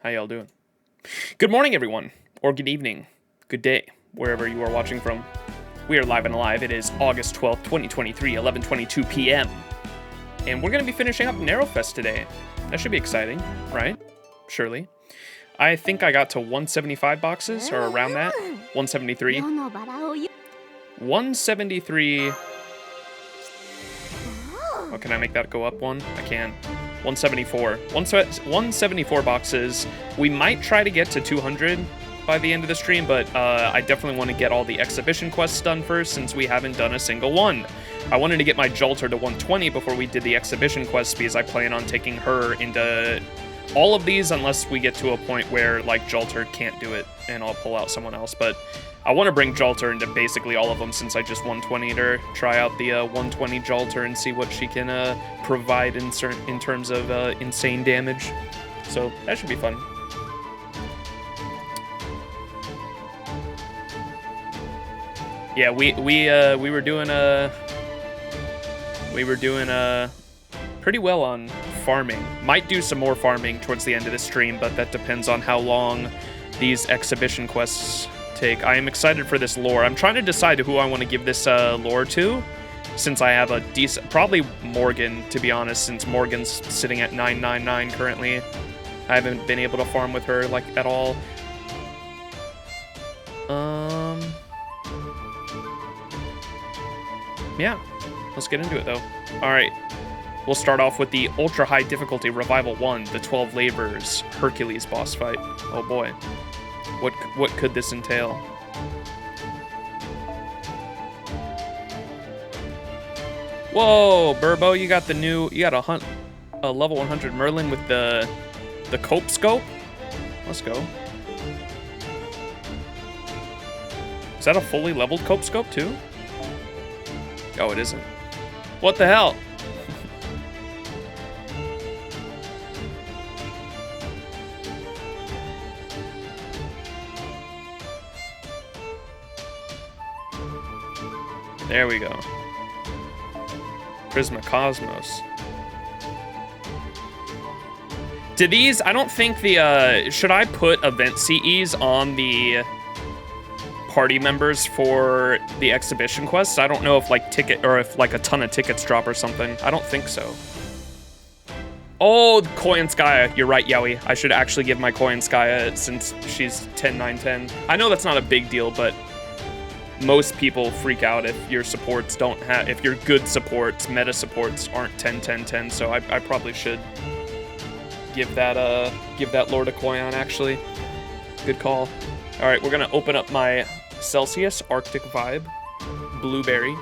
How y'all doing? Good morning, everyone, or good evening, good day, wherever you are watching from. We are live and alive. It is August 12th, 2023, 11:22 p.m. And we're going to be finishing up Nerofest today. That should be exciting, right? Surely. I think I got to 175 boxes, or around that. 173. 173. Oh, can I make that go up one? I can. 174. 174 boxes. We might try to get to 200 by the end of the stream, but I definitely want to get all the exhibition quests done first since we haven't done a single one. I wanted to get my Jolter to 120 before we did the exhibition quests because I plan on taking her into all of these unless we get to a point where, like, Jolter can't do it and I'll pull out someone else. But I want to bring Jolter into basically all of them since I just 120'd her, try out the 120 Jolter and see what she can provide in terms of insane damage. So that should be fun. Yeah, we were doing pretty well on farming. Might do some more farming towards the end of the stream, but that depends on how long these exhibition quests take. I am excited for this lore. I'm trying to decide who I want to give this lore to, since I have a decent, probably Morgan, to be honest, since Morgan's sitting at 999 currently. I haven't been able to farm with her, like, at all. Yeah, let's get into it, though. All right. We'll start off with the ultra high difficulty Revival 1, the 12 Laborers Hercules boss fight. Oh boy. What could this entail? Whoa, Burbo, you got a level 100 Merlin with the Cope Scope? Let's go. Is that a fully leveled Cope Scope too? Oh, it isn't. What the hell? There we go. Prisma Cosmos. Do these, I don't think the, should I put event CEs on the party members for the exhibition quests? I don't know if like if like a ton of tickets drop or something. I don't think so. Oh, Koyanskaya, you're right, Yowie. I should actually give my Koyanskaya since she's 10, 9, 10. I know that's not a big deal, but most people freak out if your supports don't have, if your good supports, meta supports aren't 10, 10, 10. So I probably should give that lore to Koyan, actually. Good call. All right, we're gonna open up my Celsius Arctic Vibe Blueberry.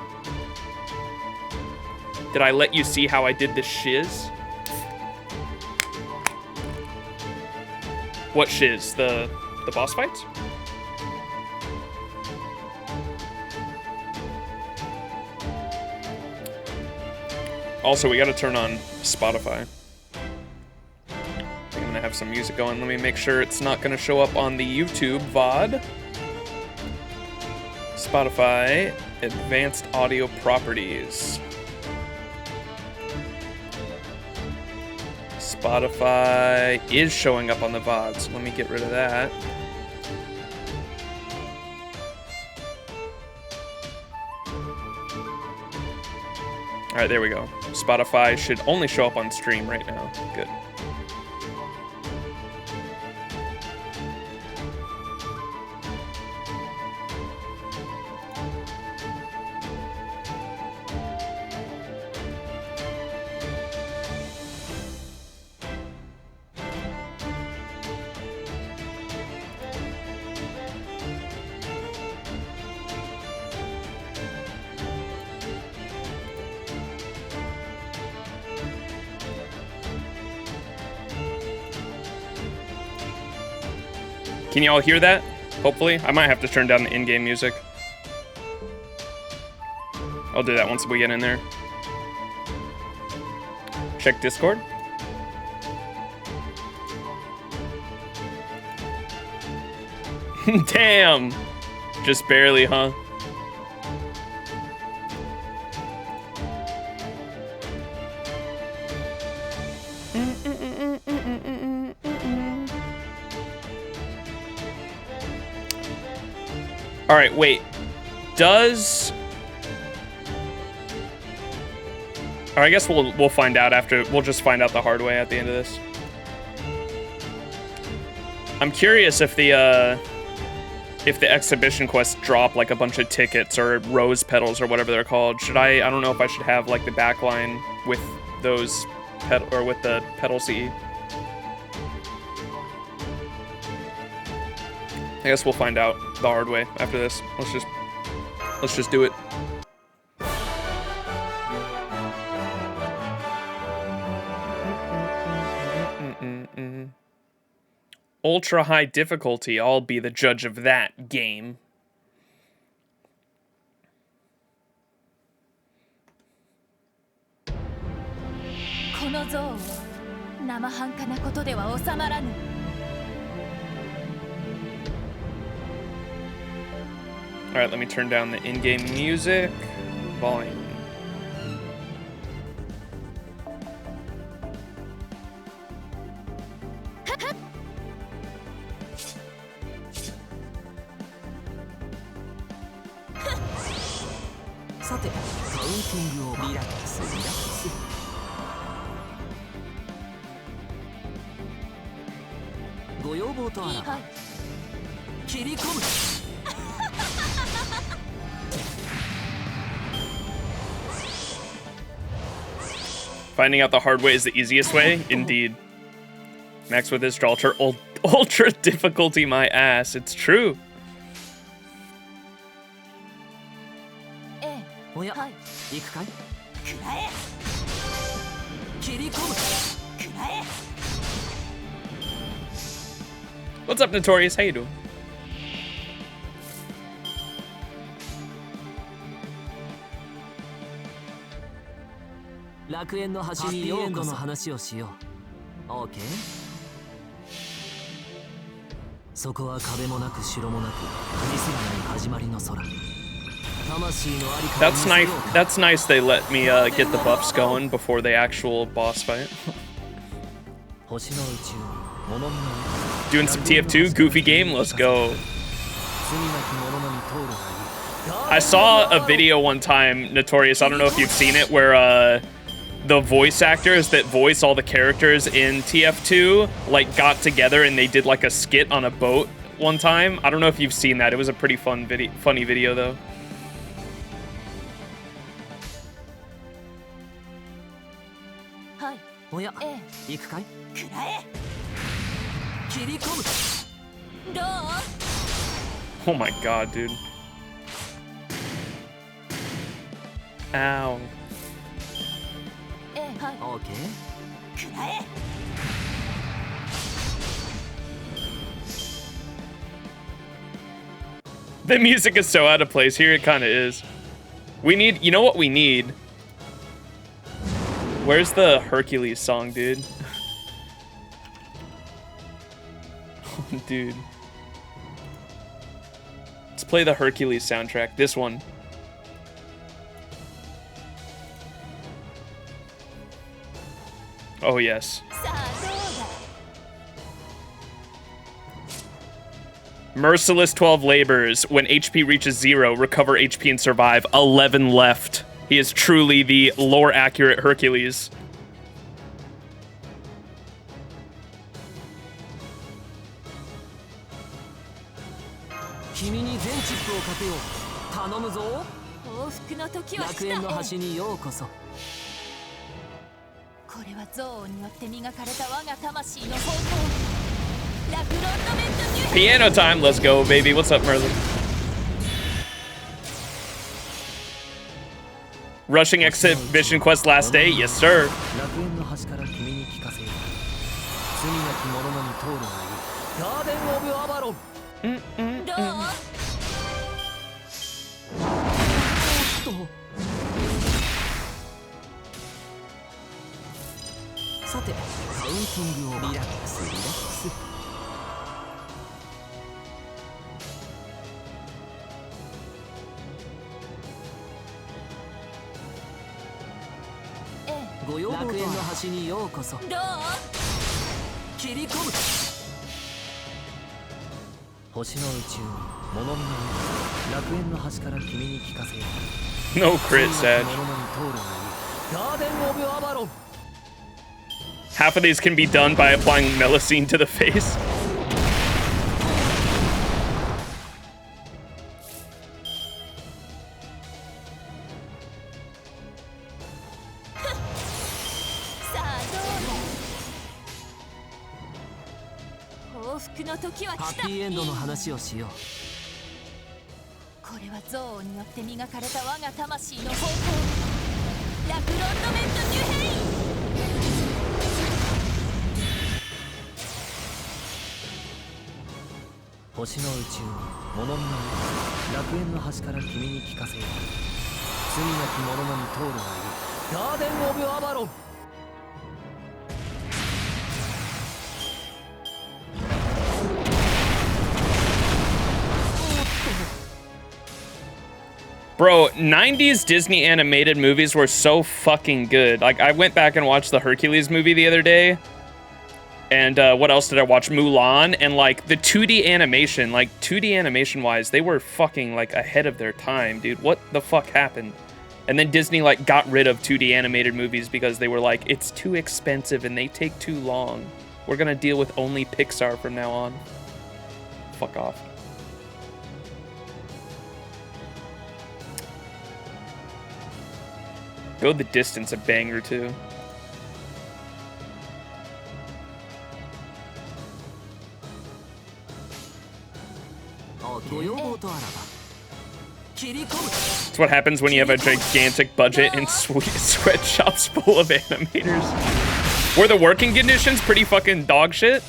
Did I let you see how I did this shiz? What shiz? The boss fights? Also, we gotta turn on Spotify. I'm gonna have some music going. Let me make sure it's not gonna show up on the YouTube VOD. Spotify, advanced audio properties. Spotify is showing up on the VOD, so let me get rid of that. All right, there we go. Spotify should only show up on stream right now. Good. Can you all hear that? Hopefully. I might have to turn down the in-game music. I'll do that once we get in there. Check Discord. Damn! Just barely, huh? All right, wait. Does... Or I guess we'll find out after. We'll just find out the hard way at the end of this. I'm curious if the exhibition quests drop like a bunch of tickets or rose petals or whatever they're called. Should I don't know if I should have like the backline with those with the petal CE. I guess we'll find out the hard way after this. Let's just do it. Ultra high difficulty, I'll be the judge of that game. Alright, let me turn down the in-game music volume. Finding out the hard way is the easiest way? Indeed. Max with his ultra difficulty my ass. It's true. What's up, Notorious? How you doing? That's nice. That's nice. They let me get the buffs going before the actual boss fight. Doing some TF2 goofy game. Let's go. I saw a video one time, Notorious. I don't know if you've seen it, where the voice actors that voice all the characters in TF2 like got together and they did like a skit on a boat one time. I don't know if you've seen that. It was a pretty funny video though. Oh my god, dude. Ow. The music is so out of place here. It kind of is. We need, you know what we need? Where's the Hercules song, dude? Dude. Let's play the Hercules soundtrack. This one. Oh, yes. Merciless 12 labors. When HP reaches 0, recover HP and survive. 11 left. He is truly the lore-accurate Hercules. Piano time, let's go, baby. What's up, Merlin? Rushing exhibition quest last day? Yes, sir. No crit, Sag. Half of these can be done by applying Melusine to the face. Bro, 90s Disney animated movies were so fucking good. Like, I went back and watched the Hercules movie the other day. And what else did I watch? Mulan. And, like, the 2D animation, like, 2D animation-wise, they were fucking, like, ahead of their time, dude. What the fuck happened? And then Disney, like, got rid of 2D animated movies because they were like, it's too expensive and they take too long. We're gonna deal with only Pixar from now on. Fuck off. Go the Distance, a banger too. It's what happens when you have a gigantic budget and sweatshops full of animators. Were the working conditions pretty fucking dog shit?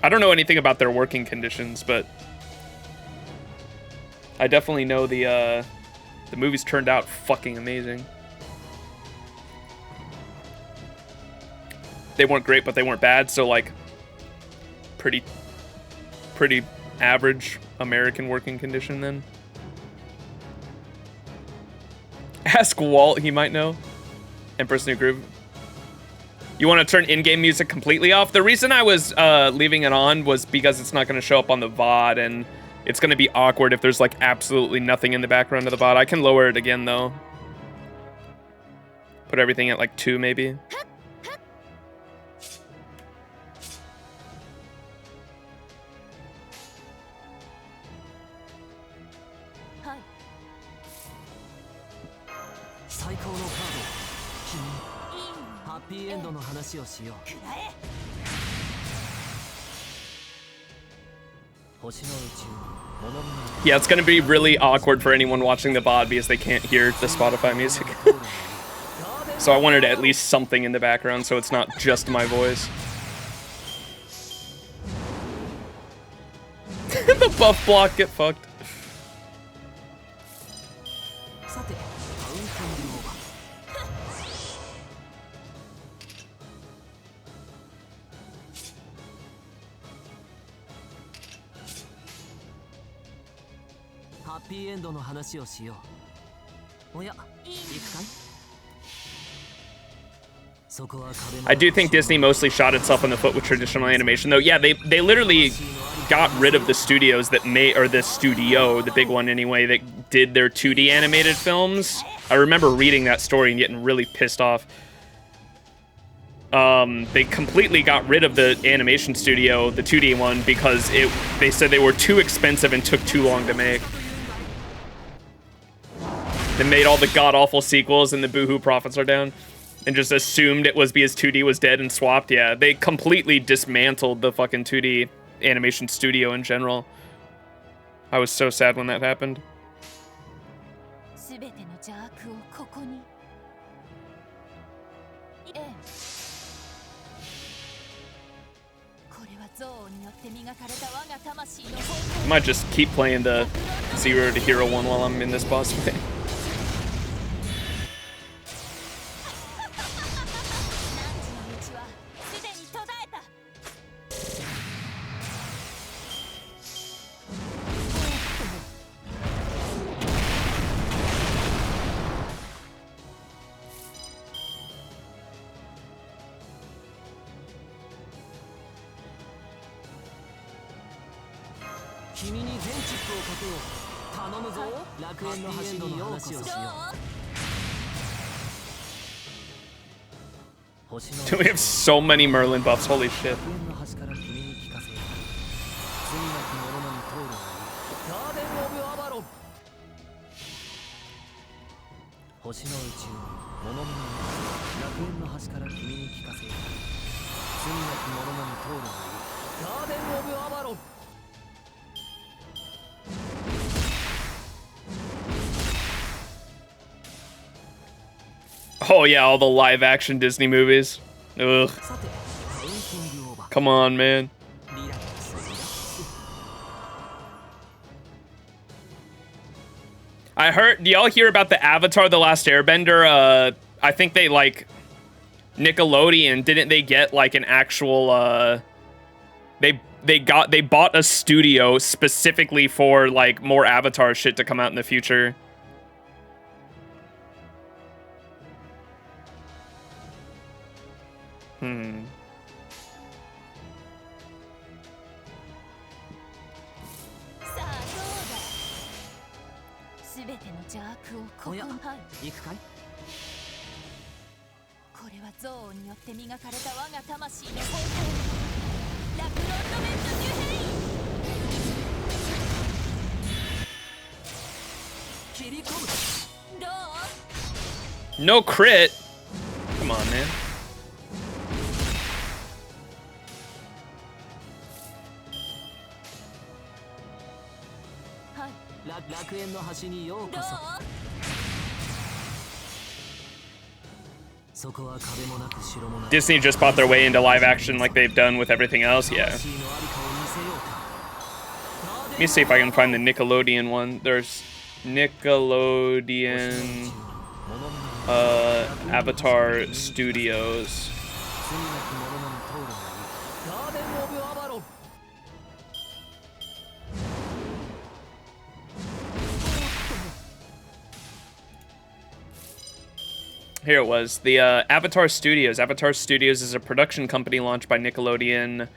I don't know anything about their working conditions, but I definitely know the movies turned out fucking amazing. They weren't great, but they weren't bad, so like pretty average American working condition then. Ask Walt, he might know. Empress New Groove. You want to turn in-game music completely off? The reason I was leaving it on was because it's not going to show up on the VOD, and it's going to be awkward if there's like absolutely nothing in the background of the VOD. I can lower it again though. Put everything at like 2 maybe. Yeah, it's gonna be really awkward for anyone watching the VOD because they can't hear the Spotify music. So I wanted at least something in the background so it's not just my voice. The buff block, get fucked. I do think Disney mostly shot itself in the foot with traditional animation, though. Yeah, they literally got rid of the studios that made, or the studio, the big one anyway, that did their 2D animated films. I remember reading that story and getting really pissed off. They completely got rid of the animation studio, the 2D one, because they said they were too expensive and took too long to make. They made all the god-awful sequels and the boohoo profits are down. And just assumed it was because 2D was dead and swapped. Yeah, they completely dismantled the fucking 2D animation studio in general. I was so sad when that happened. I might just keep playing the 0 to Hero 1 while I'm in this boss fight. We have so many Merlin buffs, holy shit. Oh yeah, all the live action Disney movies. Ugh. Come on, man. I heard, do y'all hear about the Avatar The Last Airbender? I think they, like, Nickelodeon, didn't they get, like, an actual, they bought a studio specifically for, like, more Avatar shit to come out in the future. No crit. Come on, man. Disney just bought their way into live action like they've done with everything else, yeah. Let me see if I can find the Nickelodeon one. There's Nickelodeon Avatar Studios. Here it was. The Avatar Studios. Avatar Studios is a production company launched by Nickelodeon.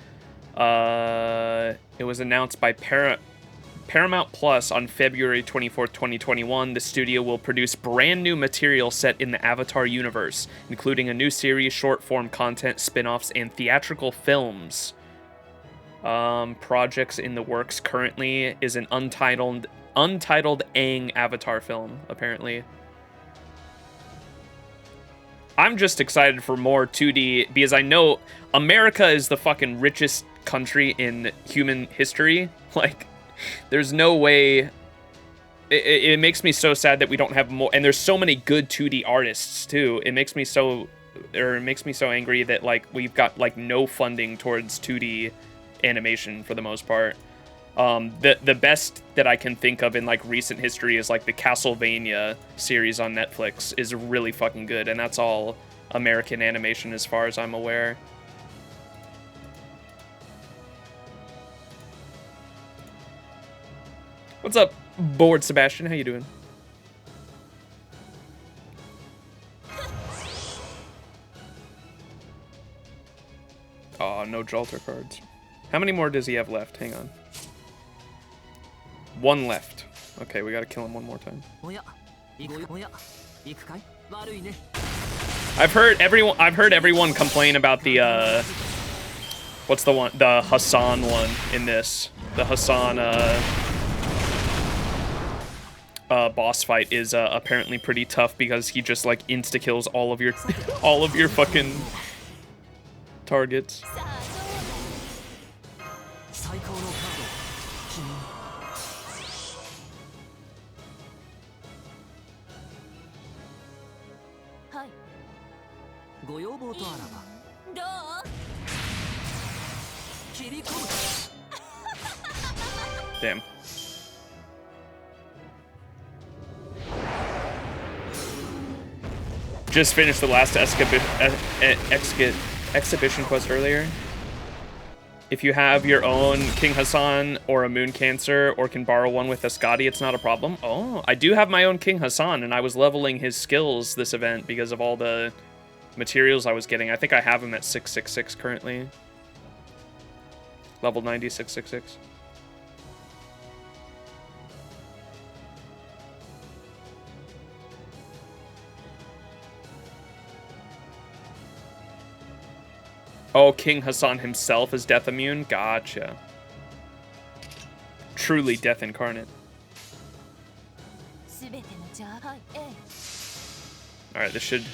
It was announced by Paramount Plus on February 24th, 2021. The studio will produce brand new material set in the Avatar universe, including a new series, short-form content, spin-offs, and theatrical films. Projects in the works currently is an untitled Aang Avatar film, apparently. I'm just excited for more 2D, because I know America is the fucking richest country in human history. Like, there's no way... It makes me so sad that we don't have more... And there's so many good 2D artists, too. It makes me so angry that, like, we've got, like, no funding towards 2D animation for the most part. The best that I can think of in, like, recent history is, like, the Castlevania series on Netflix is really fucking good, and that's all American animation as far as I'm aware. What's up, Bored Sebastian? How you doing? Oh, no Jalter cards. How many more does he have left? Hang on. One left. Okay, we gotta kill him one more time. I've heard everyone complain about the what's the one? The Hassan one in this. The Hassan boss fight is apparently pretty tough because he just like insta kills all of your fucking targets. Damn. Just finished the last exhibition quest earlier. If you have your own King Hassan or a Moon Cancer or can borrow one with a Scotty, it's not a problem. Oh, I do have my own King Hassan, and I was leveling his skills this event because of all the materials I was getting. I think I have him at 666 currently. Level 90, 666. Oh, King Hassan himself is death immune? Gotcha. Truly death incarnate. Alright, this should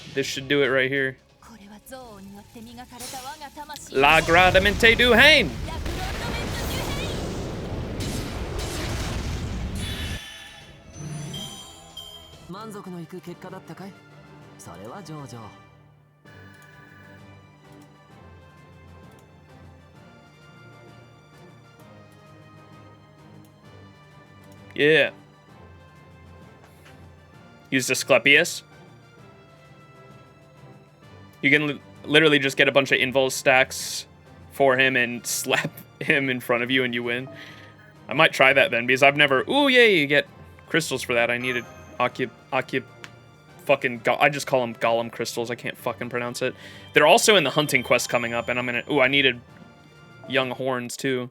do it right here. Lagradamente du Hain! Yeah. Use Asclepius. You can literally just get a bunch of invul stacks for him and slap him in front of you and you win. I might try that then, because I've never... Ooh, yeah, you get crystals for that. I needed I just call them Golem crystals. I can't fucking pronounce it. They're also in the hunting quest coming up, and I'm gonna... Ooh, I needed young horns, too.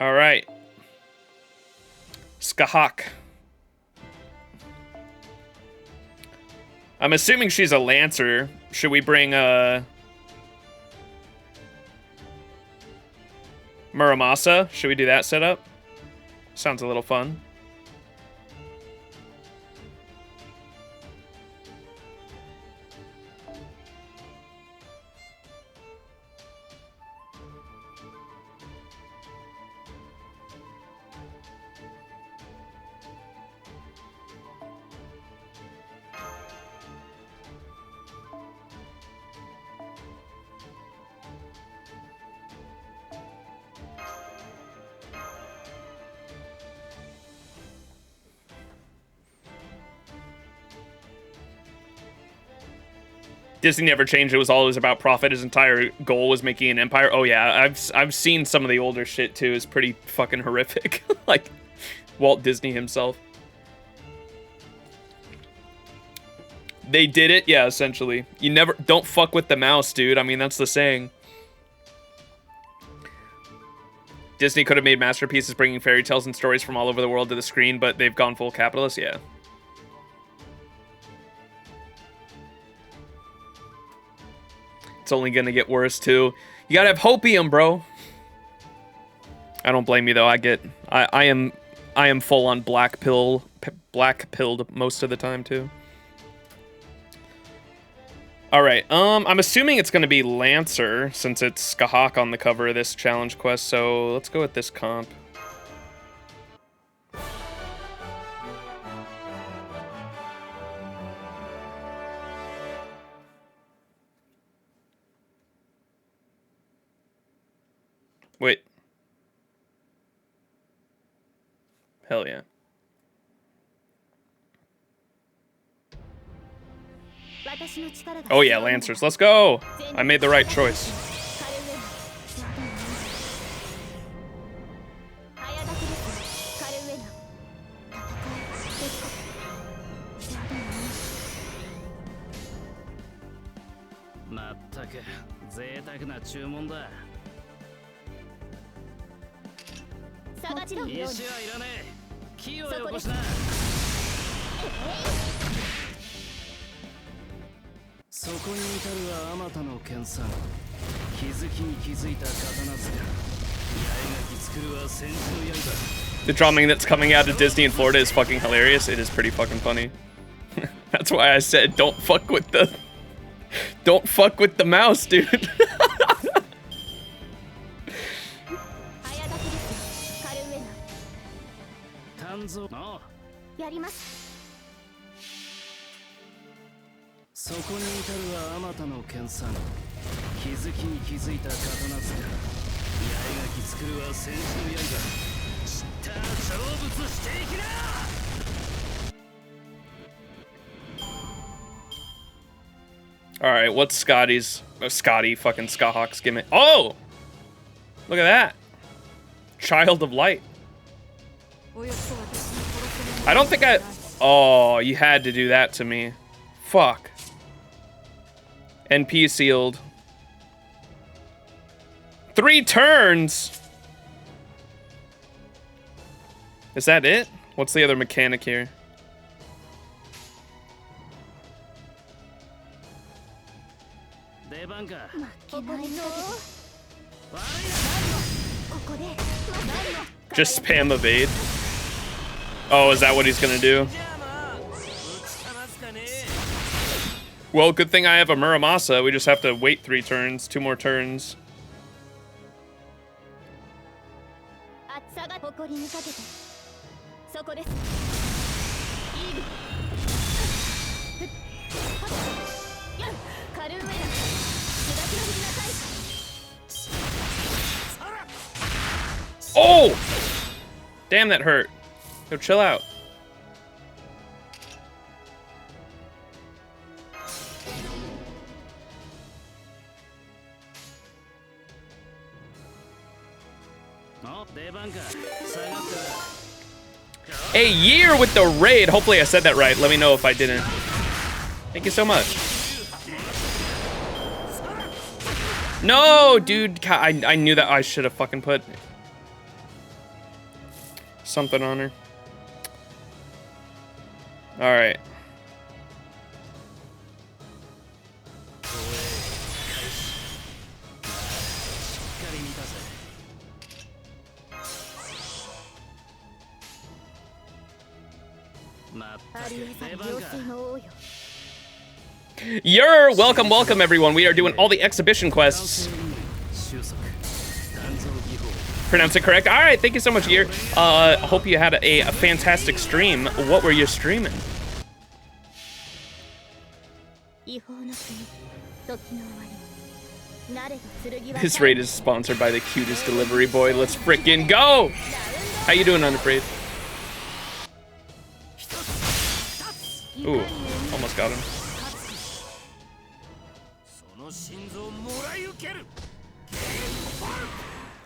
All right. Skahak. I'm assuming she's a Lancer. Should we bring Muramasa? Should we do that setup? Sounds a little fun. Disney never changed. It was always about profit. His entire goal was making an empire. Oh yeah, I've seen some of the older shit too. It's pretty fucking horrific. Like Walt Disney himself. They did it, yeah, essentially. You never don't fuck with the mouse, dude. I mean, that's the saying. Disney could have made masterpieces bringing fairy tales and stories from all over the world to the screen, but they've gone full capitalist, yeah. It's only gonna get worse too. You gotta have hopium, bro. I don't blame you though. I am full on black pilled most of the time too. All right. I'm assuming it's gonna be Lancer since it's Skahak on the cover of this challenge quest. So let's go with this comp. Wait. Hell yeah. Oh yeah, Lancers. Let's go! I made the right choice. The drumming that's coming out of Disney in Florida is fucking hilarious. It is pretty fucking funny. That's why I said don't fuck with the mouse, dude. All right, what's Scotty's? Scotty fucking Skahawk's gimmick. Oh, look at that, Child of Light. I don't think I. Oh, you had to do that to me. Fuck. NP sealed. 3 turns. Is that it? What's the other mechanic here? Just spam evade. Oh, is that what he's gonna do? Well, good thing I have a Muramasa. We just have to wait 3 turns, 2 more turns. Oh! Damn, that hurt. Go chill out. A year with the raid. Hopefully I said that right. Let me know if I didn't. Thank you so much. No, dude. I knew that I should have fucking put something on her. All right. You're welcome, everyone. We are doing all the exhibition quests. Pronounce it correct. All right, thank you so much, Gear. Hope you had a fantastic stream. What were you streaming? This raid is sponsored by the cutest delivery boy. Let's frickin' go! How you doing, Unafraid? Ooh, almost got him.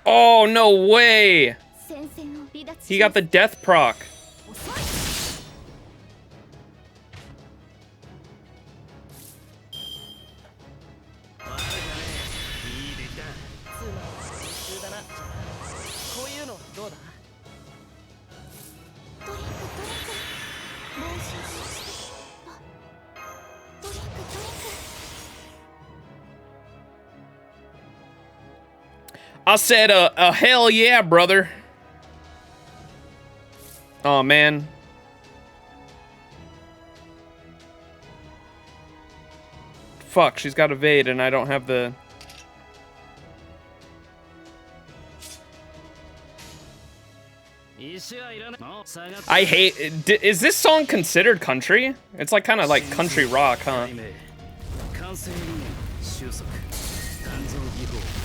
Oh, no way! He got the death proc. I said, hell yeah, brother. Oh, man. Fuck, she's got evade and I don't have the... I hate... Is this song considered country? It's like kind of like country rock, huh?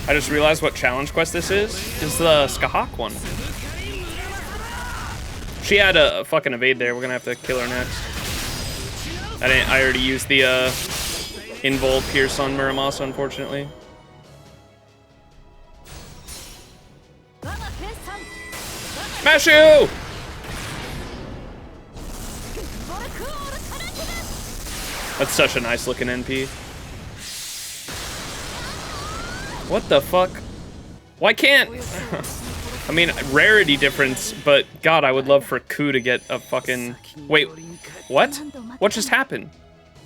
I just realized what challenge quest this is. It's the Skahak one. She had a fucking evade there. We're gonna have to kill her next. I already used the invul pierce on Muramasa, unfortunately. Smash you! That's such a nice looking NP. What the fuck? Why can't... I mean, rarity difference, but God, I would love for Ku to get a fucking... Wait, what? What just happened?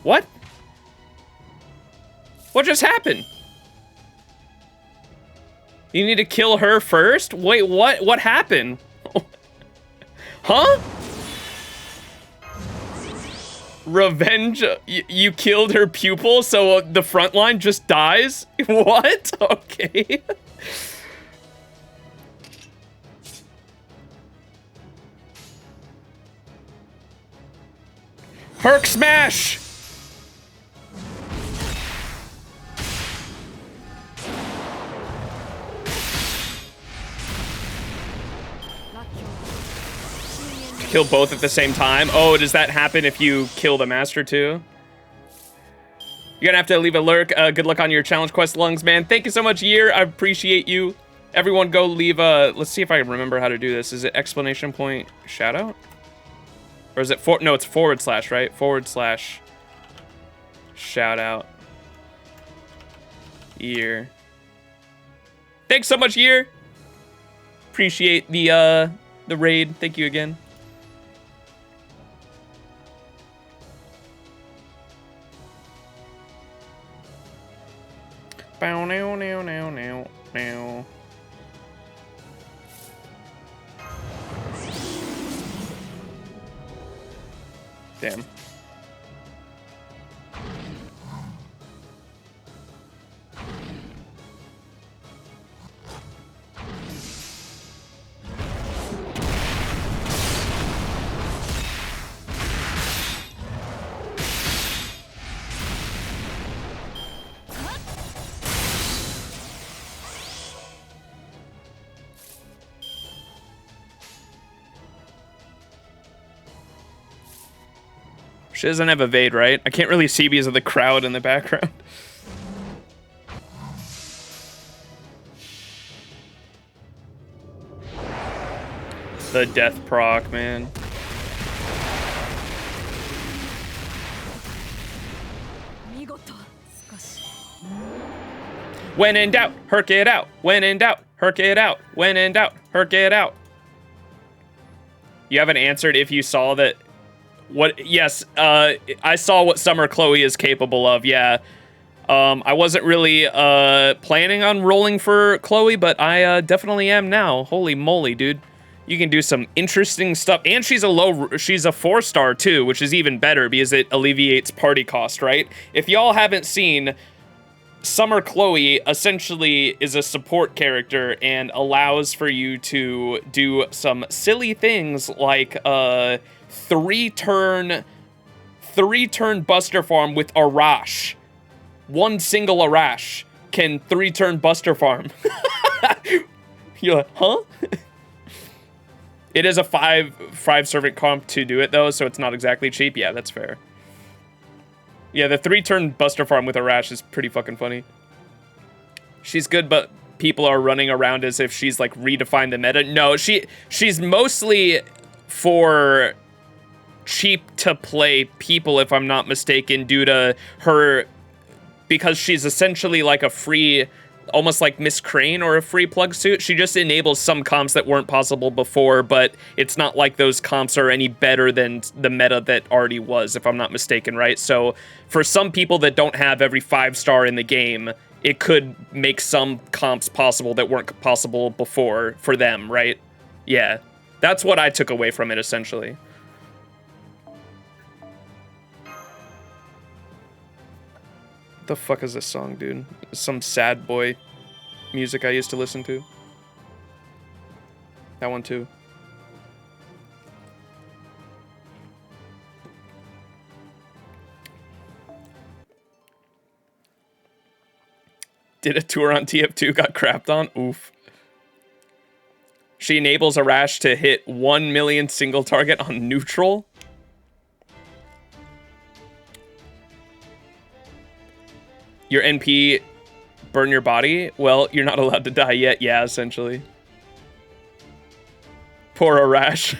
What? What just happened? You need to kill her first? Wait, what? What happened? Huh? Revenge? You killed her pupil, so the front line just dies? What? Okay. Herc smash! Kill both at the same time? Oh, does that happen if you kill the master too? You're gonna have to leave a lurk. Good luck on your challenge quest, Lungs, man. Thank you so much, Year. I appreciate you. Everyone go leave a... Let's see if I remember how to do this. Is it exclamation point shout out? Or is it no, it's forward slash, right? Forward slash shout out. Year. Thanks so much, Year. Appreciate the raid. Thank you again. Bow now now now now now. Damn. She doesn't have evade, right? I can't really see because of the crowd in the background. The death proc, man. When in doubt, herk it out. When in doubt, herk it out. When in doubt, herk it out. You haven't answered if you saw that. What? Yes, I saw what Summer Chloe is capable of. Yeah, I wasn't really planning on rolling for Chloe, but I definitely am now. Holy moly, dude! You can do some interesting stuff, and she's a 4-star too, which is even better because it alleviates party cost, right? If y'all haven't seen, Summer Chloe essentially is a support character and allows for you to do some silly things like three-turn Buster Farm with Arash. One single Arash can 3-turn Buster Farm. You're like, huh? It is a 5 servant comp to do it though, so it's not exactly cheap. Yeah, that's fair. Yeah, the 3-turn Buster Farm with Arash is pretty fucking funny. She's good, but people are running around as if she's like redefined the meta. No, she's mostly for cheap to play people, if I'm not mistaken, due to her, because she's essentially like a free, almost like Miss Crane or a free plug suit. She just enables some comps that weren't possible before, but it's not like those comps are any better than the meta that already was, if I'm not mistaken, right? So for some people that don't have every 5-star in the game, it could make some comps possible that weren't possible before for them, right? Yeah, that's what I took away from it, essentially. The fuck is this song, dude? Some sad boy music I used to listen to. That one too. Did a tour on TF2, got crapped on? Oof. She enables Arash to hit 1 million single target on neutral. Your NP burn your body? Well, you're not allowed to die yet. Yeah, essentially. Poor Arash.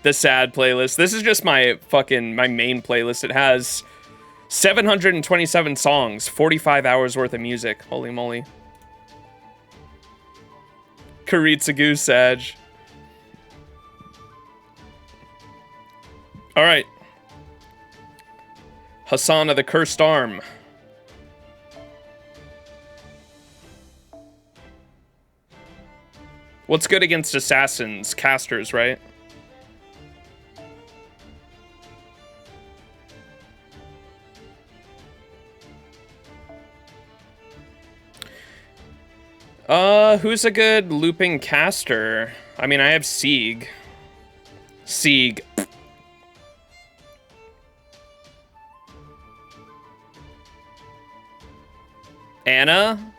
The sad playlist. This is just my main playlist. It has 727 songs, 45 hours worth of music. Holy moly. Karitsagu Sag. All right. Hassan of the Cursed Arm. What's good against assassins? Casters, right? Who's a good looping caster? I mean, I have Sieg. Sieg. Anna?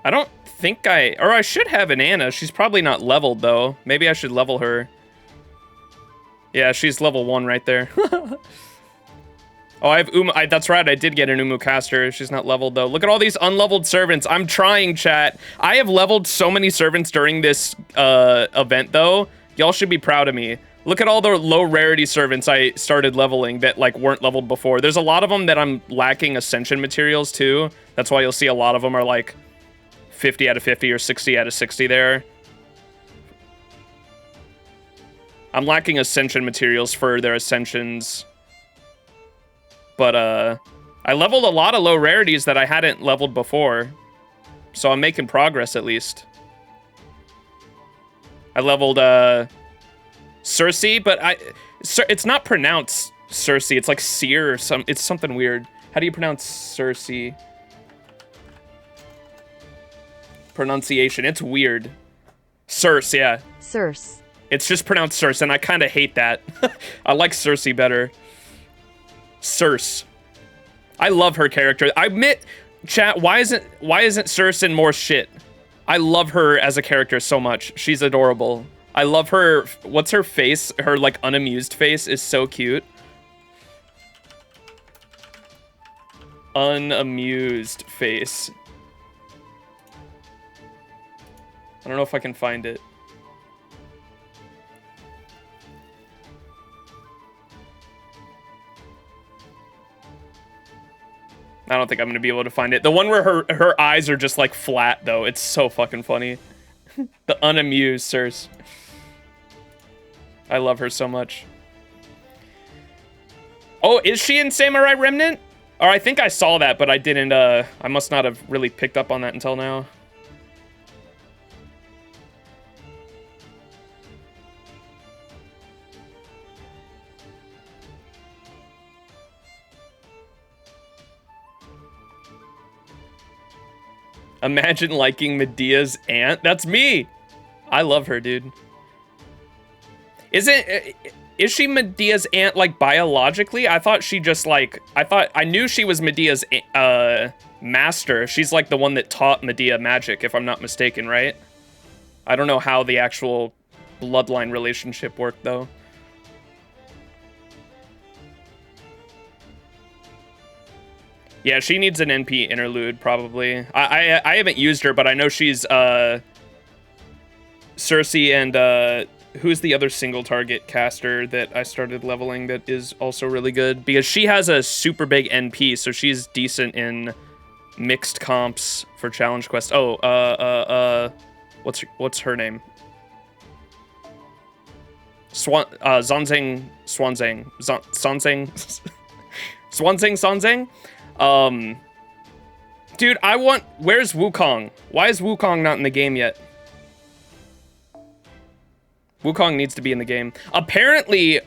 I don't think I should have an Anna. She's probably not leveled though. Maybe I should level her. Yeah, she's level 1 right there. Oh, I have that's right, I did get an Umu caster. She's not leveled though. Look at all these unleveled servants. I'm trying, chat. I have leveled so many servants during this event though. Y'all should be proud of me. Look at all the low rarity servants I started leveling that like weren't leveled before. There's a lot of them that I'm lacking ascension materials too. That's why you'll see a lot of them are like 50 out of 50 or 60 out of 60 there. I'm lacking ascension materials for their ascensions. But, I leveled a lot of low rarities that I hadn't leveled before. So I'm making progress, at least. I leveled, Cersei, but it's not pronounced Cersei. It's like Seer or it's something weird. How do you pronounce Cersei? Pronunciation. It's weird. Circe, yeah. Circe. It's just pronounced Circe, and I kind of hate that. I like Cersei better. Circe. I love her character. I admit, chat, why isn't Circe in more shit? I love her as a character so much. She's adorable. I love her. What's her face? Her, like, unamused face is so cute. Unamused face. I don't know if I can find it. I don't think I'm gonna be able to find it. The one where her eyes are just like flat though. It's so fucking funny. The unamused Circe. I love her so much. Oh, is she in Samurai Remnant? Or I think I saw that, but I didn't, I must not have really picked up on that until now. Imagine liking Medea's aunt. That's me. I love her, dude. Is she Medea's aunt, like, biologically? I thought she just, like, I knew she was Medea's, master. She's, like, the one that taught Medea magic, if I'm not mistaken, right? I don't know how the actual bloodline relationship worked, though. Yeah, she needs an NP interlude, probably. I haven't used her, but I know she's, Cersei and, who's the other single target caster that I started leveling that is also really good? Because she has a super big NP, so she's decent in mixed comps for challenge quests. Oh, what's her name? Swanzang. Dude, where's Wukong? Why is Wukong not in the game yet? Wukong needs to be in the game. Apparently,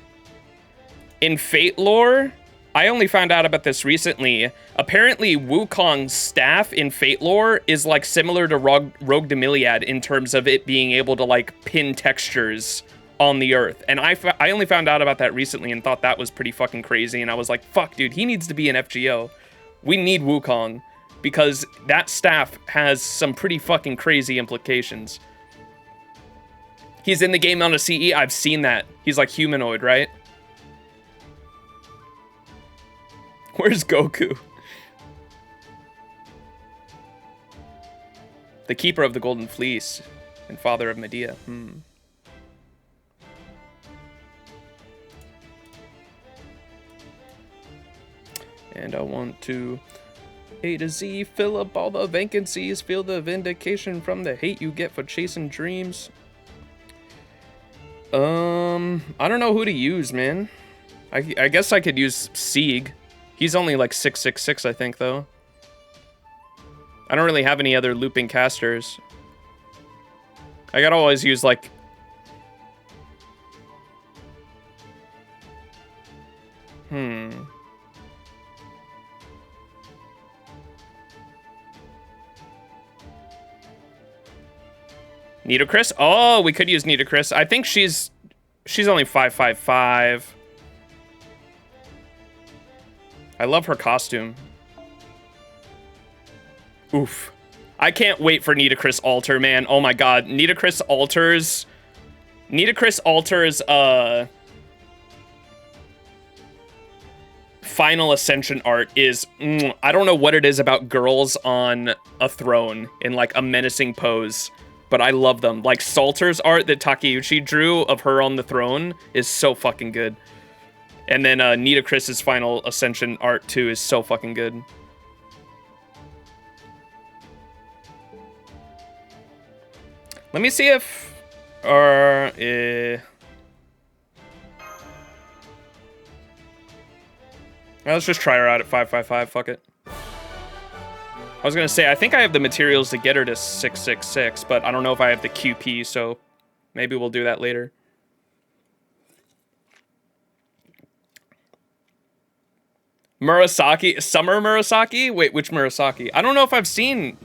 in Fate lore, I only found out about this recently. Apparently, Wukong's staff in Fate lore is, like, similar to Rogue Demiliad in terms of it being able to, like, pin textures on the earth. And I only found out about that recently and thought that was pretty fucking crazy. And I was like, fuck, dude, he needs to be an FGO. We need Wukong because that staff has some pretty fucking crazy implications. He's in the game on a CE. I've seen that. He's like humanoid, right? Where's Goku? The keeper of the Golden Fleece and father of Medea. And I want to A to Z, fill up all the vacancies, feel the vindication from the hate you get for chasing dreams. I don't know who to use, man. I guess I could use Sieg. He's only like 666, I think, though. I don't really have any other looping casters. I gotta always use, like... Nitocris? Oh, we could use Nitocris. I think she's only 555. I love her costume. Oof. I can't wait for Nitocris Alter, man. Oh my god. Nitocris Alters, Final Ascension art is... I don't know what it is about girls on a throne in, like, a menacing pose. But I love them. Like, Salter's art that Takeuchi drew of her on the throne is so fucking good. And then Nitocris's Final Ascension art, too, is so fucking good. Let me see if... Now let's just try her out at 555. Fuck it. I was gonna say, I think I have the materials to get her to 666, but I don't know if I have the QP, so maybe we'll do that later. Murasaki? Summer Murasaki? Wait, which Murasaki? I don't know if I've seen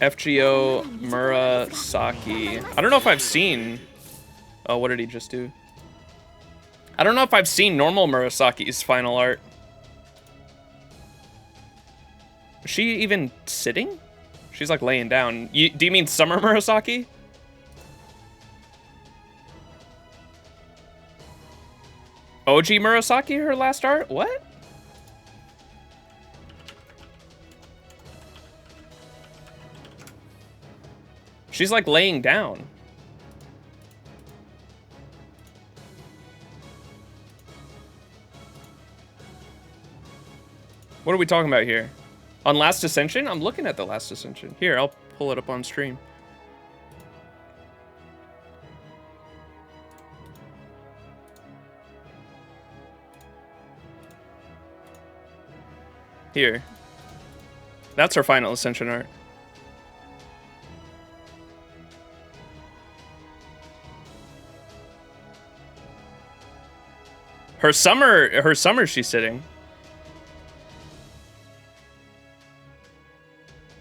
FGO Murasaki. I don't know if I've seen... Oh, what did he just do? I don't know if I've seen normal Murasaki's final art. Is she even sitting? She's like laying down. Do you mean Summer Murasaki? OG Murasaki, her last art? What? She's like laying down. What are we talking about here? On Last Ascension? I'm looking at the Last Ascension. Here, I'll pull it up on stream. Here. That's her final Ascension art. Her summer she's sitting.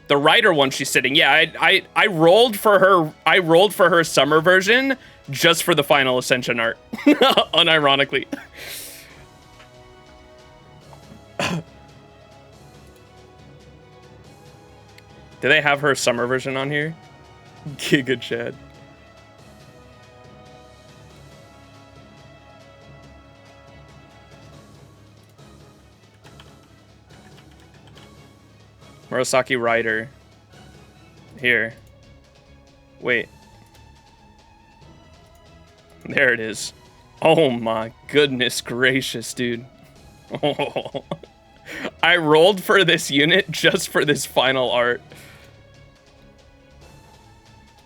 The writer one she's sitting. Yeah, I rolled for her summer version just for the final Ascension art. Unironically. Do they have her summer version on here? Giga Chad. Murasaki writer. Here. Wait. There it is. Oh my goodness gracious, dude. Oh. I rolled for this unit just for this final art.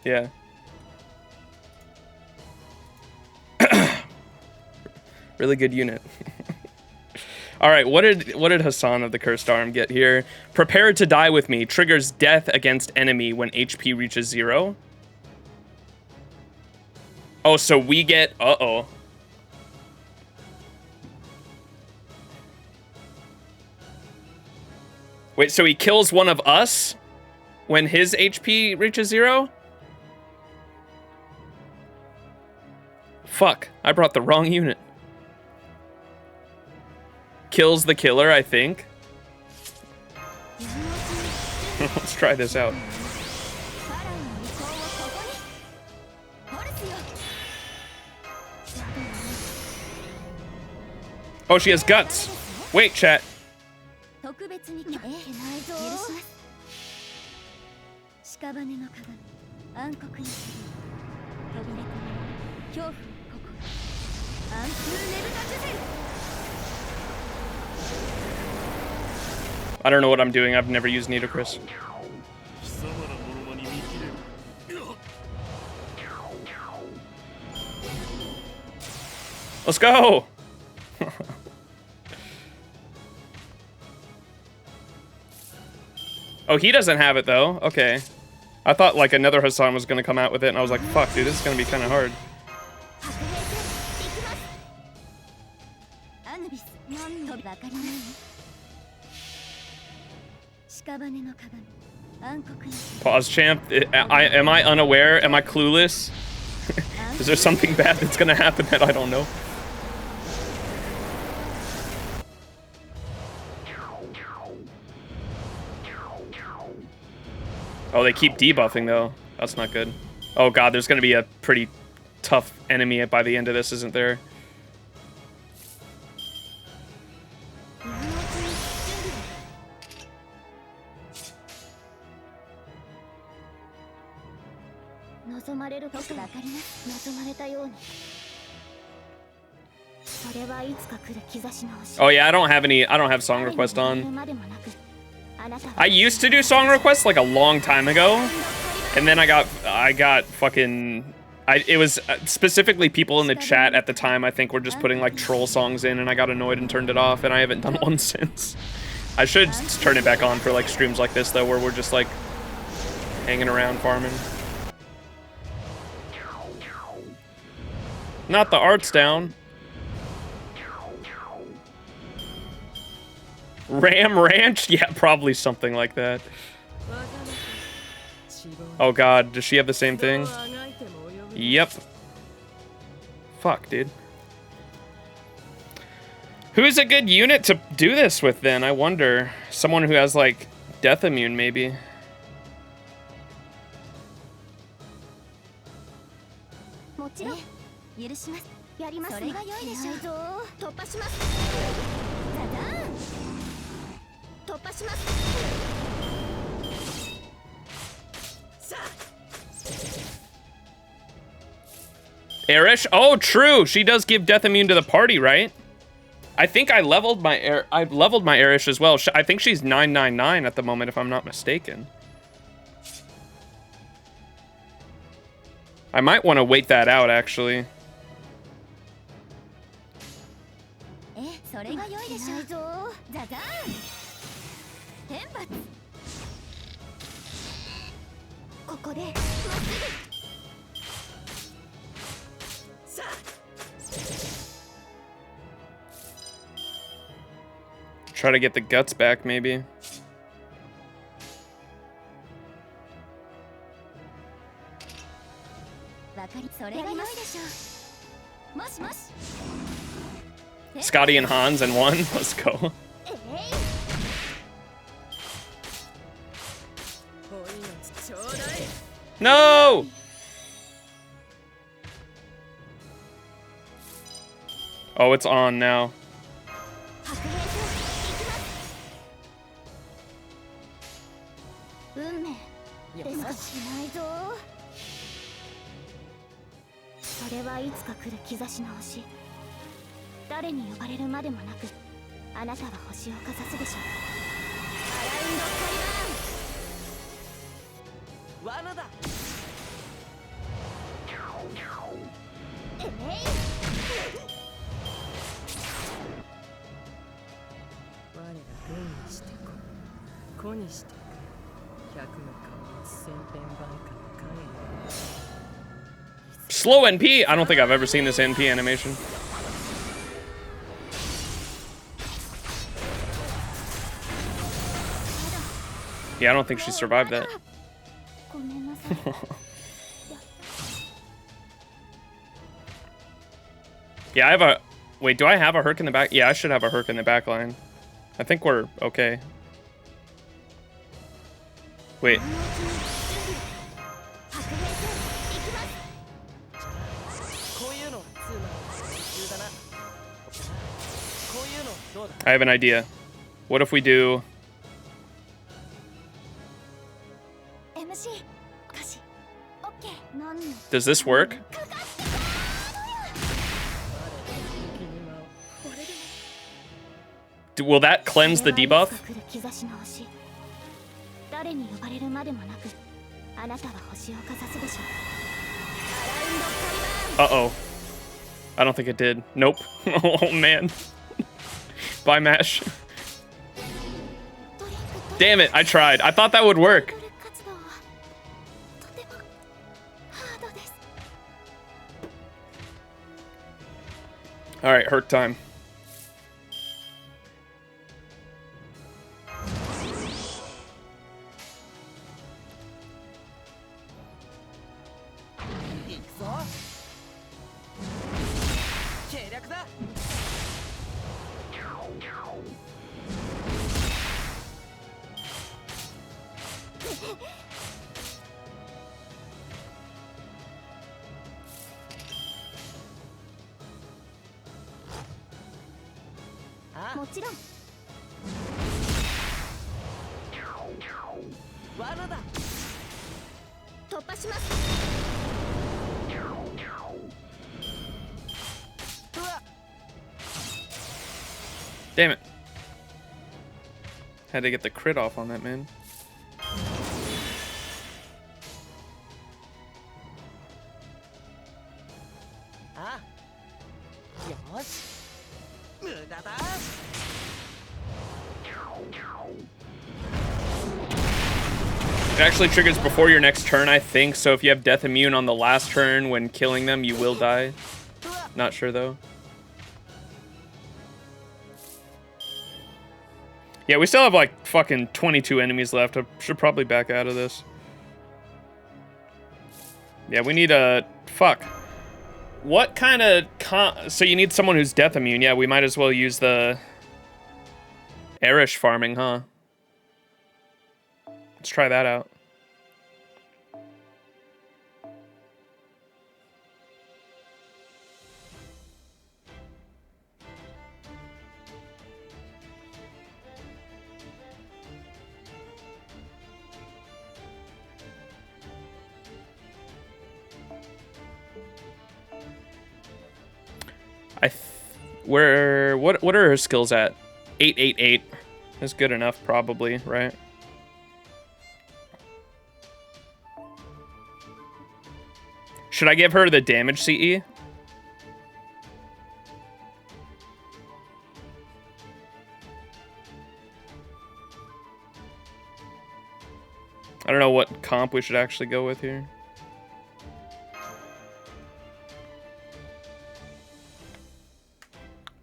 Yeah. Really good unit. All right, what did Hassan of the Cursed Arm get here? Prepare to die with me. Triggers death against enemy when HP reaches 0. Oh, so we get... Uh-oh. Wait, so he kills one of us when his HP reaches 0? Fuck, I brought the wrong unit. Kills the killer, I think. Let's try this out. Oh, she has guts. Wait, chat. I don't know what I'm doing. I've never used Nidocris. Let's go! Oh, he doesn't have it though. Okay. I thought like another Hassan was gonna come out with it, and I was like, fuck, dude, this is gonna be kind of hard. Pause, champ. Am I unaware? Am I clueless? Is there something bad that's gonna happen that I don't know? Oh, they keep debuffing though. That's not good. Oh god, there's gonna be a pretty tough enemy by the end of this, isn't there? Oh yeah, I don't have song request on. I used to do song requests like a long time ago, and then I got fucking It was specifically people in the chat at the time, I think, were just putting like troll songs in, and I got annoyed and turned it off, and I haven't done one since. I should turn it back on for like streams like this though, where we're just like hanging around farming. Not the art's down. Ram Ranch? Yeah, probably something like that. Oh god, does she have the same thing? Yep. Fuck, dude. Who's a good unit to do this with then? I wonder. Someone who has like death immune, maybe. Erish? Oh, true. She does give death immune to the party, right? I think I leveled my Erish as well. I think she's 999 at the moment, if I'm not mistaken. I might want to wait that out, actually. Try to get the guts back, maybe. Scotty and Hans in one. Let's go. No! Oh, it's on now. Slow NP? I don't think I've ever seen this NP animation. Yeah, I don't think she survived that. Yeah, I have a... Wait, do I have a Herc in the back? Yeah, I should have a Herc in the back line. I think we're okay. Wait. I have an idea. What if we do... Does this work? Will that cleanse the debuff? Uh-oh. I don't think it did. Nope. Oh, man. Bye, Mash. Damn it, I tried. I thought that would work. Alright, Herc time. Damn it. Had to get the crit off on that, man. It actually triggers before your next turn, I think. So if you have death immune on the last turn when killing them, you will die. Not sure though. Yeah, we still have like fucking 22 enemies left. I should probably back out of this. Yeah, we need a... Fuck. What kind of... So you need someone who's death immune. Yeah, we might as well use the... Arish farming, huh? Let's try that out. What are her skills at? 888. That's good enough, probably, right? Should I give her the damage CE? I don't know what comp we should actually go with here.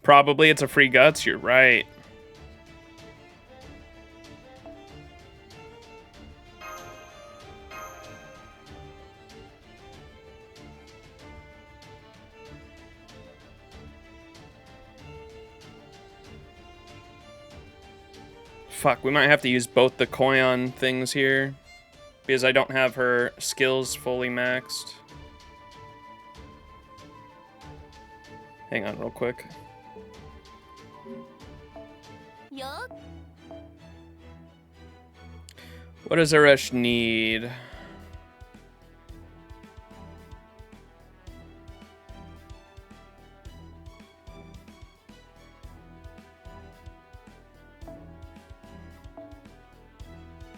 Probably it's a free guts, you're right. Fuck, we might have to use both the Koyon things here because I don't have her skills fully maxed. Hang on real quick. What does Arish need?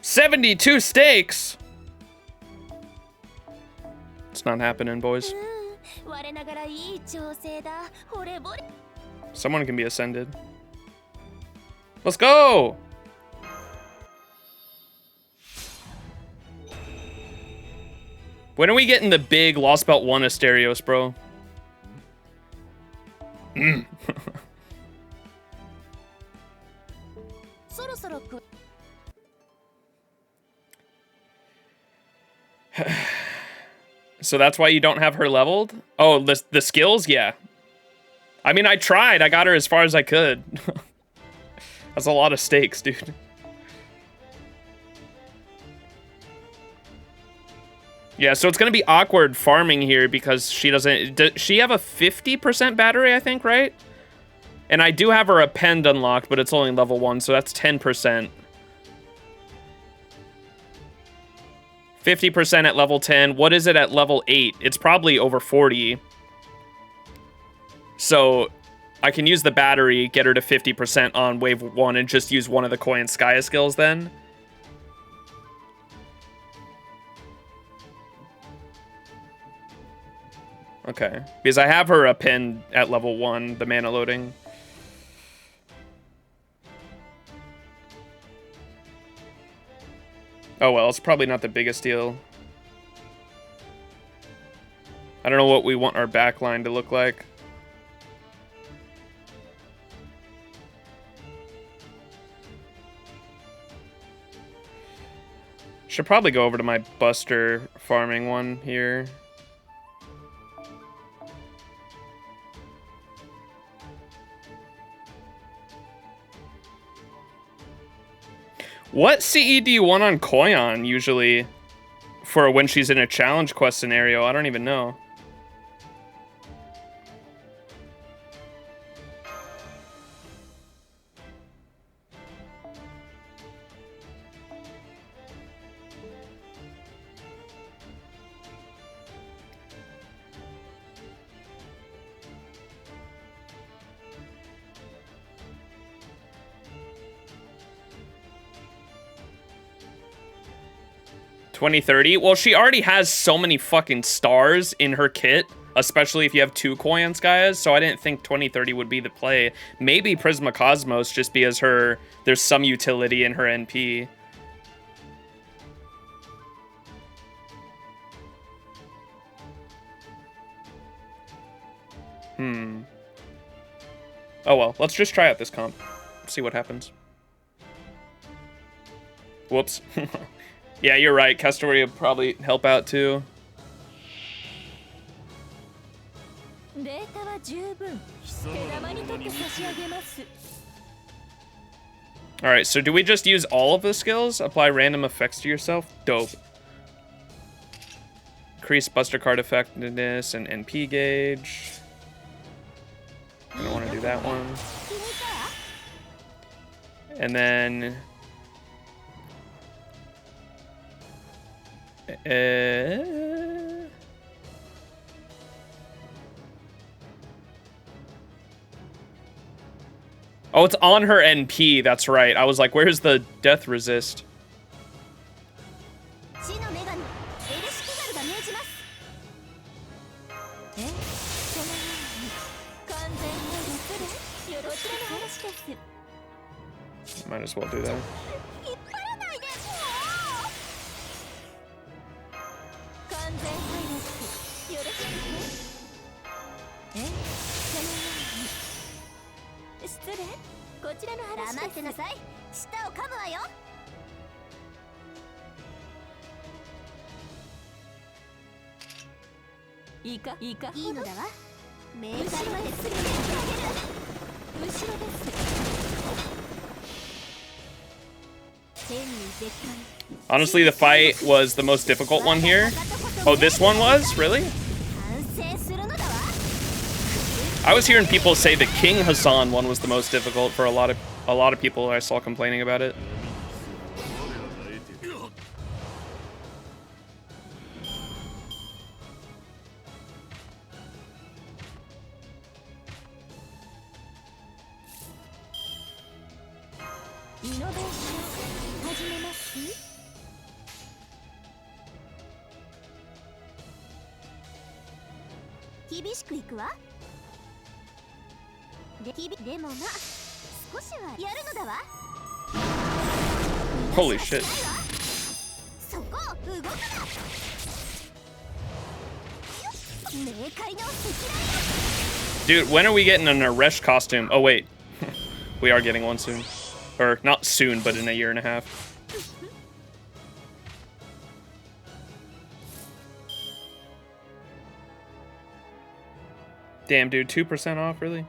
$72 steaks! It's not happening, boys. Someone can be ascended. Let's go! When are we getting the big Lost Belt 1 Asterios, bro? So that's why you don't have her leveled? Oh, the skills? Yeah. I mean, I tried. I got her as far as I could. That's a lot of stakes, dude. Yeah, so it's going to be awkward farming here because she doesn't... Does she have a 50% battery, I think, right? And I do have her append unlocked, but it's only level 1, so that's 10%. 50% at level 10. What is it at level 8? It's probably over 40. So I can use the battery, get her to 50% on wave 1, and just use one of the Koi and Skya skills then. Okay. Because I have her append at level 1, the mana loading. Oh well, it's probably not the biggest deal. I don't know what we want our backline to look like. Should probably go over to my Buster farming one here. What CE do you want on Koyon usually for when she's in a challenge quest scenario? I don't even know. $20-30? Well, she already has so many fucking stars in her kit especially if you have 2 Koyans, guys. So I didn't think 2030 would be the play. Maybe Prisma Cosmos, just because there's some utility in her NP. Oh well, let's just try out this comp. See what happens. Whoops. Yeah, you're right. Castoria would probably help out too. Alright, so do we just use all of the skills? Apply random effects to yourself? Dope. Increase Buster card effectiveness and NP gauge. I don't want to do that one. And then... Oh, it's on her NP, that's right. I was like, where's the death resist? Might as well do that. Honestly, the fight was the most difficult one here. Oh, this one was? Really? I was hearing people say the King Hassan one was the most difficult for a lot of people I saw complaining about it. Holy shit. Dude, when are we getting an Naresh costume? Oh wait, we are getting one soon. Or not soon, but in a year and a half. Damn, dude, 2% off, really?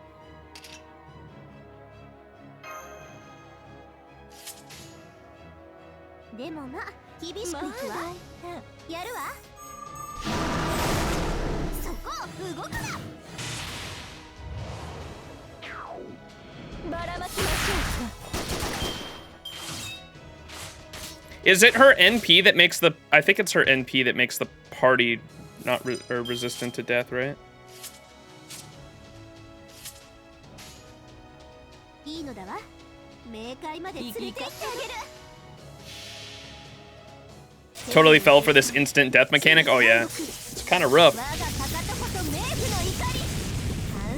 Is it her NP that makes the... I think it's her NP that makes the party not resistant to death, right? Totally fell for this instant death mechanic. Oh yeah, it's kind of rough.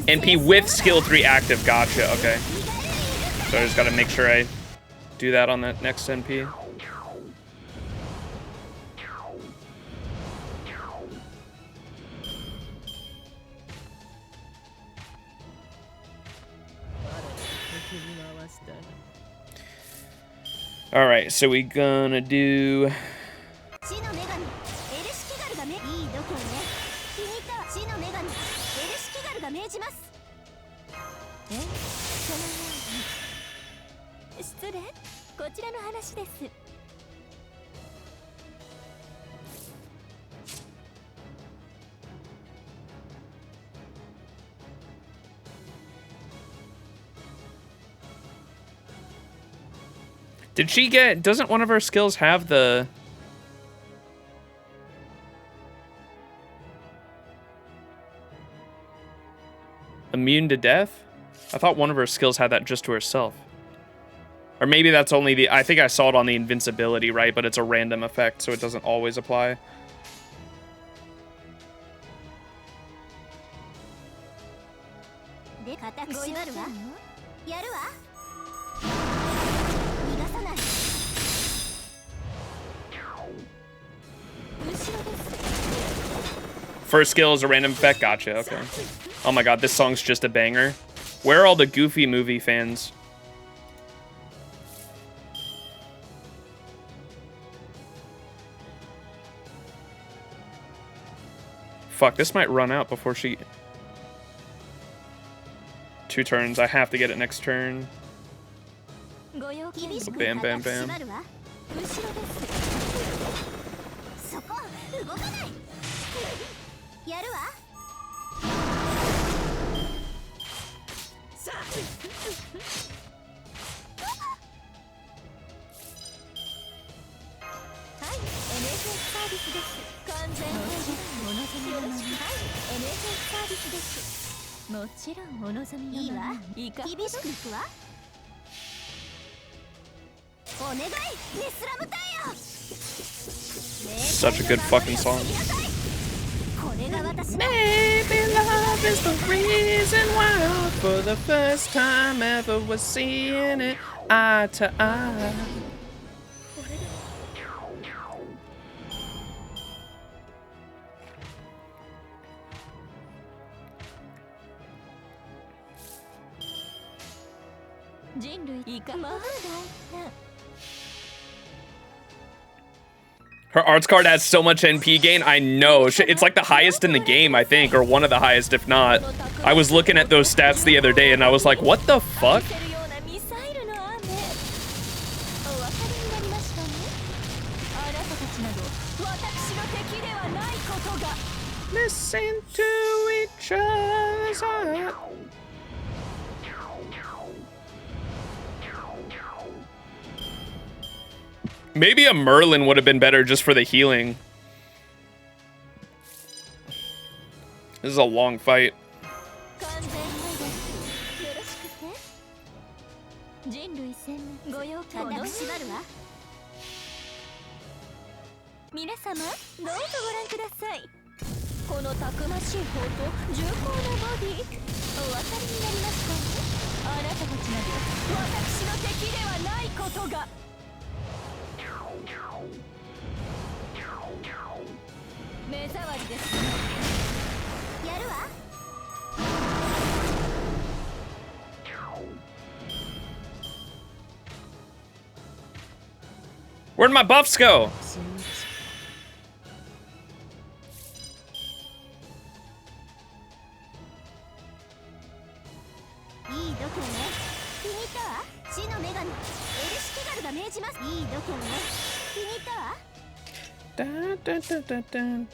NP with skill 3 active. Gotcha. Okay. So I just gotta make sure I do that on that next NP. All right, so we gonna do. Did she get... Doesn't one of her skills have the... Immune to death? I thought one of her skills had that just to herself. Or maybe that's only the... I think I saw it on the invincibility, right? But it's a random effect, so it doesn't always apply. First skill is a random effect. Gotcha. Okay. Oh my god, this song's just a banger. Where are all the Goofy movie fans? Fuck, this might run out before she... 2 turns. I have to get it next turn. Bam, bam, bam. Such a good fucking song. Maybe love is the reason why for the first time ever we're seeing it eye to eye. Her arts card has so much NP gain. I know. It's like the highest in the game, I think, or one of the highest, if not. I was looking at those stats the other day, and I was like, what the fuck? Listen to each other's heart. Maybe a Merlin would have been better just for the healing. This is a long fight. Where'd my buffs go? And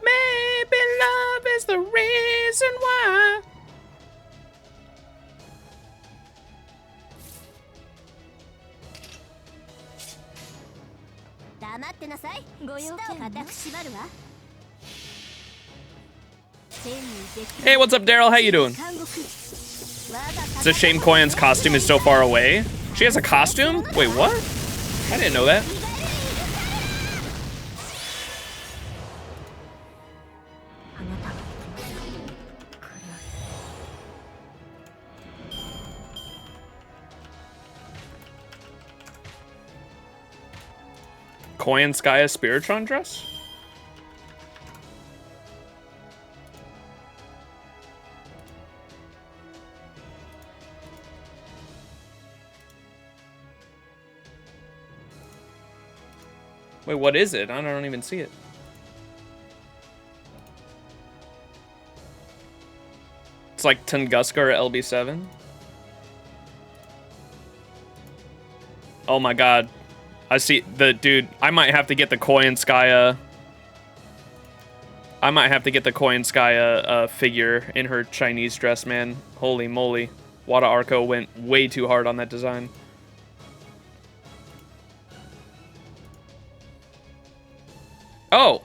maybe love is the reason why. Hey, what's up, Daryl? How you doing? It's a shame Koyan's costume is so far away. She has a costume? Wait, what? I didn't know that. Koyan Skya Spiritron dress? Wait, what is it? I don't even see it. It's like Tunguska or LB7. Oh my god. I see the dude. I might have to get the Koyan Skya. I might have to get the Koyan Skya figure in her Chinese dress, man. Holy moly. Wada Arco went way too hard on that design. Oh.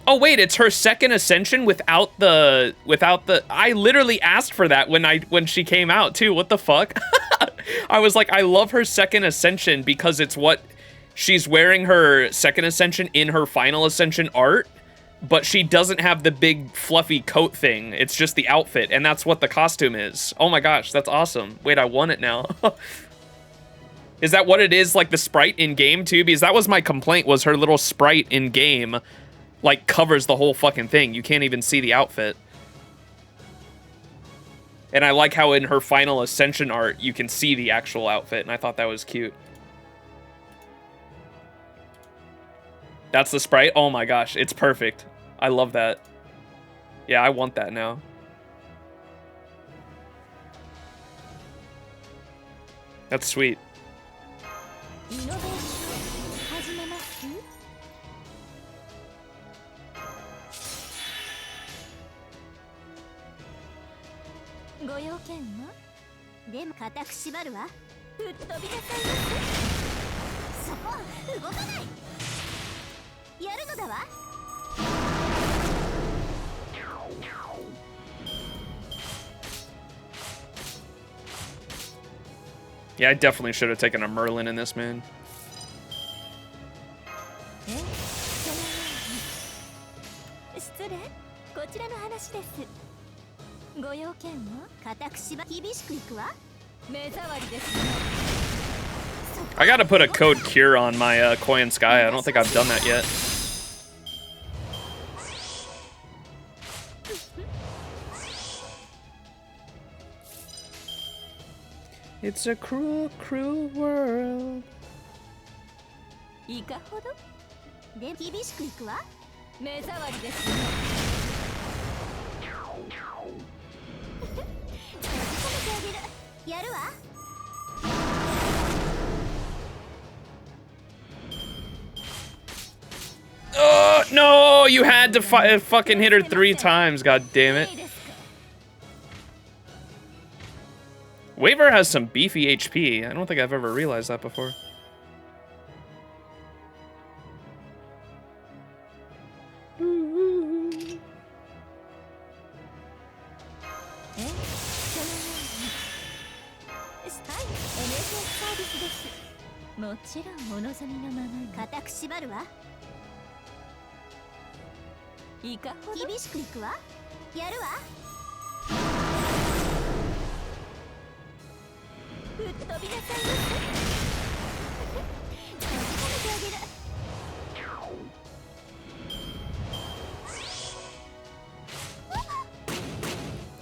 Oh wait, it's her second ascension without the I literally asked for that when she came out too. What the fuck? I was like, I love her second ascension because it's what she's wearing her second ascension in her final ascension art. but she doesn't have the big fluffy coat thing. It's just the outfit, and that's what the costume is. Oh my gosh, that's awesome. Wait, I want it now. Is that what it is, like the sprite in game too? Because that was my complaint, was her little sprite in game like covers the whole fucking thing. You can't even see the outfit. And I like how in her final Ascension art, you can see the actual outfit, and I thought that was cute. That's the sprite? Oh my gosh, it's perfect. I love that. Yeah, I want that now. That's sweet. Yeah, I definitely should have taken a Merlin in this, man. I gotta put a code cure on my Koi and Sky. I don't think I've done that yet. It's a cruel, cruel world. Oh, no, you had to fucking hit her 3 times, god damn it. Waver has some beefy HP. I don't think I've ever realized that before.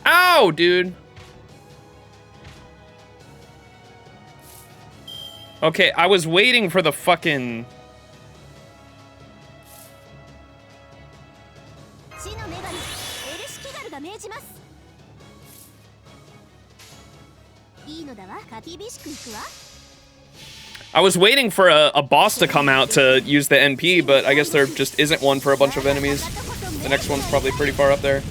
Ow, dude. Okay, I was waiting for the fucking... I was waiting for a boss to come out to use the NP, but I guess there just isn't one for a bunch of enemies. The next one's probably pretty far up there.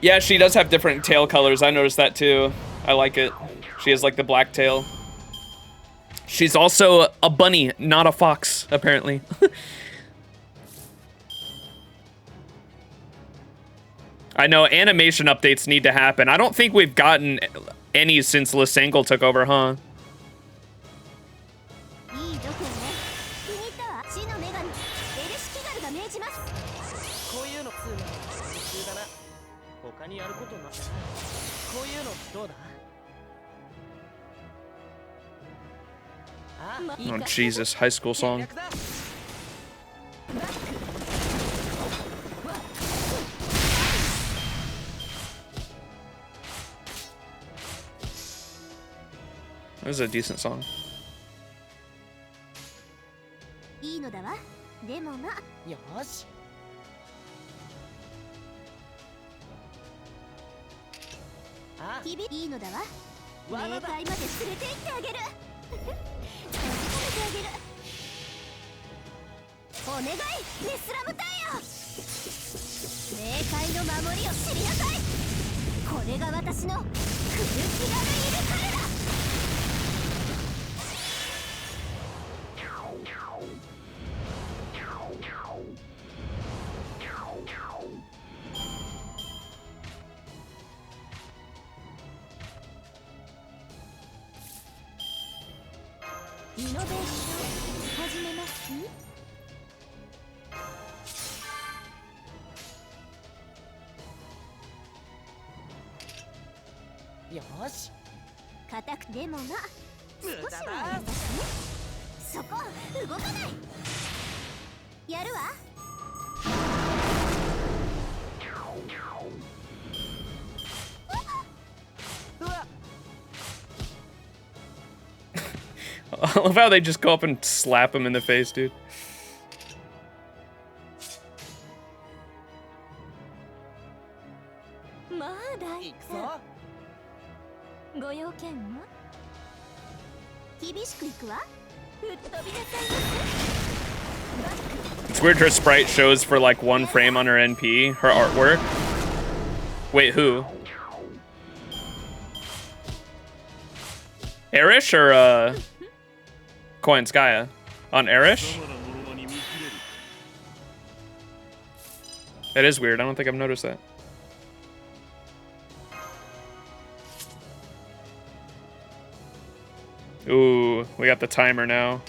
Yeah, she does have different tail colors. I noticed that too. I like it. She has like the black tail. She's also a bunny, not a fox, apparently. I know animation updates need to happen. I don't think we've gotten any since Lysangle took over, huh? Oh, Jesus, high school song. That was a decent song. I love how they just go up and slap him in the face, dude. It's weird her sprite shows for like 1 frame on her NP, her artwork. Wait, who? Erish or Koenskaya? On Erish? That is weird. I don't think I've noticed that. Ooh, we got the timer now.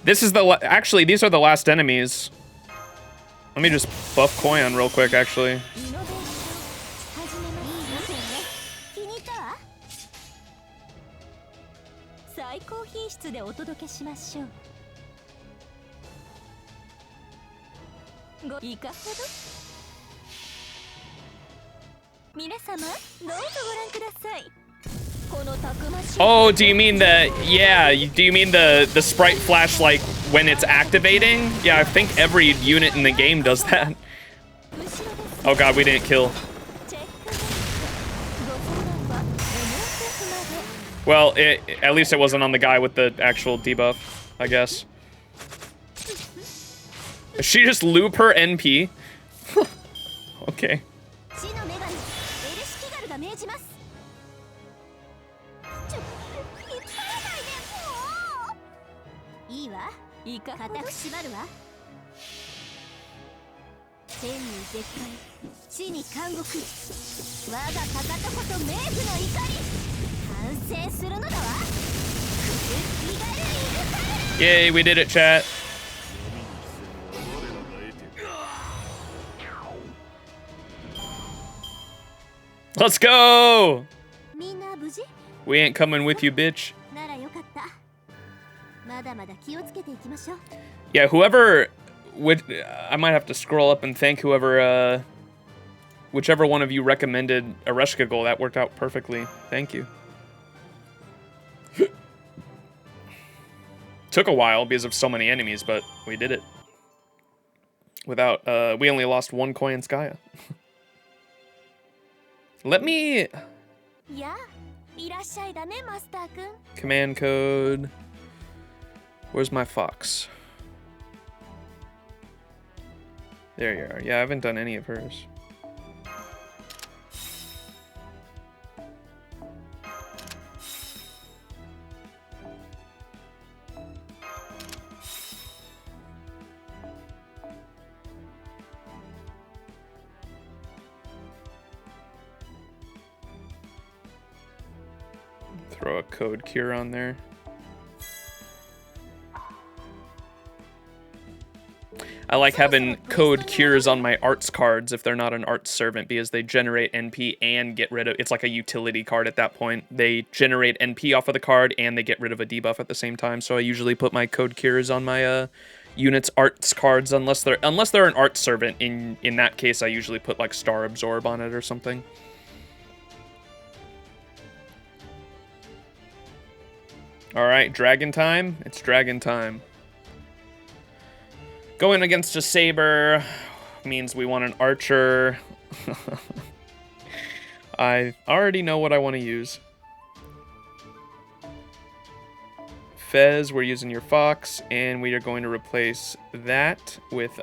This is the actually, these are the last enemies. Let me just buff Koyan real quick, actually. Oh, do you mean the, yeah, do you mean the sprite flash like when it's activating? Yeah, I think every unit in the game does that. Oh god, we didn't kill. Well, at least it wasn't on the guy with the actual debuff, I guess. Did she just loop her NP? Okay. Yay, we did it, chat. Let's go! We ain't coming with you, bitch. Yeah, whoever would, I might have to scroll up and thank whoever, whichever one of you recommended Ereshkigal goal. That worked out perfectly. Thank you. Took a while because of so many enemies, but we did it. Without, we only lost 1 Koenskaya. Let me... Command code... Where's my fox? There you are. Yeah, I haven't done any of hers. Throw a code cure on there. I like having code cures on my arts cards if they're not an arts servant because they generate NP and get rid of, it's like a utility card at that point. They generate NP off of the card and they get rid of a debuff at the same time. So I usually put my code cures on my units arts cards unless they're an arts servant. In that case, I usually put like Star Absorb on it or something. All right, dragon time. It's dragon time. Going against a saber means we want an archer. I already know what I want to use. Fez, we're using your fox, and we are going to replace that with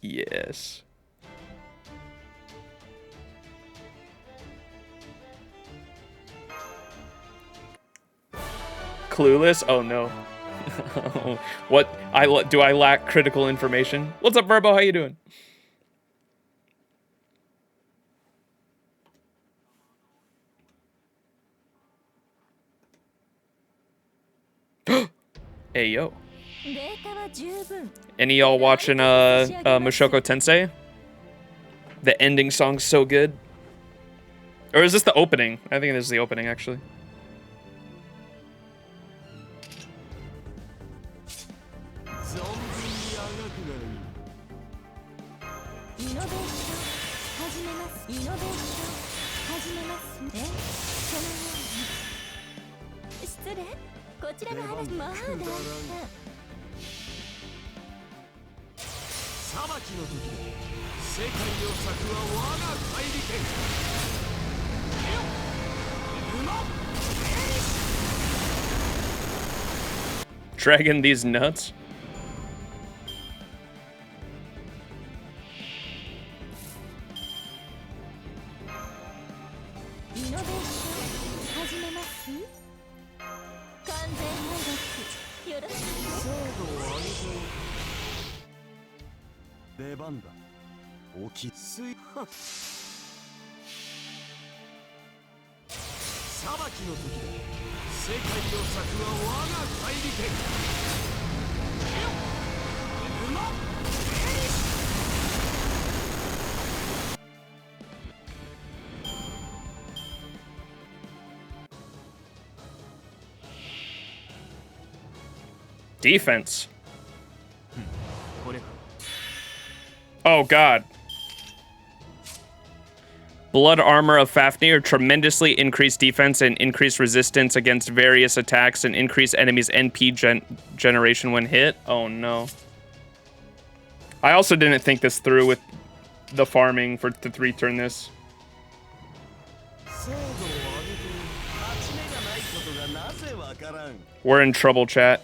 Yes. Clueless? Oh no. What? Do I lack critical information? What's up, Verbo? How you doing? Hey yo. Any y'all watching Mushoku Tensei? The ending song's so good. Or is this the opening? I think this is the opening actually. Dragging these nuts. Defense. Oh god. Blood armor of Fafnir tremendously increased defense and increased resistance against various attacks and increase enemies' NP generation when hit. Oh no. I also didn't think this through with the farming to 3-turn this. We're in trouble, chat.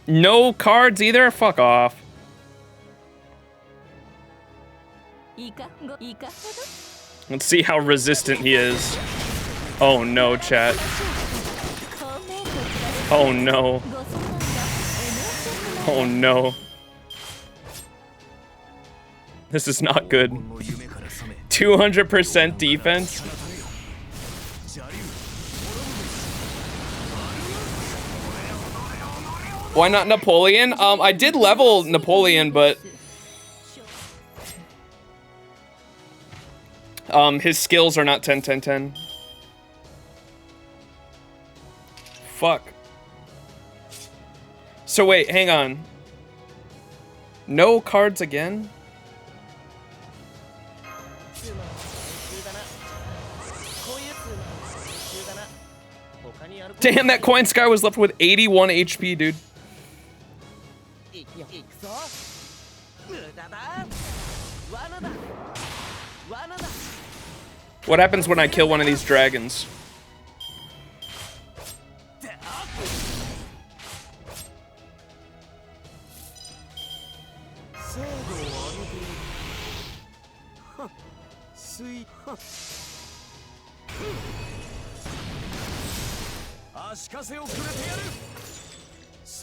No cards either? Fuck off. Let's see how resistant he is. Oh no, chat. Oh no. Oh no. This is not good. 200% defense. Why not Napoleon? I did level Napoleon, but his skills are not 10-10-10. Fuck. So wait, hang on. No cards again? Damn, that Coin Sky was left with 81 HP, dude. What happens when I kill one of these dragons?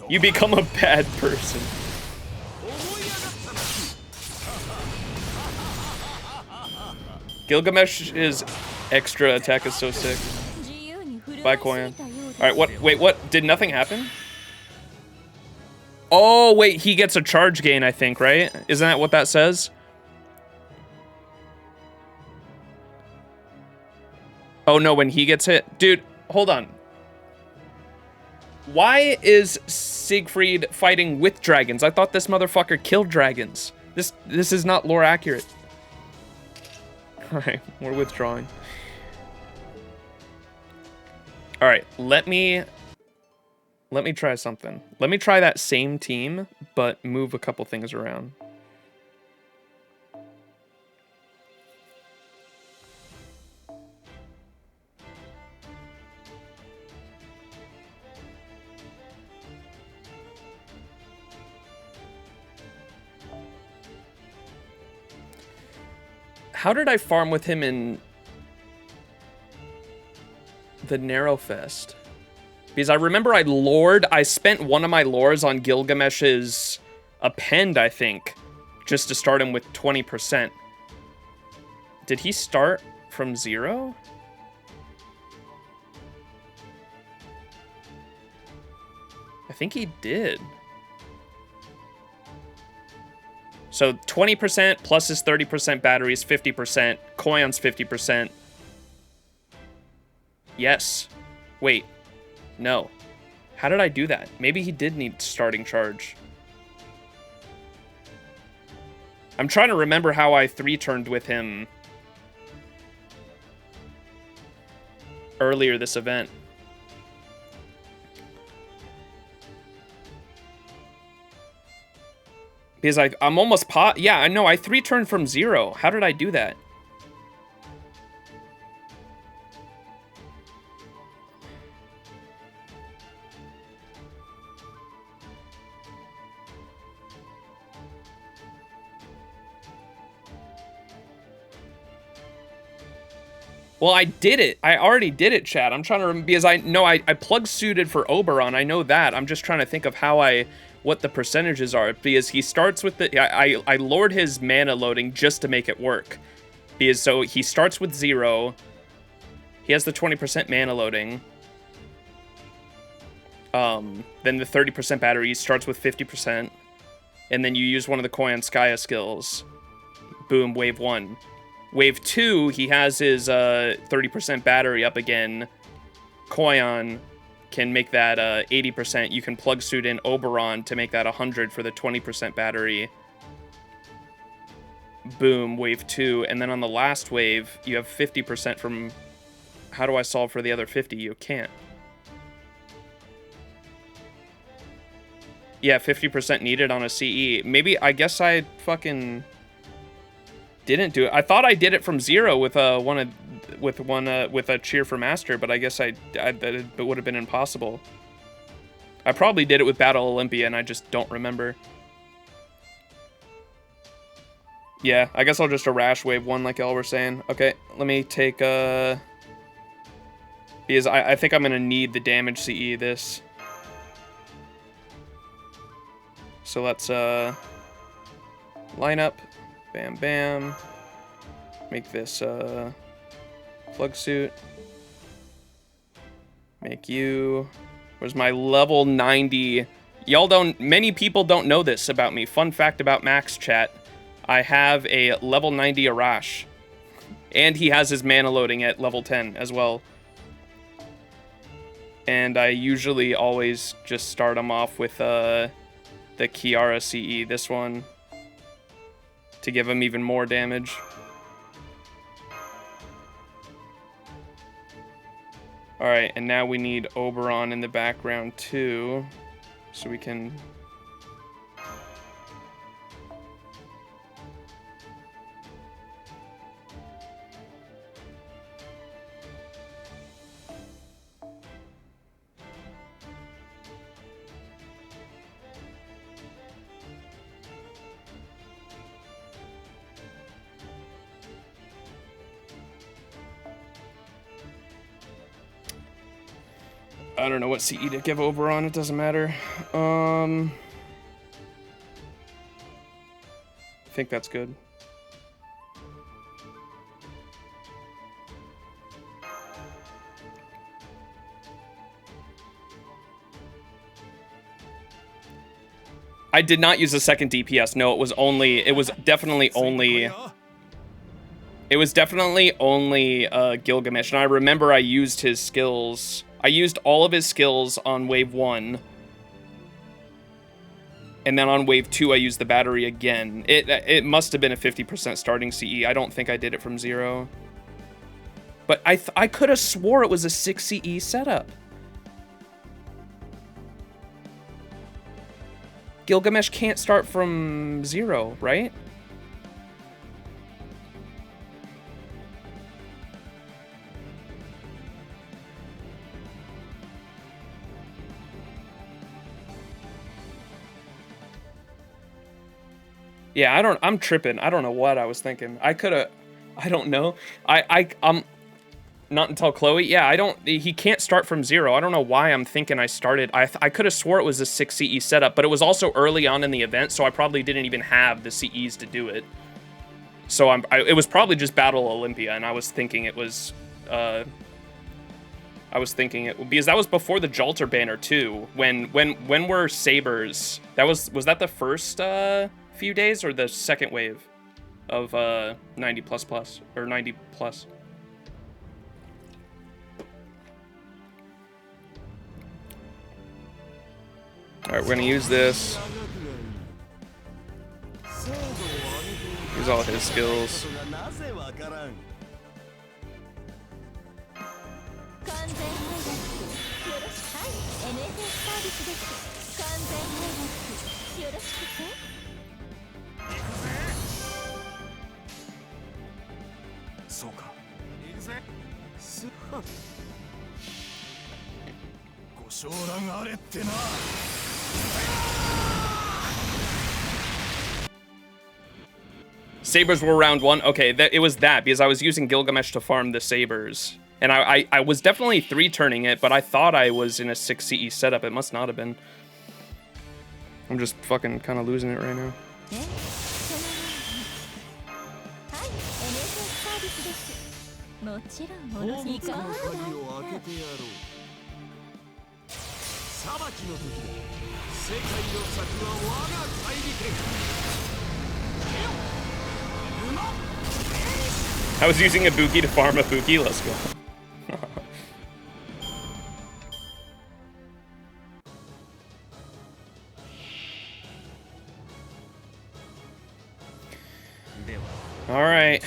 You become a bad person. Gilgamesh's extra attack is so sick. Bye, Koyan. Alright, what? Wait, what? Did nothing happen? Oh, wait, he gets a charge gain, I think, right? Isn't that what that says? Oh, no, when he gets hit. Dude, hold on. Why is Siegfried fighting with dragons? I thought this motherfucker killed dragons. This is not lore accurate. Alright, we're withdrawing. Alright, let me try something. Let me try that same team, but move a couple things around. How did I farm with him in the Nero-Fest? Because I remember I spent one of my lures on Gilgamesh's append, I think, just to start him with 20%. Did he start from 0? I think he did. So 20% plus his 30% batteries, 50%. Koyon's 50%. Yes. Wait. No. How did I do that? Maybe he did need starting charge. I'm trying to remember how I 3-turned with him earlier this event. Because I'm almost yeah, I know. I 3-turned from 0. How did I do that? Well, I did it. I already did it, chat. I'm trying to remember because I know I plug suited for Oberon. I know that. I'm just trying to think of what the percentages are, because he starts with the I lured his mana loading just to make it work. Because so he starts with 0. He has the 20% mana loading. Then the 30% battery starts with 50%. And then you use one of the Koyan Skya skills. Boom, wave 1. Wave 2, he has his 30% battery up again. Koyan can make that 80%. You can plug suit in Oberon to make that 100 for the 20% battery. Boom, wave 2. And then on the last wave, you have 50% from... How do I solve for the other 50? You can't. Yeah, 50% needed on a CE. Maybe, I guess I fucking didn't do it. I thought I did it from 0 with a cheer for master, but I guess that would have been impossible. I probably did it with Battle Olympia, and I just don't remember. Yeah, I guess I'll just Arash wave 1 like y'all were saying. Okay, let me take because I think I'm gonna need the damage CE this. So let's line up. Bam, bam. Make this plug suit. Make you. Where's my level 90? Many people don't know this about me. Fun fact about Max, chat. I have a level 90 Arash. And he has his mana loading at level 10 as well. And I usually always just start him off with the Kiara CE, this one, to give him even more damage. Alright, and now we need Oberon in the background too, so we can... I don't know what CE to give Oberon, it doesn't matter. I think that's good. I did not use a second DPS. No, it was definitely only Gilgamesh. And I remember I used his skills. I used all of his skills on wave 1. And then on wave 2, I used the battery again. It must have been a 50% starting CE. I don't think I did it from 0. But I could have swore it was a 6 CE setup. Gilgamesh can't start from 0, right? Yeah, I'm tripping. I don't know what I was thinking. I don't know. I'm not until Chloe. Yeah, he can't start from 0. I don't know why I'm thinking I started. I could have swore it was a 6 CE setup, but it was also early on in the event, so I probably didn't even have the CEs to do it. So it was probably just Battle Olympia, and I was thinking it was, because that was before the Jalter banner too. When were Sabers? Was that the first few days or the second wave of 90 plus or 90 plus? All right, we're gonna use this. Use all his skills. Sabers were round 1. Okay, it was that because I was using Gilgamesh to farm the Sabers. And I was definitely 3-turning it, but I thought I was in a 6 CE setup. It must not have been. I'm just fucking kind of losing it right now. I was using Ibuki to farm Ibuki. Let's go. All right.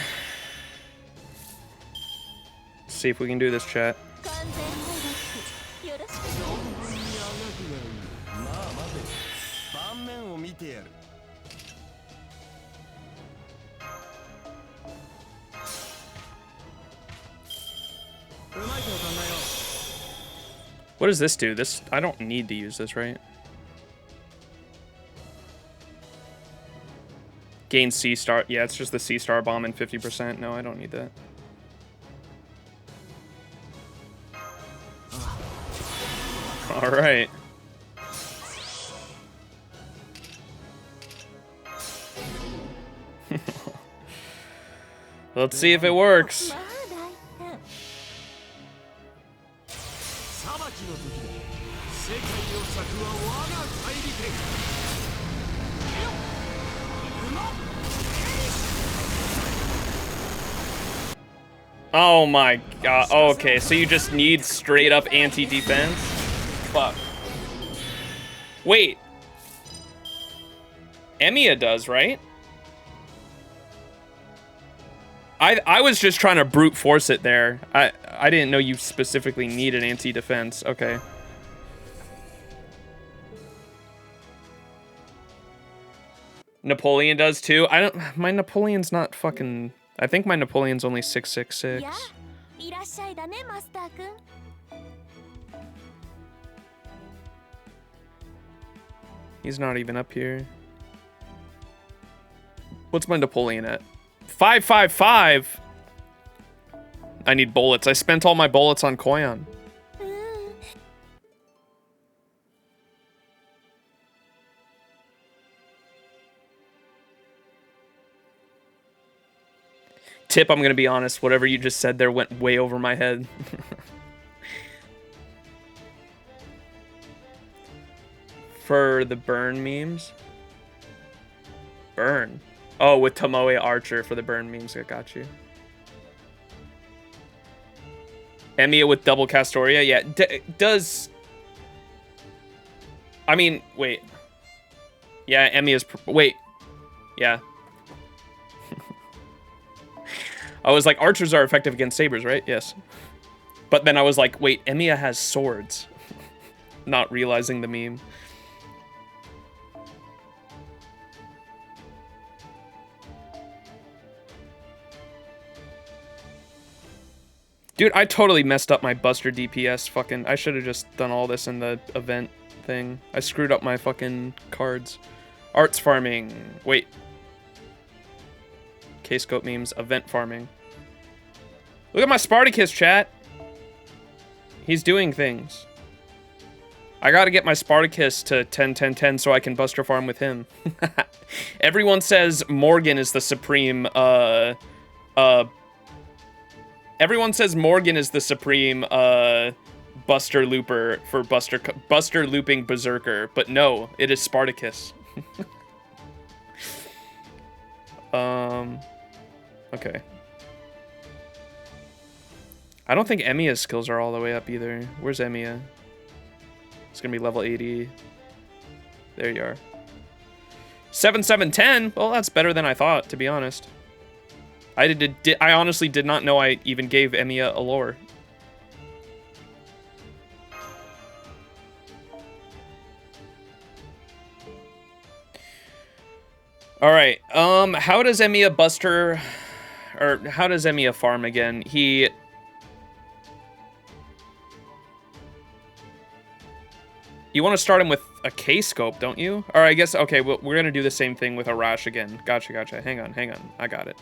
Let's see if we can do this, chat. What does this do? This, I don't need to use this, right? Gain C star. Yeah, it's just the C star bomb and 50%. No, I don't need that. All right. Let's see if it works. Oh my god. Oh, okay, so you just need straight up anti-defense? Fuck. Wait. Emiya does, right? I was just trying to brute force it there. I didn't know you specifically needed anti-defense. Okay. Napoleon does too. My Napoleon's not fucking. I think my Napoleon's only 666. He's not even up here. What's my Napoleon at? 555. I need bullets. I spent all my bullets on Koyan. Tip, I'm gonna be honest, whatever you just said there went way over my head. For the burn memes? Burn. Oh, with Tomoe Archer for the burn memes. I got you. Emiya with double Castoria? Yeah, does... I mean, wait. Yeah, Emiya's... Wait. Yeah. I was like, archers are effective against sabers, right? Yes. But then I was like, wait, Emiya has swords. Not realizing the meme. Dude, I totally messed up my Buster DPS fucking... I should have just done all this in the event thing. I screwed up my fucking cards. Arts farming. Wait. K-scope memes, event farming. Look at my Spartacus, chat. He's doing things. I gotta get my Spartacus to 10-10-10 so I can Buster farm with him. Everyone says Morgan is the supreme, everyone says Morgan is the supreme, Buster looper for Buster looping Berserker, but no, it is Spartacus. Okay. I don't think Emiya's skills are all the way up either. Where's Emiya? It's gonna be level 80. There you are. 7-7-10. Well, that's better than I thought, to be honest. I honestly did not know I even gave Emiya a lore. All right. How does Emiya Buster, or how does Emiya farm again? You want to start him with a K-scope, don't you? Or I guess, okay, we're going to do the same thing with Arash again. Gotcha. Hang on. I got it.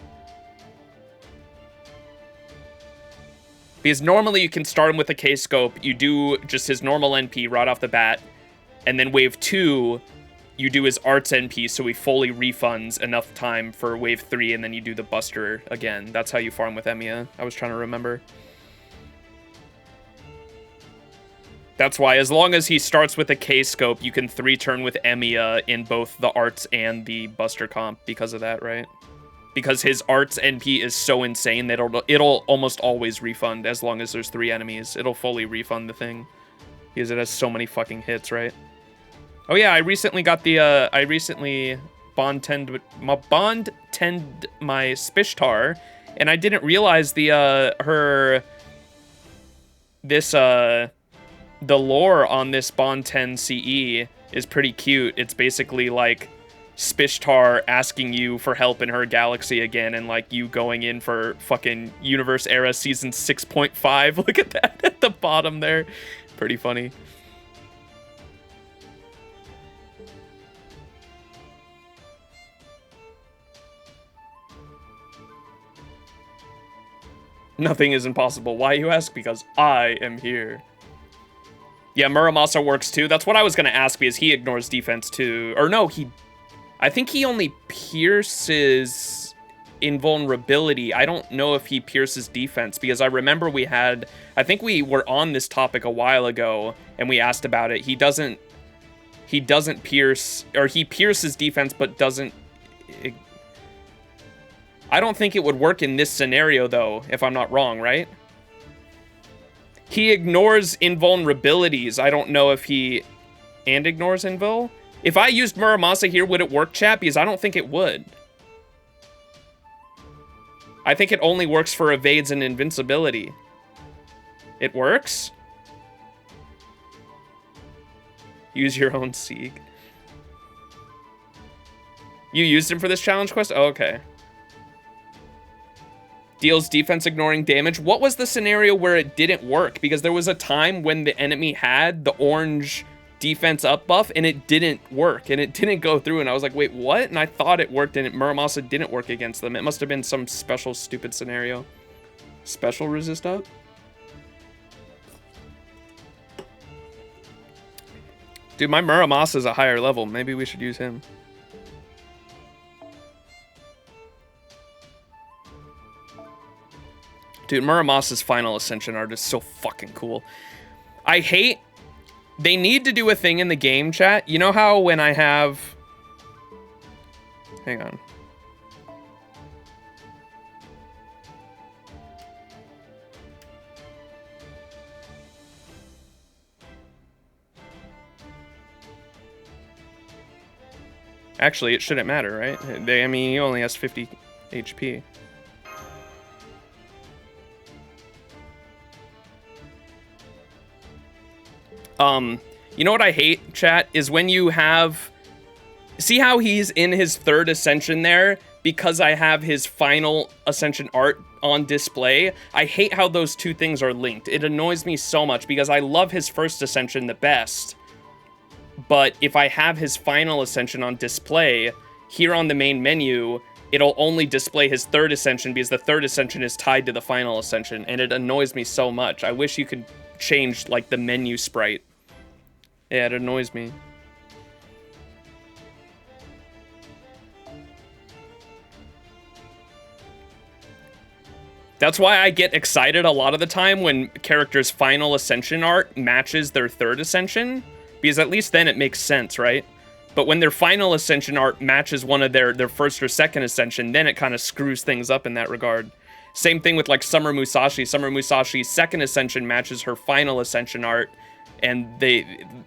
Because normally you can start him with a K-scope. You do just his normal NP right off the bat. And then wave 2, you do his arts NP, so he fully refunds enough time for wave 3, and then you do the Buster again. That's how you farm with Emiya. I was trying to remember. That's why, as long as he starts with a K-scope, you can 3-turn with Emiya in both the arts and the Buster comp because of that, right? Because his arts NP is so insane that it'll almost always refund as long as there's 3 enemies. It'll fully refund the thing. Because it has so many fucking hits, right? Oh yeah, I recently got the, I recently bond-tend my Spishtar, and I didn't realize the lore on this Bond 10 CE is pretty cute. It's basically like Spishtar asking you for help in her galaxy again, and like you going in for fucking Universe Era Season 6.5. Look at that at the bottom there. Pretty funny. Nothing is impossible. Why, you ask? Because I am here. Yeah, Muramasa works too. That's what I was going to ask, because he ignores defense too. Or no, I think he only pierces invulnerability. I don't know if he pierces defense, because I remember I think we were on this topic a while ago, and we asked about it. He doesn't pierce, or he pierces defense, but doesn't... I don't think it would work in this scenario, though, if I'm not wrong, right? He ignores invulnerabilities. I don't know if he... And ignores invul? If I used Muramasa here, would it work, chat? Because I don't think it would. I think it only works for evades and invincibility. It works? Use your own Sieg. You used him for this challenge quest? Oh, okay. Deals defense ignoring damage. What was the scenario where it didn't work? Because there was a time when the enemy had the orange defense up buff and it didn't work and it didn't go through, and I was like, wait, what? And I thought it worked and Muramasa didn't work against them. It must have been some special stupid scenario. Special resist up? Dude, my Muramasa is a higher level. Maybe we should use him. Dude, Muramasa's final ascension art is so fucking cool. I hate... They need to do a thing in the game, chat. You know how when I have... Hang on. Actually, it shouldn't matter, right? I mean, he only has 50 HP. You know what I hate, chat, is when you have... See how he's in his third ascension there? Because I have his final ascension art on display. I hate how those two things are linked. It annoys me so much because I love his first ascension the best. But if I have his final ascension on display here on the main menu, it'll only display his third ascension because the third ascension is tied to the final ascension, and it annoys me so much. I wish you could change, like, the menu sprite. Yeah, it annoys me. That's why I get excited a lot of the time when characters' final ascension art matches their third ascension, because at least then it makes sense, right? But when their final ascension art matches one of their first or second ascension, then it kind of screws things up in that regard. Same thing with like Summer Musashi. Summer Musashi's second ascension matches her final ascension art, and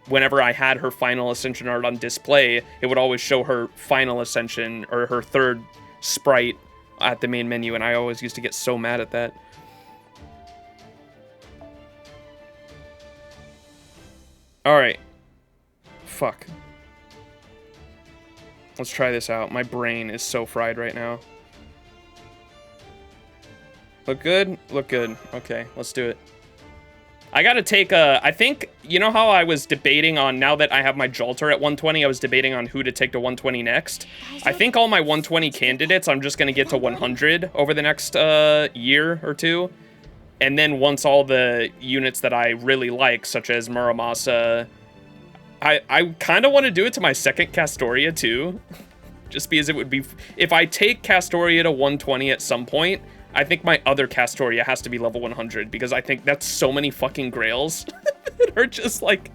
whenever I had her final ascension art on display, it would always show her final ascension or her third sprite at the main menu, and I always used to get so mad at that. Alright. Fuck. Let's try this out. My brain is so fried right now. Look good? Look good. Okay, let's do it. I gotta take a... I think, you know how I was debating on, now that I have my Jolter at 120, I was debating on who to take to 120 next. I think all my 120 candidates, I'm just gonna get to 100 over the next year or two. And then once all the units that I really like, such as Muramasa... I kind of want to do it to my second Castoria, too. Just because it would be... If I take Castoria to 120 at some point, I think my other Castoria has to be level 100, because I think that's so many fucking grails that are just like...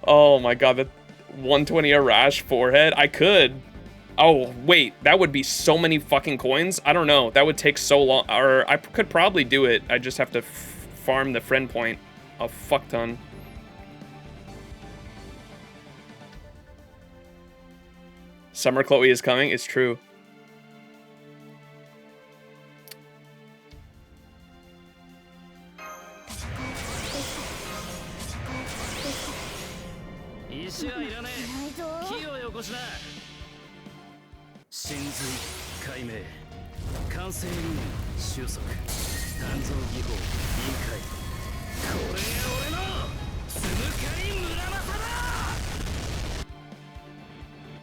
Oh my god, that 120 Arash forehead. I could. Oh, wait, that would be so many fucking coins? I don't know. That would take so long. Or I could probably do it. I just have to farm the friend point a fuck ton. Summer Chloe is coming. It's true.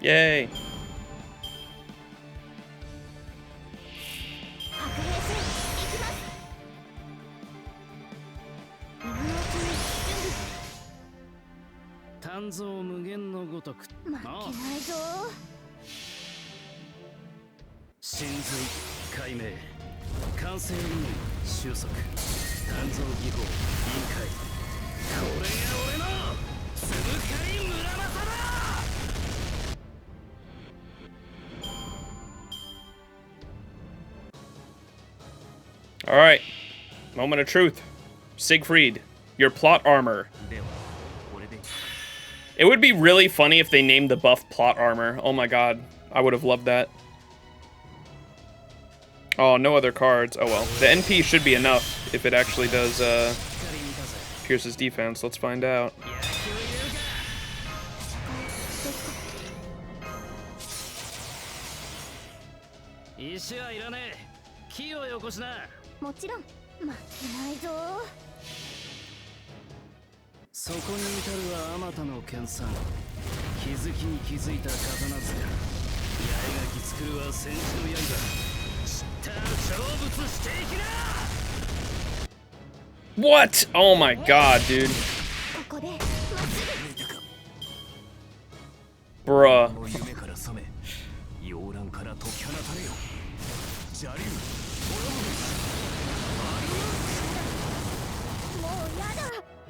Yay. Alright. Moment of truth. Siegfried, your plot armor. It would be really funny if they named the buff plot armor. Oh my god. I would have loved that. Oh, no other cards. Oh well. The NP should be enough if it actually does pierce his defense. Let's find out. What? Oh my god, dude. Bruh.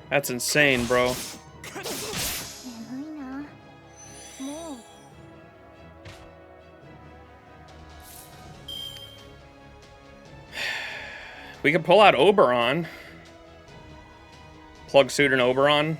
That's insane, bro. We can pull out Oberon. Plug suit and Oberon.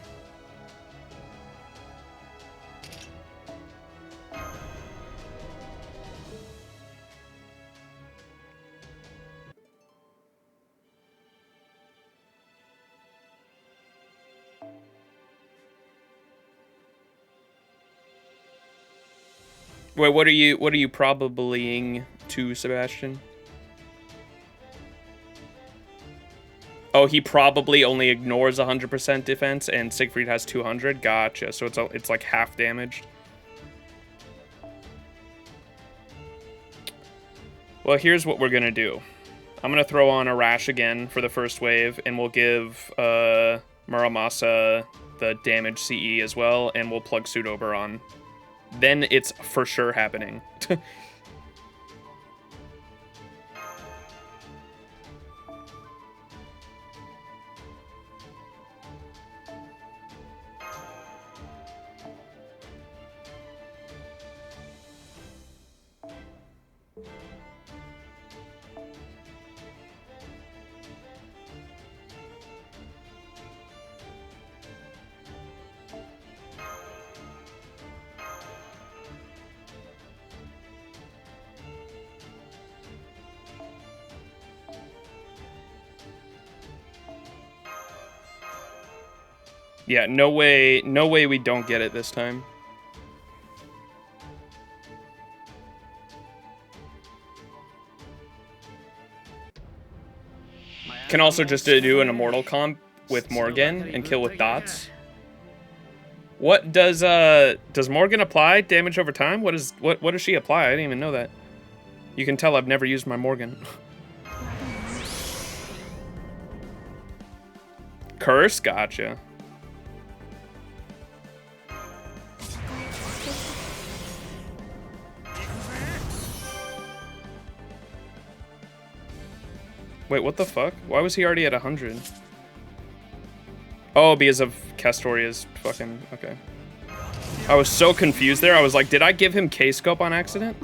Wait, what are you probablying to, Sebastian? Oh, he probably only ignores 100% defense, and Siegfried has 200. Gotcha. So it's like half damaged. Well, here's what we're gonna do. I'm gonna throw on a Rash again for the first wave, and we'll give Muramasa the damage CE as well, and we'll plug Sudober on. Then it's for sure happening. Yeah, no way we don't get it this time. Can also just do an Immortal comp with Morgan and kill with dots. What does Morgan apply? Damage over time? What does she apply? I didn't even know that. You can tell I've never used my Morgan. Curse? Gotcha. Wait, what the fuck? Why was he already at 100? Oh, because of Castoria's fucking... Okay. I was so confused there. I was like, did I give him K-Scope on accident?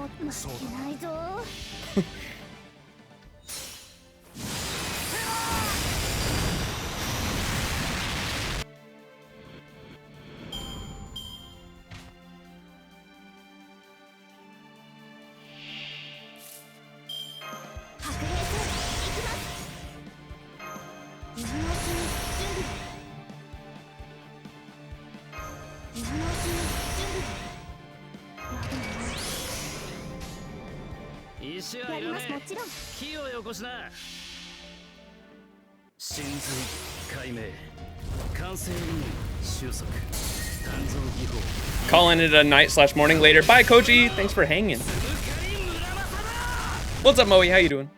Calling it a night/morning later. Bye, Koji. Thanks for hanging. What's up, Moe? How you doing?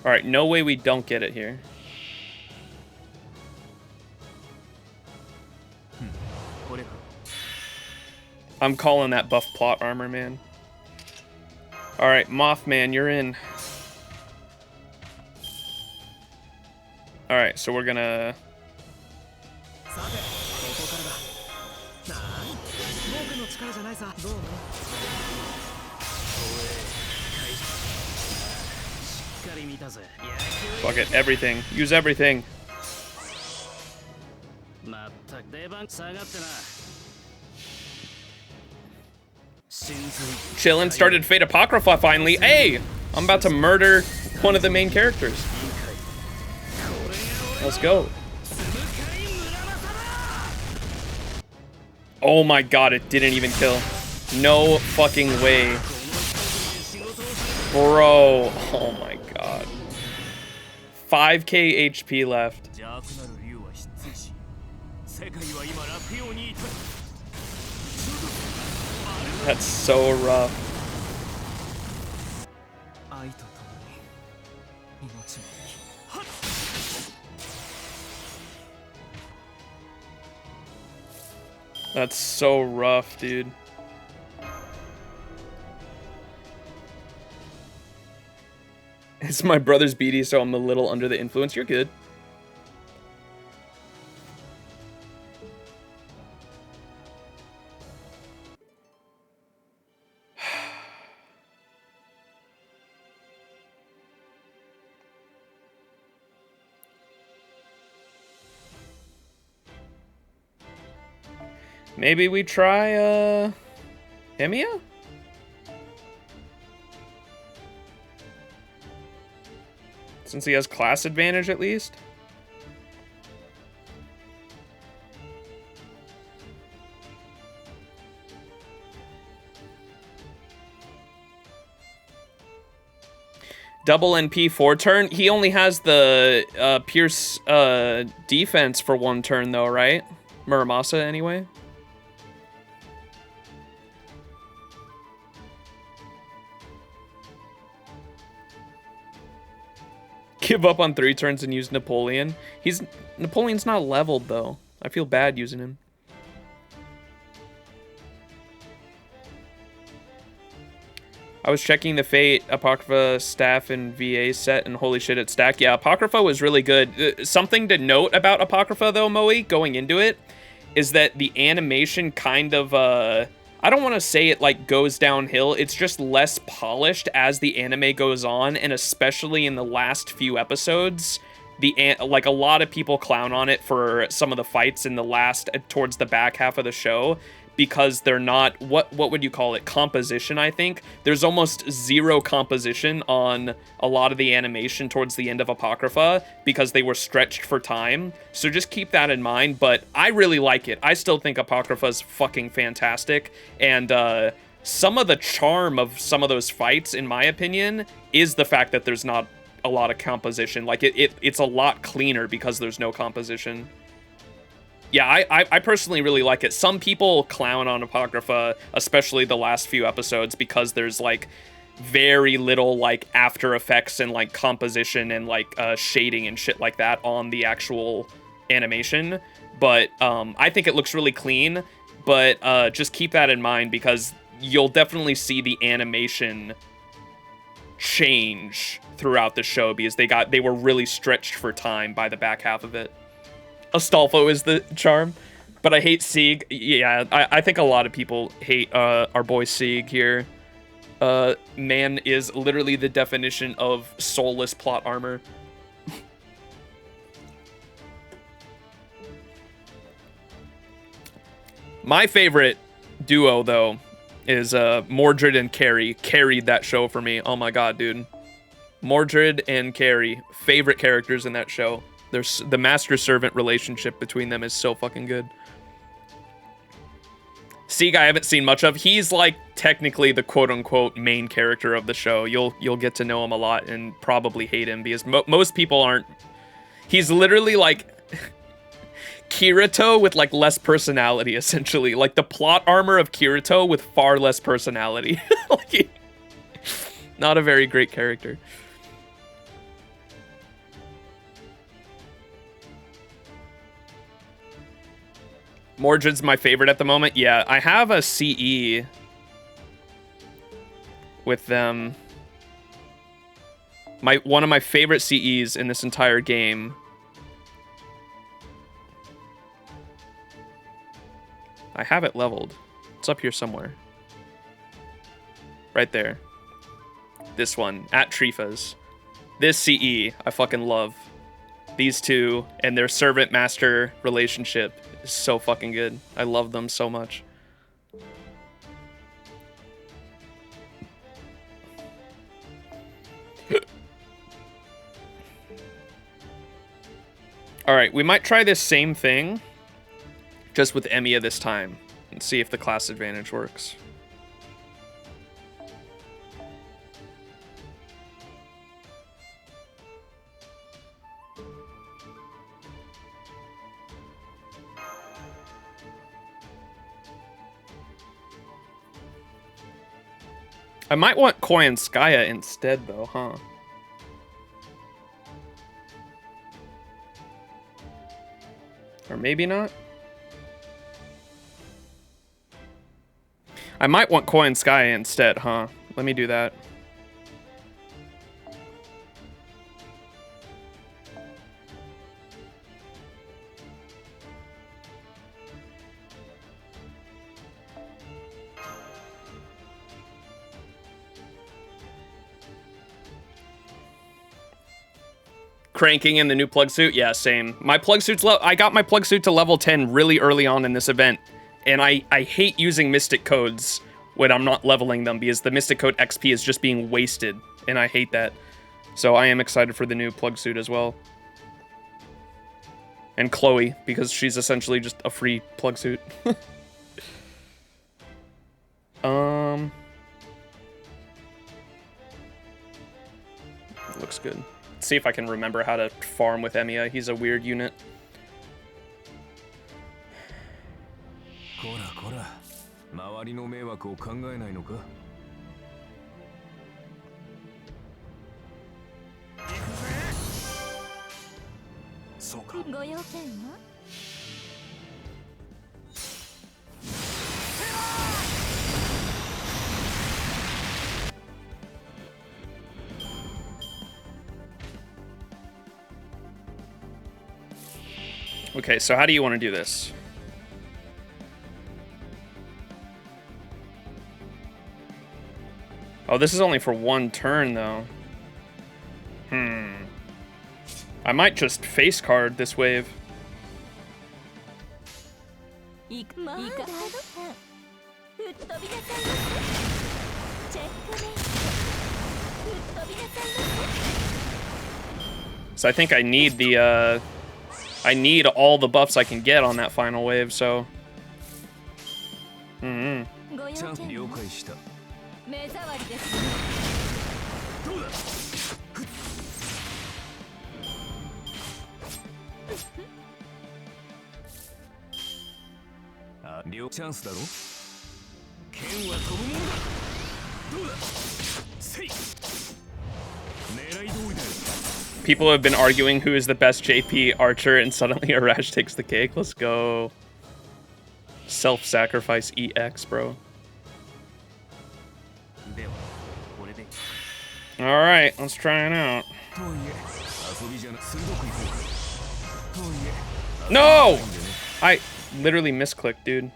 All right, no way we don't get it here. I'm calling that buff plot armor, man. All right, Mothman, you're in. All right, so we're gonna... Fuck it, everything. Use everything. Chillin' started Fate Apocrypha finally. Hey! I'm about to murder one of the main characters. Let's go. Oh my god, it didn't even kill. No fucking way. Bro, oh my god. 5k HP left. That's so rough. That's so rough, dude. It's my brother's BD, so I'm a little under the influence. You're good. Maybe we try, Hemia? Since he has class advantage, at least. Double NP 4 turn. He only has the Pierce defense for 1 turn, though, right? Muramasa, anyway. Give up on 3 turns and use Napoleon. Napoleon's not leveled though. I feel bad using him. I was checking the Fate Apocrypha staff and VA set, and holy shit, it's stacked. Yeah, Apocrypha was really good. Something to note about Apocrypha, though, Moe, going into it, is that the animation kind of, I don't want to say it, like, goes downhill. It's just less polished as the anime goes on, and especially in the last few episodes, like, a lot of people clown on it for some of the fights in the last, towards the back half of the show, because they're not, what would you call it, composition, I think. There's almost zero composition on a lot of the animation towards the end of Apocrypha because they were stretched for time. So just keep that in mind, but I really like it. I still think Apocrypha's fucking fantastic, and some of the charm of some of those fights, in my opinion, is the fact that there's not a lot of composition. Like, it's a lot cleaner because there's no composition. Yeah, I personally really like it. Some people clown on Apocrypha, especially the last few episodes, because there's, like, very little, like, after effects and, like, composition and, like, shading and shit like that on the actual animation. But I think it looks really clean, but just keep that in mind because you'll definitely see the animation change throughout the show because they were really stretched for time by the back half of it. Astolfo is the charm, but I hate Sieg. Yeah, I think a lot of people hate our boy Sieg here. Man is literally the definition of soulless plot armor. My favorite duo, though, is Mordred and Carrie. Carried that show for me. Oh my god, dude. Mordred and Carrie, favorite characters in that show. There's the master-servant relationship between them is so fucking good. Sieg I haven't seen much of. He's like technically the quote-unquote main character of the show. You'll get to know him a lot and probably hate him because most people aren't. He's literally like Kirito with like less personality, essentially. Like the plot armor of Kirito with far less personality. Like, not a very great character. Mordred's my favorite at the moment. Yeah, I have a CE with them. One of my favorite CEs in this entire game. I have it leveled. It's up here somewhere. Right there. This one, at Trifa's. This CE, I fucking love. These two and their servant-master relationship is so fucking good. I love them so much. Alright, we might try this same thing, just with Emiya this time, and see if the class advantage works. I might want Koyanskaya instead, though, huh? Or maybe not? I might want Koyanskaya instead, huh? Let me do that. Cranking in the new plug suit? Yeah, same. My plug suit's I got my plug suit to level 10 really early on in this event, and I hate using Mystic Codes when I'm not leveling them because the Mystic Code XP is just being wasted, and I hate that. So I am excited for the new plug suit as well. And Chloe, because she's essentially just a free plug suit. Looks good. See if I can remember how to farm with Emiya. He's a weird unit. Okay, so how do you want to do this? Oh, this is only for one turn, though. I might just face card this wave. So I think I need the, I need all the buffs I can get on that final wave, so... People have been arguing who is the best JP archer, and suddenly Arash takes the cake. Let's go. Self-sacrifice EX, bro. Alright, let's try it out. No! I literally misclicked, dude.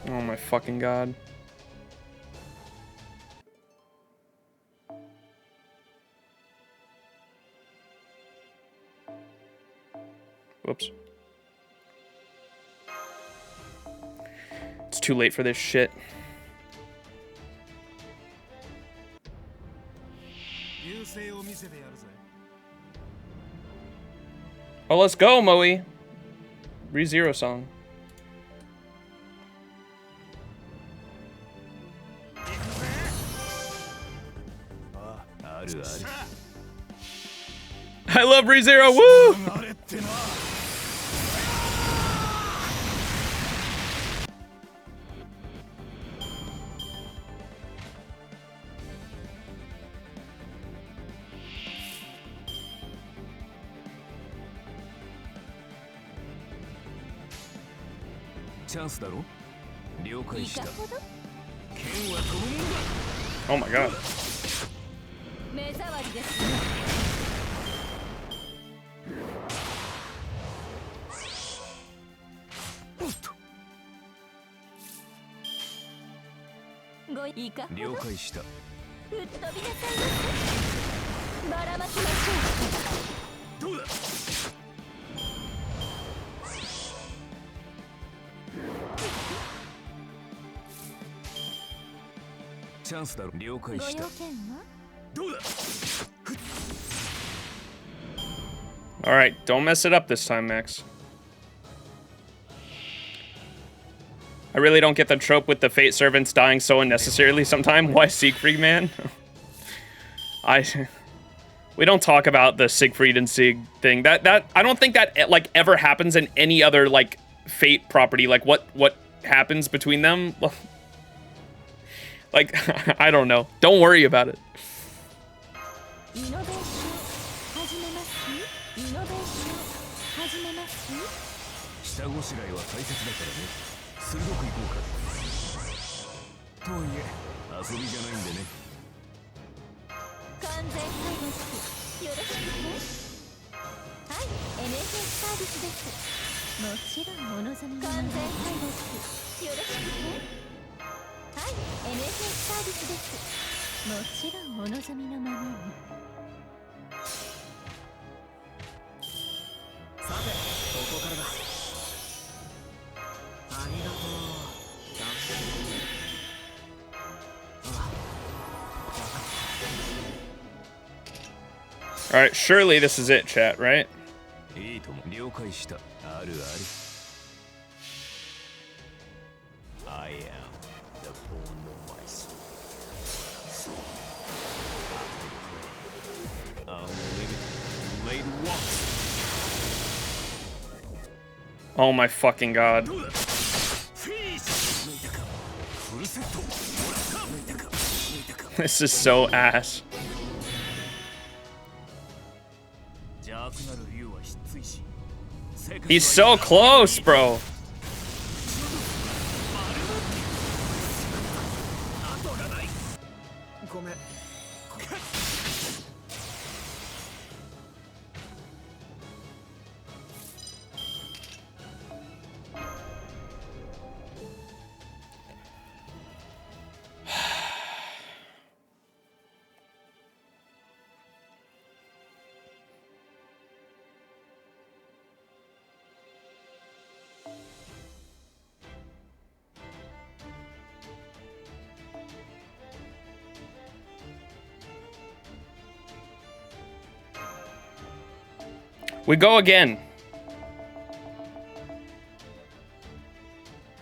Oh my fucking god. Whoops. It's too late for this shit. Oh, let's go, Moe. ReZero song. I love ReZero, woo! Oh my god. Alright, don't mess it up this time, Max. I really don't get the trope with the Fate Servants dying so unnecessarily sometime. Why Siegfried, man? We don't talk about the Siegfried and Sieg thing. That I don't think that like ever happens in any other like Fate property. Like what happens between them? Like I don't know. Don't worry about it. All right, surely this is it, chat, right? Oh my fucking god. This is so ass. He's so close, bro. We go again.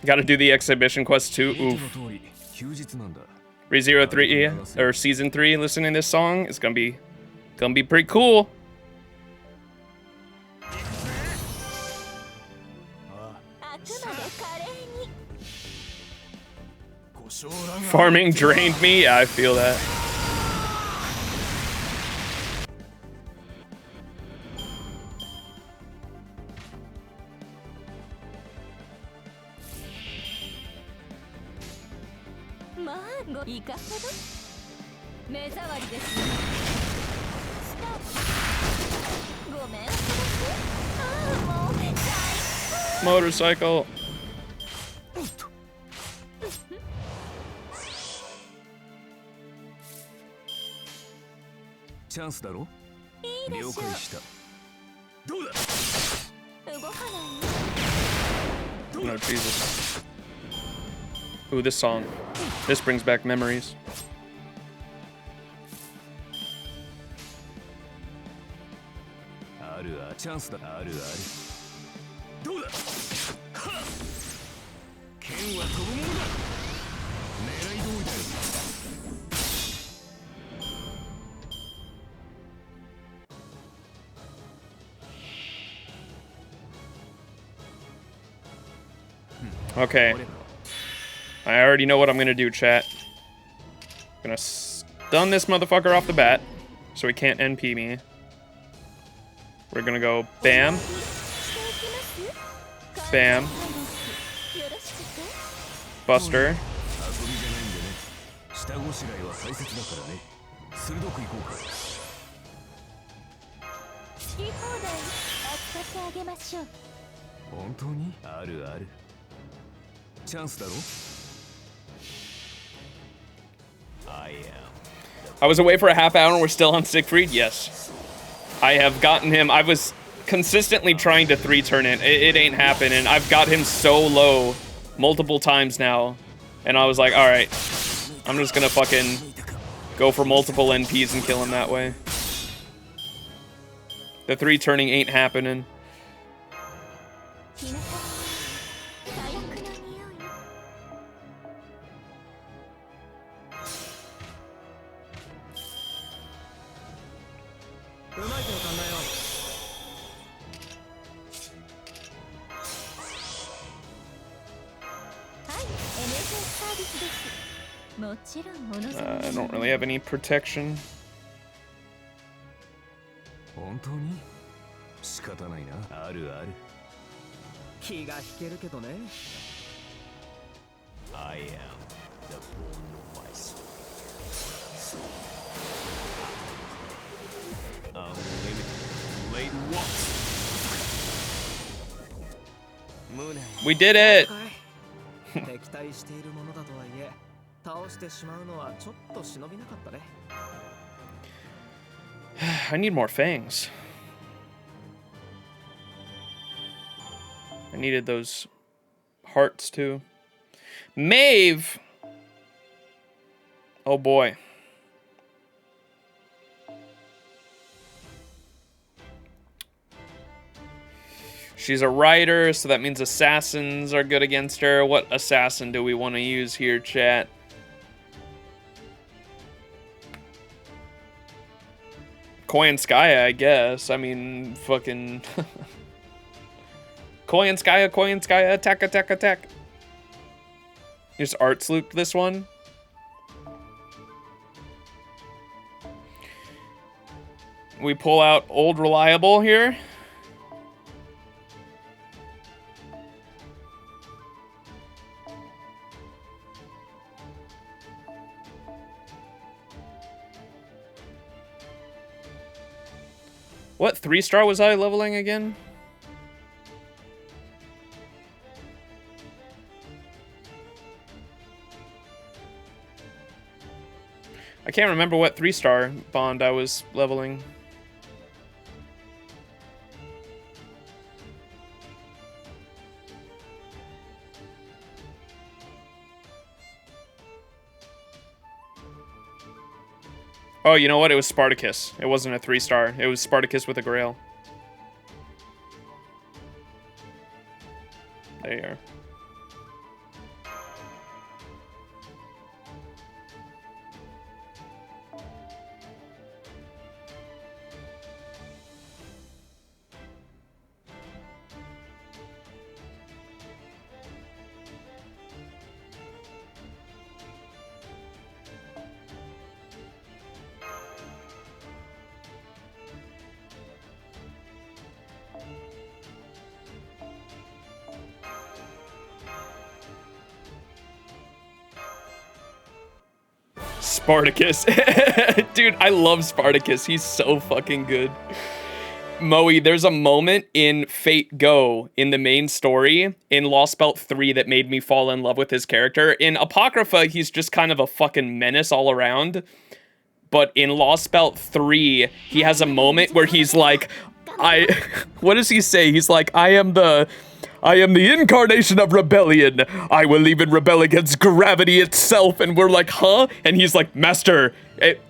Gotta do the exhibition quest too. Oof. ReZero 3 or season 3 listening to this song is gonna be pretty cool. Farming drained me. Yeah, I feel that. Motorcycle. No, Jesus. Ooh, this song. This brings back memories. Okay. I already know what I'm gonna do, chat. I'm gonna stun this motherfucker off the bat, so he can't NP me. We're gonna go bam, bam, Buster. I was away for a half hour and we're still on Siegfried? Yes. I have gotten him. I was consistently trying to 3-turn it. It ain't happening. I've got him so low multiple times now. And I was like, alright. I'm just gonna fucking go for multiple NPs and kill him that way. The 3-turning ain't happening. I don't really have any protection. I am the bone of my soul. Unlimited blade walks. We did it! I need more fangs. I needed those hearts too. Maeve! Oh boy. She's a rider, so that means assassins are good against her. What assassin do we want to use here, chat? Koyanskaya, I guess. I mean, fucking... Koyanskaya, attack, attack, attack. Just arts loop this one. We pull out old reliable here. What 3-star was I leveling again? I can't remember what 3-star bond I was leveling. Oh, you know what? It was Spartacus. It wasn't a 3-star. It was Spartacus with a Grail. There you are. Spartacus. Dude, I love Spartacus. He's so fucking good. Moe, there's a moment in Fate Go in the main story in Lost Belt 3 that made me fall in love with his character. In Apocrypha, he's just kind of a fucking menace all around. But in Lost Belt 3, he has a moment where he's like, what does he say? He's like, I am the incarnation of rebellion. I will even rebel against gravity itself. And we're like, huh? And he's like, Master,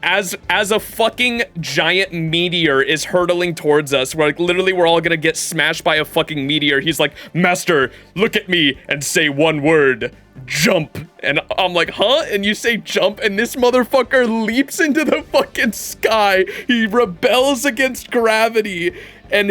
as a fucking giant meteor is hurtling towards us, we're like, literally, we're all gonna get smashed by a fucking meteor. He's like, Master, look at me and say one word, jump. And I'm like, huh? And you say jump, and this motherfucker leaps into the fucking sky. He rebels against gravity, and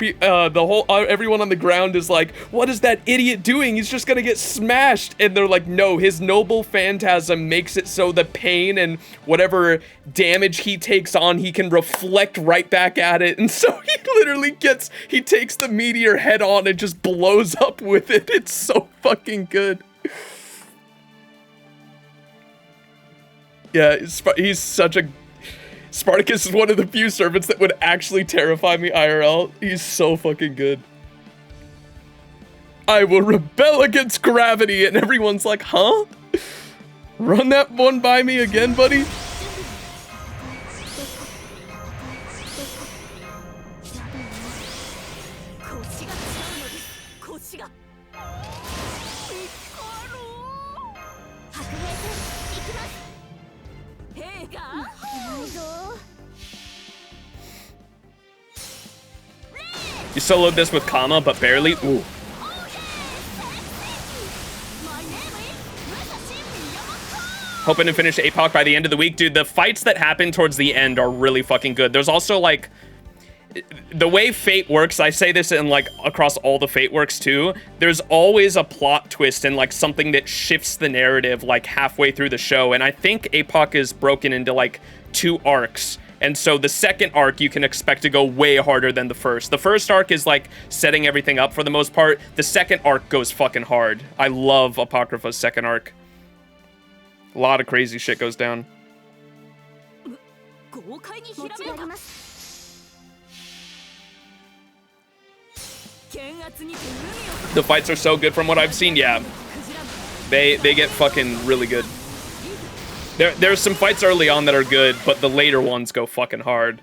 everyone on the ground is like, what is that idiot doing? He's just gonna get smashed. And they're like, no, his noble phantasm makes it so the pain and whatever damage he takes on, he can reflect right back at it. And so he literally he takes the meteor head on and just blows up with it. It's so fucking good. Yeah, he's such a... Spartacus is one of the few servants that would actually terrify me IRL. He's so fucking good. I will rebel against gravity, and everyone's like, huh? Run that one by me again, buddy? You soloed this with Kama, but barely. Ooh. Hoping to finish APOC by the end of the week. Dude, the fights that happen towards the end are really fucking good. There's also, like, the way Fate works, I say this in, like, across all the Fate works, too. There's always a plot twist and, like, something that shifts the narrative, like, halfway through the show. And I think APOC is broken into, like, 2 arcs. And so the second arc you can expect to go way harder than the first. The first arc is like setting everything up for the most part. The second arc goes fucking hard. I love Apocrypha's second arc. A lot of crazy shit goes down. The fights are so good from what I've seen, yeah. They get fucking really good. There's some fights early on that are good, but the later ones go fucking hard.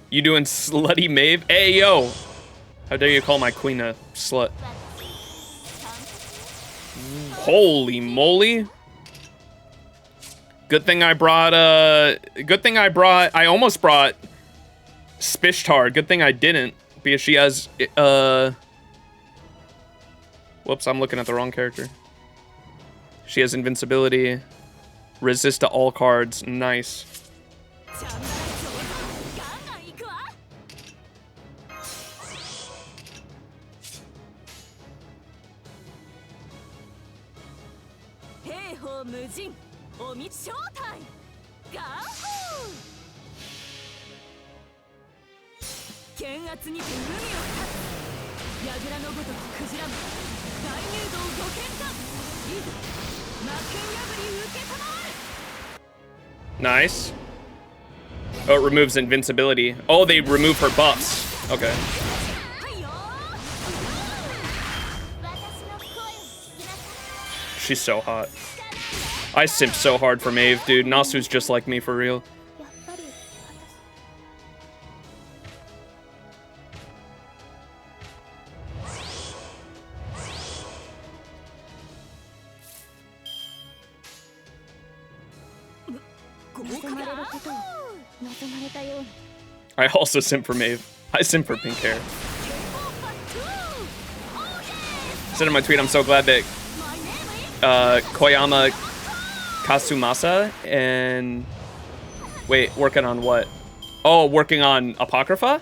You doing slutty Maeve? Hey, yo! How dare you call my queen a slut? Holy moly. Good thing I brought, I almost brought Spishtar. Good thing I didn't. Because she has, whoops, I'm looking at the wrong character. She has invincibility, resist to all cards, nice. Nice. Oh, it removes invincibility. Oh, they remove her buffs. Okay. She's so hot. I simp so hard for Maeve, dude. Nasu's just like me for real. I also simp for Maeve. I simp for pink hair. I said in my tweet, I'm so glad that Koyama Kasumasa and... Wait, working on what? Oh, working on Apocrypha?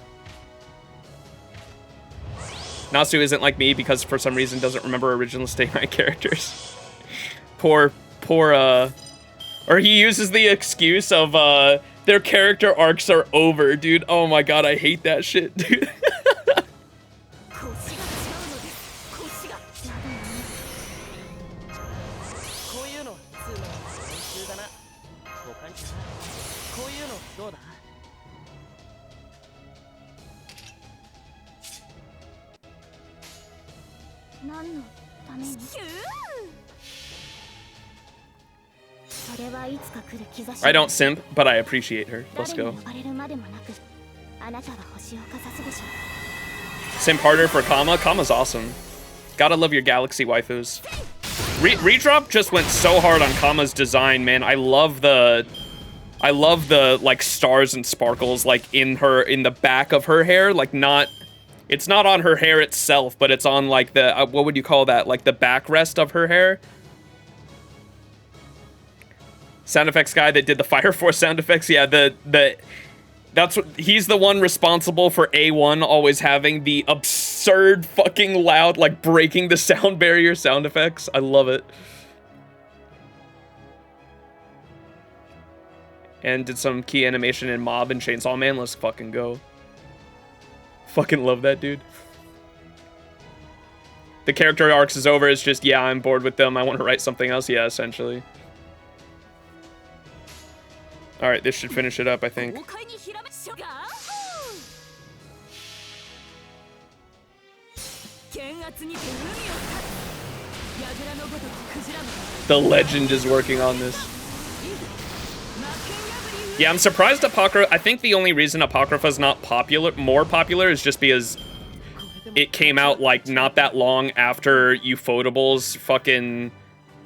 Nasu isn't like me because for some reason doesn't remember original Stay Night characters. Poor, or he uses the excuse of, their character arcs are over, dude. Oh my god, I hate that shit, dude. I don't simp, but I appreciate her. Let's go. Simp harder for Kama. Kama's awesome. Gotta love your galaxy waifus. Redrop just went so hard on Kama's design, man. I love the like stars and sparkles like in the back of her hair, like it's not on her hair itself, but it's on like the what would you call that? Like the backrest of her hair. Sound effects guy that did the Fire Force sound effects. Yeah, he's the one responsible for A1 always having the absurd fucking loud, like breaking the sound barrier sound effects. I love it. And did some key animation in Mob and Chainsaw Man. Let's fucking go. Fucking love that, dude. The character arcs is over. It's just, yeah, I'm bored with them. I want to write something else. Yeah, essentially. Alright, this should finish it up, I think. The legend is working on this. Yeah, I'm surprised Apocrypha... I think the only reason Apocrypha's not more popular is just because it came out, like, not that long after Ufotable's fucking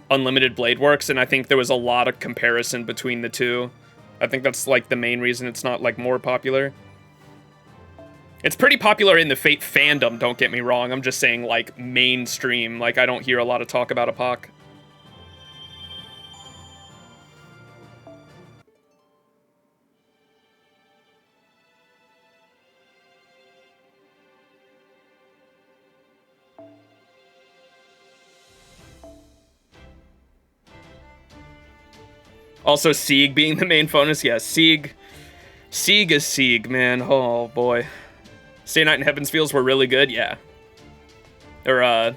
Unlimited Blade Works, and I think there was a lot of comparison between the two. I think that's, like, the main reason it's not, like, more popular. It's pretty popular in the Fate fandom, don't get me wrong. I'm just saying, like, mainstream. Like, I don't hear a lot of talk about Apoc. Also, Sieg being the main bonus. Yeah, Sieg. Sieg is Sieg, man. Oh, boy. Stay Night and Heaven's Fields were really good. Yeah. Or,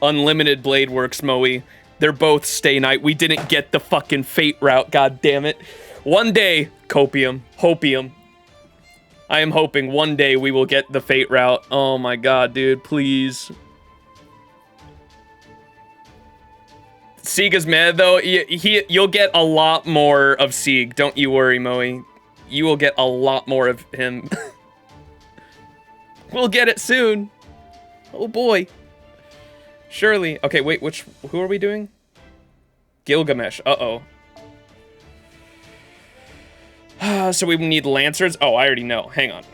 Unlimited Blade Works, Moe. They're both Stay Night. We didn't get the fucking Fate route. God damn it. One day, Copium. Hopium. I am hoping one day we will get the Fate route. Oh, my God, dude. Please. Sieg is mad, though. You'll get a lot more of Sieg. Don't you worry, Moe. You will get a lot more of him. We'll get it soon. Oh, boy. Surely. Okay, wait, who are we doing? Gilgamesh. Uh-oh. So we need Lancers? Oh, I already know. Hang on.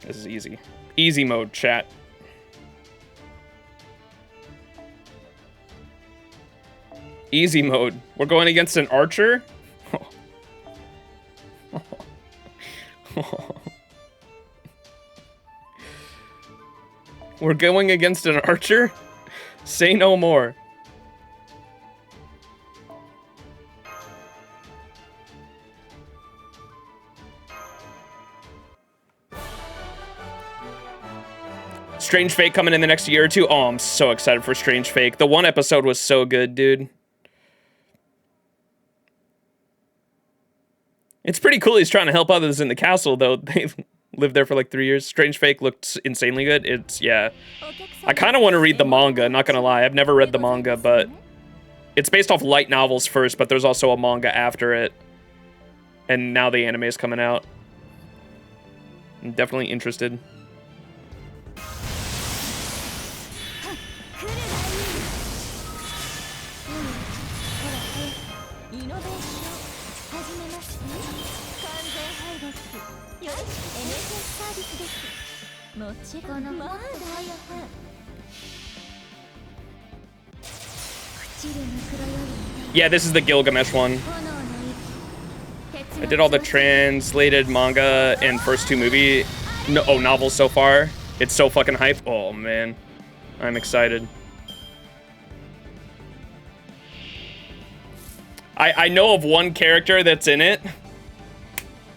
This is easy. Easy mode, chat. Easy mode. We're going against an archer? We're going against an archer? Say no more. Strange Fake coming in the next year or two. Oh, I'm so excited for Strange Fake. The one episode was so good, dude. It's pretty cool he's trying to help others in the castle, though. They lived there for like 3 years. Strange Fake looked insanely good. It's, yeah. I kind of want to read the manga, not gonna lie. I've never read the manga, but it's based off light novels first, but there's also a manga after it. And now the anime is coming out. I'm definitely interested. Yeah, this is the Gilgamesh one. I did all the translated manga and first 2 novels so far. It's so fucking hype. Oh man, I'm excited. I know of one character that's in it,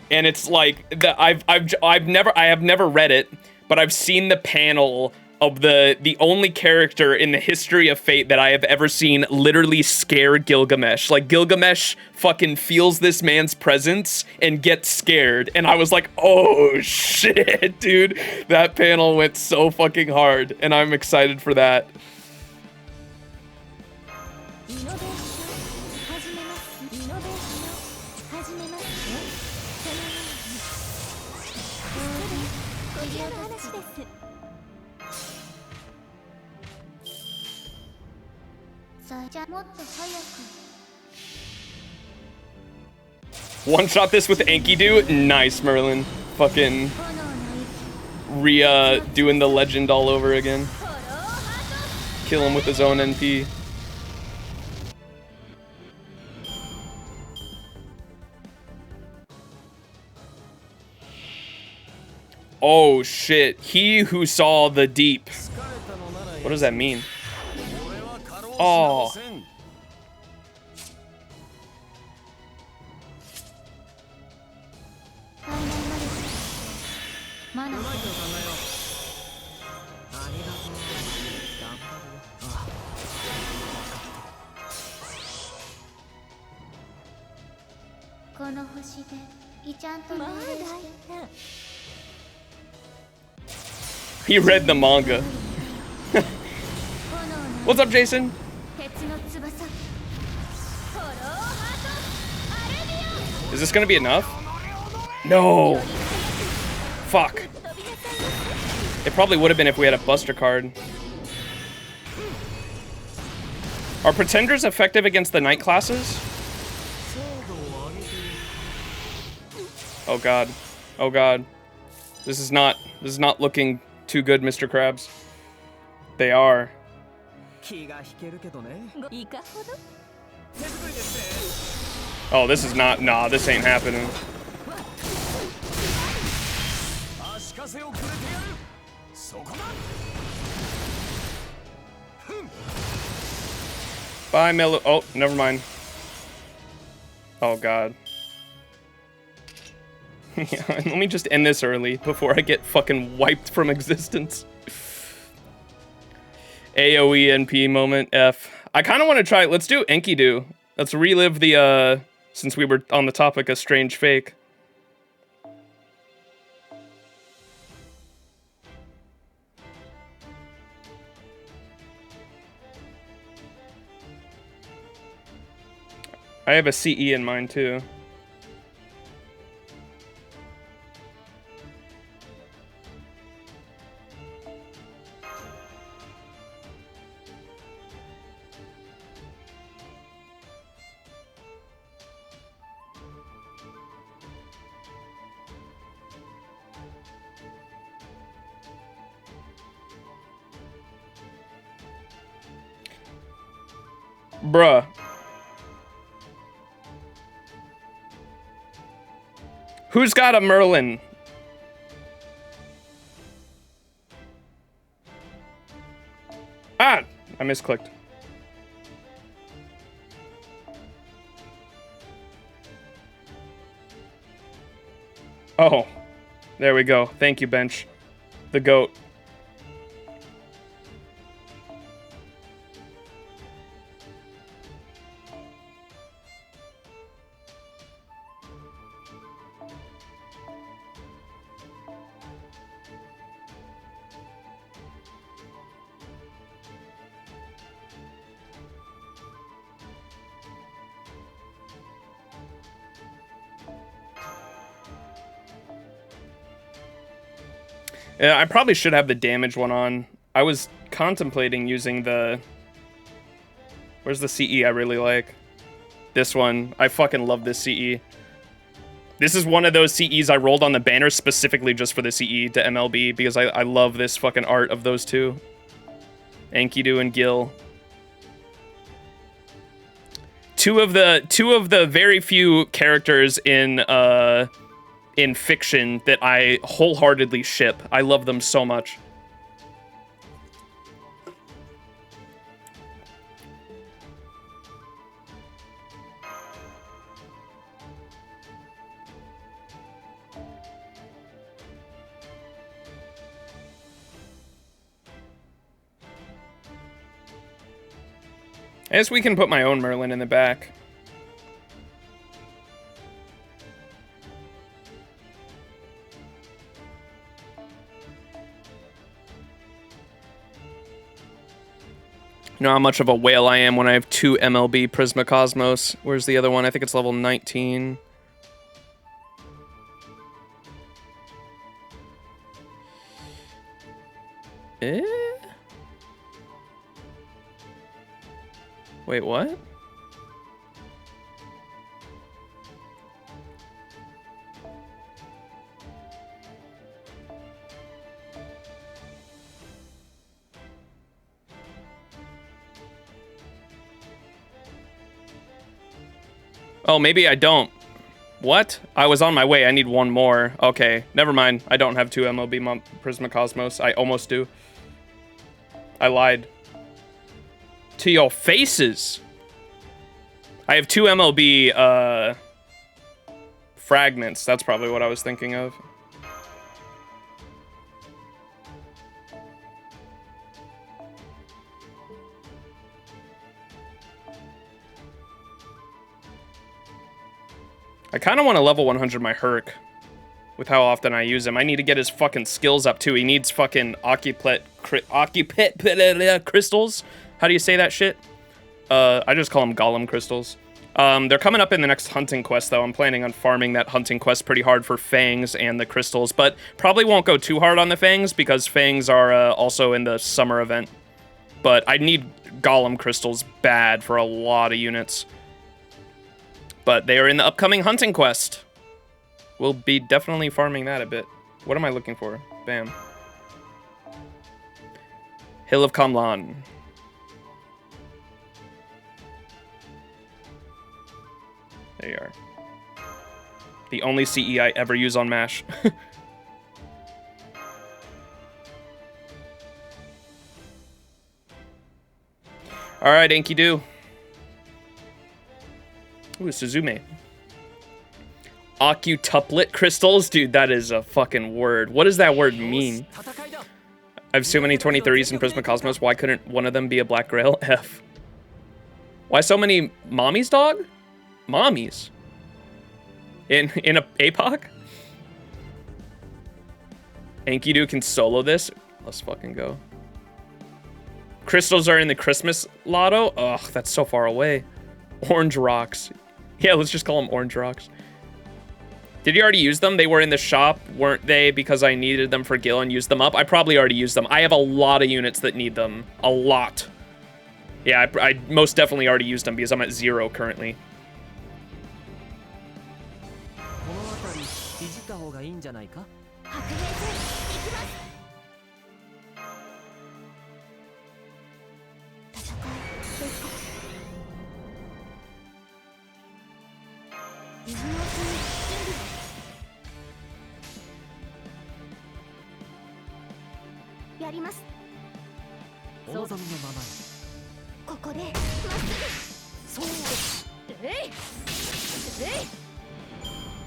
and it's like the I have never read it, but I've seen the panel of the only character in the history of Fate that I have ever seen literally scare Gilgamesh. Like, Gilgamesh fucking feels this man's presence and gets scared. And I was like, oh shit, dude. That panel went so fucking hard, and I'm excited for that. One shot this with Enkidu. Nice, Merlin. Fucking doing the legend all over again. Kill him with his own NP. Oh shit. He who saw the deep. What does that mean? Oh. He read the manga. What's up, Jason? Is this gonna be enough? No. Fuck. It probably would have been if we had a Buster card. Are Pretenders effective against the night classes? Oh god. Oh god. This is not looking too good, Mr. Krabs. They are. Oh, this is not. Nah, this ain't happening. Bye, Melo. Oh, never mind. Oh, God. Yeah, let me just end this early before I get fucking wiped from existence. AoE NP moment F. I kind of want to try. Let's do Enkidu. Let's relive the, since we were on the topic of Strange Fake. I have a CE in mind, too. Bruh. Who's got a Merlin? Ah! I misclicked. Oh. There we go. Thank you, Bench. The GOAT. Yeah, I probably should have the damage one on. I was contemplating using the... Where's the CE I really like? This one. I fucking love this CE. This is one of those CEs I rolled on the banner specifically just for the CE to MLB because I love this fucking art of those two. Enkidu and Gil. Two of the very few characters in fiction that I wholeheartedly ship. I love them so much. I guess we can put my own Merlin in the back. You know how much of a whale I am when I have 2 MLB Prisma Cosmos. Where's the other one? I think it's level 19. Wait, what? Oh, maybe I don't. What? I was on my way. I need one more. Okay, never mind. I don't have 2 MLB Prisma Cosmos. I almost do. I lied. To your faces. I have 2 MLB fragments. That's probably what I was thinking of. I kind of want to level 100 my Herc with how often I use him. I need to get his fucking skills up too. He needs fucking occupet crystals. How do you say that shit? I just call them golem crystals. They're coming up in the next hunting quest, though. I'm planning on farming that hunting quest pretty hard for fangs and the crystals, but probably won't go too hard on the fangs because fangs are also in the summer event. But I need golem crystals bad for a lot of units. But they are in the upcoming hunting quest. We'll be definitely farming that a bit. What am I looking for? Bam. Hill of Kamlan. There you are. The only CE I ever use on MASH. Alright, Enkidu. Ooh, Suzume. Octuplet crystals? Dude, that is a fucking word. What does that word mean? I have so many 2030s in Prisma Cosmos. Why couldn't one of them be a Black Grail? F. Why so many mommies, dog? Mommies? In a APOC? Enkidu can solo this? Let's fucking go. Crystals are in the Christmas lotto? Ugh, that's so far away. Orange rocks. Yeah, let's just call them orange rocks. Did you already use them? They were in the shop, weren't they? Because I needed them for Gil and used them up. I probably already used them. I have a lot of units that need them. A lot. Yeah, I most definitely already used them because I'm at 0 currently.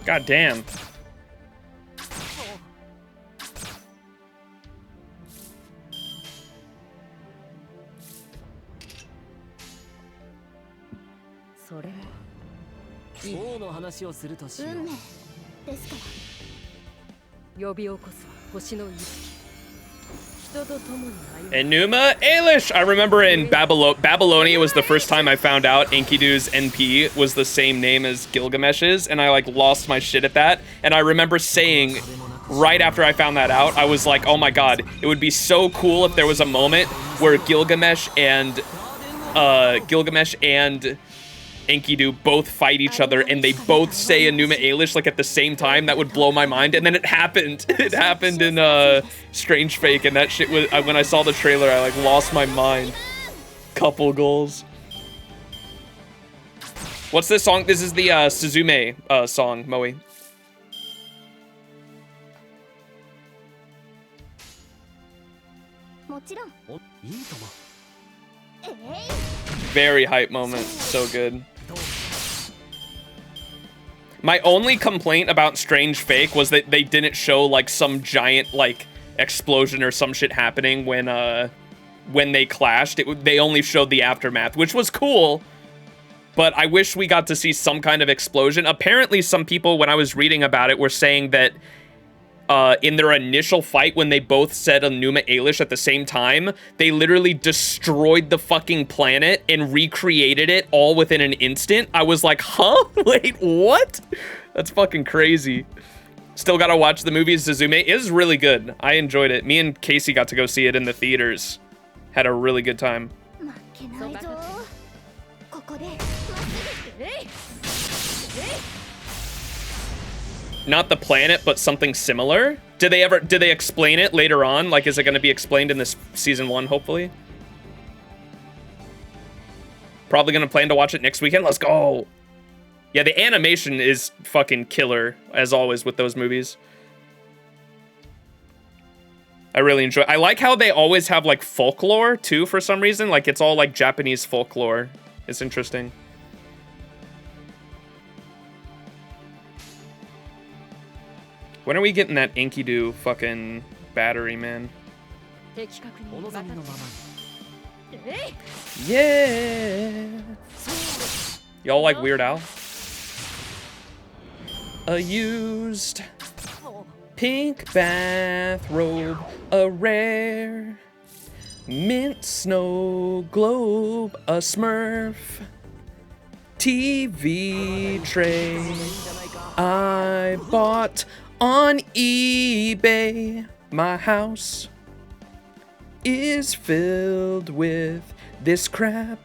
God damn. Enuma Elish! I remember in Babylonia was the first time I found out Enkidu's NP was the same name as Gilgamesh's, and I like lost my shit at that. And I remember saying right after I found that out, I was like, oh my god, it would be so cool if there was a moment where Gilgamesh and Enkidu both fight each other and they both say Enuma Elish like at the same time. That would blow my mind. And then it happened. It happened in Strange Fake, and that shit was, when I saw the trailer, I like lost my mind. Couple goals. What's this song? This is the Suzume song, Moe. Very hype moment. So good. My only complaint about Strange Fake was that they didn't show like some giant like explosion or some shit happening when they clashed. They only showed the aftermath, which was cool. But I wish we got to see some kind of explosion. Apparently, some people, when I was reading about it, were saying that in their initial fight, when they both said Enuma Elish at the same time, they literally destroyed the fucking planet and recreated it all within an instant. I was like, huh? Wait, what? That's fucking crazy. Still gotta watch the movie Suzume. It is really good. I enjoyed it. Me and Casey got to go see it in the theaters. Had a really good time. Not the planet, but something similar. Did they explain it later on? Like, is it going to be explained in this season 1, hopefully? Probably going to plan to watch it next weekend. Let's go. Yeah, the animation is fucking killer, as always with those movies. I really enjoy. I like how they always have like folklore too for some reason. Like it's all like Japanese folklore. It's interesting. When are we getting that Enkidu fucking battery, man? Yeah. Y'all like Weird Al? A used pink bathrobe, a rare mint snow globe, a Smurf TV tray I bought on eBay. My house is filled with this crap.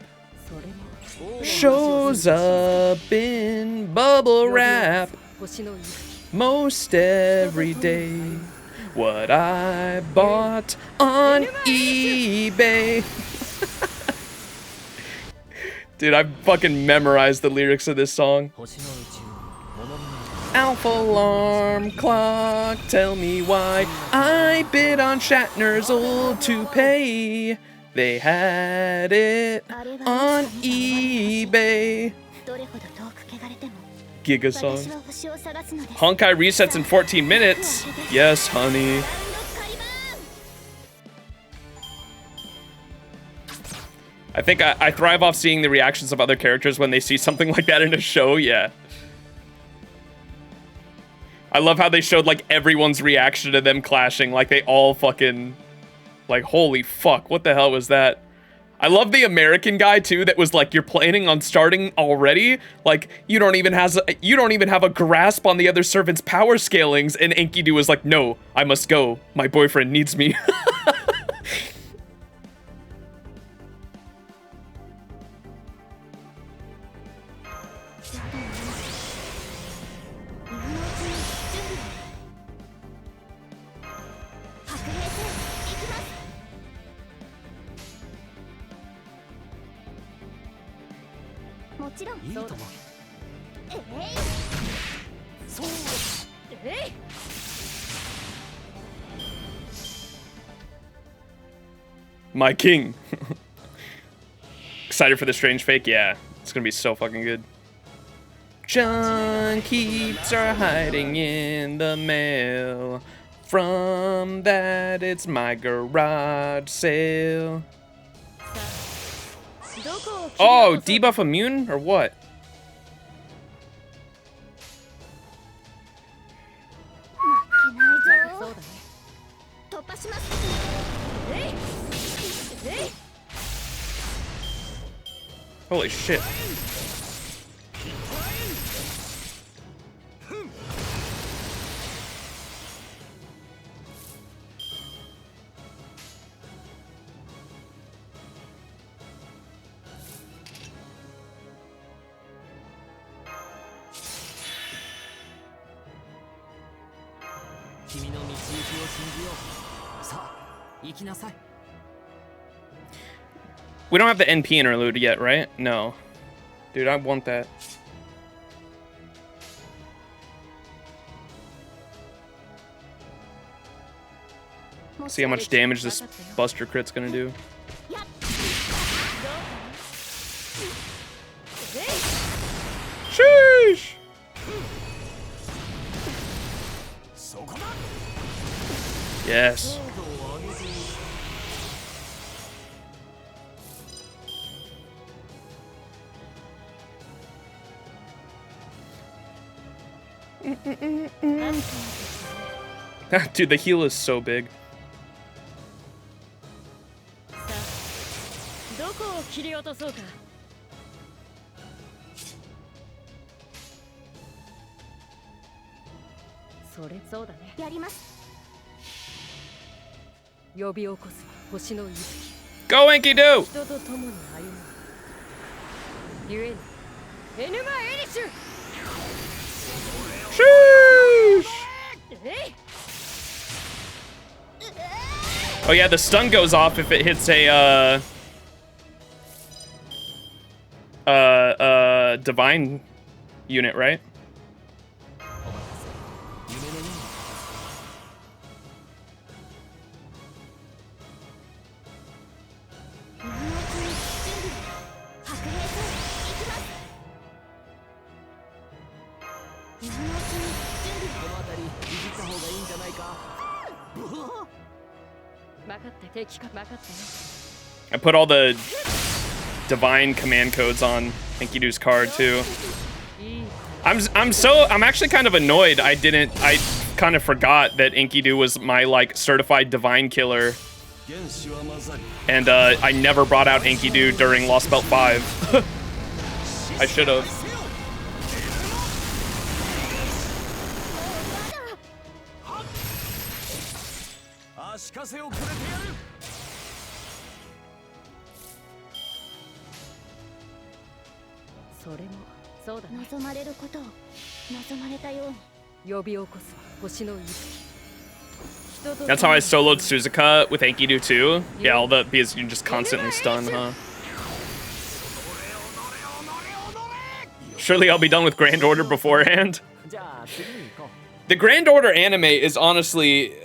Shows up in bubble wrap most every day. What I bought on eBay. Dude, I fucking memorized the lyrics of this song. Alpha alarm clock, tell me why I bid on Shatner's old toupee. They had it on eBay. Giga song. Honkai resets in 14 minutes. Yes, honey. I think I thrive off seeing the reactions of other characters when they see something like that in a show. Yeah. I love how they showed like everyone's reaction to them clashing. Like they all fucking like, holy fuck, what the hell was that? I love the American guy too that was like, you're planning on starting already? Like you don't even have a grasp on the other servant's power scalings. And Enkidu was like, no, I must go. My boyfriend needs me. My king. Excited for the Strange Fake? Yeah, it's gonna be so fucking good. John keeps are hiding in the mail. From that, it's my garage sale. Oh, debuff immune or what? Holy shit. We don't have the NP interlude yet, right? No. Dude, I want that. See how much damage this Buster Crit's gonna do. Sheesh! Yes. Dude, the heal is so big. Go, Enkidu! Sheesh! Oh yeah, the stun goes off if it hits a divine unit, right? I put all the divine command codes on Enkidu's card too. I'm actually kind of annoyed I kind of forgot that Enkidu was my like certified divine killer. And I never brought out Enkidu during Lost Belt 5. I should have. That's how I soloed Suzuka with Enkidu too. Yeah, because you just constantly stun, huh? Surely I'll be done with Grand Order beforehand. The Grand Order anime is honestly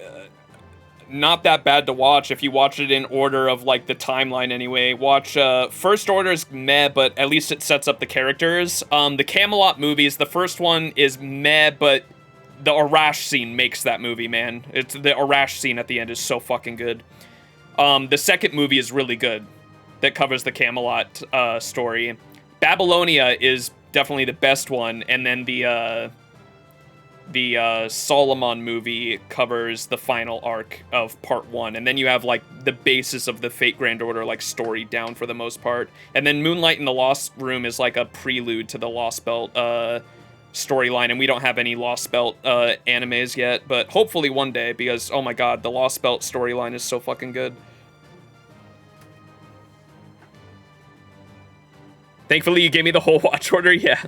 not that bad to watch if you watch it in order of like the timeline anyway. Watch First Order's meh, but at least it sets up the characters. The Camelot movies, the first one is meh, but the Arash scene makes that movie, man. It's the Arash scene at the end is so fucking good. The second movie is really good. That covers the Camelot story. Babylonia is definitely the best one, and then the Solomon movie covers the final arc of part 1, and then you have like the basis of the Fate Grand Order like story down for the most part, and then Moonlight in the Lost Room is like a prelude to the Lost Belt storyline, and we don't have any Lost Belt animes yet, but hopefully one day, because oh my god, the Lost Belt storyline is so fucking good. Thankfully you gave me the whole watch order. Yeah.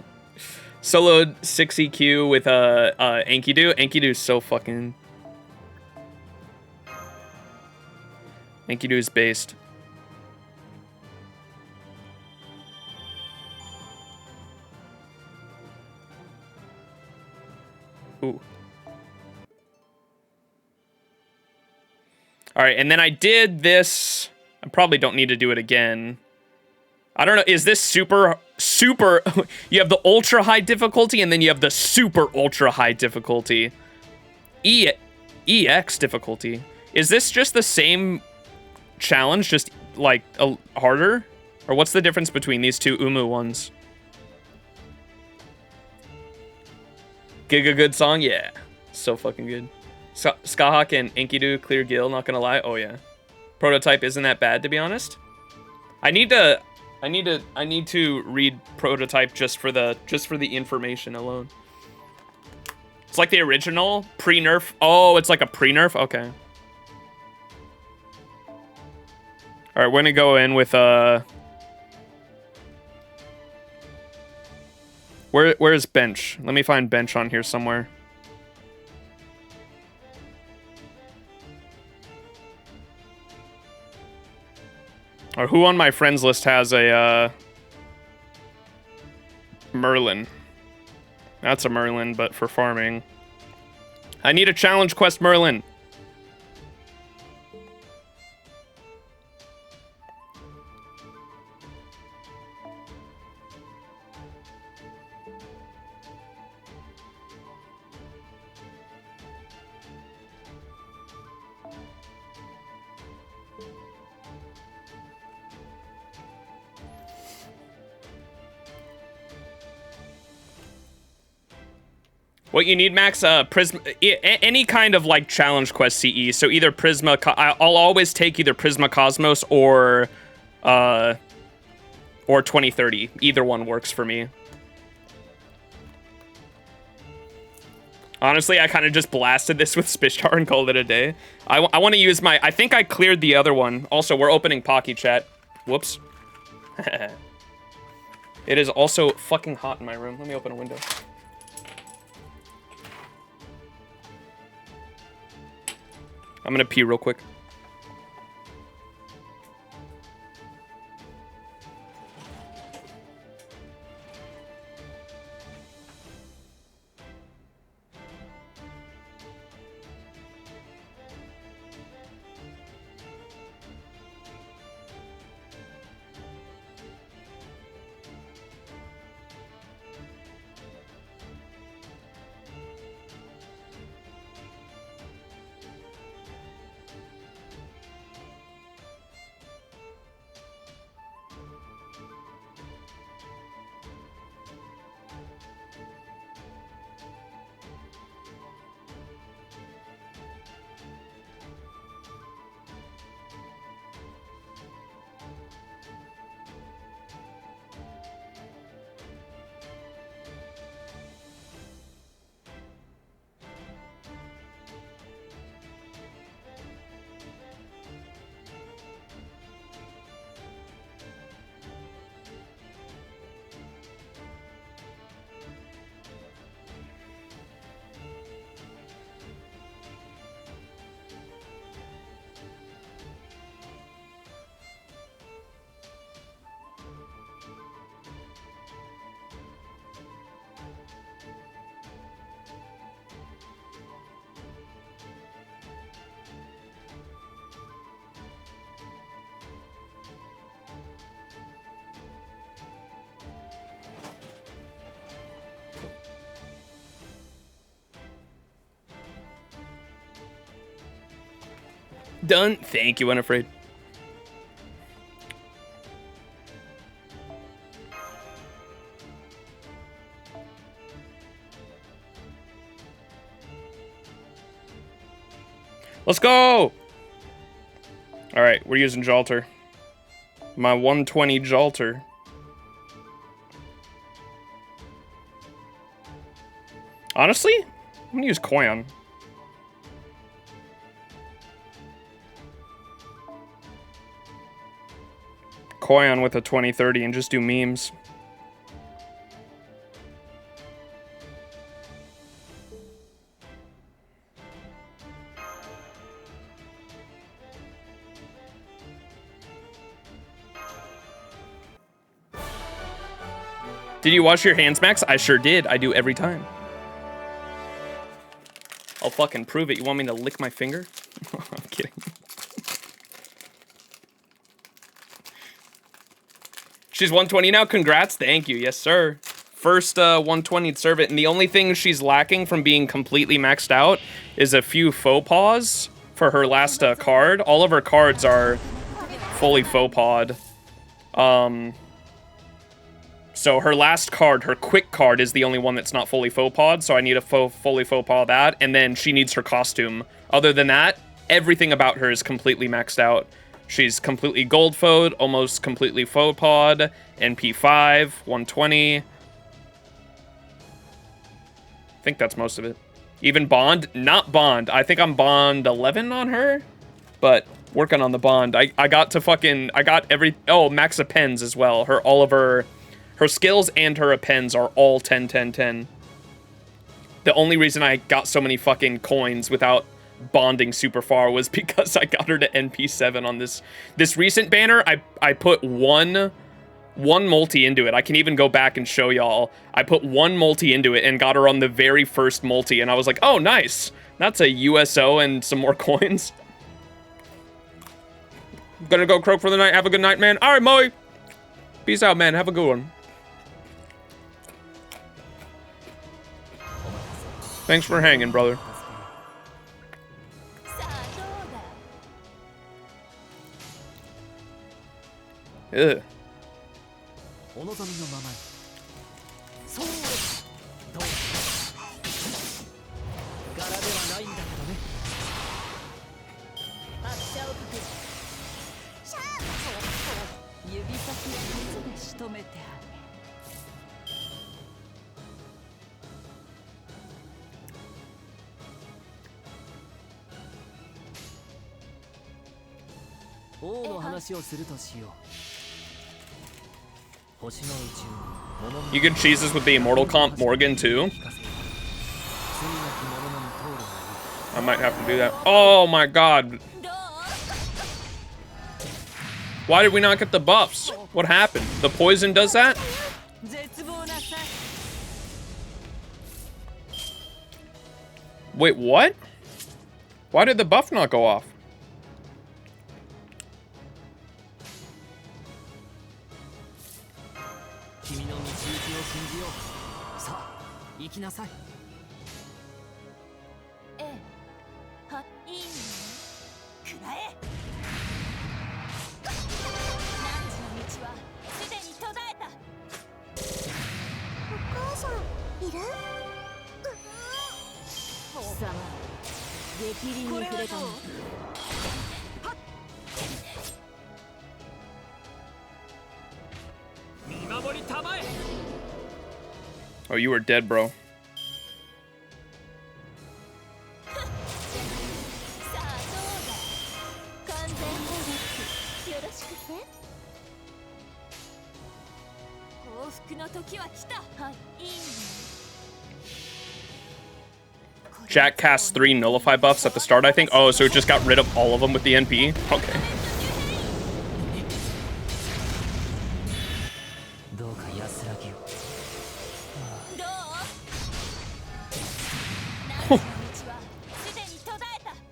Soloed 6EQ with Enkidu. Enkidu is so fucking... Enkidu is based. Ooh. Alright, and then I did this... I probably don't need to do it again. I don't know, is this super... You have the ultra high difficulty, and then you have the super ultra high difficulty. EX difficulty. Is this just the same challenge, just like harder? Or what's the difference between these two Umu ones? Giga good song? Yeah. So fucking good. Skahawk and Enkidu, Clear Gill, not gonna lie. Oh yeah. Prototype isn't that bad, to be honest. I need to read Prototype just for the information alone. It's like the original pre-nerf. Oh, it's like a pre-nerf. Okay. All right, we're gonna go in with Where's Bench? Let me find Bench on here somewhere. Or who on my friends list has a Merlin? That's a Merlin, but for farming. I need a challenge quest Merlin. What you need, Max? Prisma, any kind of like challenge quest CE. So either Prisma, I'll always take either Prisma Cosmos or 2030. Either one works for me. Honestly, I kind of just blasted this with Spishtar and called it a day. I want to use my, I think I cleared the other one. Also, we're opening Pocky Chat. Whoops. It is also fucking hot in my room. Let me open a window. I'm gonna pee real quick. Done. Thank you, Unafraid. Let's go! Alright, we're using Jalter. My 120 Jalter. Honestly, I'm gonna use Koyan. Koyan with a 2030 and just do memes. Did you wash your hands, Max? I sure did. I do every time. I'll fucking prove it. You want me to lick my finger? I'm kidding. She's 120 now. Congrats. Thank you. Yes, sir. First 120 servant. And the only thing she's lacking from being completely maxed out is a few faux pas for her last card. All of her cards are fully faux pod. So her last card, her quick card, is the only one that's not fully faux pod. So I need a fully faux pod that. And then she needs her costume. Other than that, everything about her is completely maxed out. She's completely gold fode, almost completely faux pod, NP5, 120. I think that's most of it. Even bond, not bond. I think I'm bond 11 on her, but working on the bond. I got every, oh, max appends as well. All of her skills and her appends are all 10, 10, 10. The only reason I got so many fucking coins without bonding super far was because I got her to NP7 on this recent banner. I put one multi into it. I can even go back and show y'all. I put one multi into it and got her on the very first multi, and I was like, oh, nice. That's a USO and some more coins. Gonna go croak for the night. Have a good night, man. All right, Moe. Peace out, man. Have a good one. Thanks for hanging, brother. Ugh. You can cheese this with the Immortal comp Morgan too. I might have to do that. Oh my god. Why did we not get the buffs? What happened? The poison does that? Wait, what? Why did the buff not go off? Oh, you were dead, bro. Jack cast 3 nullify buffs at the start, I think. Oh, so it just got rid of all of them with the NP? Okay.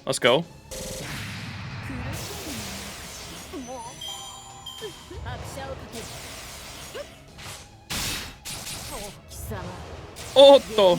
Let's go. Otto.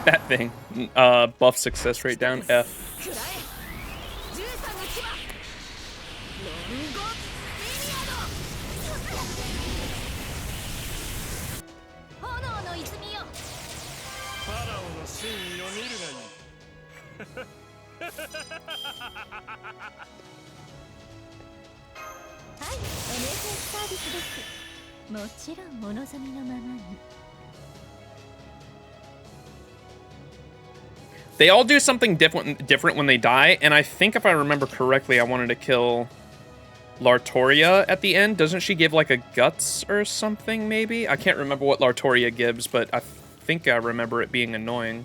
That thing. Buff success rate down. F. They all do something different when they die, and I think if I remember correctly, I wanted to kill Lartoria at the end. Doesn't she give like a guts or something, maybe? I can't remember what Lartoria gives, but I think I remember it being annoying.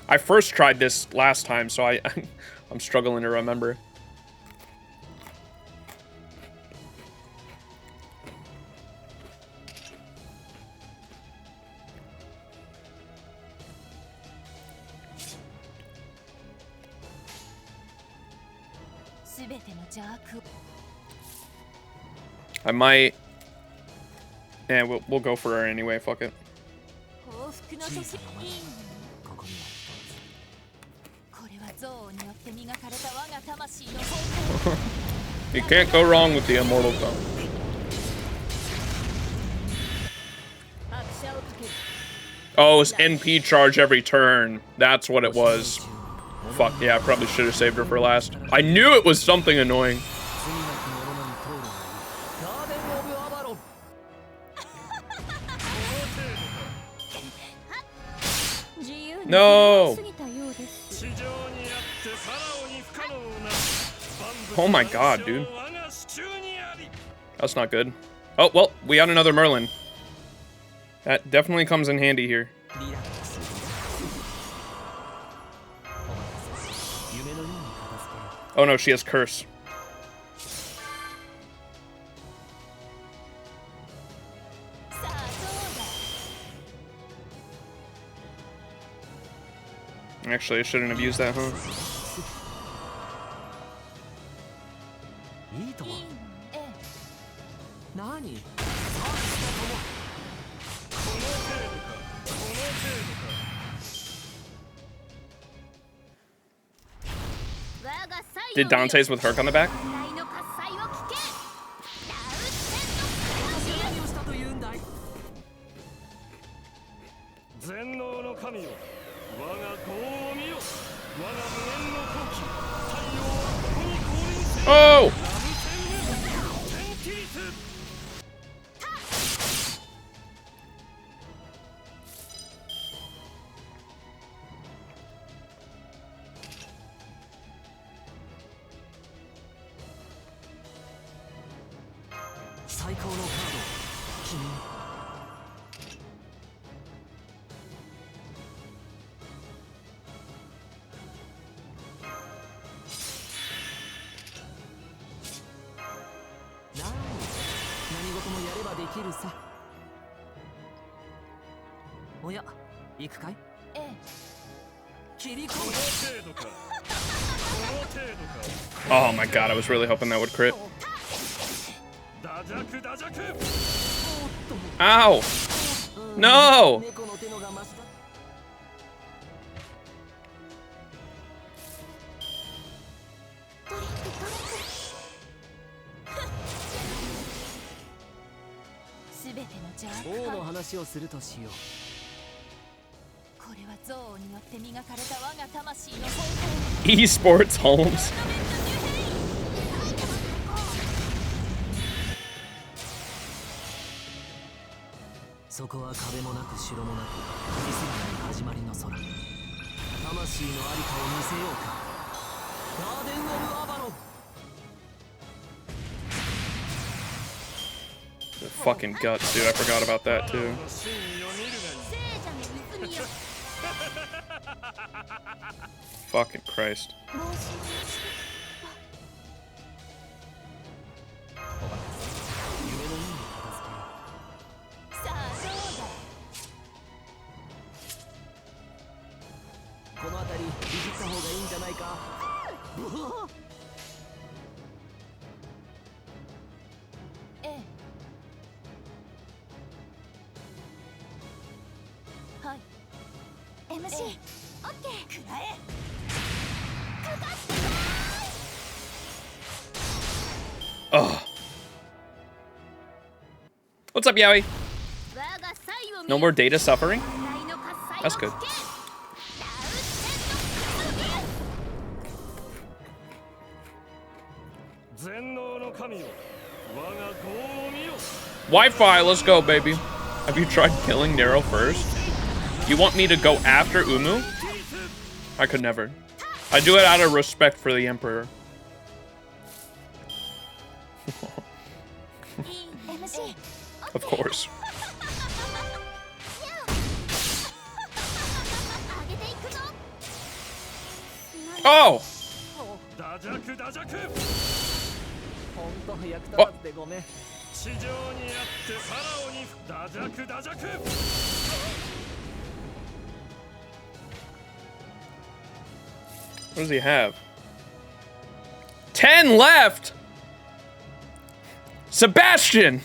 I first tried this last time, so I'm struggling to remember. I might. Yeah, we'll go for her anyway. Fuck it. You can't go wrong with the immortal tongue. Oh, it's NP charge every turn. That's what it was. Fuck, yeah, I probably should have saved her for last. I knew it was something annoying. No! Oh my god, dude. That's not good. Oh, well, we got another Merlin. That definitely comes in handy here. Oh no, she has curse. Actually, I shouldn't have used that, huh? Did Dante's with Herc on the back? Oh! Oh my god, I was really hoping that would crit. Ow! No! Esports Holmes. The fucking guts, dude. I forgot about that too. Fucking Christ. Oh. What's up, Yowie? No more data suffering? That's good. Wi-Fi, let's go, baby. Have you tried killing Nero first? You want me to go after Umu? I could never. I do it out of respect for the Emperor. Of course. Oh! What does he have? 10 left! Sebastian!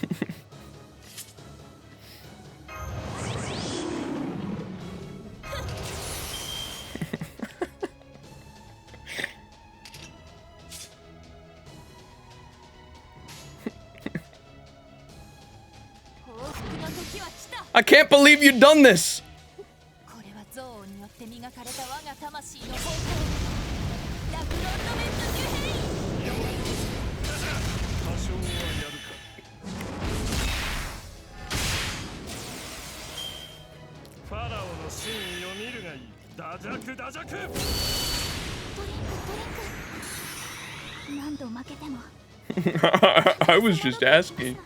I can't believe you've done this. I was just asking.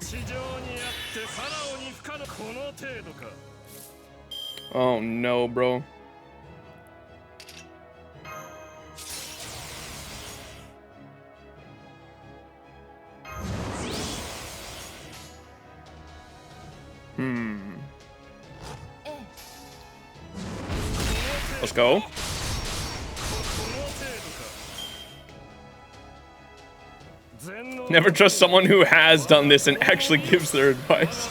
Oh no, bro. Let's go. Never trust someone who has done this and actually gives their advice.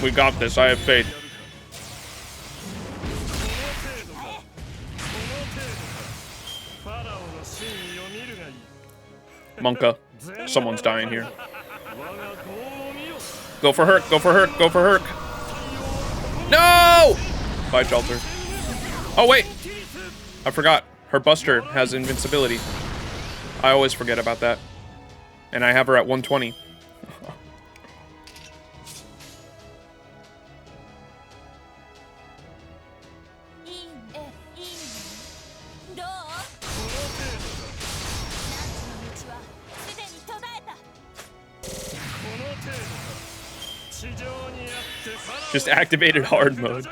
We got this. I have faith. Monka. Someone's dying here. Go for Herc. Go for Herc. Go for Herc. No! Bye, Shelter. Oh, wait. I forgot. Her Buster has invincibility. I always forget about that. And I have her at 120. Just activated hard mode.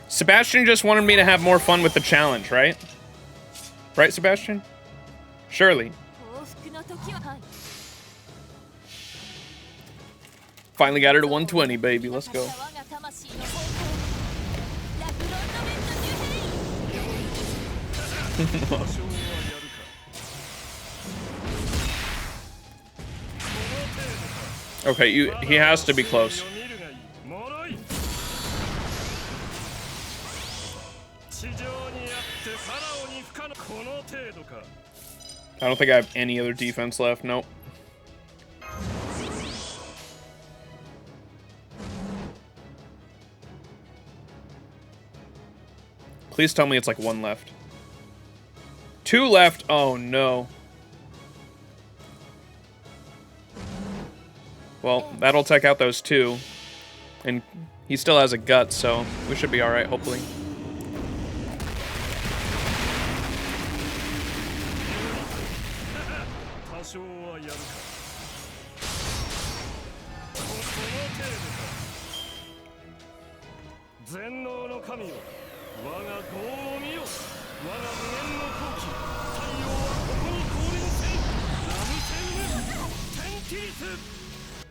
Sebastian just wanted me to have more fun with the challenge, right? Right, Sebastian? Surely. Finally got her to 120, baby. Let's go. Okay, he has to be close. I don't think I have any other defense left. Nope. Please tell me it's like one left. Two left. Oh no. Well, that'll take out those two. And he still has a gut, so we should be alright, hopefully.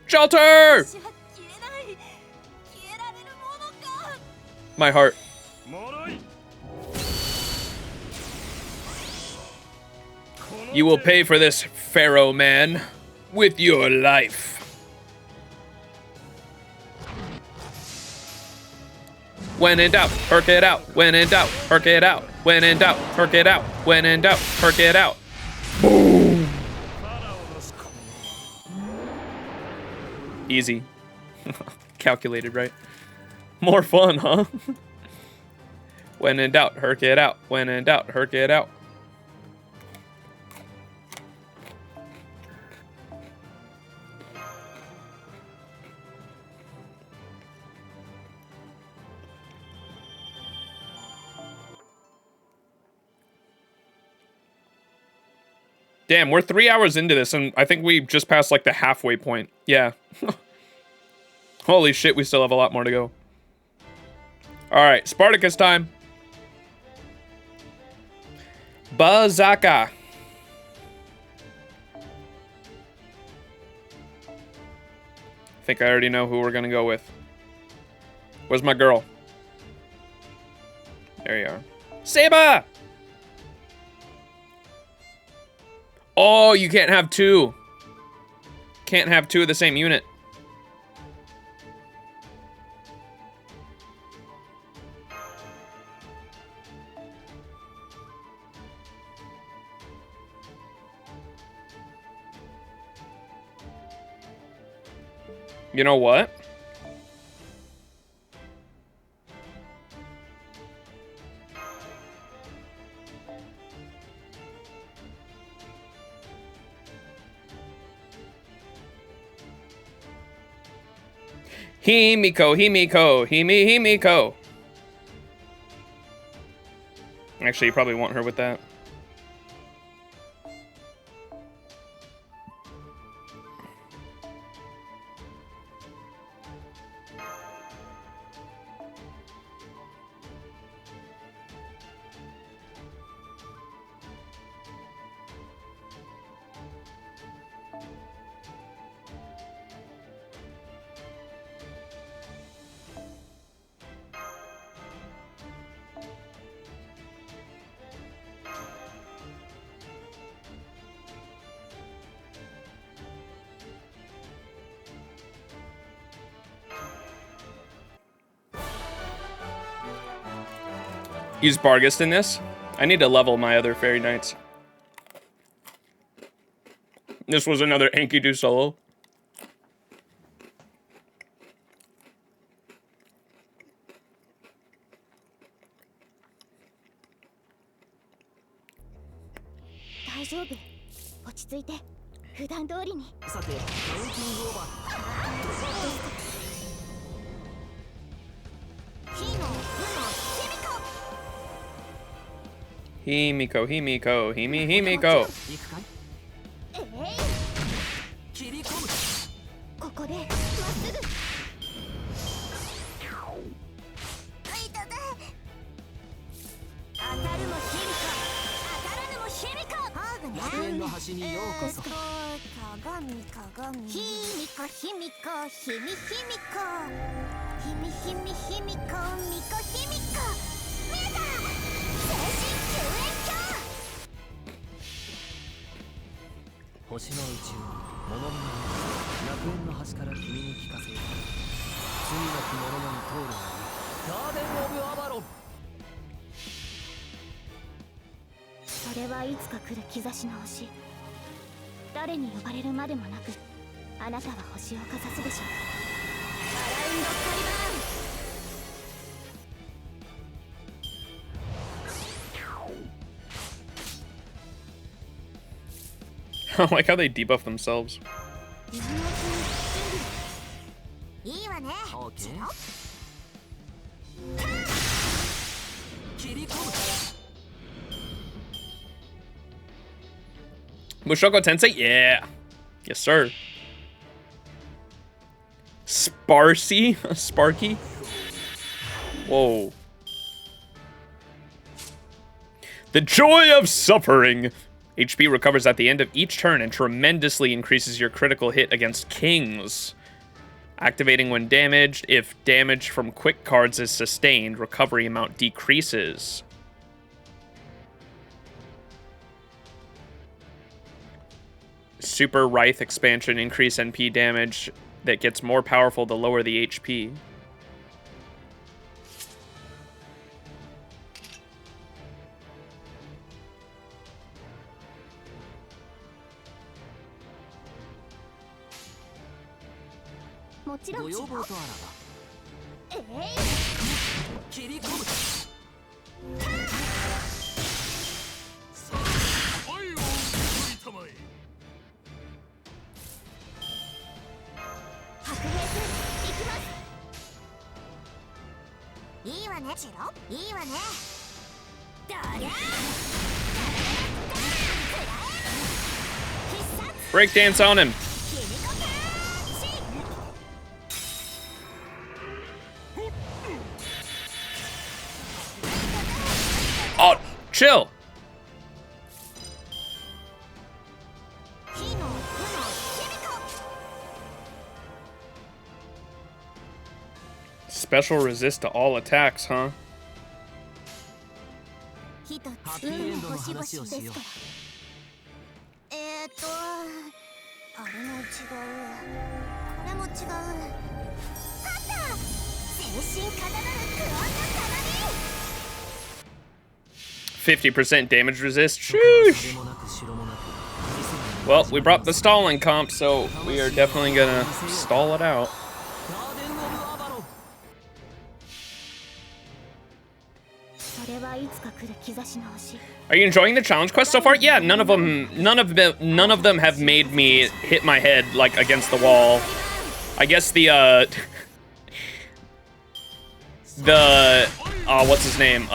Shelter! My heart. You will pay for this, Pharaoh man, with your life. When in doubt, Herc it out. When in doubt, Herc it out. When in doubt, Herc it out. When in doubt, Herc it out. Boom! Easy. Calculated, right? More fun, huh? When in doubt, herk it out. When in doubt, herk it out. Damn, we're 3 hours into this, and I think we just passed, like, the halfway point. Yeah. Holy shit, we still have a lot more to go. Alright, Spartacus time. Bazaka. I think I already know who we're gonna go with. Where's my girl? There you are. Seba! Oh, you can't have two. Can't have two of the same unit. You know what? Himiko, Himiko, Himiko. Actually, you probably want her with that. Use Bargist in this. I need to level my other Fairy Knights. This was another Enkidu solo. Himiko, Himiko, Himiko. ここでまっすぐ当たるもヒミカ当たらぬもヒミカハーグね楽園の端にようこそ鏡ヒミコヒミコヒミヒミコヒミヒミヒミコミコヒミコ見えた精神救援鏡星の宇宙に物見の楽園の端から君に聞かせよう罪なき者のに通るがいいガーデン・オブ・アバロンそれはいつか来る兆しの星誰に呼ばれるまでもなくあなたは星をかざすでしょうアラウンドカリバーン I like how they debuff themselves. Mushoku Tensei? Yeah. Yes, sir. Sparcy? Sparky? Whoa. The joy of suffering! HP recovers at the end of each turn and tremendously increases your critical hit against kings. Activating when damaged. If damage from quick cards is sustained, recovery amount decreases. Super Wraith expansion. Increase NP damage that gets more powerful the lower the HP. Breakdance on him. Oh, chill. Special resist to all attacks, huh? 一つ星々ですからあれも違うこれも違う勝った精神かならぬクオンの鏡 50% damage resist. Sheesh. Well, we brought the stalling comp, so we are definitely gonna stall it out. Are you enjoying the challenge quest so far? Yeah, none of them have made me hit my head like against the wall. I guess the what's his name?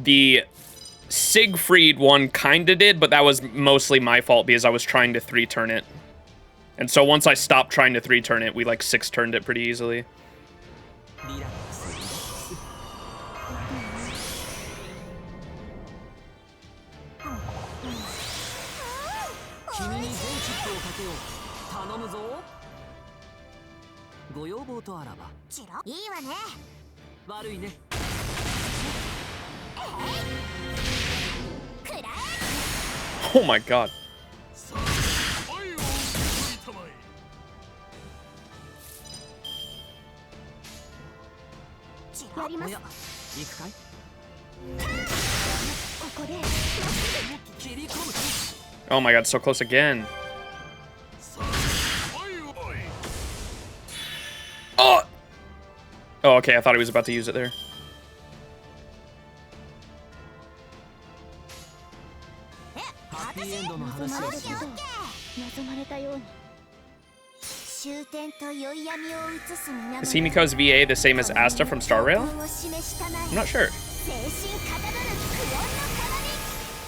The Siegfried one kinda did, but that was mostly my fault because I was trying to 3-turn it. And so once I stopped trying to 3-turn it, we like 6-turned it pretty easily. Oh my god. Oh my god, so close again. Oh! Oh, okay, I thought he was about to use it there. Is Himiko's VA the same as Asta from Star Rail? I'm not sure.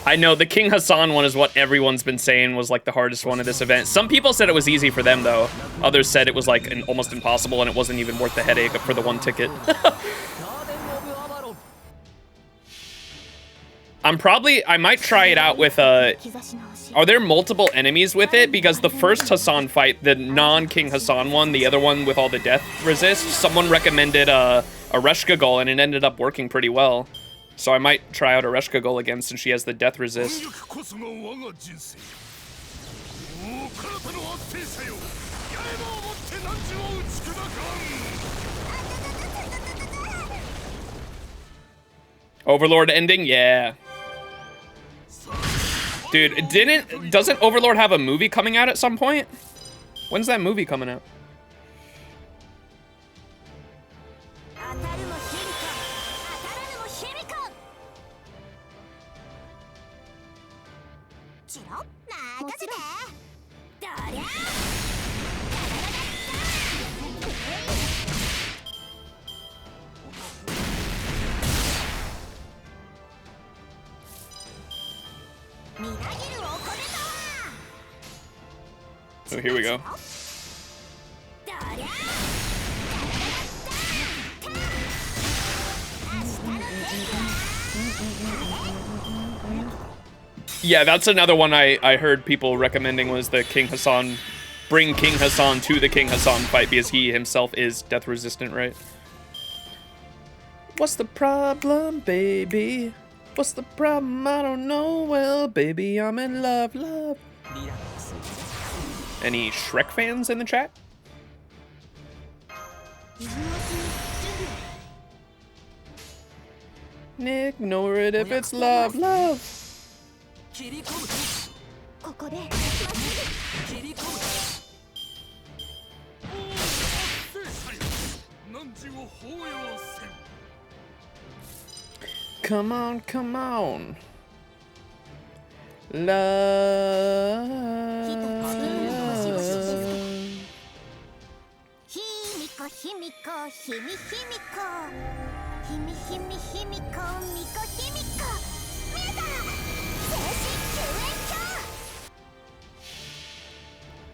I know, the King Hassan one is what everyone's been saying was like the hardest one of this event. Some people said it was easy for them though. Others said it was like almost impossible and it wasn't even worth the headache for the one ticket. I might try it out with are there multiple enemies with it? Because the first Hassan fight, the non-King Hassan one, the other one with all the death resist, someone recommended a Reshkagul and it ended up working pretty well. So I might try out a Reshkagul again since she has the death resist. Overlord ending? Yeah. Dude, doesn't Overlord have a movie coming out at some point? When's that movie coming out? So here we go. Yeah, that's another one I heard people recommending was the King Hassan. Bring King Hassan to the King Hassan fight because he himself is death resistant, right? What's the problem, baby? What's the problem? I don't know. Well, baby, I'm in love, love. Any Shrek fans in the chat? Ignore it if it's love, love. Come on, come on. Love. ひみこひみこひみひみこひみひみひみこみこひみこ見えた精神救援鏡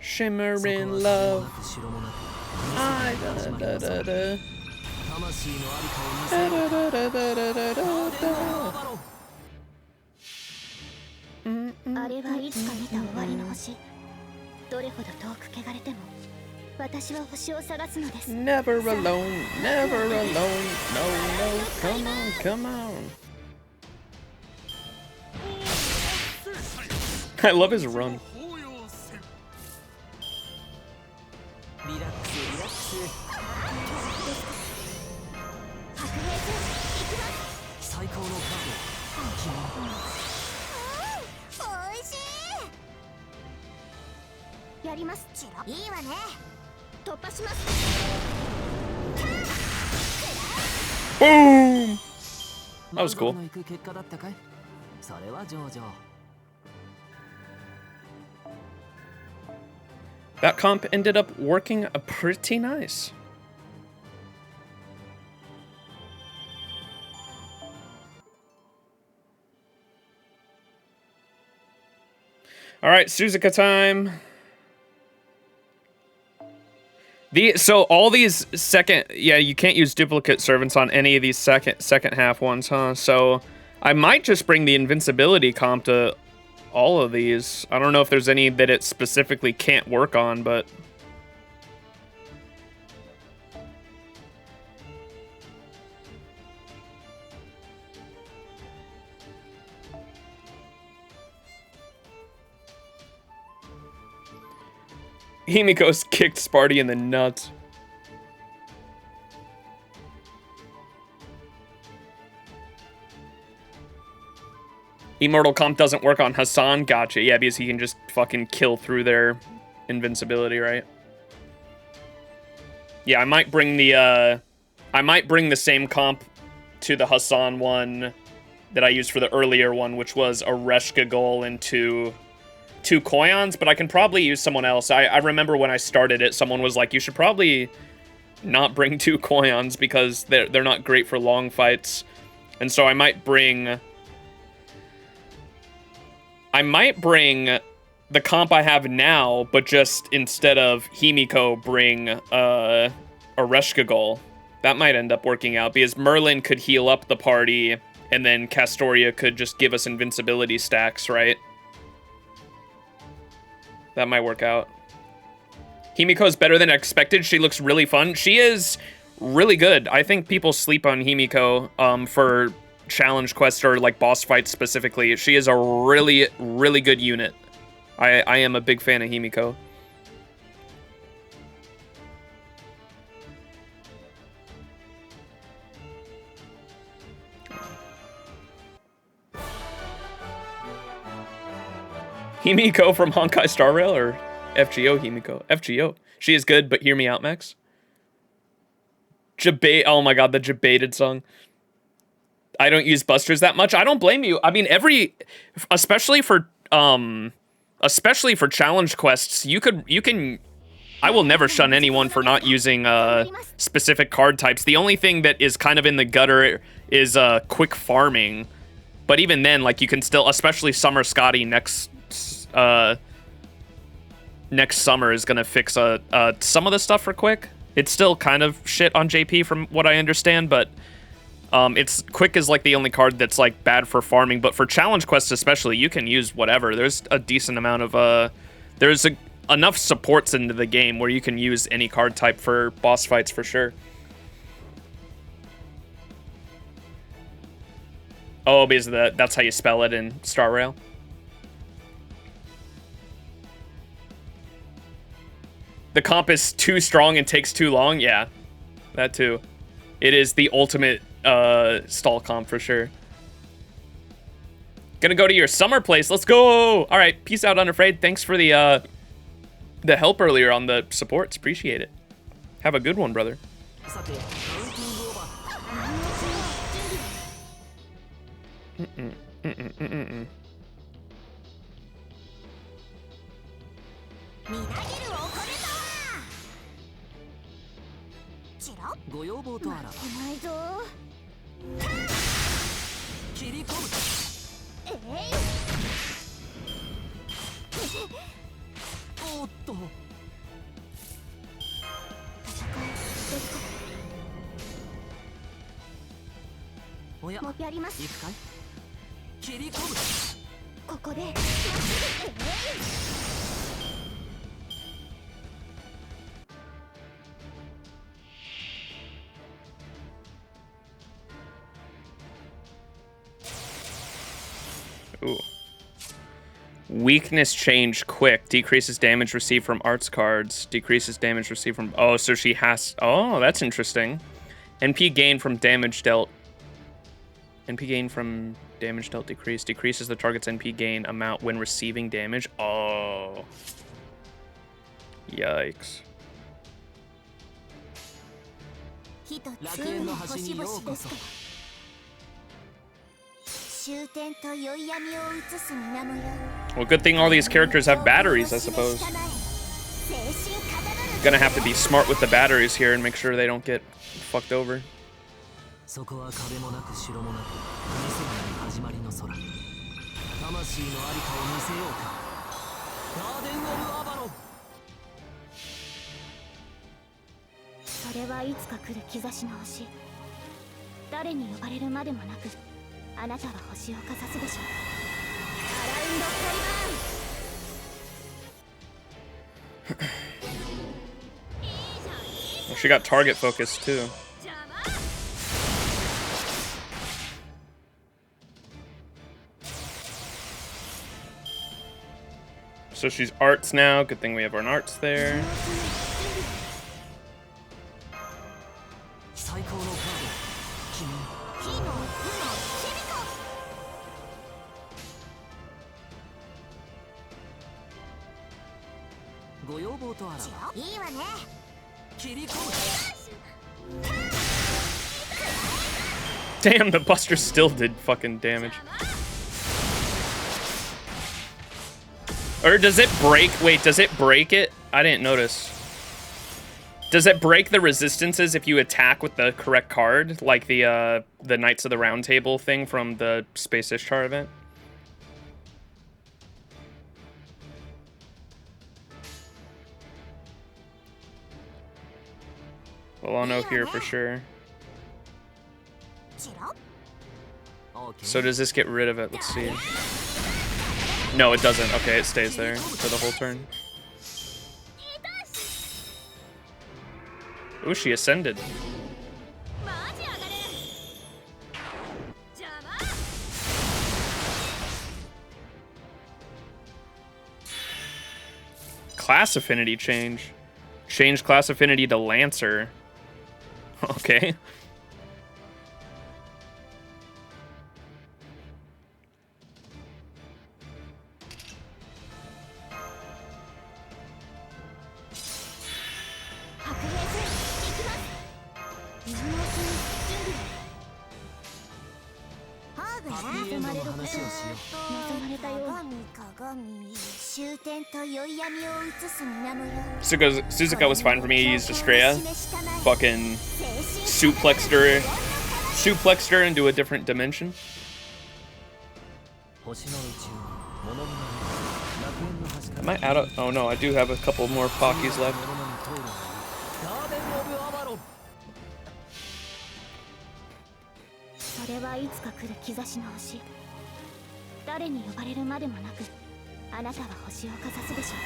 Shimmering love. I da da da da. 魂のありかを見せろ。ガーデンのバロン。あれはいつか見た終わりの星どれほど遠く汚れても私は星を探すのです Never alone, never alone. No, no, come on, come on. I love his run. リラックスリラックス。白兵戦行きます最高のカード。おいしいやりますチロいいわね突破します Boom! That was cool. 満足のいく結果だったかい？それは上々。That comp ended up working pretty nice. All right, Suzuka time. So all these you can't use duplicate servants on any of these second half ones, huh? So I might just bring the invincibility comp to all of these. I don't know if there's any that it specifically can't work on, but Himiko's kicked Sparty in the nuts. Immortal comp doesn't work on Hassan. Gotcha. Yeah, because he can just fucking kill through their invincibility, right? Yeah, I might bring the same comp to the Hassan one that I used for the earlier one, which was a Reshka goal into two Koyons, but I can probably use someone else. I remember when I started it, someone was like, you should probably not bring two Koyons because they're not great for long fights. And so I might bring the comp I have now, but just instead of Himiko, bring a Reshka goal. That might end up working out because Merlin could heal up the party and then Castoria could just give us invincibility stacks, right? That might work out. Himiko's better than expected. She looks really fun. She is really good. I think people sleep on Himiko for challenge quests or like boss fights specifically. She is a really, really good unit. I am a big fan of Himiko. Himiko from Honkai Star Rail or FGO Himiko? FGO. She is good, but hear me out, Max. Oh my god, the Jebaited song. I don't use busters that much. I don't blame you. I mean, especially for challenge quests, I will never shun anyone for not using specific card types. The only thing that is kind of in the gutter is quick farming. But even then, like, you can still, especially Summer Scotty next summer is gonna fix some of the stuff for quick. It's still kind of shit on JP from what I understand, but it's quick is like the only card that's like bad for farming. But for challenge quests especially, you can use whatever. There's a decent amount of enough supports into the game where you can use any card type for boss fights for sure. Oh, because that's how you spell it in Star Rail. The comp is too strong and takes too long. Yeah, that too. It is the ultimate stall comp for sure. Gonna go to your summer place. Let's go. All right, peace out, Unafraid. Thanks for the help earlier on the supports. Appreciate it. Have a good one, brother. さてカウンティングオーバー。みなぎるお米とはチロッご要望とあらば負けないぞ切り込む。おっとおやもうやります行くかい。切り込む。ここでOoh. Weakness change quick. Decreases damage received from arts cards. Decreases damage received from... Oh, so she has... Oh, that's interesting. NP gain from damage dealt. NP gain from damage dealt decrease. Decreases the target's NP gain amount when receiving damage. Oh. Yikes. 火とツーの星々ですと終点と宵闇を映す水面よ Well, good thing all these characters have batteries, I suppose. Gonna have to be smart with the batteries here and make sure they don't get fucked over. そこは壁もなく城もなく見せない始まりの空。魂のありかを見せようか。ガーデン・オブ・アバロン。それはいつか来る兆しの星誰に呼ばれるまでもなくあなたは星をかざすでしょうアラウンドカリバーン Well, she got target focus too. So she's arts now. Good thing we have our arts there. 最高のカード。君。火の負の響くご要望とあらばいいわね切り込む。 Damn, the Buster still did fucking damage. Or does it break? Wait, does it break it? I didn't notice. Does it break the resistances if you attack with the correct card, like the Knights of the Round Table thing from the Space Ishtar event? Well, I'll know here for sure. チロッ So does this get rid of it? Let's see. No, it doesn't. Okay, it stays there for the whole turn. Ooh, she ascended. マジ上がれ邪魔 Class affinity change. Change class affinity to Lancer. Okay. Suzuka was fine for me. He used Estrella. Fucking suplexed her into a different dimension. Am I out of... Oh no, I do have a couple more Pockies left. それはいつか来る兆しの星誰に呼ばれるまでもなくあなたは星をかざすでしょう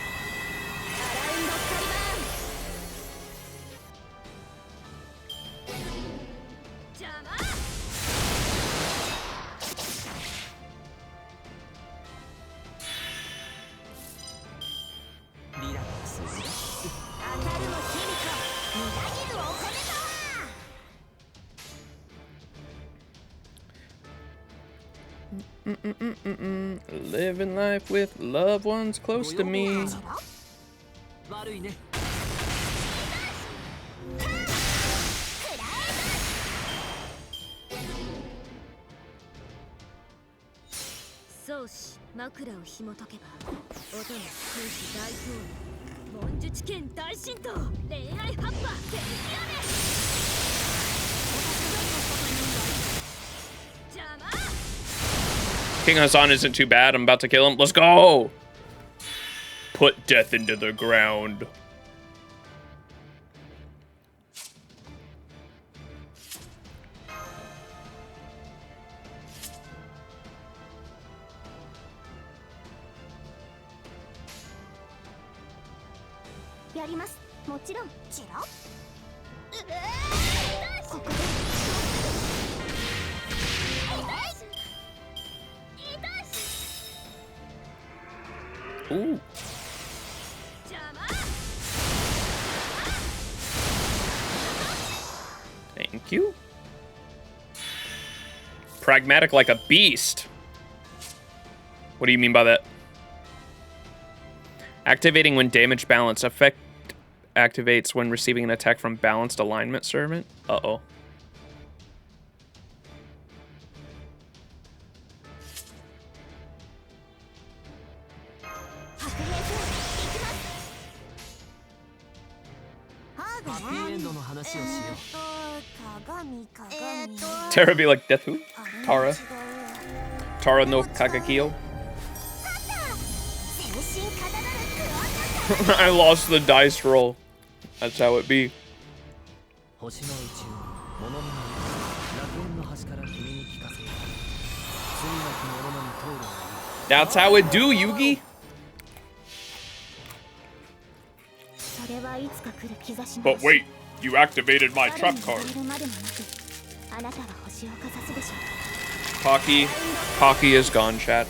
アラウンドカリバーン邪魔リラックスリラックス。当たるも響くみなぎるお米とは Living life with loved ones close to me. 悪いね。宗師枕を紐解けば音の空気大統領文術剣大神道恋愛葉っぱ天気雨 King Hassan isn't too bad. I'm about to kill him. Let's go! Put death into the ground. Ooh. Thank you. Pragmatic like a beast. What do you mean by that? Activating when damage balance. Effect activates when receiving an attack from balanced alignment servant. Uh-oh. Tara be like, Death who? Tara. Tara no Kagakio. I lost the dice roll. That's how it be. That's how it do, Yugi. But wait, you activated my trap card. Pocky is gone, chat.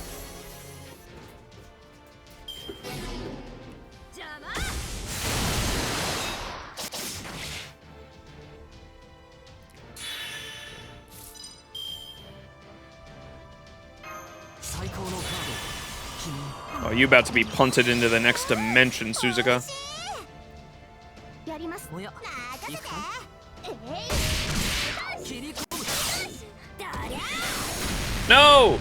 Oh, you about to be punted into the next dimension, Suzuka. No!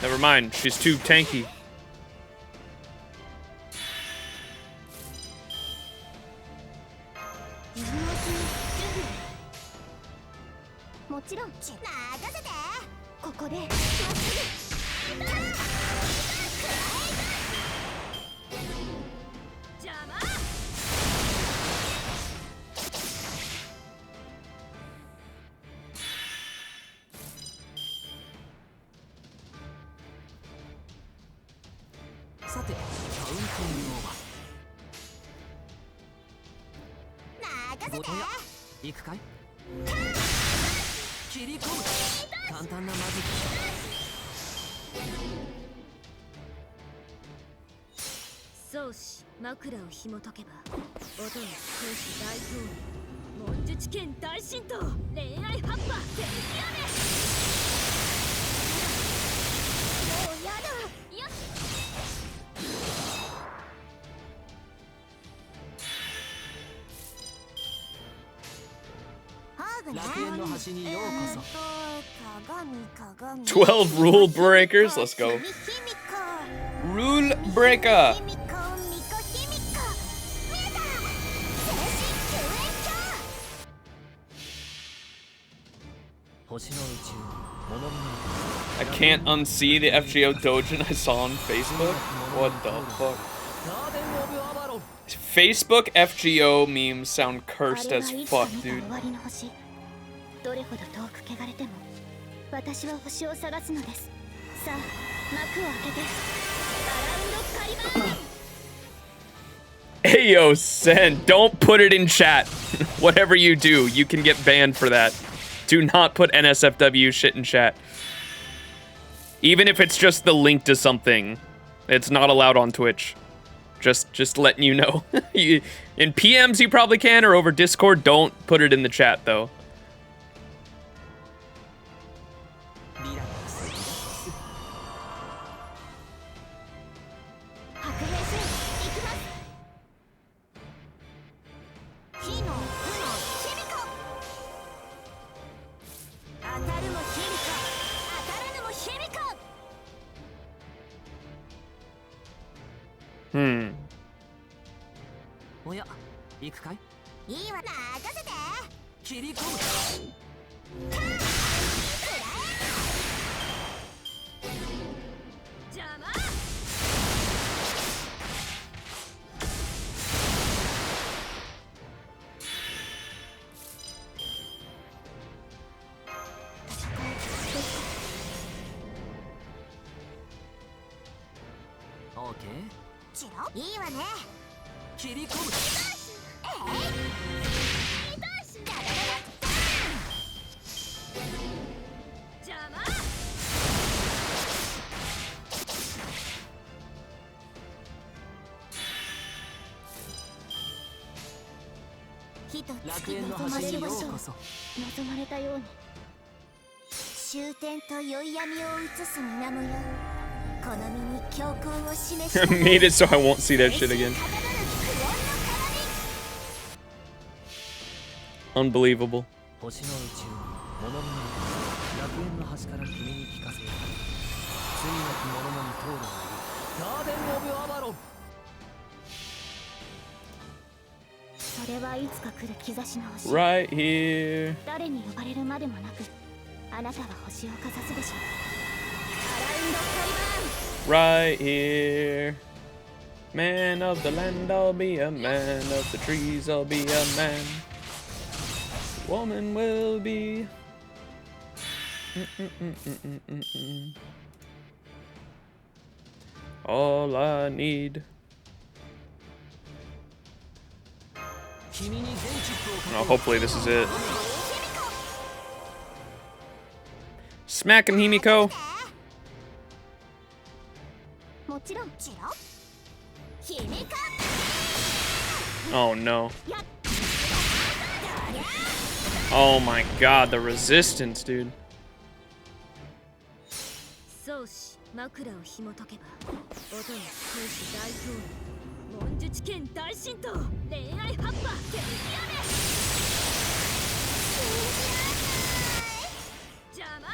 Never mind, she's too tanky. "12 rule breakers, let's go. Rule breaker. I can't unsee the FGO Dojin I saw on Facebook. What the fuck? Facebook FGO memes sound cursed as fuck, dude. Ayo, Sen, don't put it in chat. Whatever you do, you can get banned for that. Do not put NSFW shit in chat. Even if it's just the link to something, it's not allowed on Twitch. Just letting you know. In PMs you probably can, or over Discord. Don't put it in the chat though. 行くかい？いいわ、任せて。切り込む。邪魔。オーケー。チロ、いいわね。切り込む。邪魔。火と楽園の端にようこそ。望まれたように終点と宵闇を映す水面よ、この身に強行を示しMade it so I won't see that shit again. Unbelievable. 星の宇宙に物見の楽園の端から君に聞かせよう。罪なき者のに通るがいい。ガーデン・オブ・アバロン。それはいつか来る兆しの星。 Right here. 誰に呼ばれるまでもなく、あなたは星をかざすでしょう。アラウンドカリバーン。 Right here. Man of the land, I'll be a man. Of the trees, I'll be a man. Woman will be. All I need. Oh, hopefully this is it. Smack him, Himiko. もちろんチロ、ヒミカ。 Oh no. Oh my god, the resistance, dude. 宗師枕を紐解けば、音の宗師大統領、文術剣大神道、恋愛葉っぱ、ケーキ屋根。邪魔。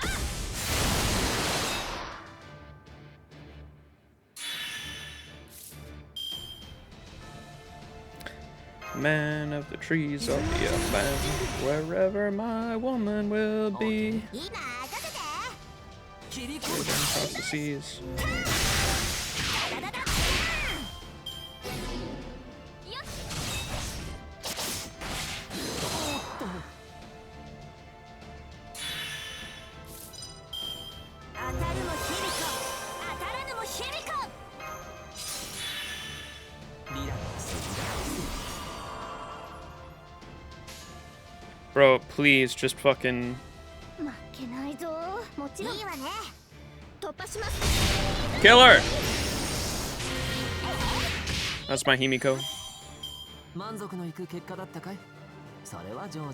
Man of the trees, I'll be a man. Wherever my woman will be. 今任せて。 Across the seas. 当たるもヒミコ、当たらぬもヒミコ。 Bro, please, just fucking 負けないぞ。もちろんいいわね。突破します。 kill her! That's my Himiko. 満足のいく結果だったかい？それは上々。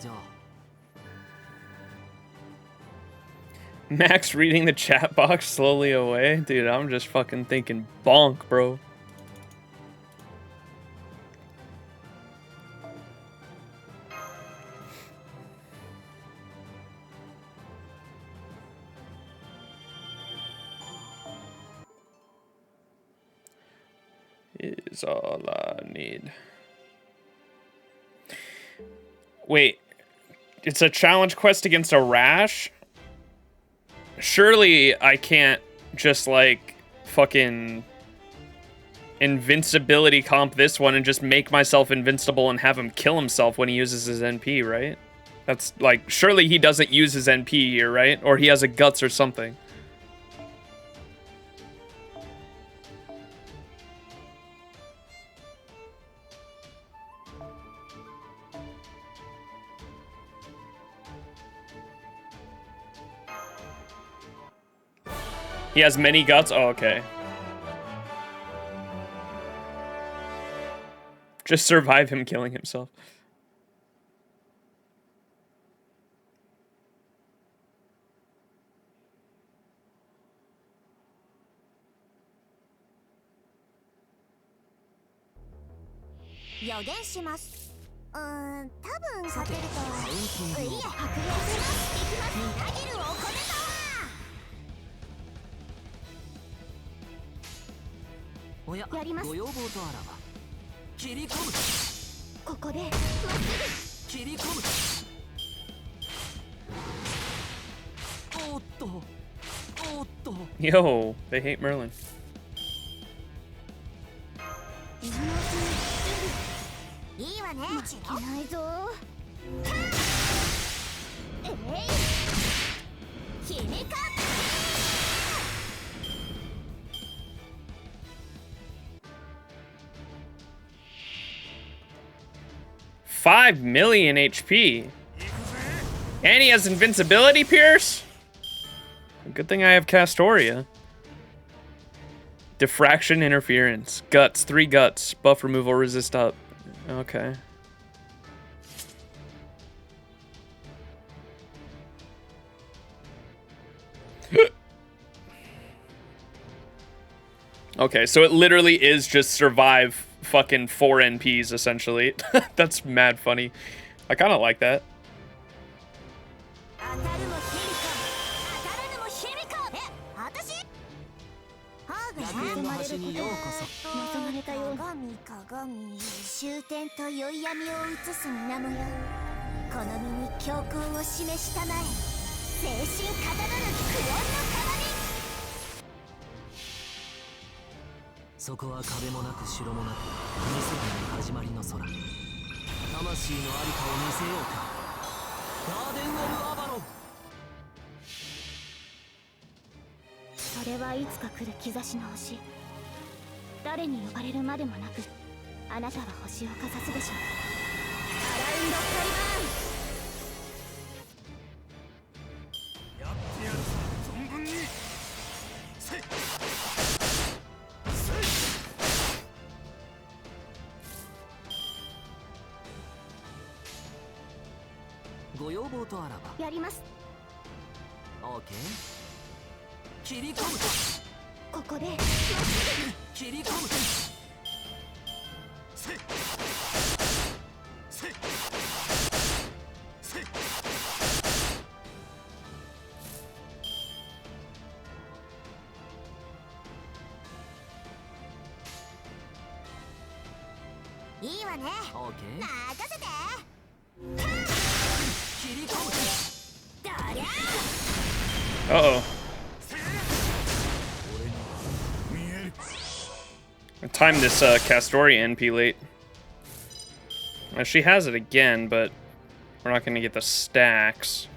Max reading the chat box slowly away. Dude, I'm just fucking thinking bonk, bro. Is all I need. Wait, it's a challenge quest against a rash? Surely I can't just like fucking invincibility comp this one and just make myself invincible and have him kill himself when he uses his NP, right? That's like, surely he doesn't use his NP here, right? Or he has a guts or something. He has many guts? Oh, okay. Just survive him killing himself. こでまっす切り込む。おっとおっと。 Yo, they hate Merlin. ぐ今のうちに準備いいわね。負けないぞ。君か。5 million HP. And he has invincibility, Pierce? Good thing I have Castoria. Diffraction, interference. Guts, 3 guts. Buff removal, resist up. Okay. Okay, so it literally is just survive fucking 4 NPs, essentially. That's mad funny. I kind of like that. 当たるも響か当たらぬも響か。私ハーグ楽園の端にようこそ。望まれたよ。鏡鏡終点と宵闇を映す水面よ。この身に強行を示したまえ。精神かたどる苦音の鏡。そこは壁もなく城もなく見せない始まりの空。魂のありかを見せようか。ガーデン・オブ・アバロン。それはいつか来る兆しの星。誰に呼ばれるまでもなくあなたは星をかざすでしょう。アラウンドカリバーン。やってやるさ存分に。せいご要望とあらばやります。オーケー。切り込む。ここで切り込む。せいせいせい。いいわね。オーケー。任せて。切り込む。だりゃ Uh-oh. I timed this Castoria NP late. She has it again, but we're not going to get the stacks.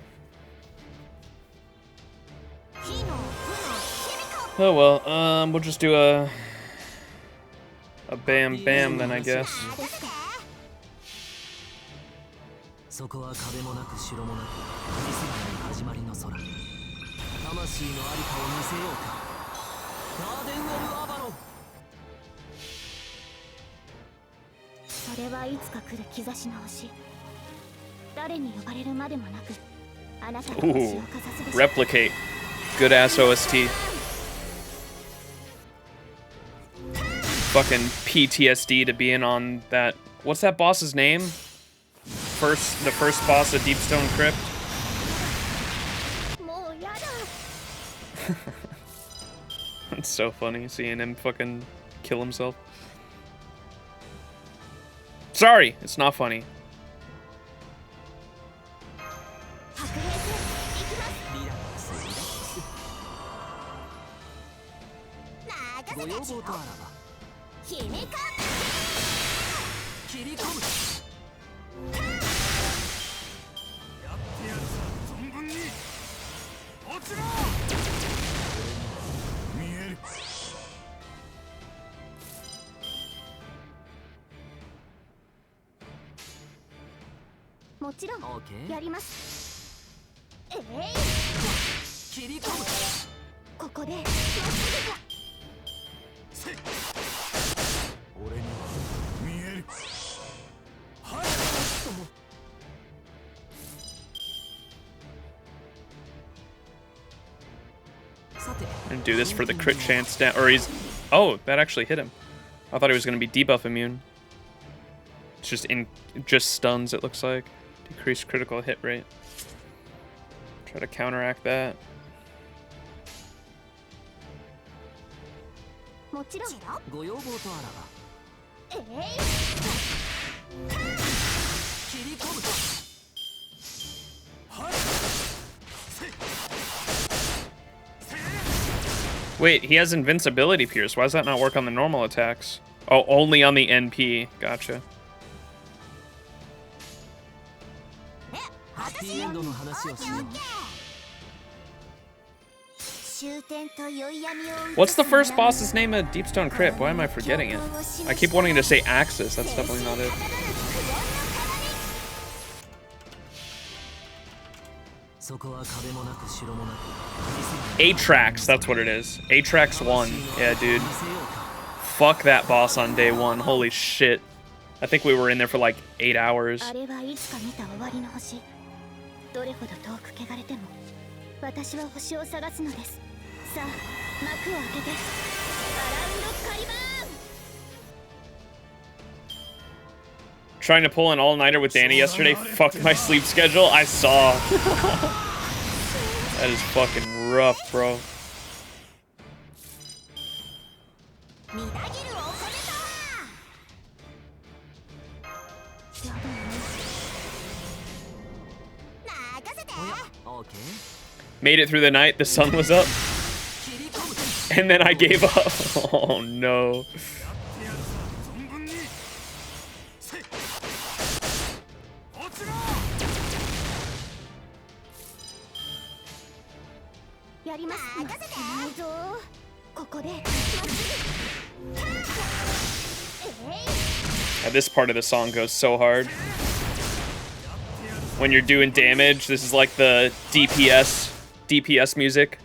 Oh well, we'll just do a bam bam then, I guess. そこは壁もなく城もなく見せない始まりの空。魂のありかを見せようか。ガーデン・オブ・アバロン。それはいつか来る兆しの星。誰に呼ばれるまでもなくあなたの星をかざすでしょう。 Replicate. Good ass OST. Fucking PTSD to being on that. What's that boss's name? The first boss of Deepstone Crypt. もうやだ。 It's so funny seeing him fucking kill himself. Sorry, it's not funny. 白兵戦行きます。リラックスリラックス。ご要望とあらば君か。切り込む。やってやるさ存分に。落ちろ。見える。もちろんオーケー。やります。切り込む。ここでまっすせい。俺には見える。はい。 I'm gonna do this for the crit chance down, or he's... Oh, that actually hit him. I thought he was gonna be debuff immune. It's just stuns, it looks like. Decreased critical hit rate. Try to counteract that. もちろん。ご要望とあらば。Wait, he has invincibility pierce. Why does that not work on the normal attacks? Oh, only on the NP. Gotcha. ハッピーエンドの話をしよう。 What's the first boss's name of Deepstone Crypt? Why am I forgetting it? I keep wanting to say Axis. That's definitely not it. Atrax, that's what it is. Atrax 1. Yeah, dude. Fuck that boss on day 1. Holy shit. I think we were in there for like 8 hours. 私は星を探すのです。さあ、幕を開けて。アラウンドカリバーン。 Trying to pull an all-nighter with Danny yesterday fucked my sleep schedule. I saw. That is fucking rough, bro. Made it through the night, the sun was up. And then I gave up. Oh no. Yeah, this part of the song goes so hard. When you're doing damage, this is like the DPS music.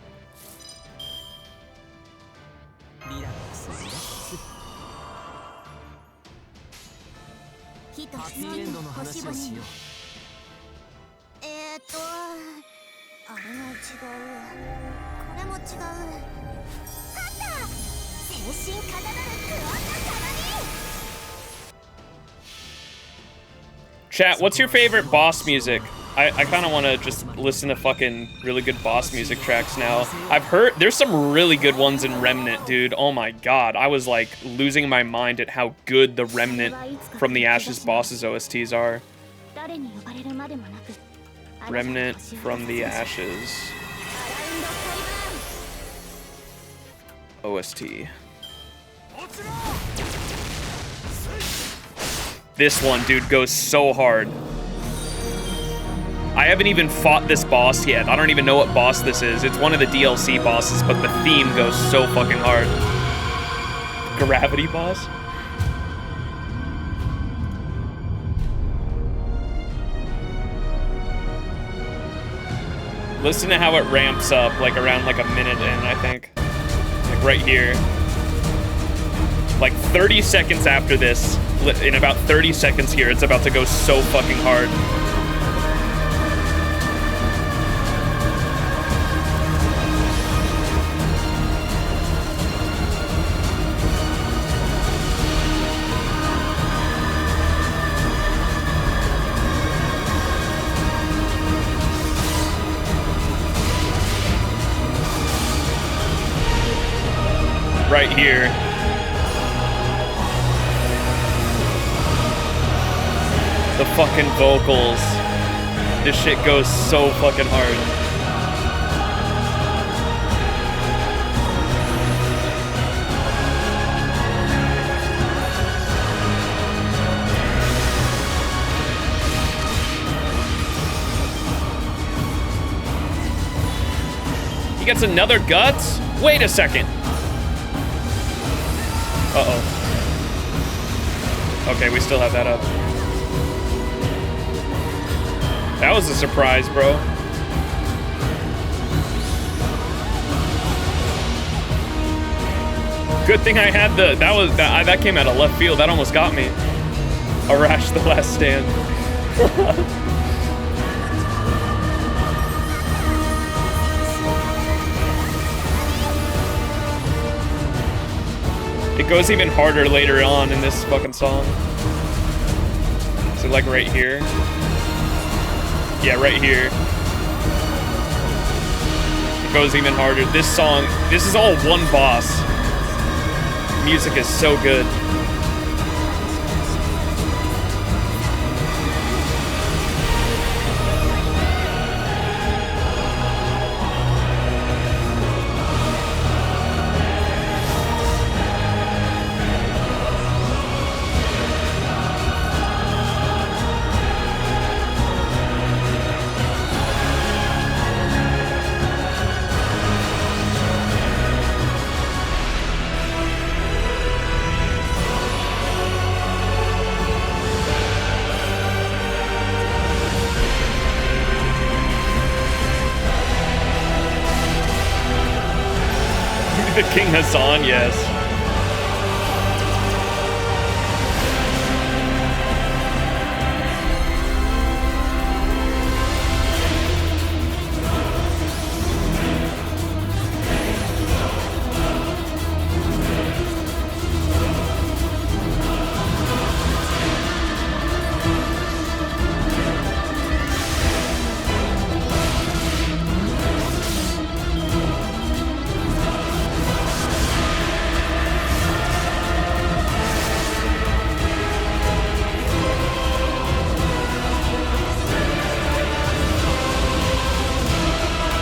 Chat, what's your favorite boss music? I kind of want to just listen to fucking really good boss music tracks now. I've heard there's some really good ones in Remnant, dude. Oh my god. I was like losing my mind at how good the Remnant from the Ashes bosses OSTs are. Remnant from the Ashes OST. This one, dude, goes so hard. I haven't even fought this boss yet. I don't even know what boss this is. It's one of the DLC bosses, but the theme goes so fucking hard. Gravity boss? Listen to how it ramps up, like around like a minute in, I think. Like right here. Like 30 seconds after this, in about 30 seconds here, it's about to go so fucking hard. Right here. The fucking vocals. This shit goes so fucking hard. He gets another guts? Wait a second. Uh-oh. Okay, we still have that up. That was a surprise, bro. Good thing I had that came out of left field. That almost got me. Arash the Last Stand. It goes even harder later on in this fucking song. So like right here. Yeah, right here. It goes even harder. This song, this is all one boss. Music is so good. King Hassan, yes.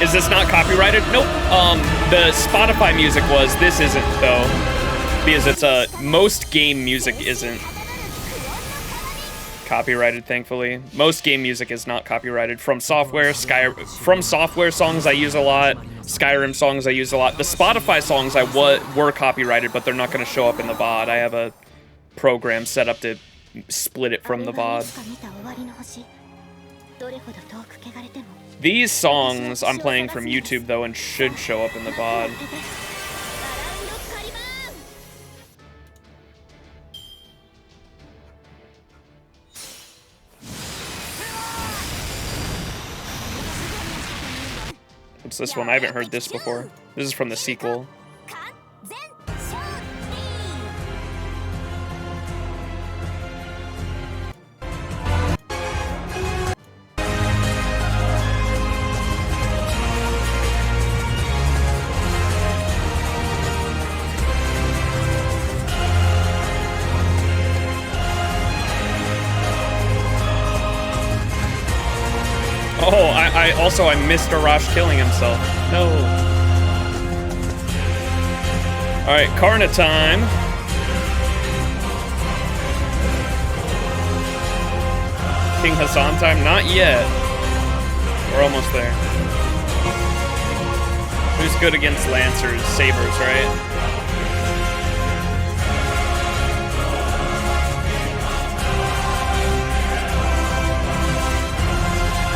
Is this not copyrighted? Nope. The Spotify music was. This isn't, though. Because it's most game music isn't copyrighted, thankfully. Most game music is not copyrighted. From software, From software songs I use a lot. Skyrim songs I use a lot. The Spotify songs were copyrighted, but they're not going to show up in the VOD. I have a program set up to split it from the VOD. These songs I'm playing from YouTube, though, and should show up in the VOD. What's this one? I haven't heard this before. This is from the sequel. Oh, I missed Arash killing himself. No. Alright, Karna time. King Hassan time? Not yet. We're almost there. Who's good against Lancers? Sabers, right?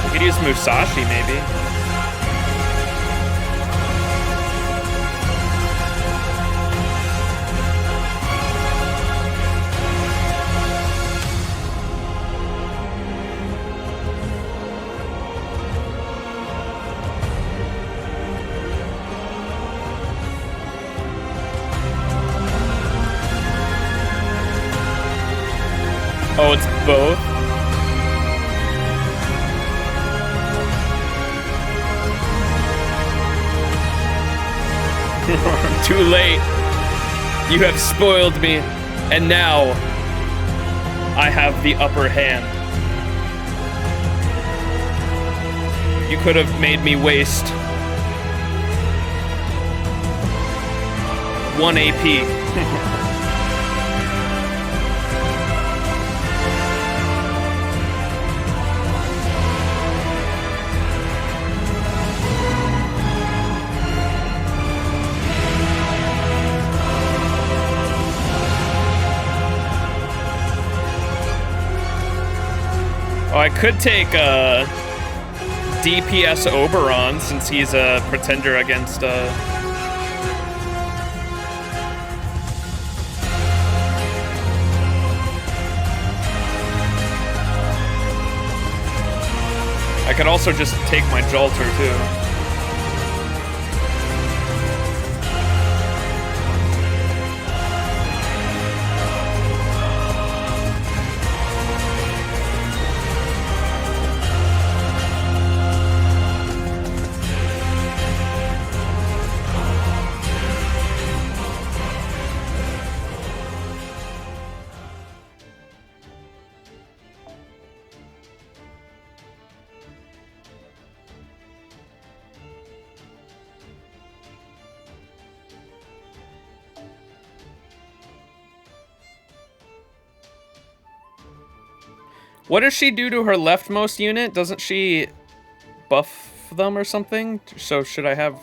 We could use Musashi, maybe. Oh, it's both? Too late. You have spoiled me, and now I have the upper hand. You could have made me waste 1 AP. Oh, I could take DPS Oberon since he's a pretender against I could also just take my Jolter too. What does she do to her leftmost unit? Doesn't she buff them or something? So should I have...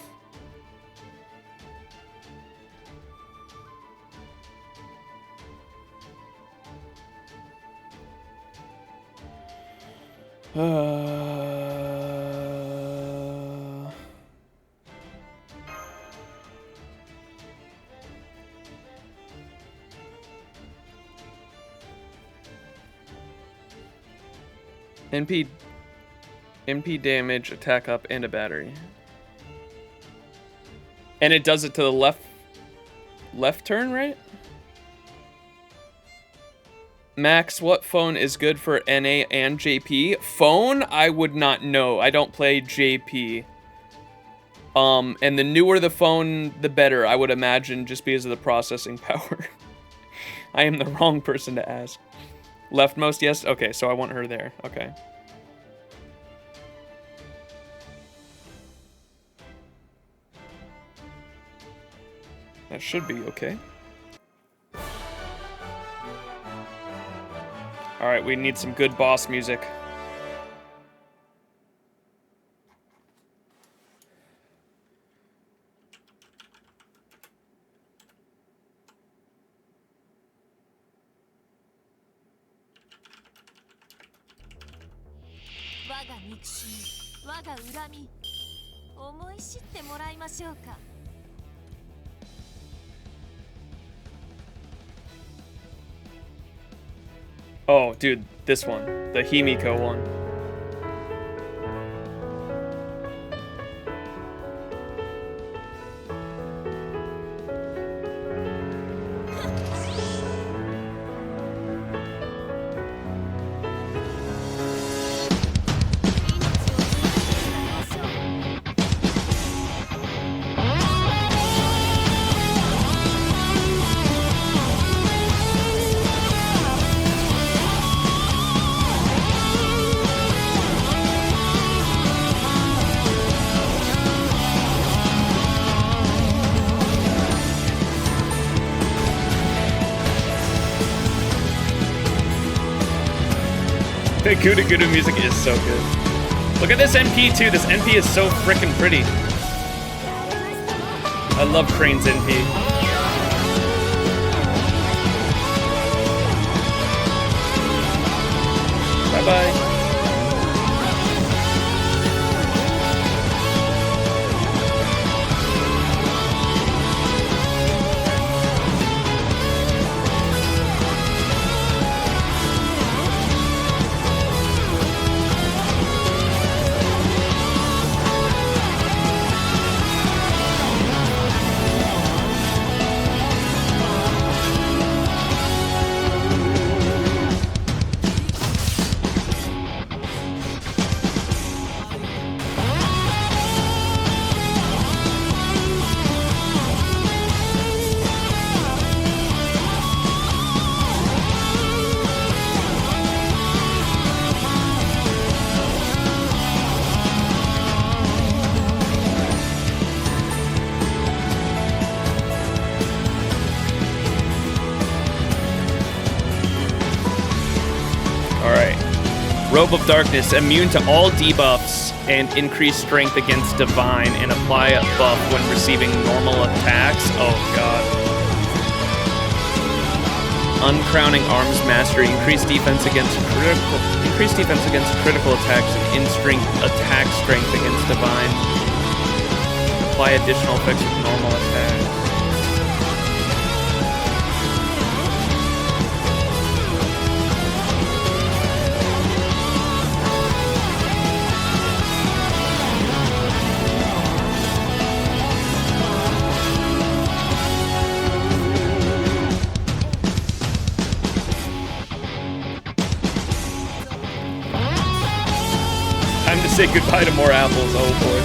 MP damage, attack up, and a battery. And it does it to the left turn, right? Max, what phone is good for NA and JP? Phone? I would not know. I don't play JP. And the newer the phone, the better, I would imagine, just because of the processing power. I am the wrong person to ask. Leftmost, yes? Okay, so I want her there. Okay. That should be okay. Alright, we need some good boss music. Oh, dude, this one. The Himiko one. The Guda Guda music is so good. Look at this NP too. This NP is so freaking pretty. I love Crane's NP. Bye-bye. Robe of Darkness, immune to all debuffs and increased strength against Divine, and apply a buff when receiving normal attacks. Oh god. Uncrowning Arms Mastery, increased defense against critical attacks and in-strength attack strength against Divine. Apply additional effects with normal attacks. Time to say goodbye to more apples, oh boy.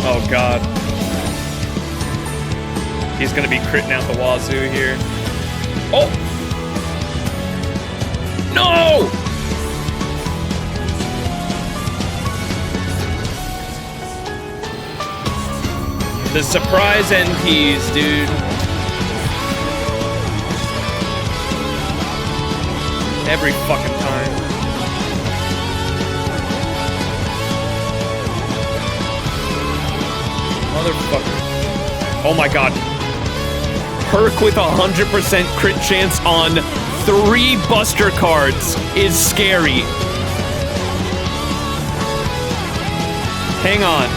Oh god. He's gonna be critting out the wazoo here. Oh! No! The surprise NPs, dude. Every fucking time. Motherfucker. Oh my god. Perk with 100% crit chance on 3 Buster cards is scary. Hang on.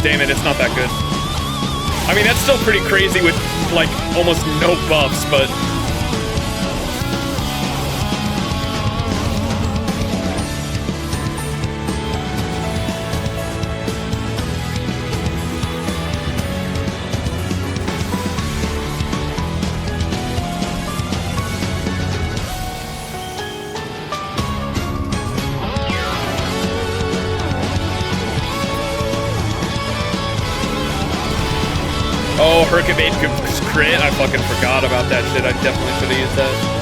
Damn it, it's not that good. I mean, that's still pretty crazy with, like, almost no buffs, but... Oh, Hercubate crit? I fucking forgot about that shit. I definitely should have used that.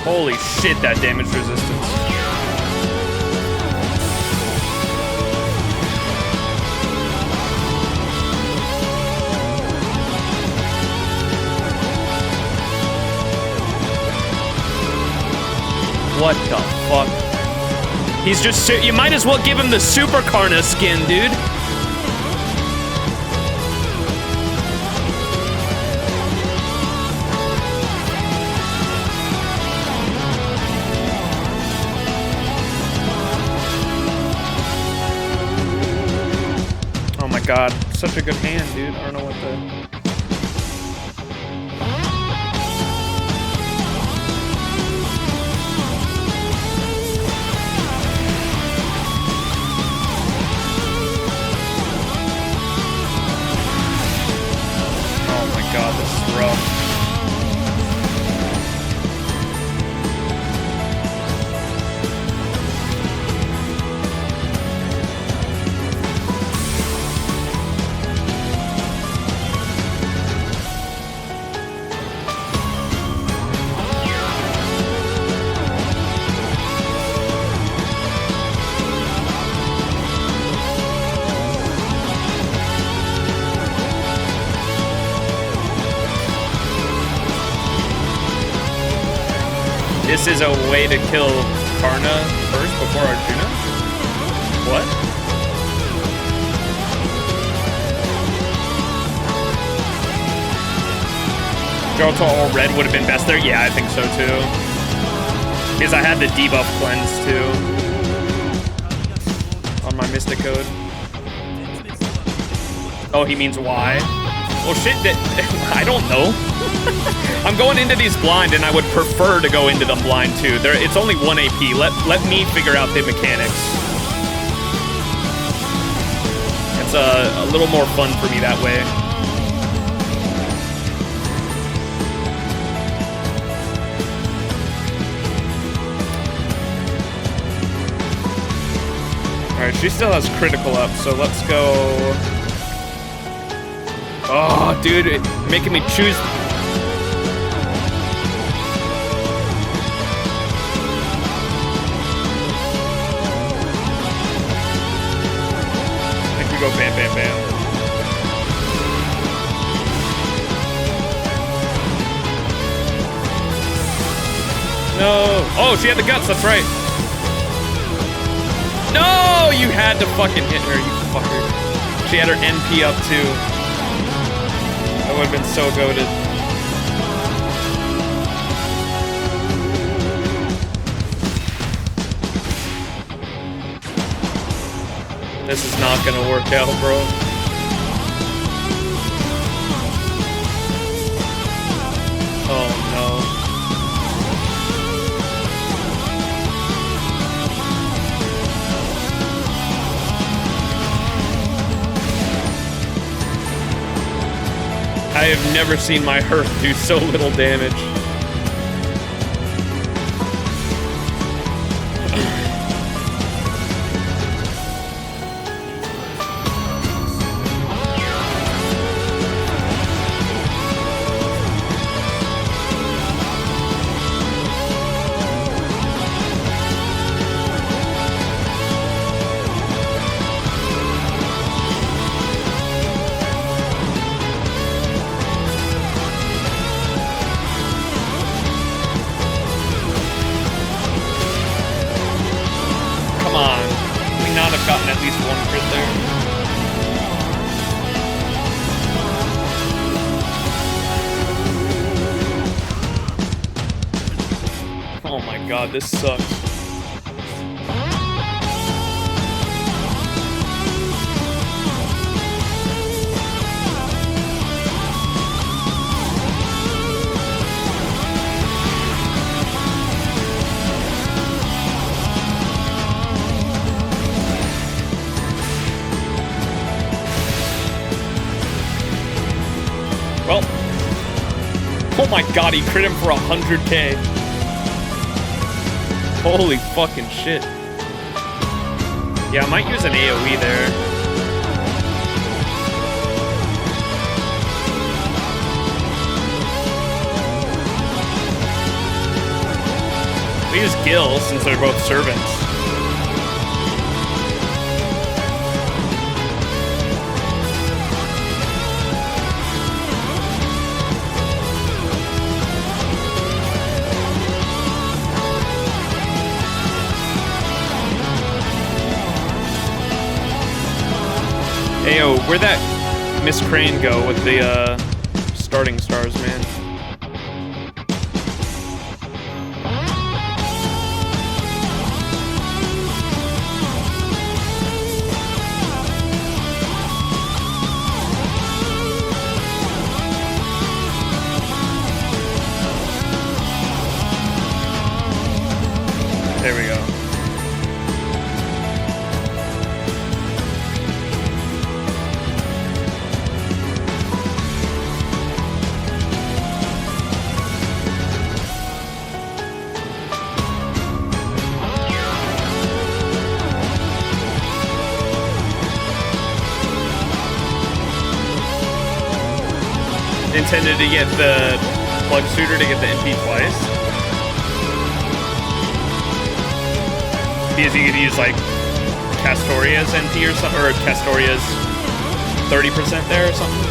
Holy shit, that damage resistance. What the fuck? He's just, you might as well give him the Super Karna skin, dude. God, such a good hand, dude. I don't know what the... Oh my God, this is rough. This is a way to kill Karna first before Arjuna? What? Johto all red would have been best there? Yeah, I think so too. Because I had the debuff cleanse too. On my Mystic Code. Oh, he means why? Well, shit, I don't know. I'm going into these blind, and I would prefer to go into them blind too. It's only 1 AP. Let me figure out the mechanics. It's a little more fun for me that way. She still has critical up, so let's go. Oh, dude, making me choose. I think we go bam, bam, bam. No. Oh, she had the guts, that's right. No, you had to fucking hit her, you fucker. She had her NP up too. That would have been so goated. This is not gonna work out, bro. Oh no. I have never seen my Hearth do so little damage. Gotten at least one crit there. Oh my god, this sucks. Well, oh my god, he crit him for 100k. Holy fucking shit. Yeah, I might use an AoE there. We use Gil since they're both servants. Ayo, where'd that Miss Crane go with the starting stars, man? There we go. Intended to get the plug suitor to get the MP twice. Because you could use like Castoria's NP or something, or Castoria's 30% there or something.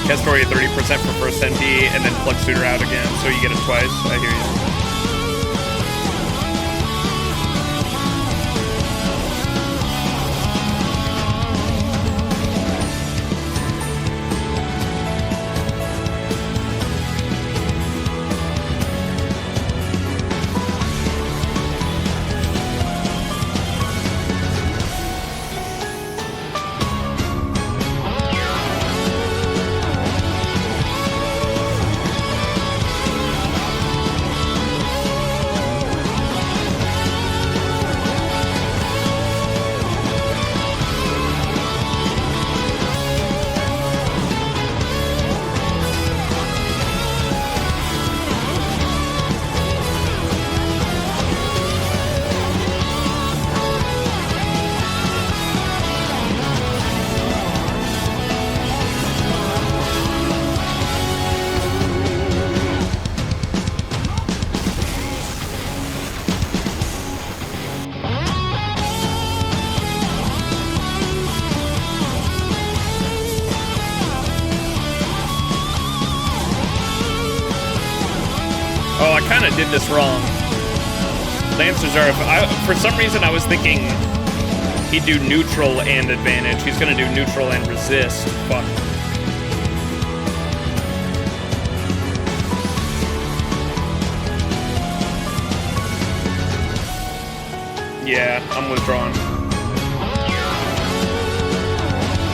Castoria 30% for first NP, and then plug suitor out again, so you get it twice. I hear you. I kind of did this wrong. Lancers are, for some reason I was thinking he'd do neutral and advantage. He's gonna do neutral and resist. Fuck. Yeah, I'm withdrawing.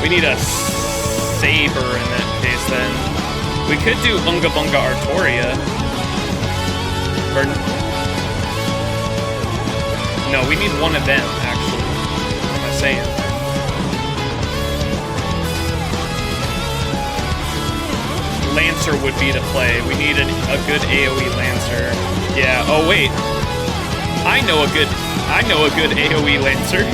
We need a saber in that case then. We could do Unga Bunga Artoria. Or... No, we need one of them, actually. What am I saying? Lancer would be the play. We need a good AoE Lancer. Yeah, oh wait. I know a good AoE Lancer.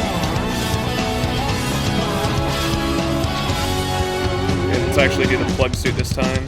Yeah, let's actually do the plug suit this time.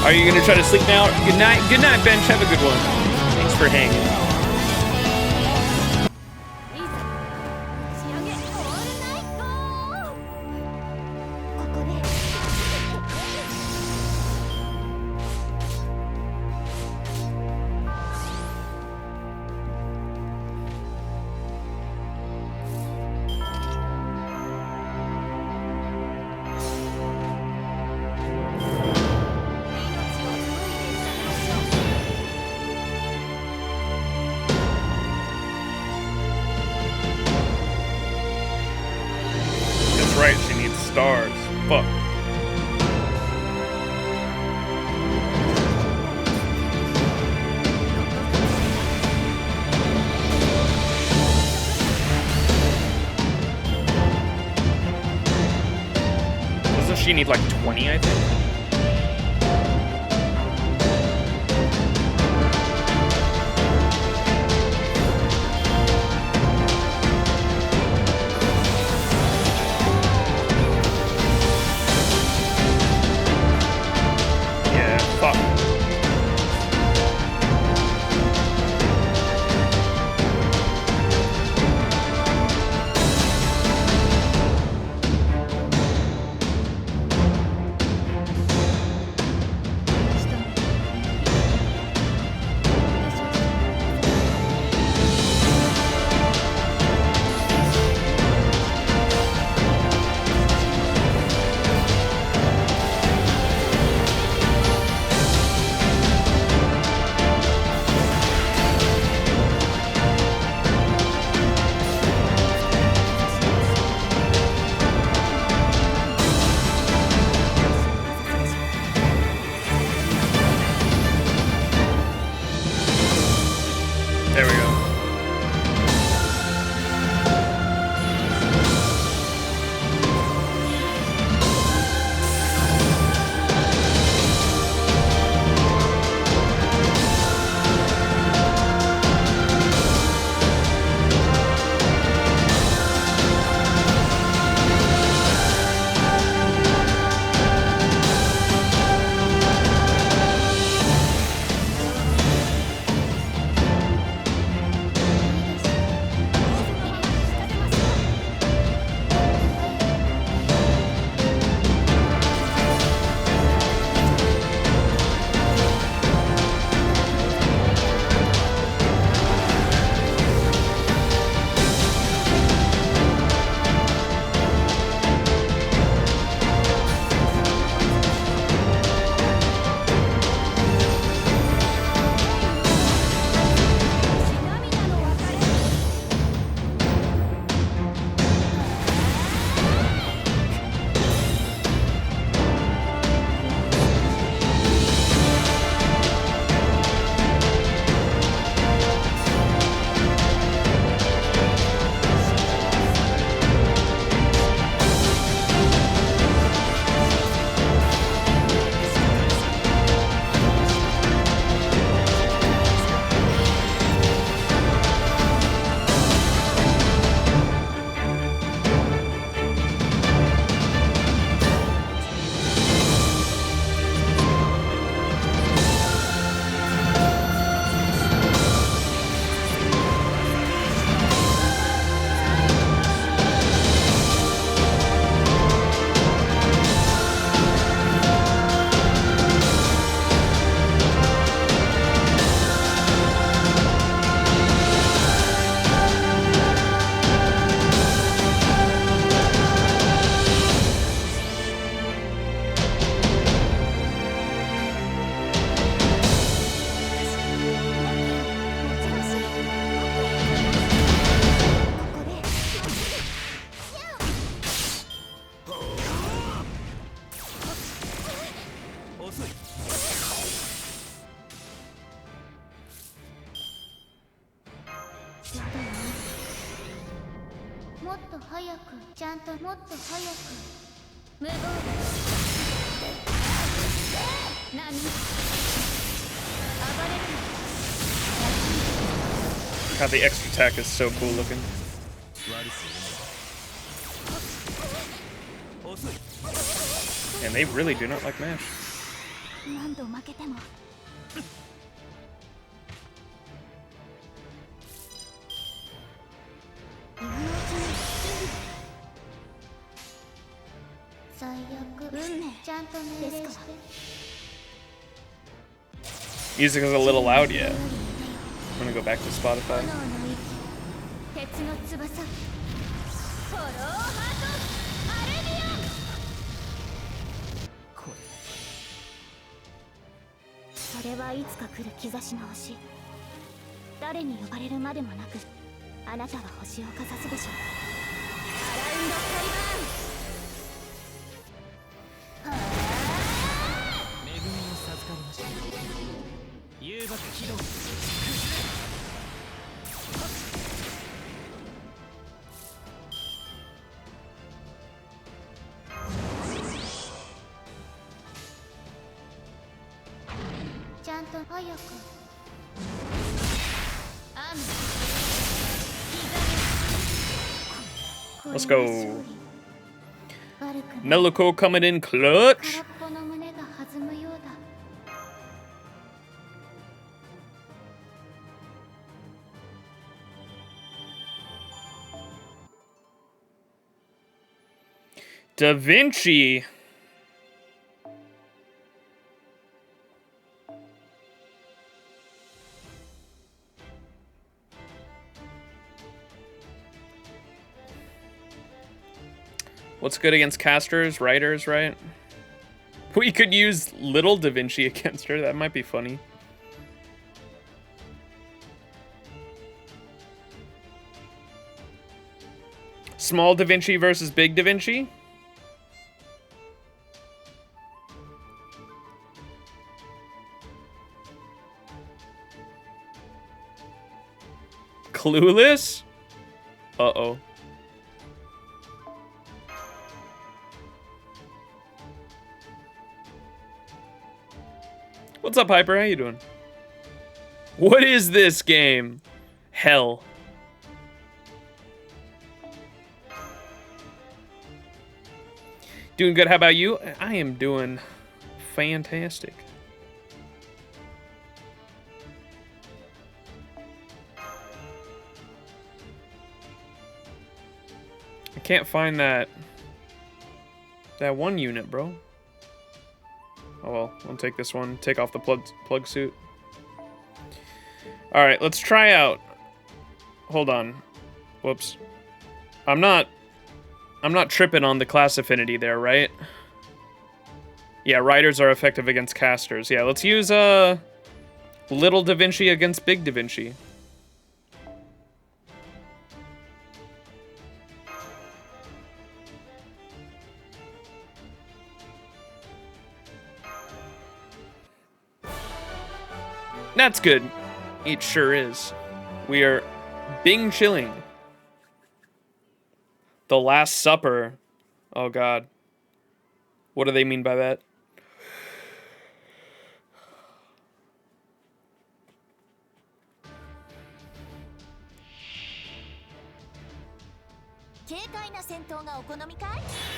Are you gonna try to sleep now? Good night, Bench. Have a good one. Thanks for hanging. いざ打ち上げオールナイト。ここで That's right, she needs stars. Fuck. Doesn't she need like 20, I think? Yeah, fuck. もっと早くちゃんともっと早く無謀だ何暴れる God, the extra attack is so cool looking. And they really do not like mash. 何度負けても今のうちに最悪運命ちゃんと命令して Music is a little loud yet. I'm gonna go back to Spotify. 炎の息鉄の翼フォローハートアレビアンそれはいつか来る兆しの星誰に呼ばれるまでもなくあなたは星をかざすでしょうアラウンドカリバーン恵みに授かりました誘爆起動ちゃんと早く Let's go. Meluko coming in clutch. Da Vinci. What's good against casters, writers, right? We could use little Da Vinci against her. That might be funny. Small Da Vinci versus big Da Vinci? Clueless? Uh-oh. What's up, Hyper? How you doing? What is this game? Hell. Doing good. How about you? I am doing fantastic. I can't find that one unit, bro. Oh well, I'll take this one. Take off the plug suit. All right, let's try out. Hold on. Whoops. I'm not tripping on the class affinity there, right? Yeah, riders are effective against casters. Yeah, let's use little Da Vinci against big Da Vinci. That's good. It sure is. We are Bing chilling. The Last Supper. Oh god. What do they mean by that?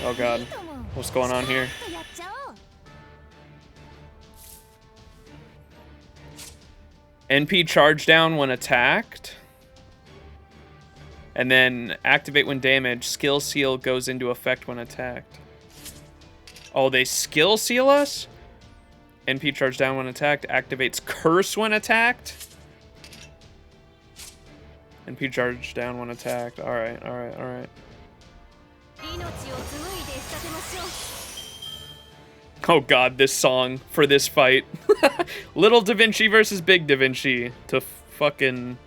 Oh god. What's going on here? NP charge down when attacked. And then activate when damaged. Skill seal goes into effect when attacked. Oh, they skill seal us? NP charge down when attacked. Activates curse when attacked. NP charge down when attacked. Alright, alright, alright. Oh god, this song for this fight. Little Da Vinci versus Big Da Vinci. To fucking...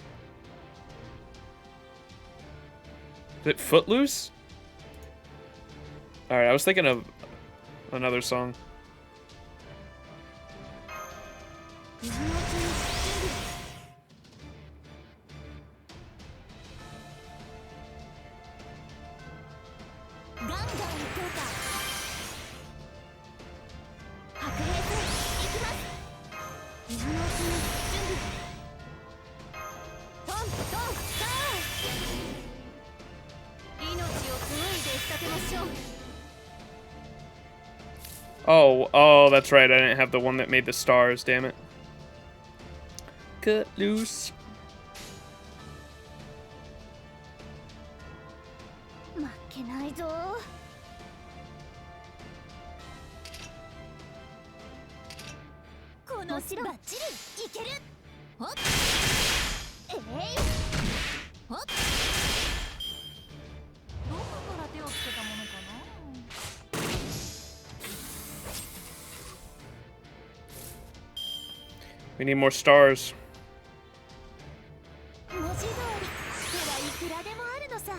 Is it Footloose? Alright, I was thinking of another song. Oh, that's right. I didn't have the one that made the stars, damn it. Cut loose. 負けないぞ。このスバッチリいける。ほっ。えい。ほっ。どこから手をつけたものかな。 We need more stars. 文字通り手はいくらでもあるのさ。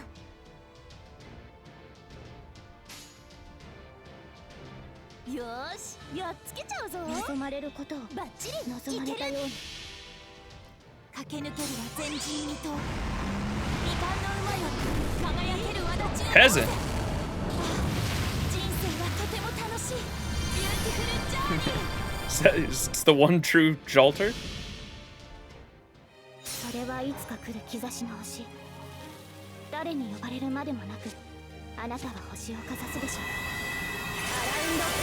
よーし、やっつけちゃうぞ。望まれることをバッチリ望まれたように。駆け抜けるは前人未到。未完の馬よ、輝ける轍を。 Peasant. 人生はとても楽しい。ビューティフルジャーニー。 It's the one true Jalter? それはいつか来る兆しの星。誰に呼ばれるまでもなく、あなたは星をかざすでしょう。アラウンドカイバ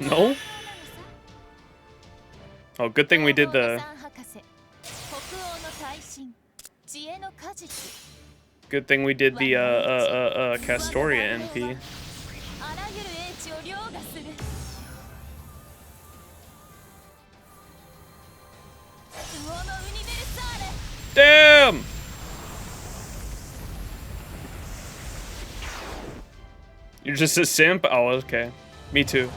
ーン。 No? Oh, good thing we did the... Good thing we did the, Castoria NP. Damn! You're just a simp? Oh, okay. Me too.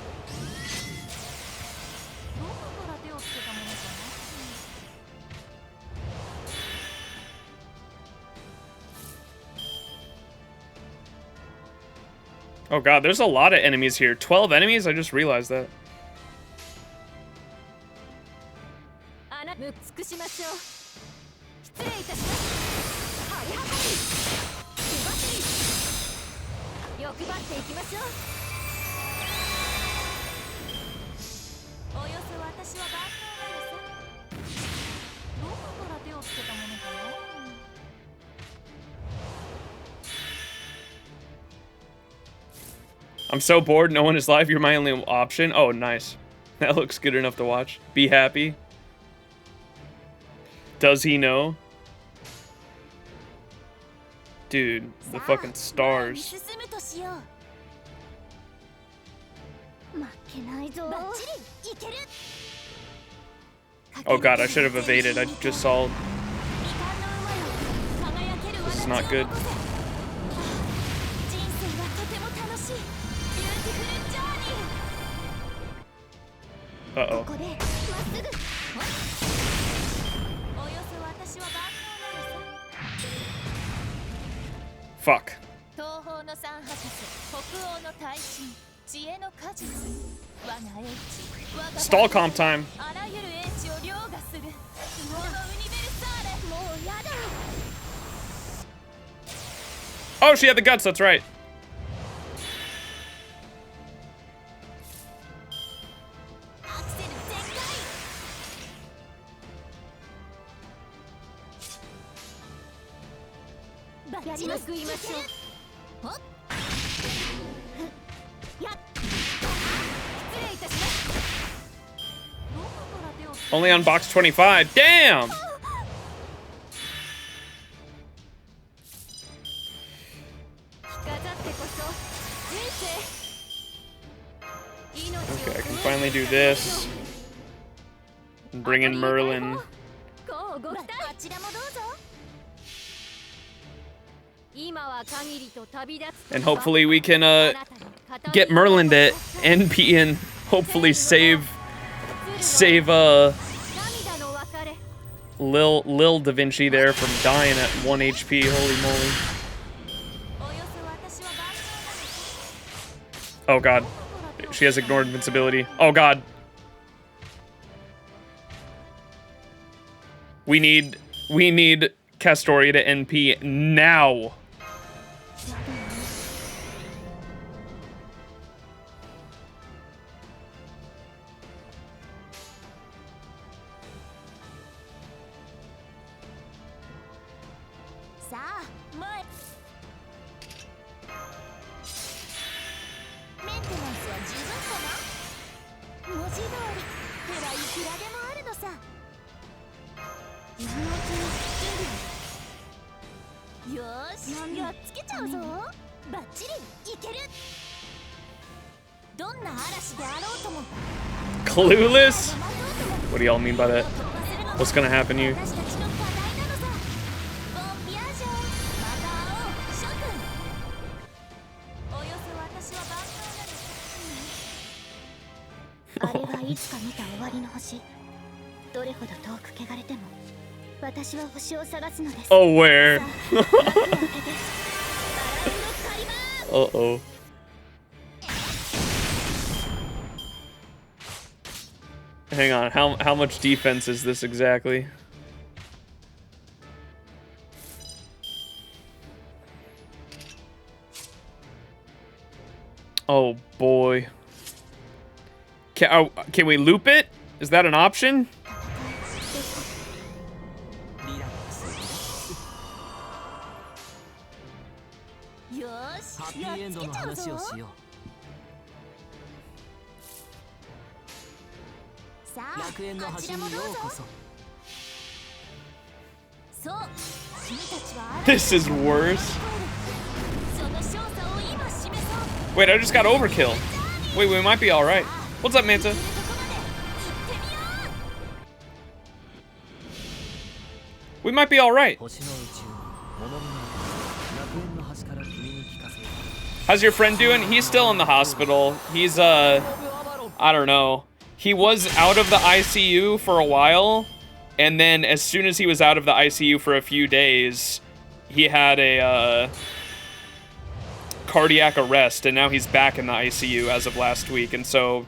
Oh god, there's a lot of enemies here. 12 enemies? I just realized that. I'm so bored, no one is live, you're my only option. Oh, nice. That looks good enough to watch. Be happy. Does he know? Dude, the fucking stars. Oh god, I should have evaded. I just saw... This is not good. Uh-oh. Fuck. Stall comp time. Oh, she had the guts, that's right. Only on box 25. Damn! Okay, I can finally do this. And bring in Merlin. And hopefully we can get Merlin to NP and hopefully save Lil Da Vinci there from dying at 1 HP. Holy moly. Oh god. She has ignored invincibility. Oh god. We need Castoria to NP now. さあ前メンテナンスは十分かな。文字通り手はいくらでもあるのさ。今のうちに準備。よーし、やっつけちゃうぞ。バッチリいける。どんな嵐であろうとも。 Clueless? What do y'all mean by that? What's gonna happen here? 私たちの課題なのさ。ボンビアージョン。また会おう、諸君。およそ私は万能なの。あれはいつか見た終わりの星。どれほど遠く汚れても私は星を探すのです。 Oh, where? さあ幕を開けてバラ色狩ります。 Uh-oh. Hang on, how much defense is this exactly? Oh boy. Can we loop it? Is that an option? よーし、ハッピーエンドの話をしよう。さあ、楽園のあちらもどうぞ。端にようこそ。そう、君たちは This is worse. その少佐を今示そう。 Wait, I just got overkill. Wait, we might be alright. What's up, Manta? 行ってみよう。 We might be alright. 星の宇宙物見の楽園の端から君に聞かせよう。 How's your friend doing? He's still in the hospital. He's, I don't know. He was out of the ICU for a while, and then as soon as he was out of the ICU for a few days, he had a, cardiac arrest, and now he's back in the ICU as of last week, and so,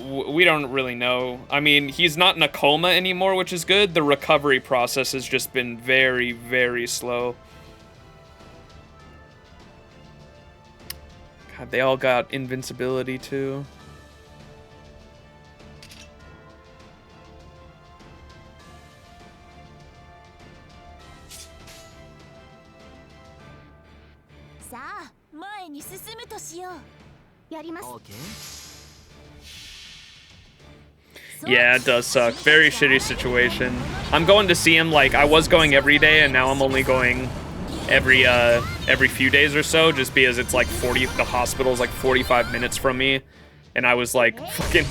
we don't really know. I mean, he's not in a coma anymore, which is good. The recovery process has just been very, very slow. God, they all got invincibility, too. Okay. Yeah, it does suck. Very shitty situation. I'm going to see him, like, I was going every day, and now I'm only going every few days or so, just because it's like the hospital's like 45 minutes from me, and I was like fucking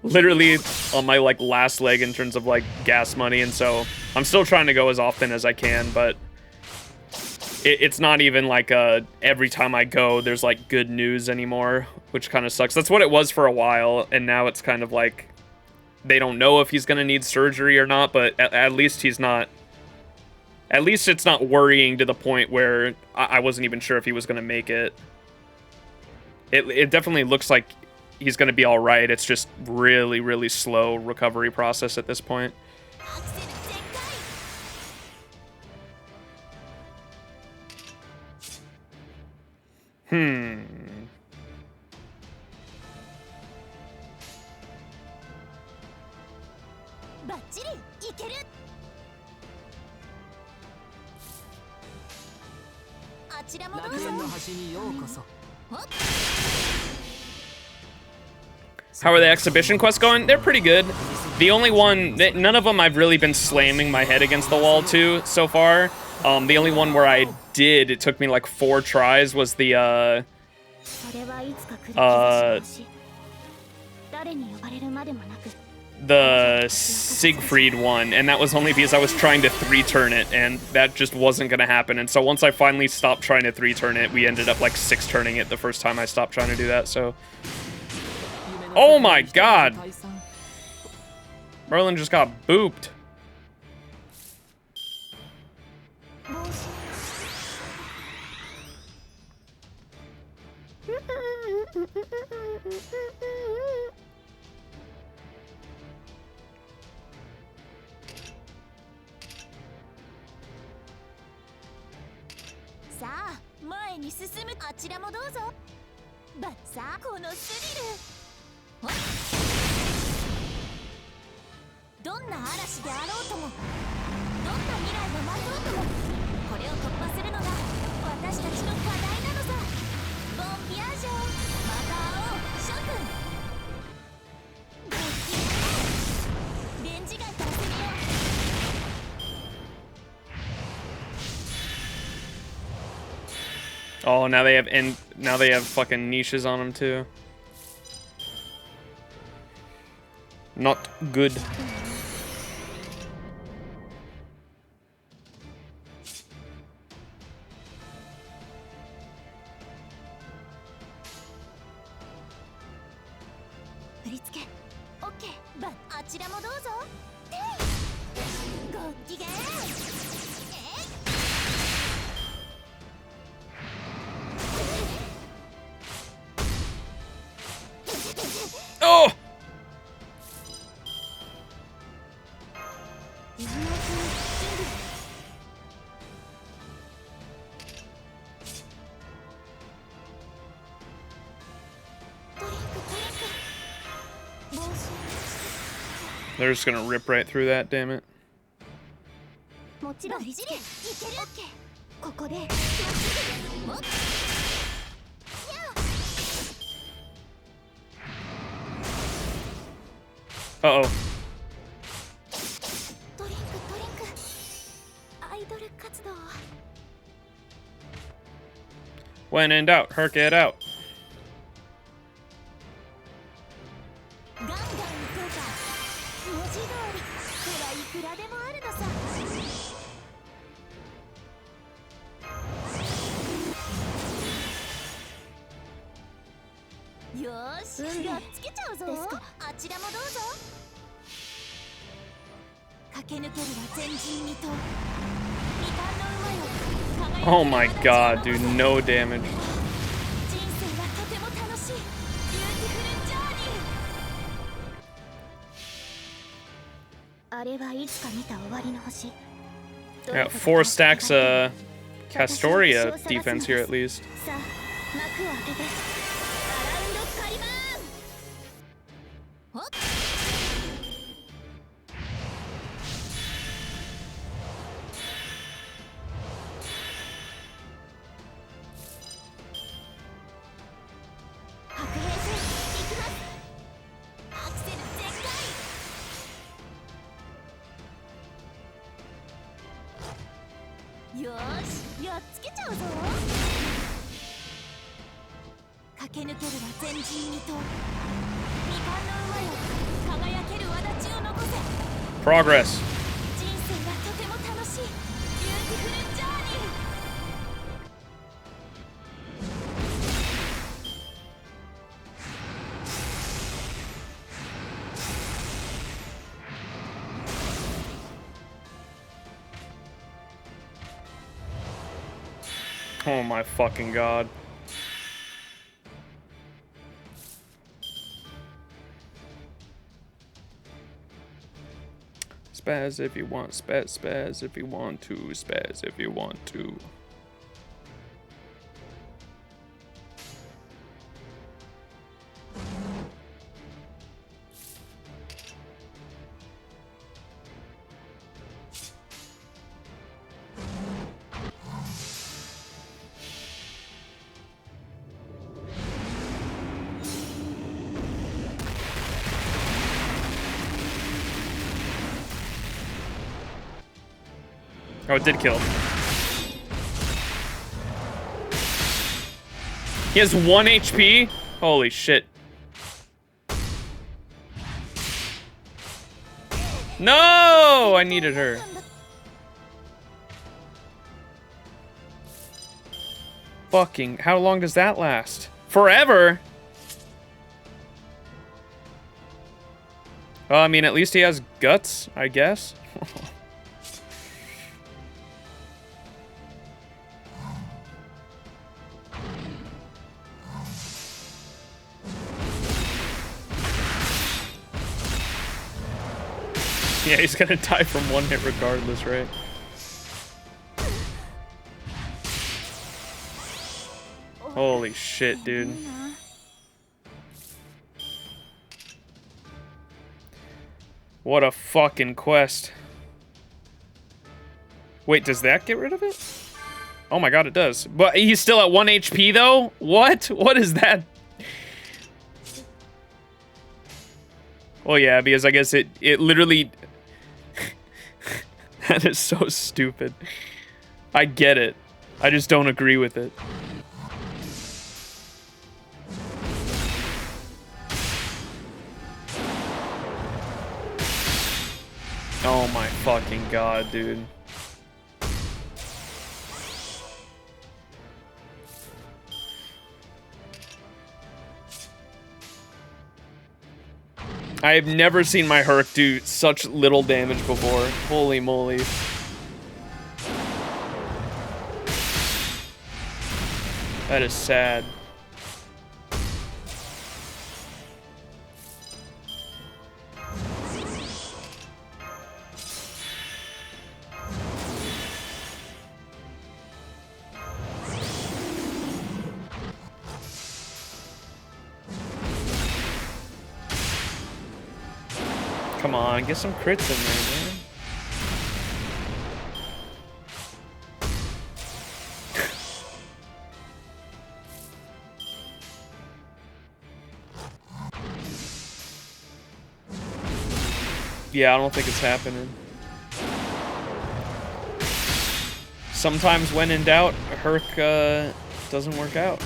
literally on my like last leg in terms of like gas money, and so I'm still trying to go as often as I can, but it's not even like every time I go there's like good news anymore, which kind of sucks. That's what it was for a while, and now it's kind of like they don't know if he's gonna need surgery or not, but at least he's not. At least it's not worrying to the point where I wasn't even sure if he was gonna make it. It definitely looks like he's gonna be all right. It's just really, really slow recovery process at this point. How are the exhibition quests going? They're pretty good. The only one, none of them I've really been slamming my head against the wall to so far. The only one where I did, it took me like 4 tries, was the Siegfried one, and that was only because I was trying to 3-turn it, and that just wasn't gonna happen. And so once I finally stopped trying to 3-turn it, we ended up like 6-turning it the first time I stopped trying to do that, so. Oh my god! Merlin just got booped. どんな未来が待とうともこれを突破するのが私たちの課題なのさ。ボンビアージョまた会おう諸君。ごきげんレンジ街と遊びよう。Oh, now they have fucking niches on them too. Not good. Oh! They're just gonna rip right through that, damn it. もちろんいける。ここで Uh-oh. ドリンクアイドル活動 When in doubt, herk it out. ガンガン行こうか。文字通りほらいくらでもあるのさ。よーし、やっつけちゃうぞ。あちらもどうぞ。駆け抜けるは前人未到。未完の馬よ。 Oh my god, dude, no damage. 人生はとても楽しい。ビューティフルジャーニー。あれはいつか見た終わりの星。 Got 4 stacks Castoria defense here at least. さあ、幕を開けて。アラウンドカリバーン。ほっ。白兵戦行きます。アクセル全開。よーし、やっつけちゃうぞ。駆け抜けるは前人未到。未完の馬よ、輝ける轍を残せ。 Progress. 人生はとても楽しい。ビューティフルジャーニー。 Oh my fucking god. Spaz if you want, spaz if you want to, spaz if you want to. Oh, it did kill. He has 1 HP? Holy shit. No! I needed her. Fucking, how long does that last? Forever? Well, I mean, at least he has guts, I guess. Yeah, he's gonna die from 1 hit regardless, right? Holy shit, dude. What a fucking quest. Wait, does that get rid of it? Oh my god, it does. But he's still at 1 HP though? What? What is that? Well, yeah, because I guess it literally... That is so stupid. I get it. I just don't agree with it. Oh my fucking god, dude. I have never seen my Herc do such little damage before. Holy moly. That is sad. Come on, get some crits in there, man. Yeah, I don't think it's happening. Sometimes when in doubt, Herc doesn't work out.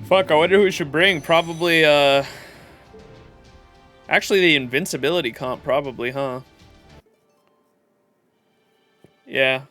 Fuck, I wonder who we should bring. Probably, actually the invincibility comp, probably, huh? Yeah.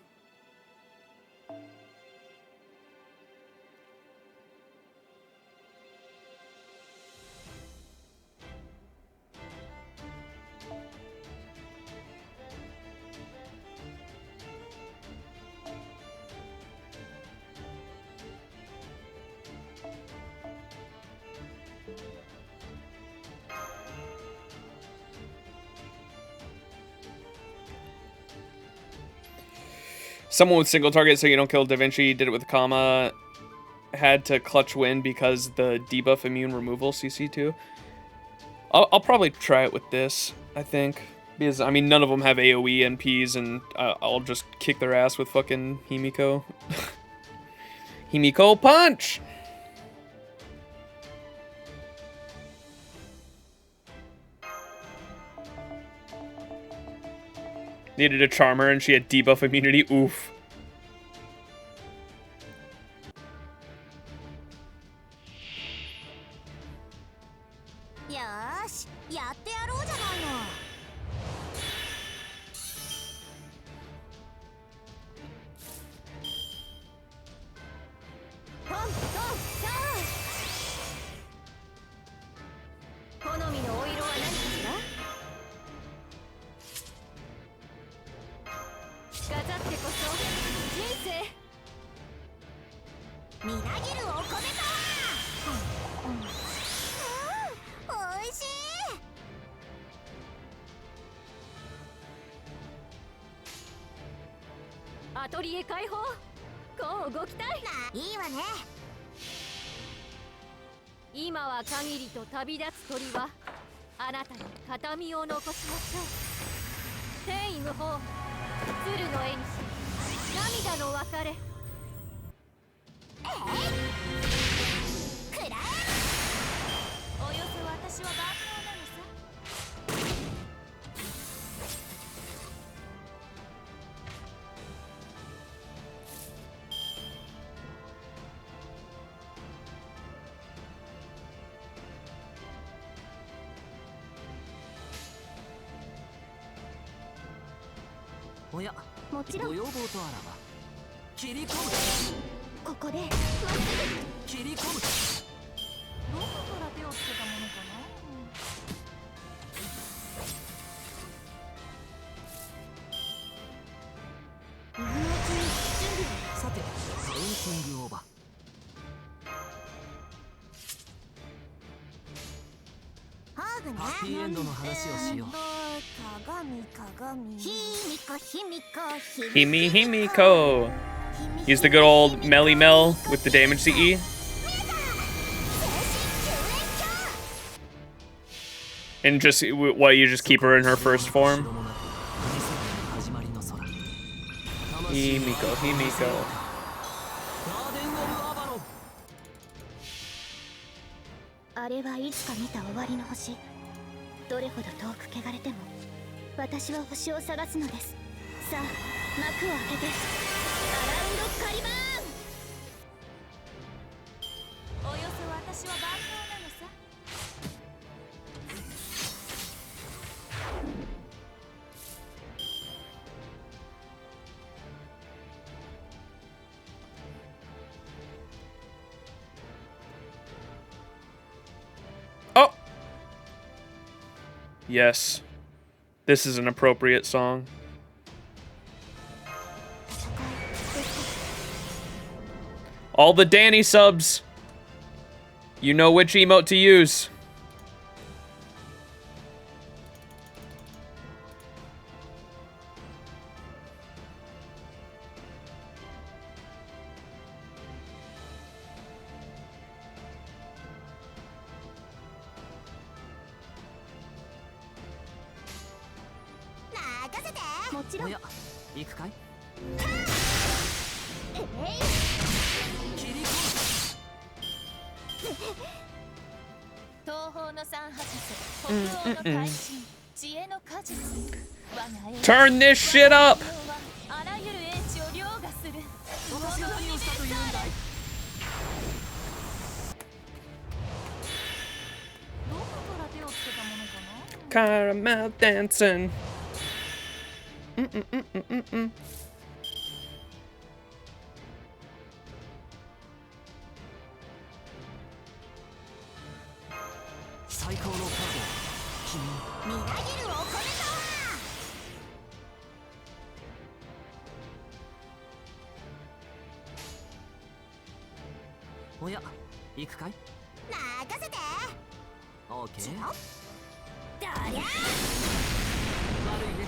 Someone with single target so you don't kill Da Vinci, did it with Kama, had to clutch win because the debuff immune removal CC2. I'll probably try it with this, I think. Because, I mean, none of them have AoE NPs, and I'll just kick their ass with fucking Himiko. Himiko punch! Needed a charmer and she had debuff immunity. Oof. グねハッピーエンドの話をしよう。鏡鏡ひみこひみこ Himi Himiko. Use the good old Melly Mel with the damage CE. And just, what, you just keep her in her first form? Himiko, Himiko. あれはいつか見た終わりの星。どれほど遠く汚れても私は星を探すのです。さあ幕を開けてアラウンドカリバーン。およそ私は万能なのさ。Oh! Yes. This is an appropriate song. All the Danny subs. You know which emote to use. Mochiron. おや、行くかい？切り込む。東方の三博士、北欧の大神、知恵の果実。我が英 Turn this shit up! あらゆる英知を凌駕する。私が何をしたというんだい？どこから手をつけたものかな？ Caramel dancing. 最高のカードを君に。みなぎるお米おや、行くかい？とは任せて。オーケー。どりゃ悪いね。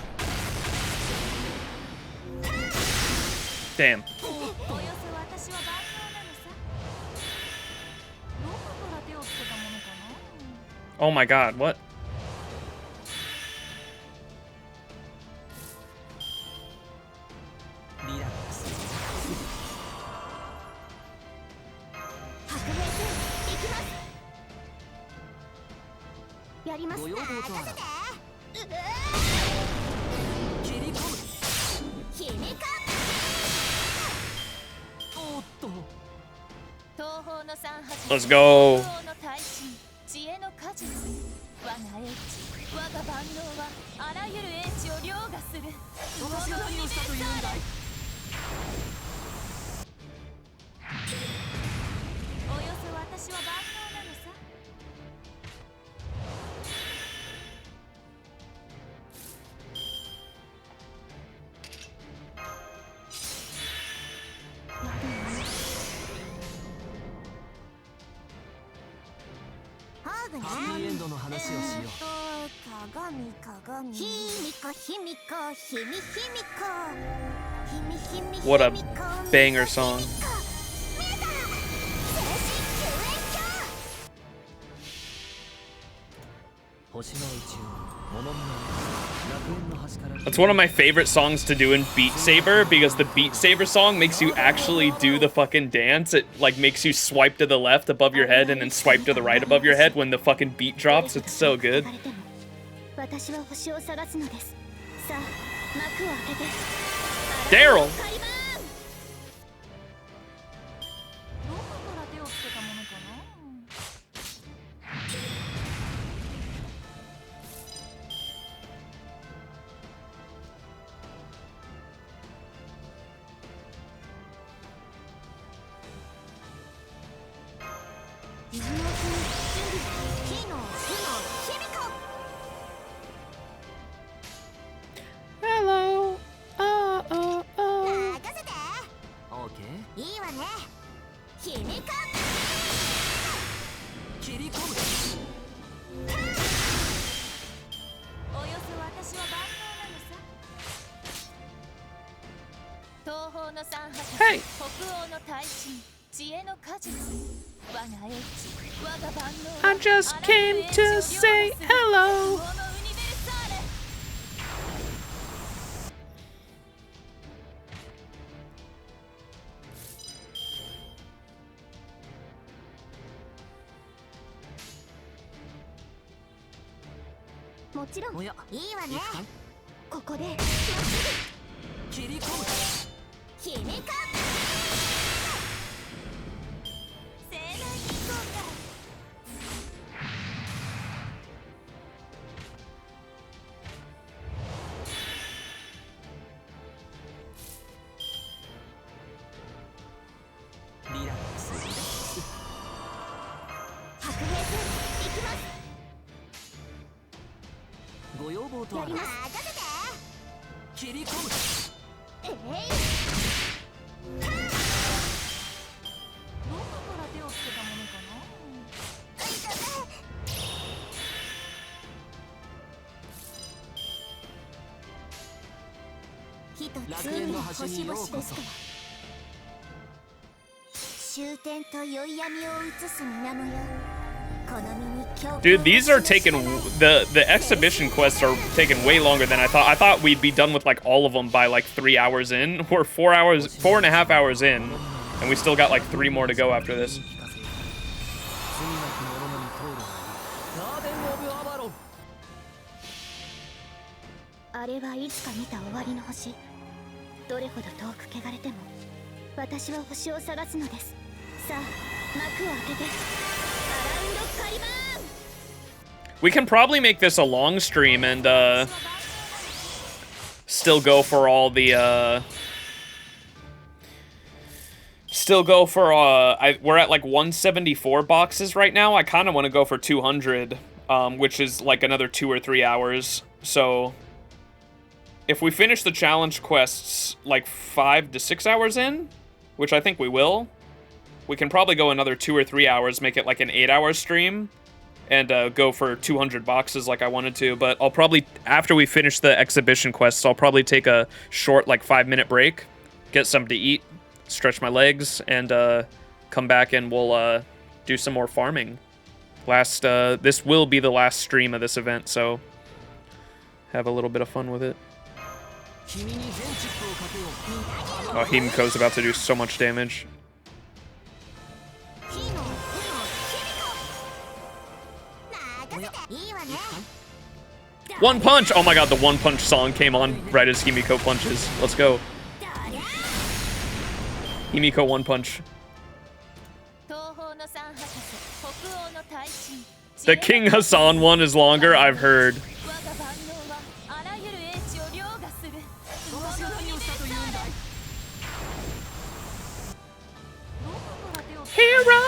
Damn. およそ私は万能なのさ。どこから手をつけたものかな？ Oh my god, what? リラックス。白兵戦行きます。やります。ご要望とは？任せて。切り込む。ひみか。おっと。東方の三博士。 Let's go. 北欧の大神、知恵の果実。我が英知、我が万能はあらゆる英知を凌駕する。私が何をしたというんだい？およそ私は万能なのさ。ハーグね。ハッピーエンドの話をしよう。鏡鏡ひみこひみこひみひみこひみひみひみこ What a banger song. 星の宇宙物見の楽園の端から。 That's one of my favorite songs to do in Beat Saber because the Beat Saber song makes you actually do the fucking dance. It like makes you swipe to the left above your head and then swipe to the right above your head when the fucking beat drops. It's so good. 私は星を探すのです。さあ幕を開けて。 Daryl! どこから手をつけたものかな？ 水の国準備火の火の Hello. 任せて。オーケー。いいわね。ひみか。切り込む。I just came to say hello. もちろんいいわね。ここで切り込む。君か盛大に行こうか。リラックス。白兵戦行きます。ご要望とはやります。切り込む。えい。どこから手をつけたものかな。火と楽園の端にようこそ。終点と宵闇を映す水面よ。 Dude, these are taking the exhibition quests are taking way longer than I thought. I thought we'd be done with like all of them by like 3 hours in. We're 4.5 hours in, and we still got like 3 more to go after this. あれはいつか見た終わりの星。どれほど遠く汚れても、私は星を探すのです。さあ、幕を開けて。 We can probably make this a long stream and still go for all the we're at like 174 boxes right now. I kind of want to go for 200, which is like another 2 or 3 hours. So if we finish the challenge quests like 5 to 6 hours in, which I think we will, we can probably go another 2 or 3 hours, make it like an 8-hour stream, and go for 200 boxes like I wanted to. But I'll probably, after we finish the exhibition quests, I'll probably take a short like 5-minute break, get something to eat, stretch my legs, and come back and we'll do some more farming. This will be the last stream of this event, so have a little bit of fun with it. Oh, Himiko's about to do so much damage. One punch! Oh my god, the one punch song came on right as Himiko punches. Let's go. Himiko one punch. The King Hassan one is longer, I've heard. Hero!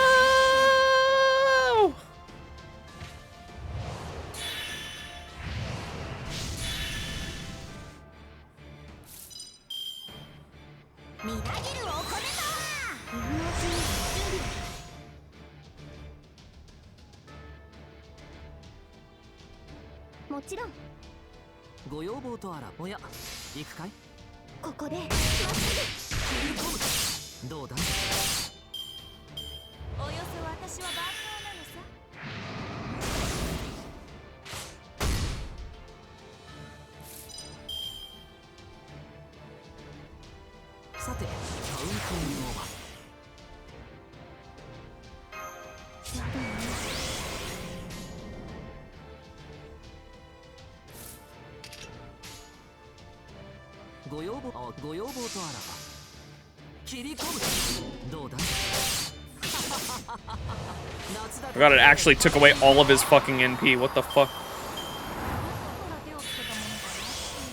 I forgot it actually took away all of his fucking NP. What the fuck?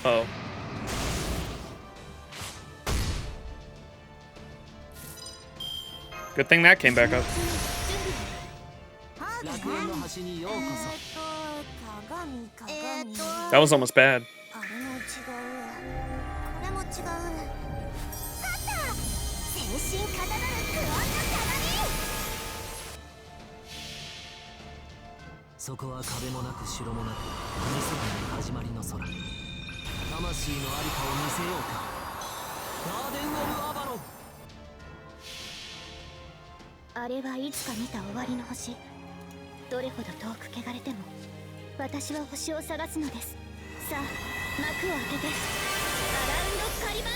Oh. Good thing that came back up. That was almost bad. あれはいつか見た終わりの星。どれほど遠く汚れても私は星を探すのです。さあ幕を開けてアラウンドカリバー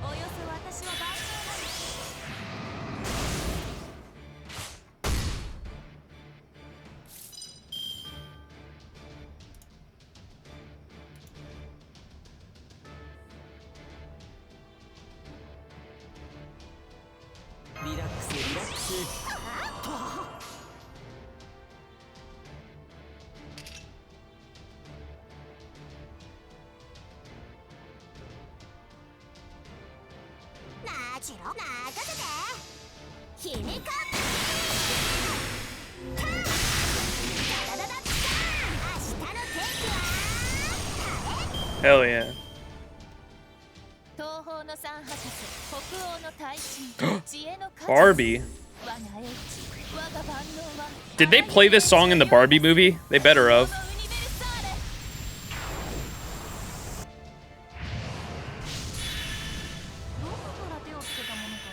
ン。およそ私は万能なんです。リラックスリラックス。なじろ任せてひみかダダダダッカーン。明日の天気は Hell yeah. 東方の三博士、北欧の大神、知恵の数 Barbie. 我が英知、我が万能は Did they play this song in the Barbie movie? They better have. どこから手をつけたものか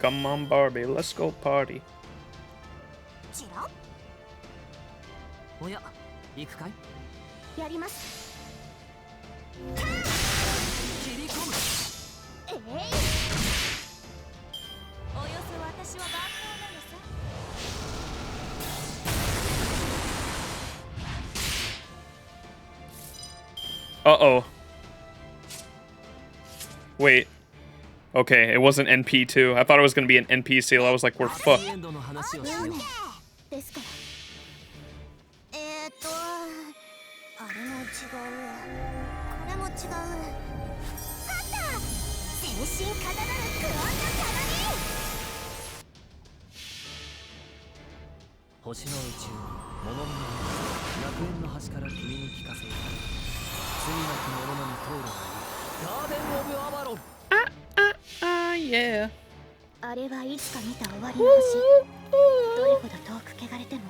な。 Come on, Barbie, let's go party. チロおや行くかい。やります。切り込む。えい、およそ私は万能なのさ。 Uh-oh. Wait. Okay, it wasn't NP too. I thought it was gonna be an NP seal. I was like, we're fucked. エンドの話をしよう。ですから。あれも違う。これも違う。あった。全身体なるクローンの星の宇宙物見の楽園の端から君に聞かせよう。罪なき者のみ通るがいい。ガーデン・オブ・アバロン。Yeah. あれはいつか見た終わりの星。どれほど遠く汚れても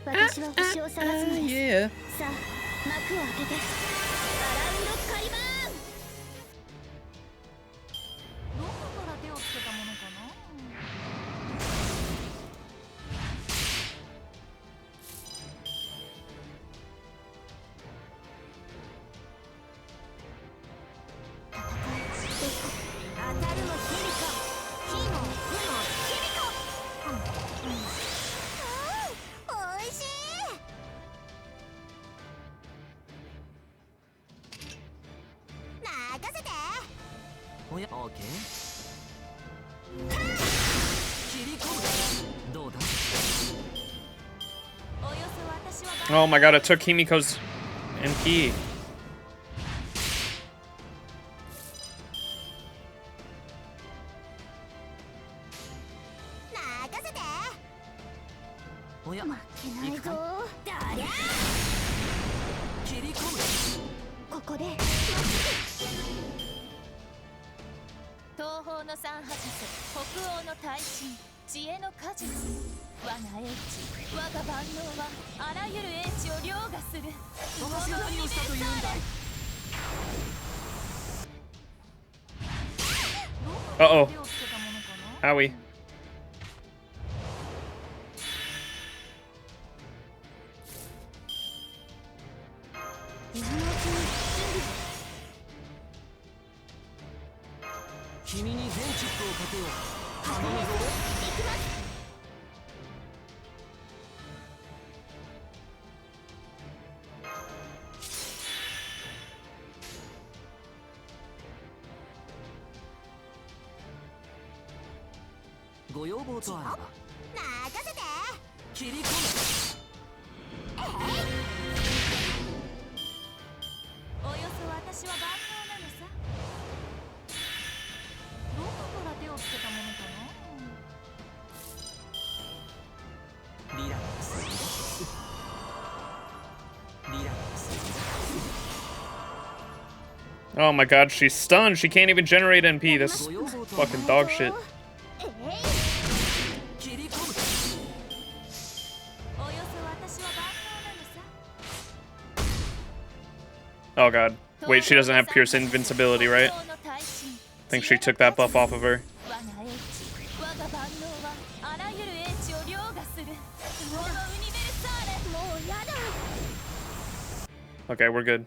私は星を探すのです。 Yeah. さあ幕を開けてアラウンドカリバーン。どこから手をつけたものかな。当たるもヒミコ、火も火もヒミコ。おいしい。任せて。おやオーケー。切り込む。どうだ。およそ私は Oh my god, it took Himiko's NP. 任せて。おや負けないぞ。だりゃ切り込む。ここで東方の三博士、北欧の大神、知恵の果実。我が英知、我が万能はあらゆる英知を凌駕する。私が何をしたというんだい。 Uh-oh. 手をつけたものかな。 Howie. 今のうちに準備。君に全チップをかけよう。頼むぞ。行きます。ご要望とあらば任せて。切り込む。およそ私は万能なのさ。どこから手をつけたものかな。リラックスリラックス。リラックスリラックス。 Oh my god, she's stunned. She can't even generate NP. This is fucking dog shit. 切り込む。およそ私は万能なのさ。Oh god. Wait, she doesn't have Pierce invincibility, right? I think she took that buff off of her. Okay, we're good.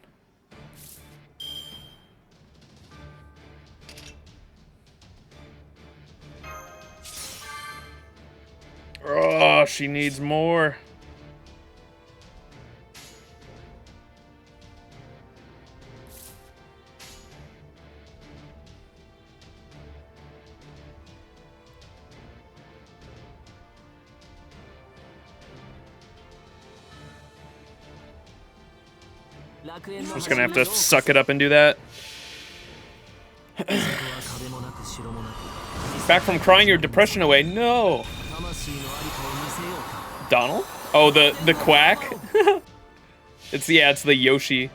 Oh, she needs more. I'm just gonna have to suck it up and do that. Back from crying your depression away. No. Donald? Oh, the quack? It's the Yoshi.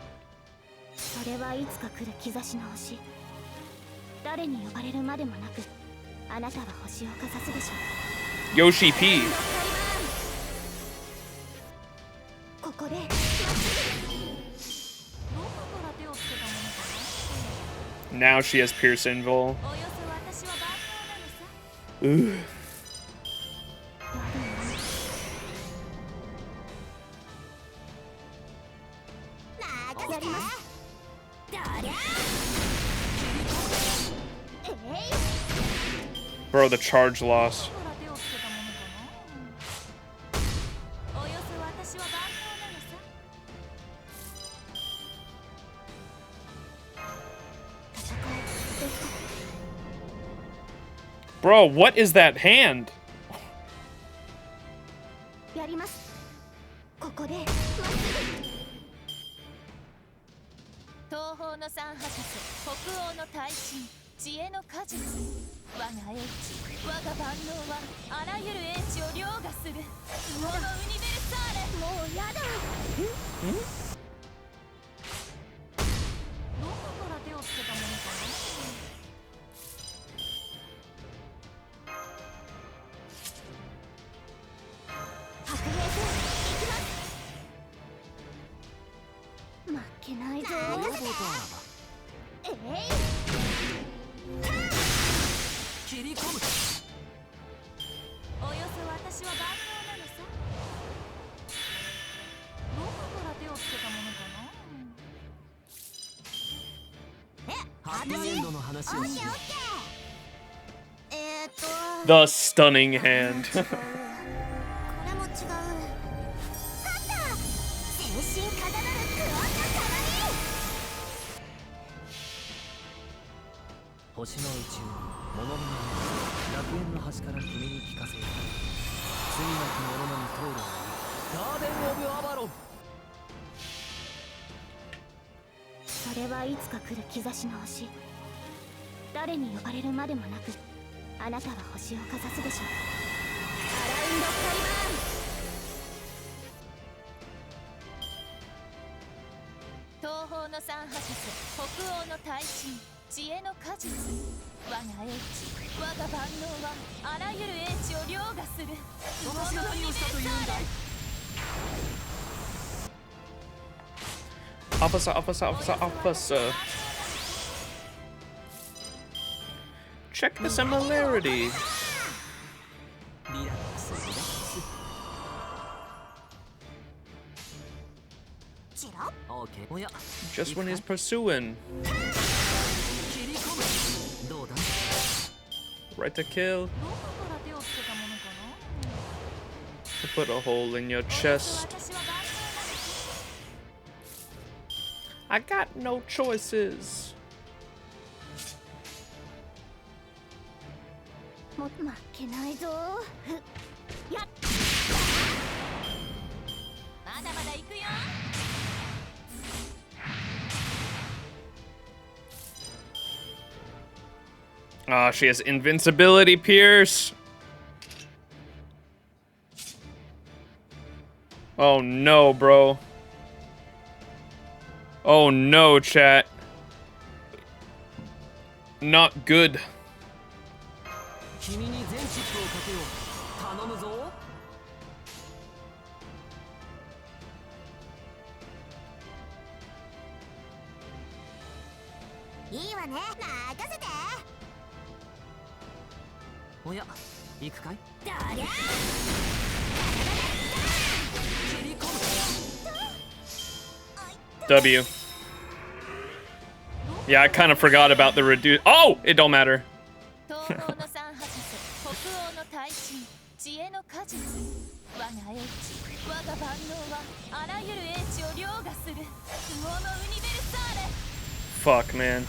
Yoshi P. Now she has Pierce Invul. Ooh. Bro, the charge loss. Bro, what is that hand? The stunning hand. Officer, officer, officer, officer. Check the similarity. Just when he's pursuing. Right to kill. To put a hole in your chest. I got no choices. Ah, she has invincibility, Pierce. Oh no, bro. Oh no, chat. Not good. わね。任せて。おや、行くかい？どりゃ。切り込む。 W. Yeah, I kind of forgot about the reduce. Oh, it don't matter. 東方の三博士、北欧の大神、知恵の果実。我が英知、我が万能はあらゆる英知を凌駕する。不毛のウニベルサーレ。 Fuck, man.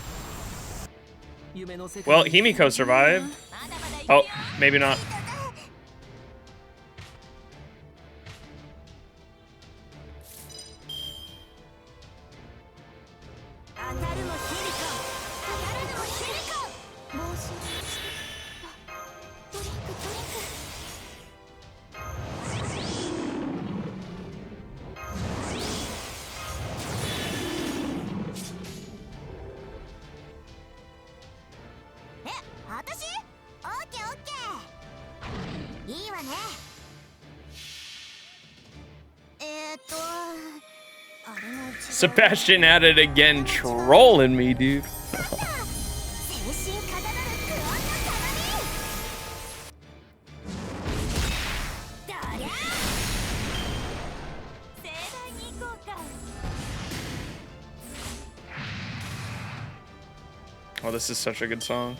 夢の世界。 Well, Himiko survived. まだまだ行くよ。 Oh, maybe not. 当たるもヒリコ、当たらぬもヒリコ。もうしあ、ドリンクドリンク。え、私？オッケーオッケー。いいわね。あれの違う。 Sebastian at it again, trolling me, dude. 精神かたなるクオンの鏡。どりゃ。盛大に行こうか。 Oh, this is such a good song.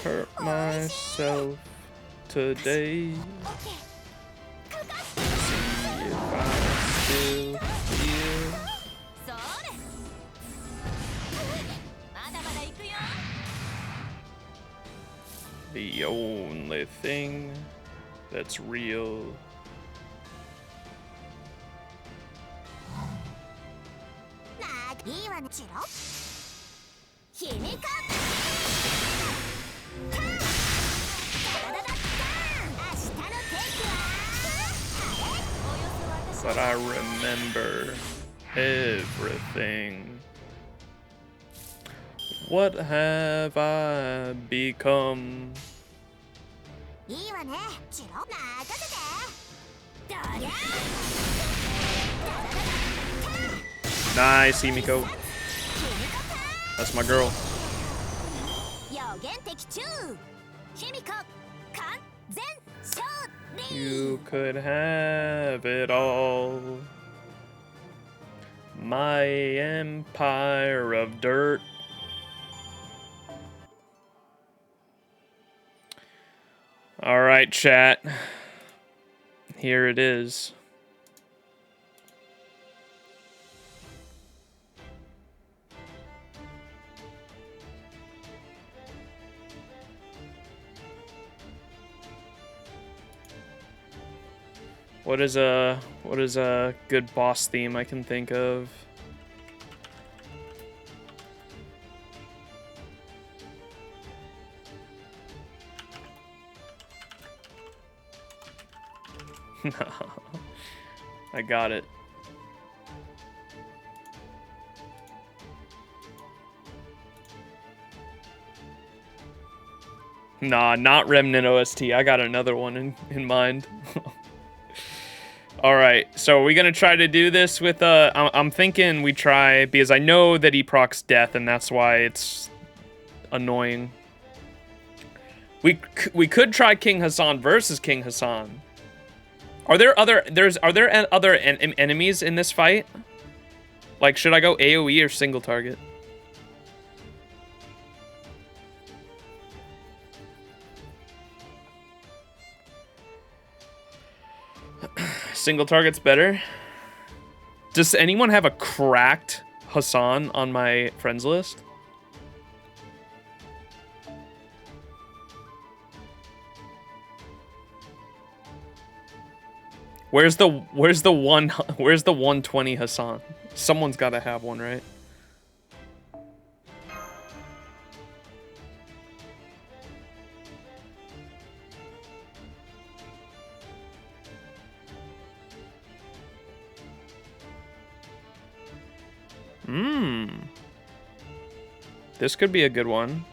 Hurt myself today. オッケー。かかって。 If I still feel それ。まだまだ行くよ。 the only thing that's real. いいわね。チロ。ひみか。 But I remember everything. What have I become? いいわね。チロ。任せて。どりゃ。 Nice, Himiko. That's my girl. 予言的中。ひみか。完全勝利。 You could have it all. My empire of dirt. All right, chat. Here it is. What is a good boss theme I can think of? I got it. Nah, not Remnant OST. I got another one in mind. All right, so are we gonna try to do this with I'm thinking we try, because I know that he procs death, and that's why it's annoying. We could try King Hassan versus King Hassan. Are there other enemies in this fight? Like, should I go AoE or single target? Single target's better. Does anyone have a cracked Hassan on my friends list? Where's the 120 Hassan? Someone's got to have one, right? This could be a good one.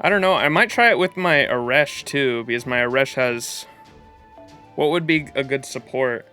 I don't know. I might try it with my Aresh too, because my Aresh has... What would be a good support?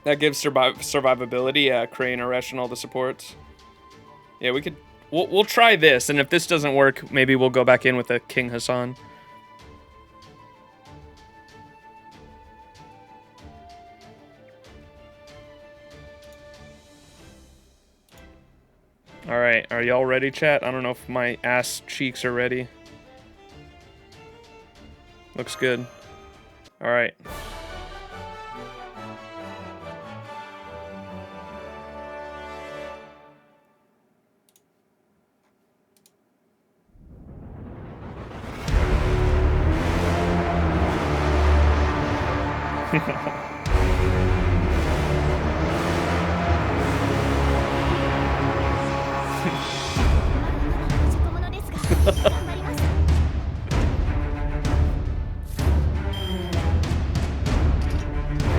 That gives survivability, Crane, Aresh, and all the supports. Yeah, we could... We'll try this, and if this doesn't work, maybe we'll go back in with a King Hassan. Alright, are y'all ready, chat? I don't know if my ass cheeks are ready. Looks good. Alright.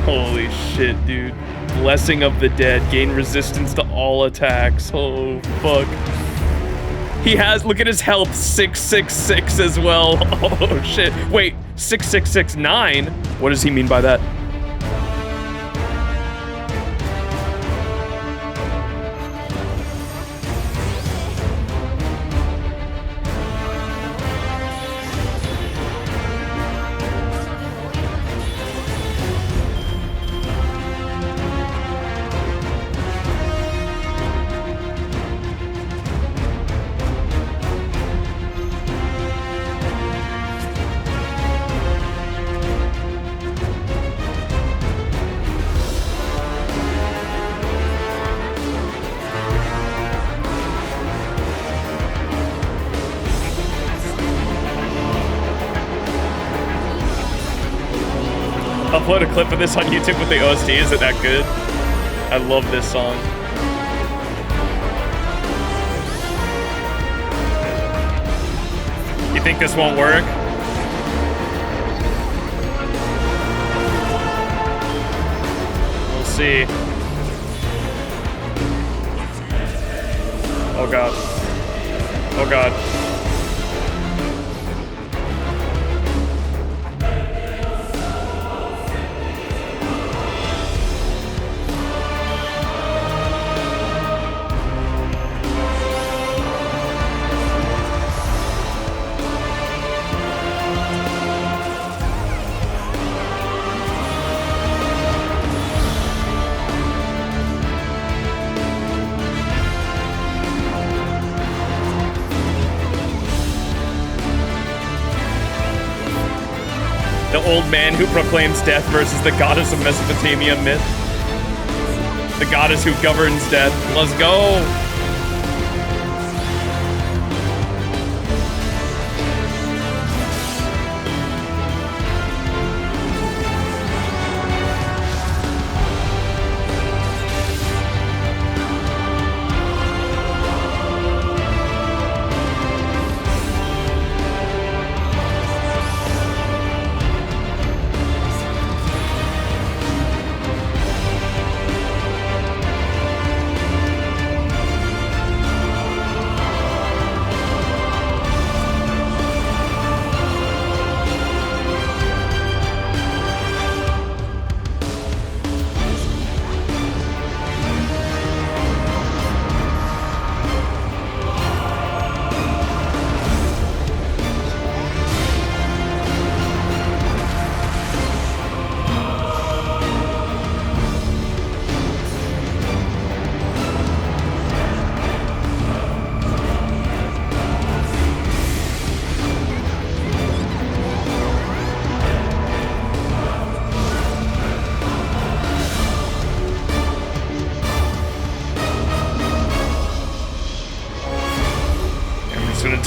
Holy shit, dude. Blessing of the Dead. Gain resistance to all attacks. Oh, fuck. He has, look at his health, 666 as well. Oh, shit. Wait, 6669? What does he mean by that? Upload a clip of this on YouTube with the OST. Is it that good? I love this song. You think this won't work? We'll see. Oh god. Oh god. The old man who proclaims death versus the goddess of Mesopotamia myth. The goddess who governs death. Let's go!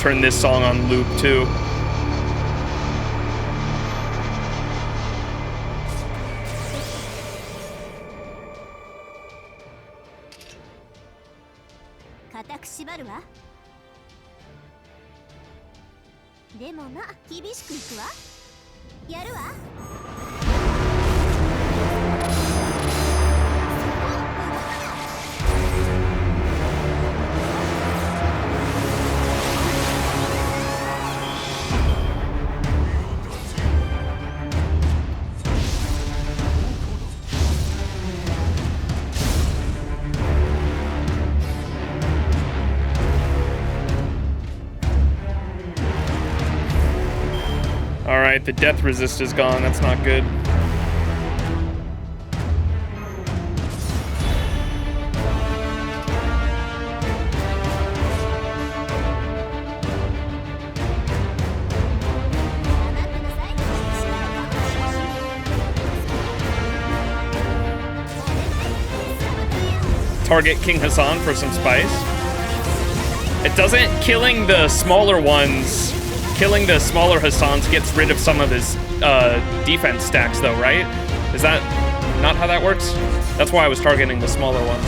turn this song on loop too. Alright, the death resist is gone. That's not good. Target King Hassan for some spice. It doesn't killing the smaller ones. Killing the smaller Hassans gets rid of some of his defense stacks though, right? Is that not how that works? That's why I was targeting the smaller ones.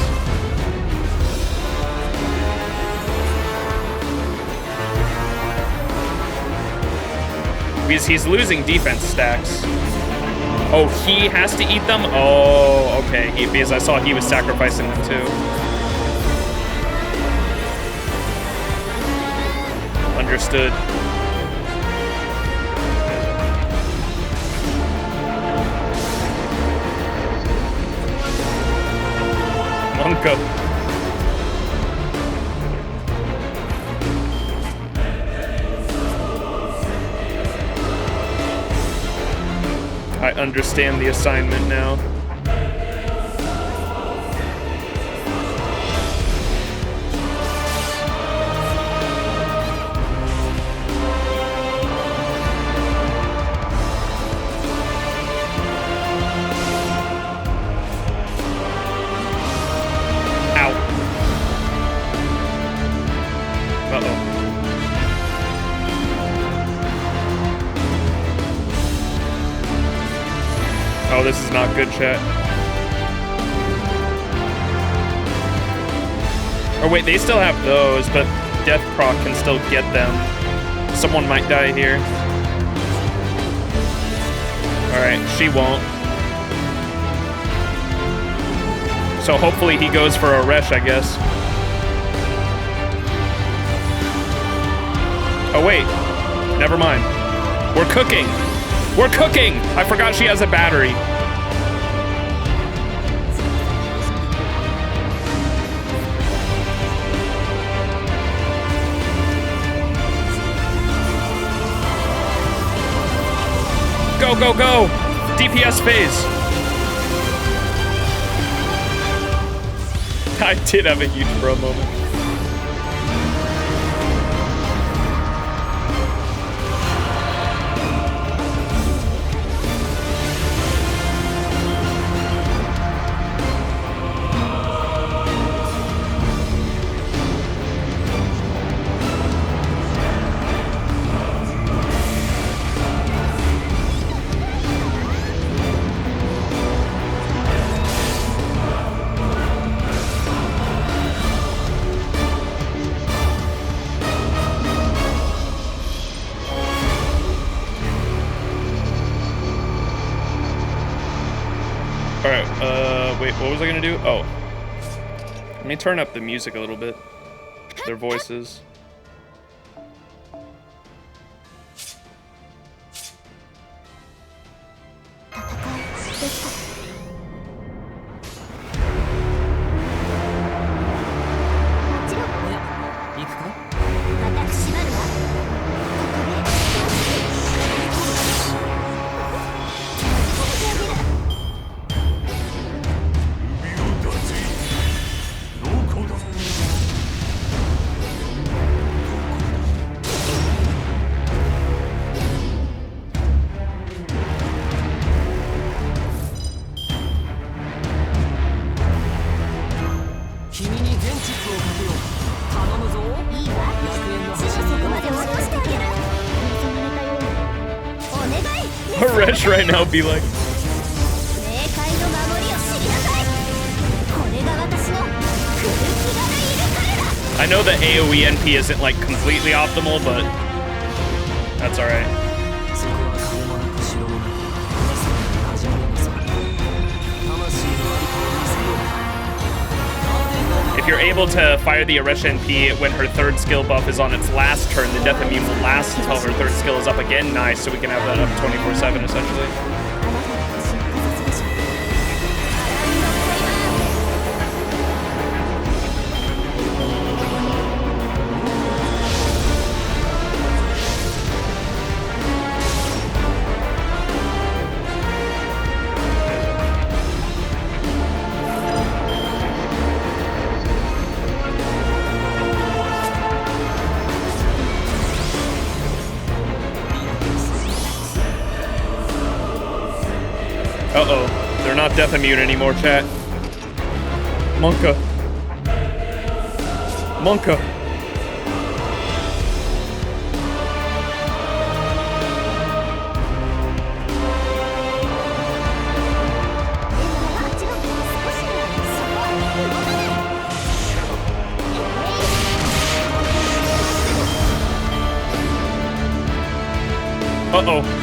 Because he's losing defense stacks. Oh, he has to eat them? Oh, okay. Because I saw he was sacrificing them too. Understood. Monko. I understand the assignment now. Oh, this is not good, chat. Oh wait, they still have those, but Death Proc can still get them. Someone might die here. Alright, she won't. So hopefully he goes for a Resh, I guess. Oh wait, never mind. We're cooking! We're cooking! I forgot she has a battery. Go, go, go! DPS phase. I did have a huge bro moment. Wait, what was I gonna do? Oh. Let me turn up the music a little bit. Their voices. いいわすぐそこまで落としてあげる望まれたようにお願い Resh right now be like 冥界の守りを知りなさいこれが私のクルキガルイルカルだ I know the AoE NP isn't like completely optimal, but that's alright. If you're able to fire the Aresh NP when her third skill buff is on its last turn, the death immune will last until her third skill is up again. Nice, so we can have that up 24/7 essentially. Uh-oh. They're not death immune anymore, chat. Monka. Monka. Uh-oh.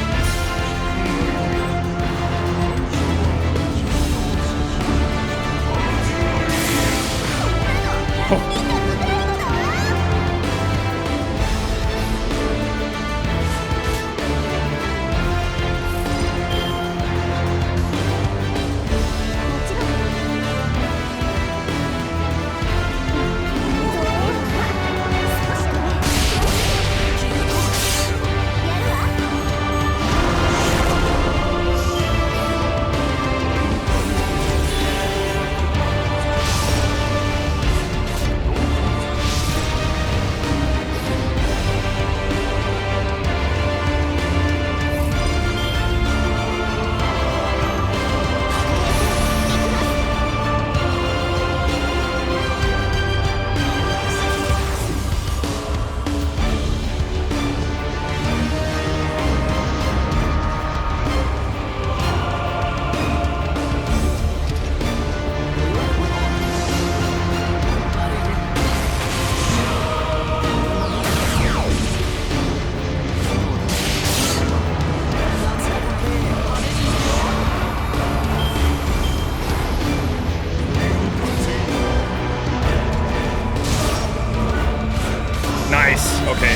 Nice. Okay.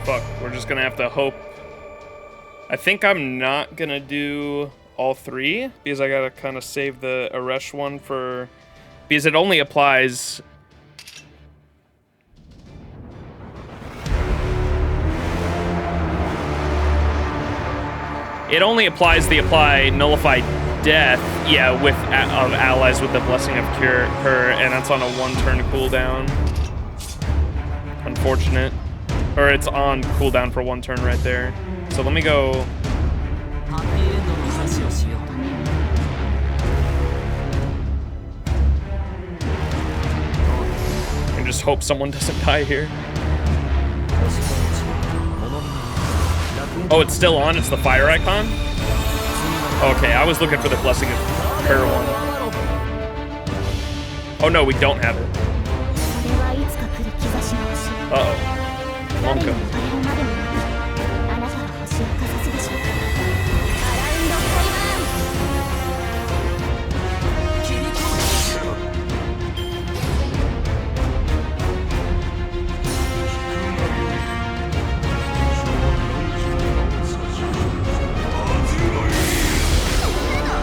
Fuck. We're just gonna have to hope. I think I'm not gonna do all three because I gotta kind of save the Aresh one for, because it only applies. It only applies the nullify death, yeah, with of allies with the blessing of cure her, and that's on a 1-turn cooldown. Unfortunate, or it's on cooldown for 1 turn right there. So let me go. And just hope someone doesn't die here. Oh, it's still on? It's the fire icon? Okay, I was looking for the blessing of her one. Oh no, we don't have it. Uh-oh. Monka.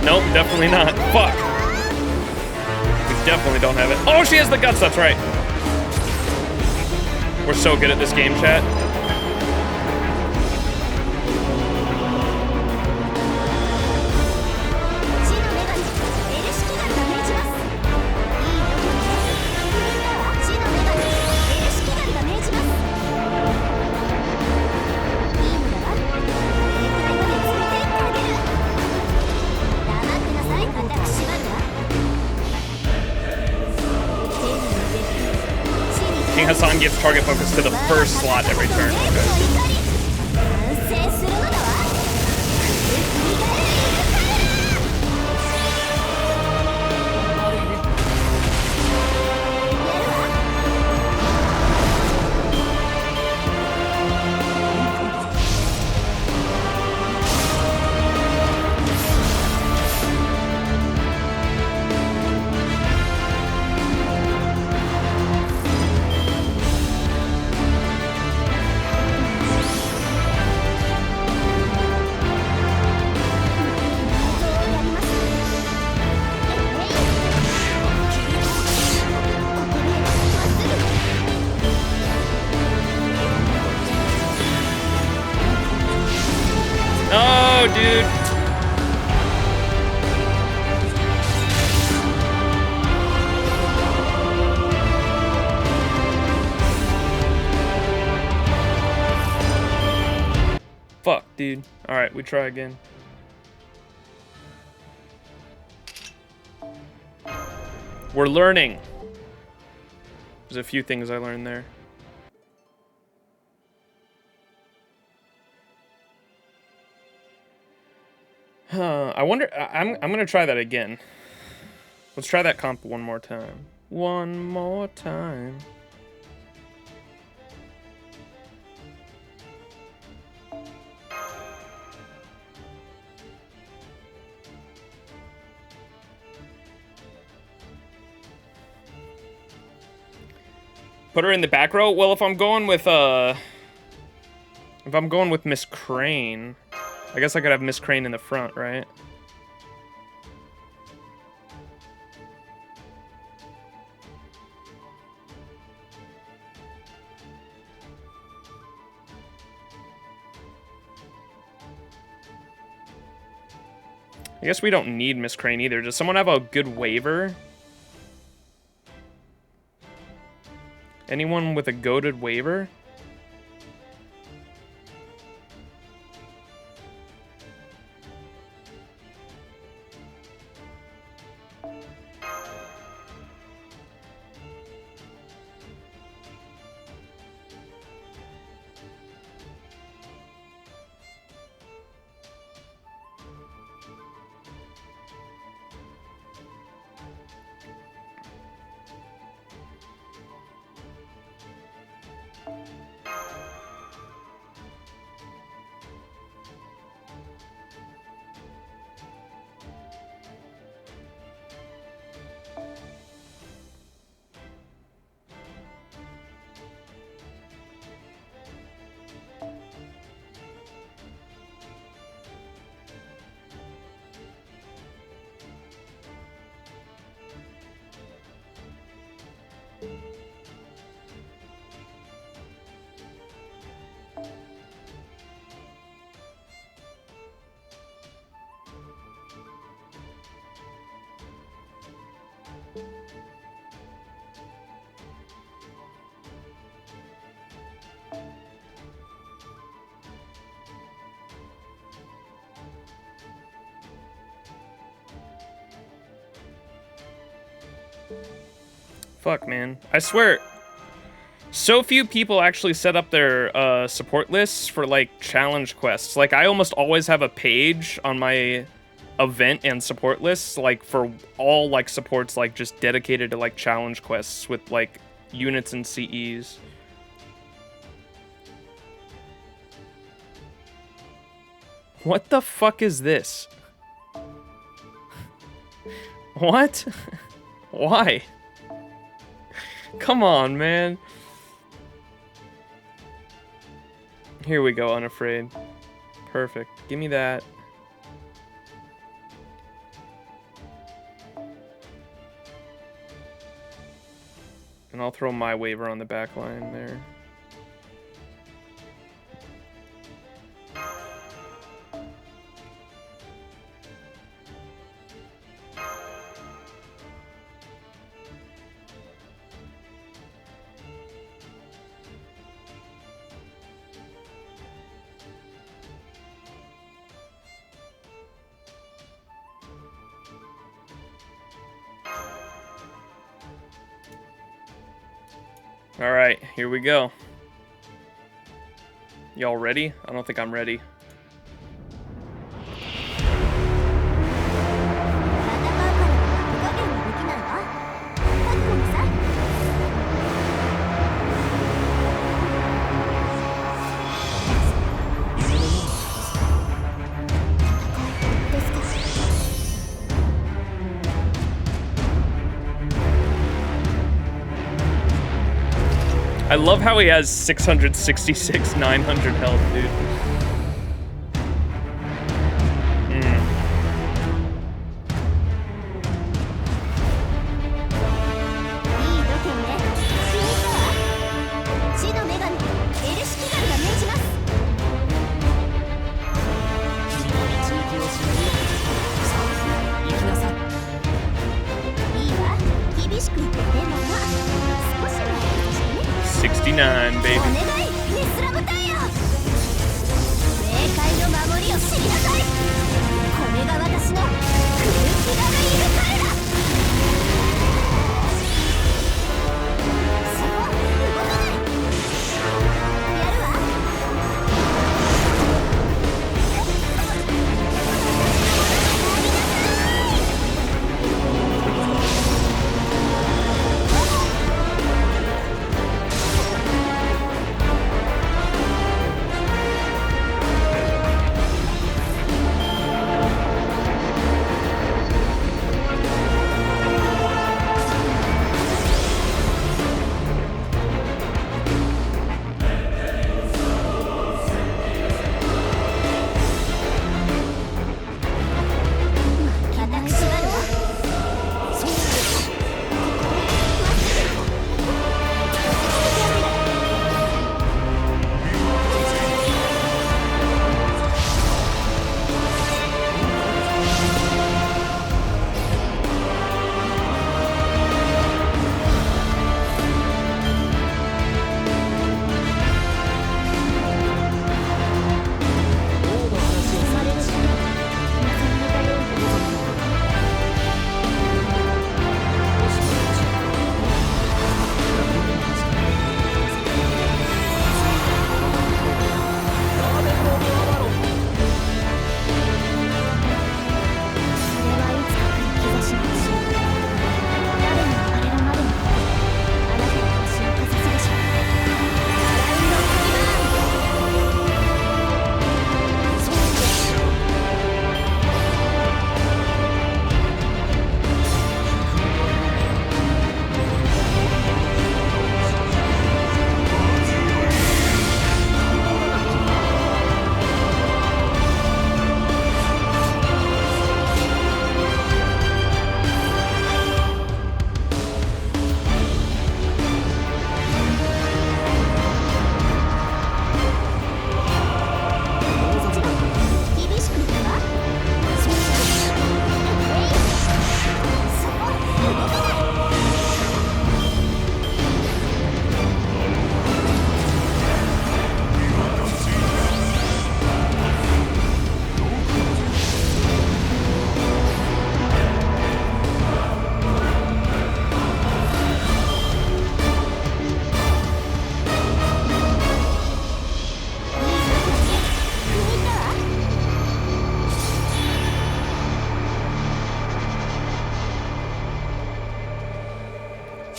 Nope, definitely not. Fuck. We definitely don't have it. Oh, she has the guts, that's right. We're so good at this game, chat. target focus to the first slot every turn. Okay. 完成するのだわ。Oh, dude. Fuck, dude. Alright, we try again. We're learning. There's a few things I learned there. I wonder. I'm gonna try that again. Let's try that comp one more time. One more time. Put her in the back row. Well, if I'm going with Miss Crane, I guess I could have Miss Crane in the front, right? I guess we don't need Miss Crane either. Does someone have a good waiver? Anyone with a goated waiver? Fuck, man. I swear, so few people actually set up their support lists for, like, challenge quests. Like, I almost always have a page on my event and support lists, like, for all, like, supports, like, just dedicated to, like, challenge quests with, like, units and CEs. What the fuck is this? What? Why? Come on, man. Here we go, Unafraid. Perfect. Give me that. And I'll throw my waiver on the back line there. All right, here we go. Y'all ready? I don't think I'm ready. I love how he has 666, 900 health, dude.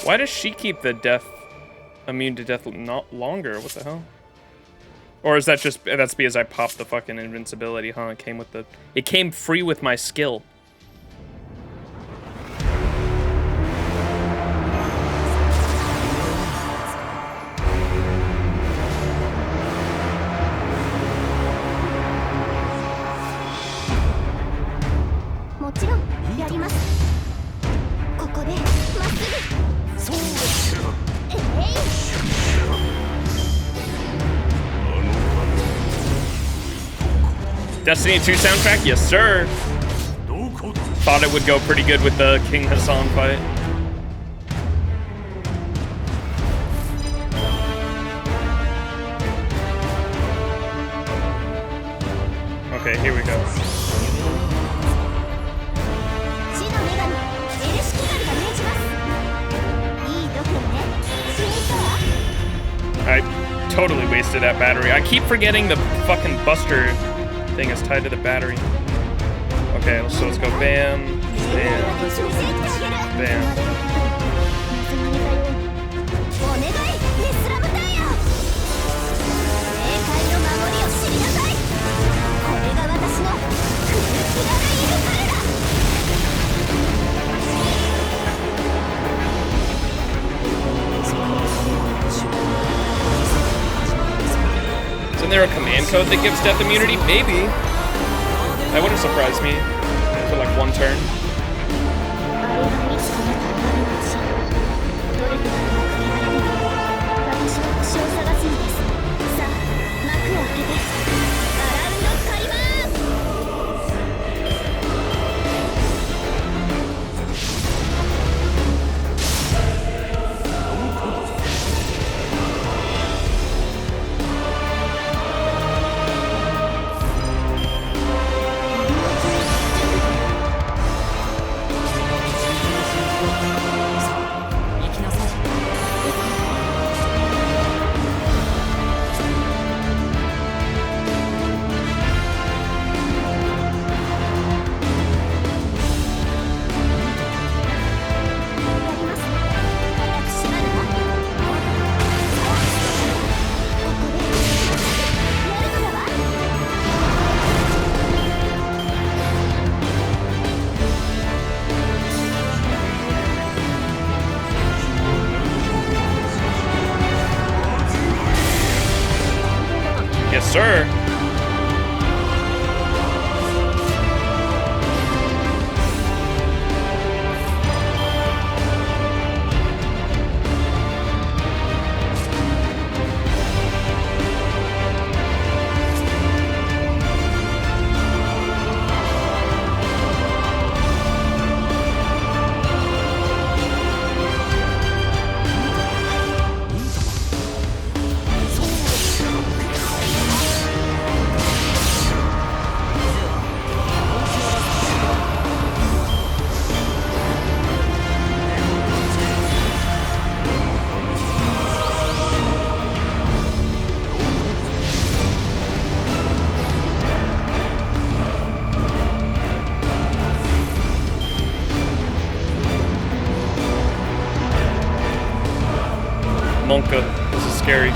Why does she keep the death immune to death not longer? What the hell? Or is that just that's because I popped the fucking invincibility, huh? It came free with my skill. Destiny 2 soundtrack? Yes, sir. Thought it would go pretty good with the King Hassan fight. Okay, here we go. totally wasted that battery. I keep forgetting the fucking buster thing is tied to the battery. Okay, so let's go bam, bam, bam. お願いレスラムタイヤ冥界の守りを知りなさいこれが私のクルキラルイルカルだ Isn't there a command code that gives death immunity? Maybe. That wouldn't surprise me for like one turn. 私は星を探すのですさあ幕を開けてアラウンド開幕 Yes, sir. Monka, this is scary.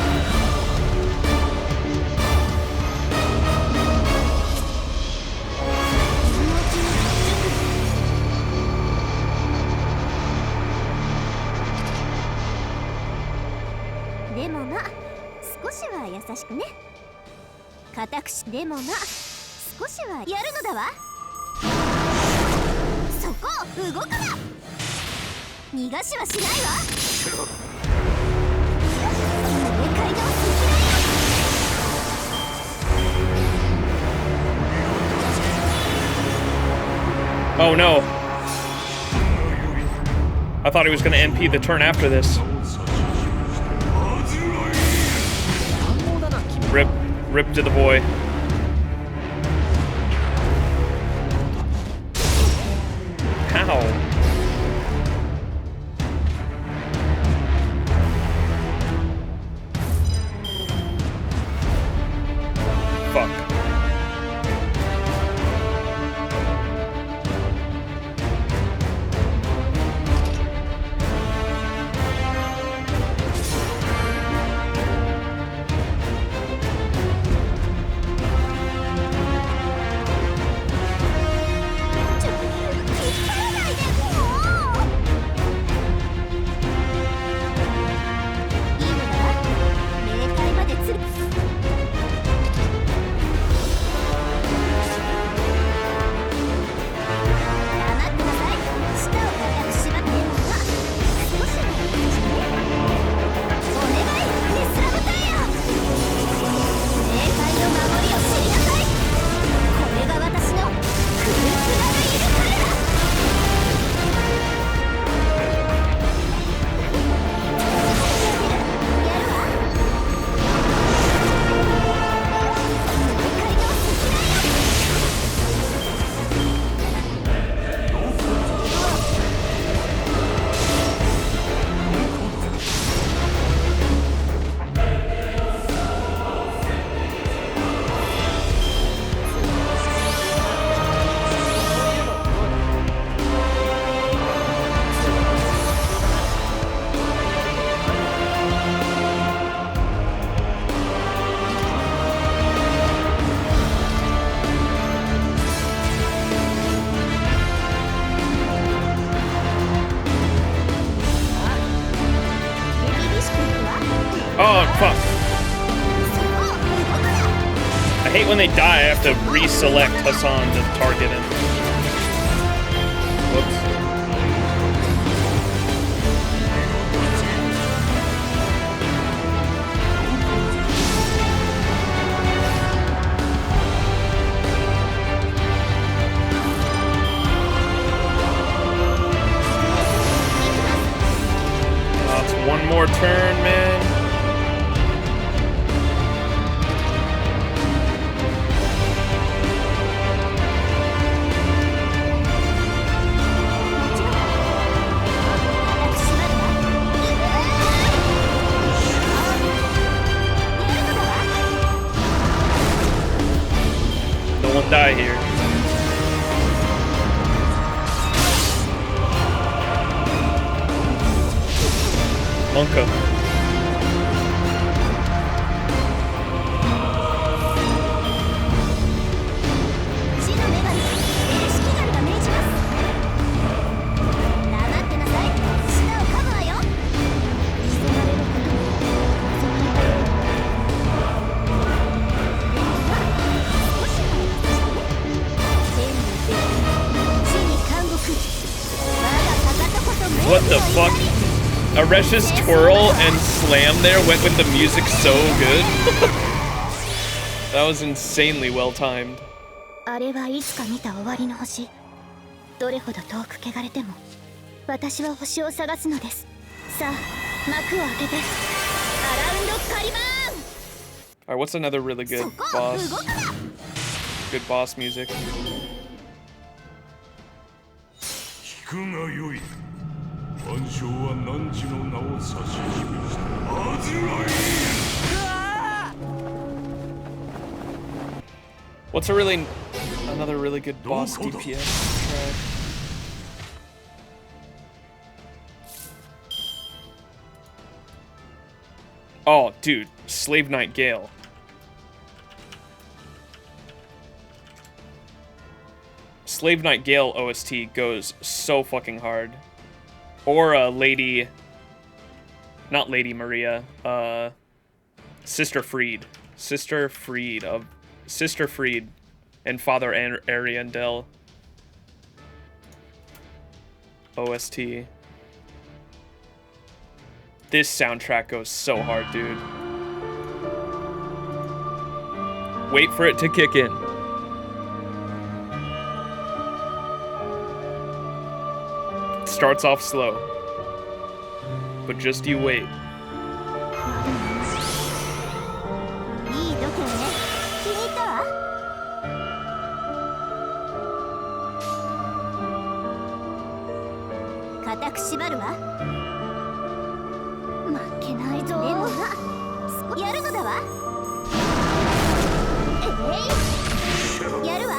Oh no. I thought he was going to NP the turn after this. Rip to the boy. How? Fuck. I hate when they die, I have to reselect Hassan to target him. Whoops. Oh, it's one more turn, man. No one die here. Monka. What the fuck? Aresh's twirl and slam there went with the music so good. That was insanely well timed. あれはいつか見た終わりの星。どれほど遠く汚れても、私は星を探すのです。さあ、幕を開けて、アラウンドカリバーン。 Alright, what's another really good boss? Good boss music. 聞くがよい。万象は汝の名を指し示したアズライ。What's another really good boss DPS track? Oh, dude, Slave Knight Gale. Slave Knight Gale OST goes so fucking hard. Or Lady, not Lady Maria, Sister Freed and Father Ariandel OST. This soundtrack goes so hard, dude. Wait for it to kick in. It starts off slow, but just you wait. いい度胸ね。気に入ったわ。固く縛るわ。負けないぞ。でもな、やるのだわ。やるわ。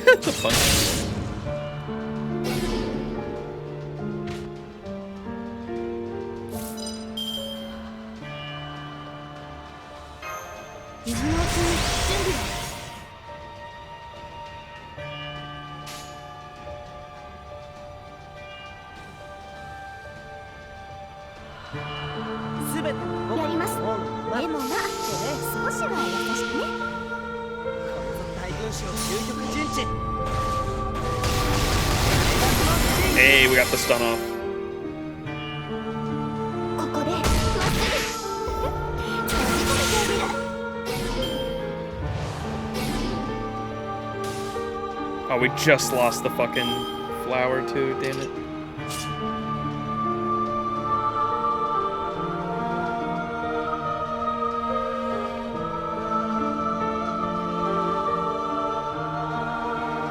That's a fun. 水のうちに準備は。すべてやります。でもな、少しは優しくね。大軍師の究極陣地。 Hey, we got the stun off. ここでまっすぐ閉じ込めてあげる。 Oh, we just lost the fucking flower too, damn it.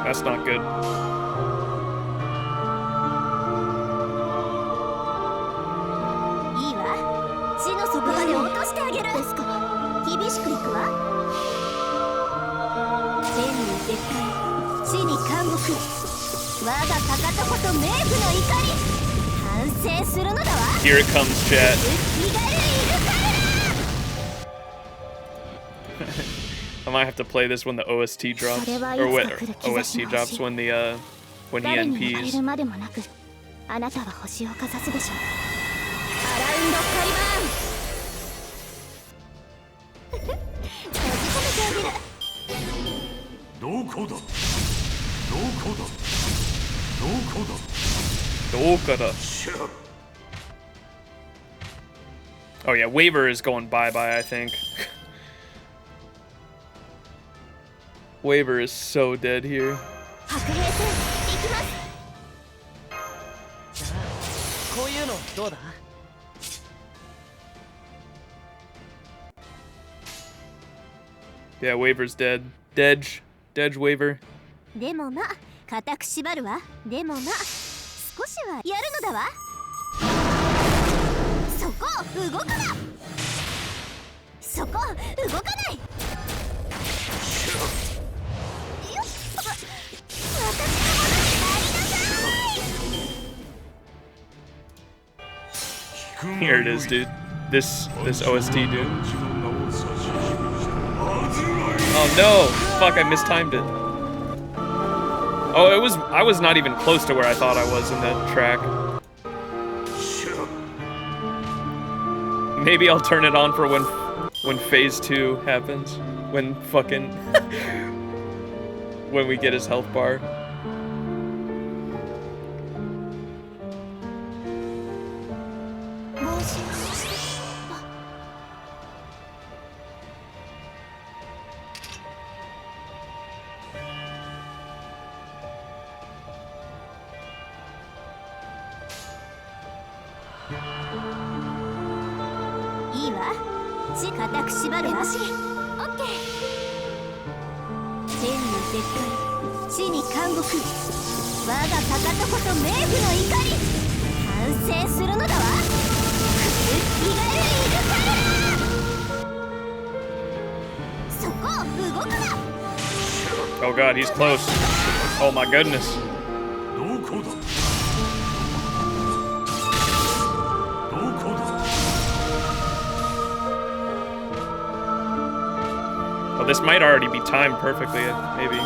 That's not good. いいわ。地の底まで落としてあげる。ですから厳しくいくわ。天に絶海、地に監獄。我がかかとこと冥府の怒り。反省するのだわ。 Here it comes, chat. 気軽いるから。 I might have to play this when the OST drops, or when OST drops when the when he 誰に言われ NPs. るまでもなくあなたは星をかざすでしょう。アラウンドカリバーン閉じ込めてあげる。どこだどこだどこだどうかだ。しゃ Oh yeah, Waver is going bye-bye, I think. Waver is so dead here. 白兵戦行きます。さあこういうのどうだ。 Yeah, Waver's dead. Dedge Waver. でもまあ固く縛るわ。でもまあ少しはやるのだわ。そこ動くな。そこ動かない。よっ私のものになりなさい。 Here it is, dude. This OST, dude. Oh no! Fuck, I mistimed it. Oh, I was not even close to where I thought I was in that track. Maybe I'll turn it on for when phase 2 happens. When fucking when we get his health bar.いいわ。固く縛るわ。オッケー。天に絶対、地に監獄。我がかかとこそ冥府の怒り。完成するのだわ。生き返るイルカル。そこ動くな。 Oh god, he's close. Oh my goodness. どこだどこだ Oh, this might already be timed perfectly, maybe.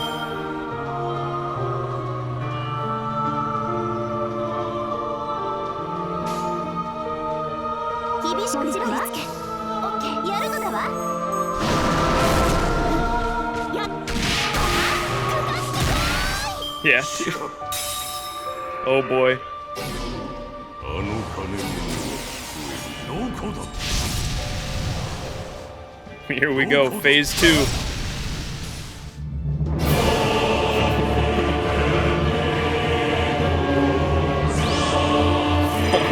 厳しくしろわ。オッケー、やるのだわ。やっ、かかってください。 Yeah. Oh boy. あの金のどこだ Here we go, phase 2.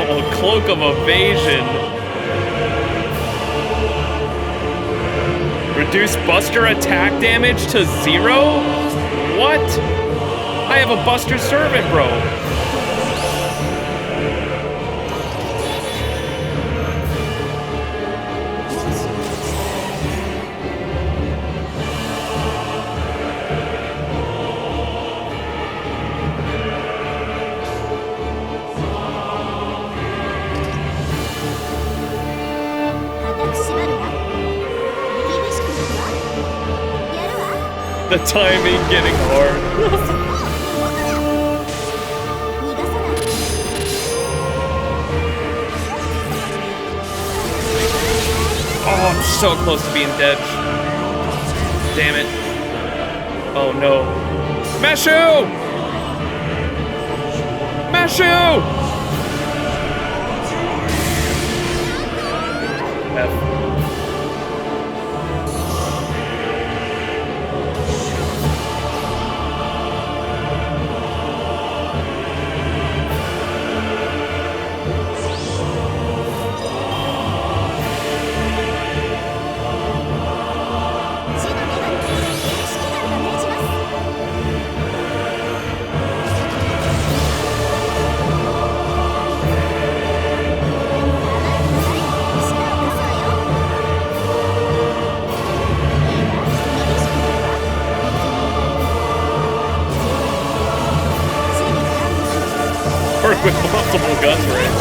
Oh, Cloak of Evasion. Reduce Buster attack damage to 0? What? I have a Buster Servant, bro. The timing getting hard. Oh, I'm so close to being dead. Damn it. Oh no. Meshu! Meshu! F. With multiple guns, right?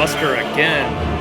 Buster again.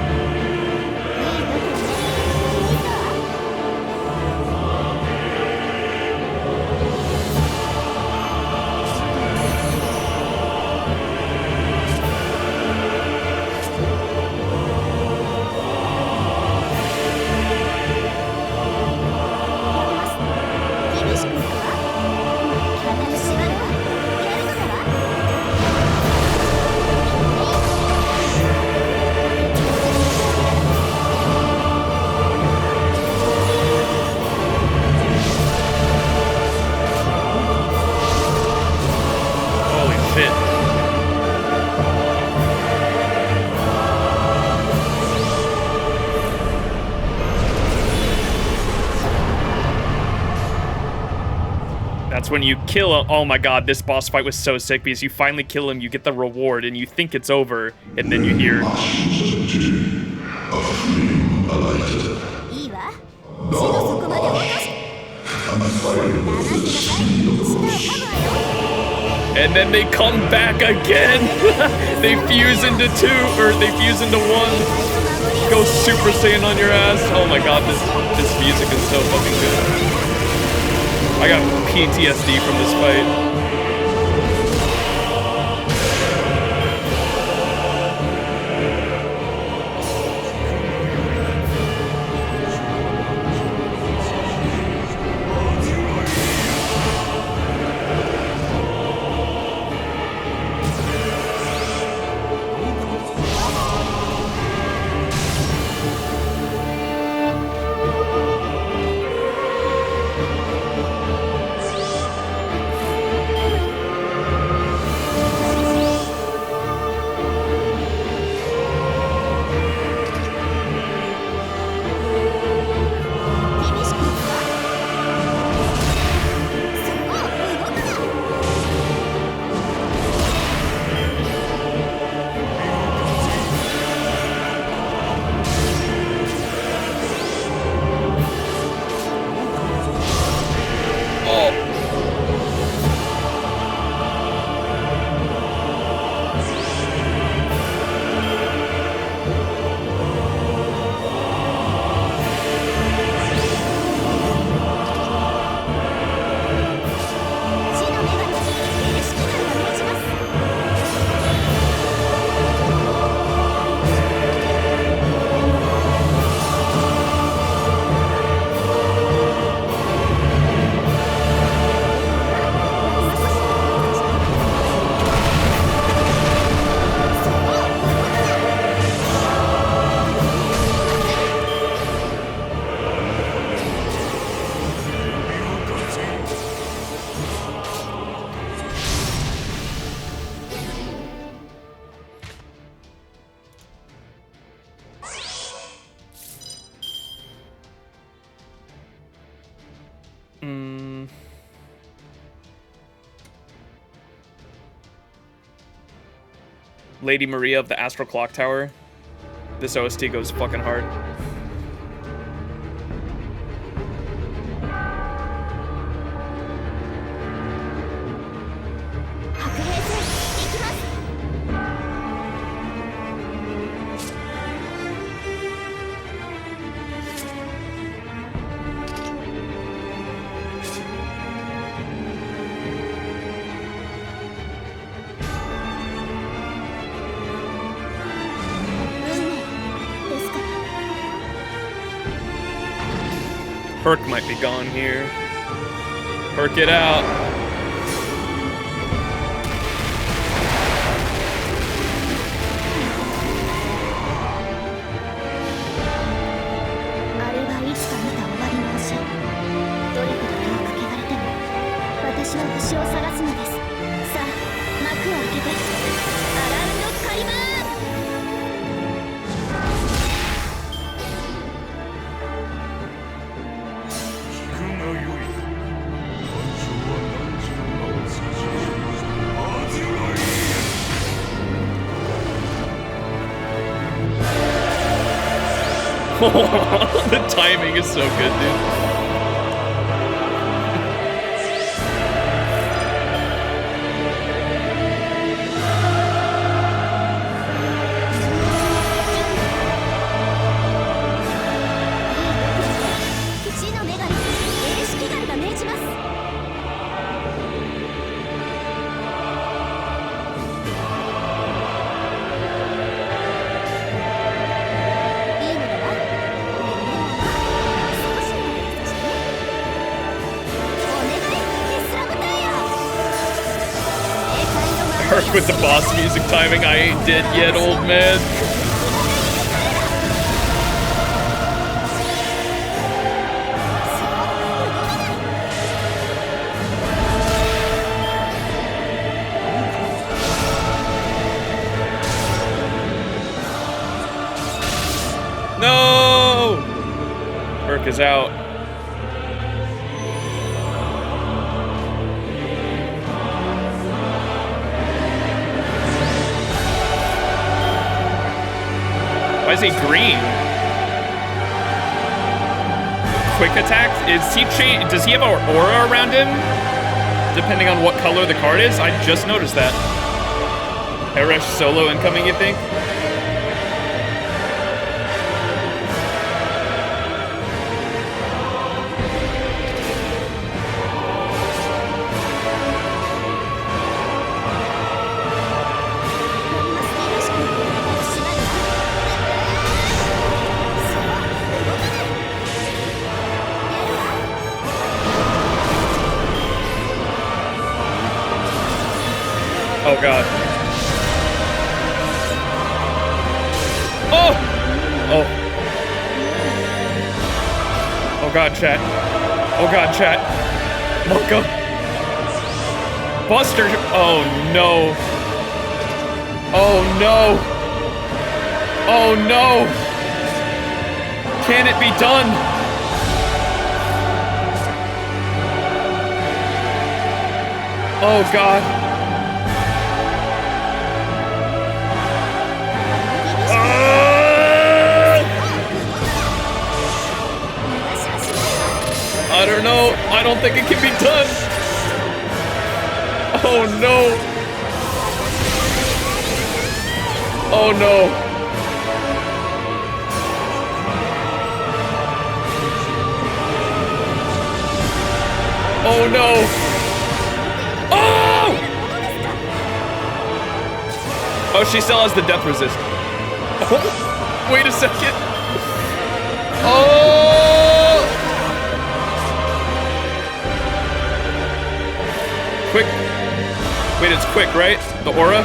That's when you kill him. Oh my god, this boss fight was so sick because you finally kill him, you get the reward, and you think it's over, and then you hear... And then they come back again! They fuse into two, or they fuse into one. Go Super Saiyan on your ass. Oh my god, this music is so fucking good. I got PTSD from this fight. Lady Maria of the Astral Clock Tower. This OST goes fucking hard. Herc might be gone here. Herc it out. The timing is so good, dude. Sorry with the boss music timing. I ain't dead yet, old man. No! Urk is out. Why is he green? Quick attack? Is he does he have an aura around him? Depending on what color the card is? I just noticed that. Eresh solo incoming, you think? Oh god. Oh! Oh. Oh god, chat. Oh god, chat. Monka. Buster. Oh no. Oh no. Oh no. Can it be done? Oh god. I don't know. I don't think it can be done. Oh no. Oh no. Oh no. Oh! Oh, she still has the death resist. Oh, wait a second. Oh! Quick. Wait, it's quick, right? The aura?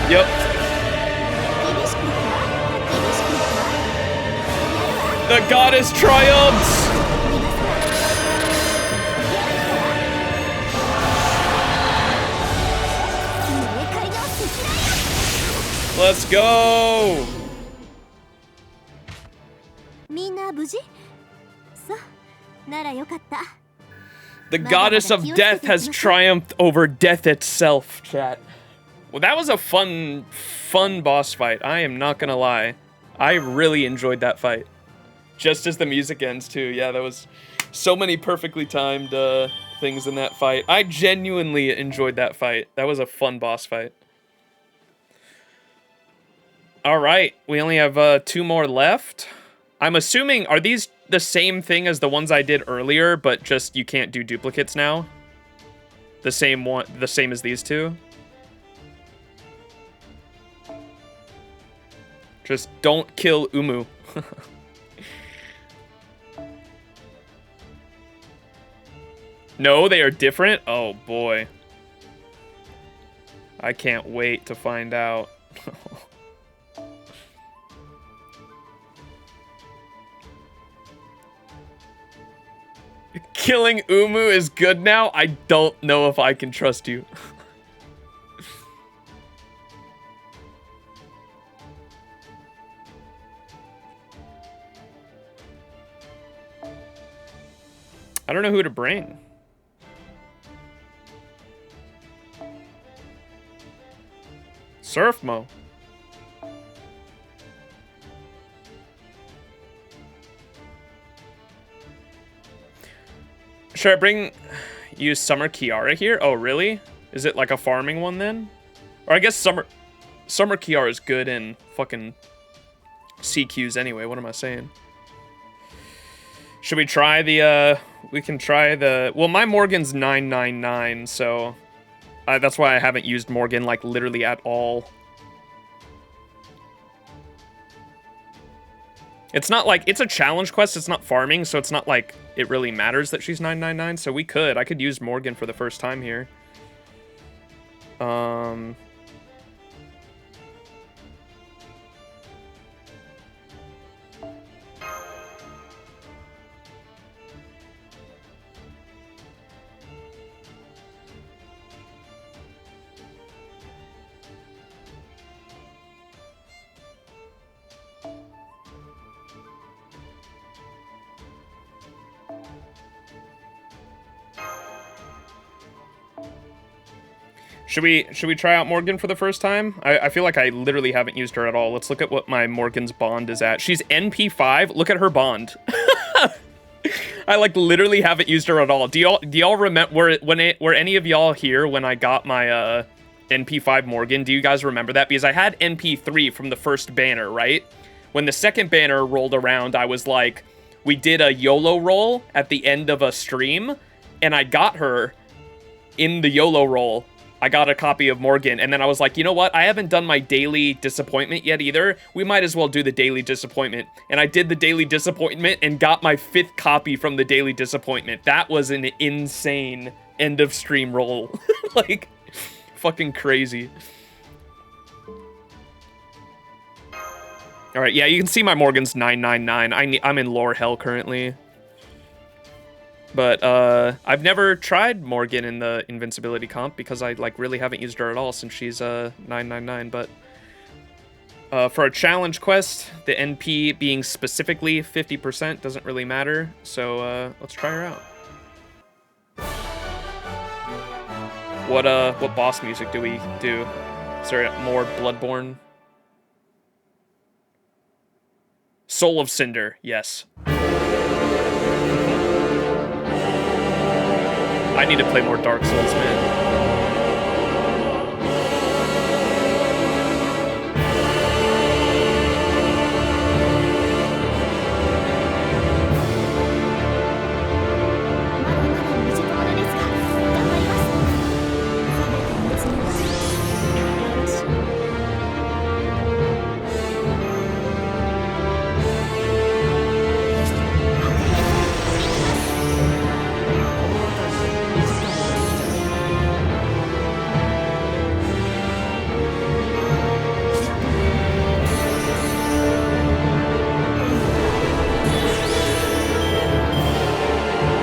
Yep. The goddess triumphs! Let's go! The goddess of death has triumphed over death itself, chat. Well, that was a fun boss fight. I am not gonna lie. I really enjoyed that fight. Just as the music ends, too. Yeah, there was so many perfectly timed things in that fight. I genuinely enjoyed that fight. That was a fun boss fight. All right, we only have 2 more left. I'm assuming, are these the same thing as the ones I did earlier, but just you can't do duplicates now? The same as these two? Just don't kill Umu. No, they are different? Oh boy. I can't wait to find out. Killing Umu is good now? I don't know if I can trust you. I don't know who to bring. Surf Mo. Should I use Summer Kiara here? Oh, really? Is it like a farming one then? Or I guess Summer Kiara is good in fucking CQs anyway. What am I saying? Should we try the, we can try the, well, my Morgan's 999, so that's why I haven't used Morgan, like, literally at all. It's not like, it's a challenge quest, it's not farming, so it's not like it really matters that she's 999, so I could use Morgan for the first time here. Should we try out Morgan for the first time? I feel like I literally haven't used her at all. Let's look at what my Morgan's bond is at. She's NP5. Look at her bond. I like literally haven't used her at all. Do y'all remember were any of y'all here when I got my NP5 Morgan? Do you guys remember that? Because I had NP3 from the first banner, right? When the second banner rolled around, I was like, we did a YOLO roll at the end of a stream, and I got her in the YOLO roll. I got a copy of Morgan, and then I was like, you know what? I haven't done my daily disappointment yet either. We might as well do the daily disappointment. And I did the daily disappointment and got my 5th copy from the daily disappointment. That was an insane end of stream roll. Like, fucking crazy. All right, yeah, you can see my Morgan's 999. I'm in lore hell currently. But I've never tried Morgan in the invincibility comp because I like really haven't used her at all since she's 999. But for a challenge quest, the NP being specifically 50% doesn't really matter. So let's try her out. What boss music do we do? Is there more Bloodborne? Soul of Cinder, yes. I need to play more Dark Souls, man.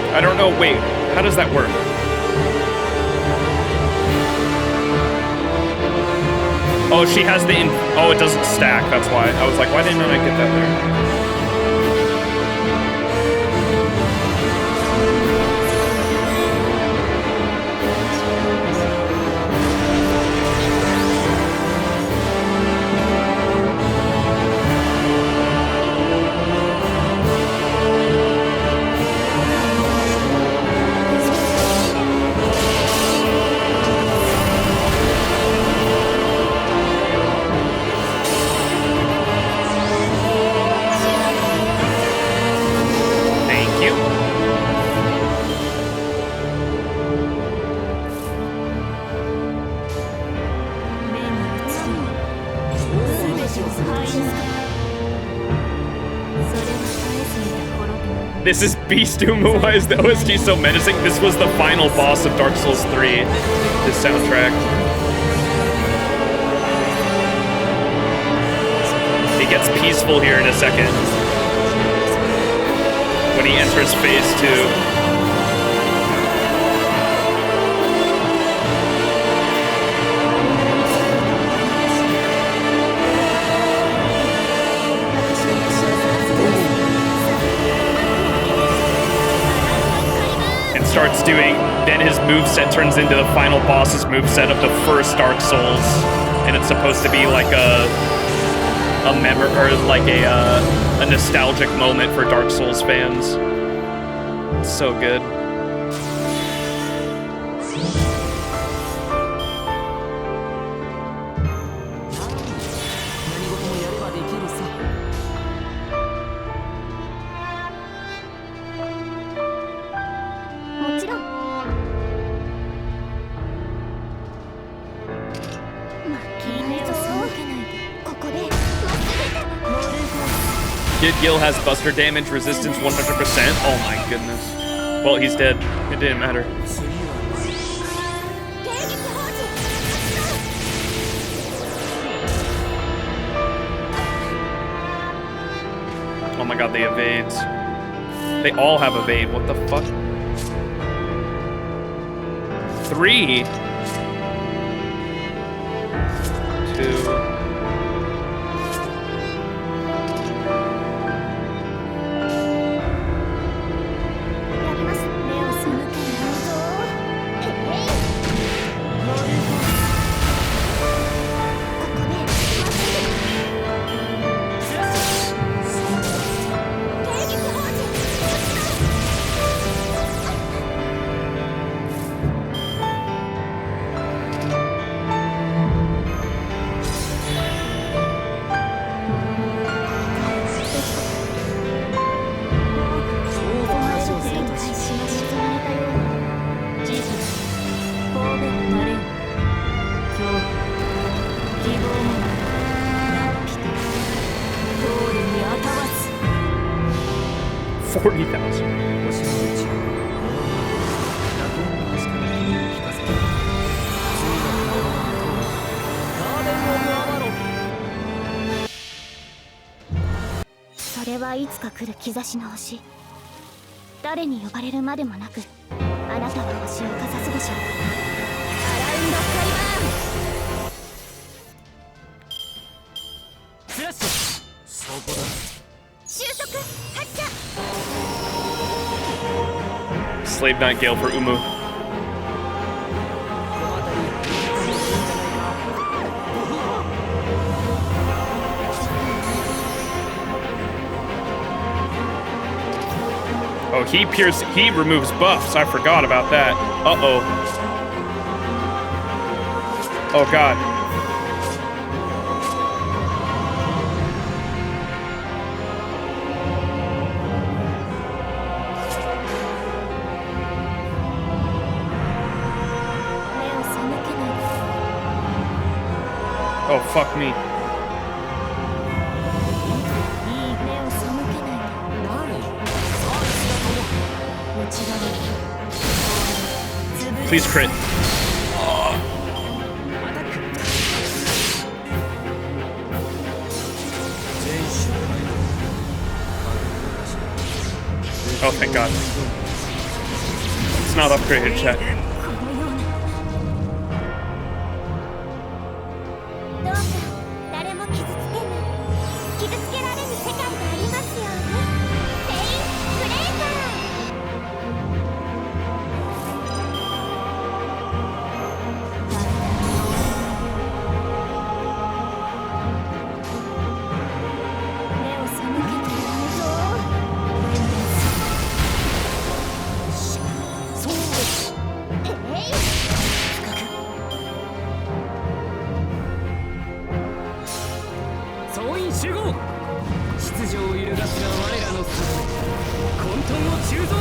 I don't know, wait, how does that work? Oh, she has the, oh, it doesn't stack, that's why. I was like, why didn't I get that there? This is Beast Doom. Why is the OST so menacing? This was the final boss of Dark Souls 3, this soundtrack. He gets peaceful here in a second. When he enters phase 2. Starts doing, then his moveset turns into the final boss's moveset of the first Dark Souls, and it's supposed to be like a memory or like a nostalgic moment for Dark Souls fans. It's so good. Gil has buster damage resistance 100%. Oh my goodness. Well, he's dead. It didn't matter. Oh my god, they evade. They all have evade. What the fuck? 3. 2.いつか来る兆しの星。誰に呼ばれるまでもなく、あなたは星をかざすでしょう。アラウンドスカイバーン。フラッシュ。そこだ。収束発射。Slave Night Gale for Umu. Oh, he removes buffs. I forgot about that. Uh-oh. Oh god. Oh, fuck me. Please crit. Oh, thank God. It's not upgraded, chat. どうか誰も傷つけられぬ世界がありますように。ペインブレイカー。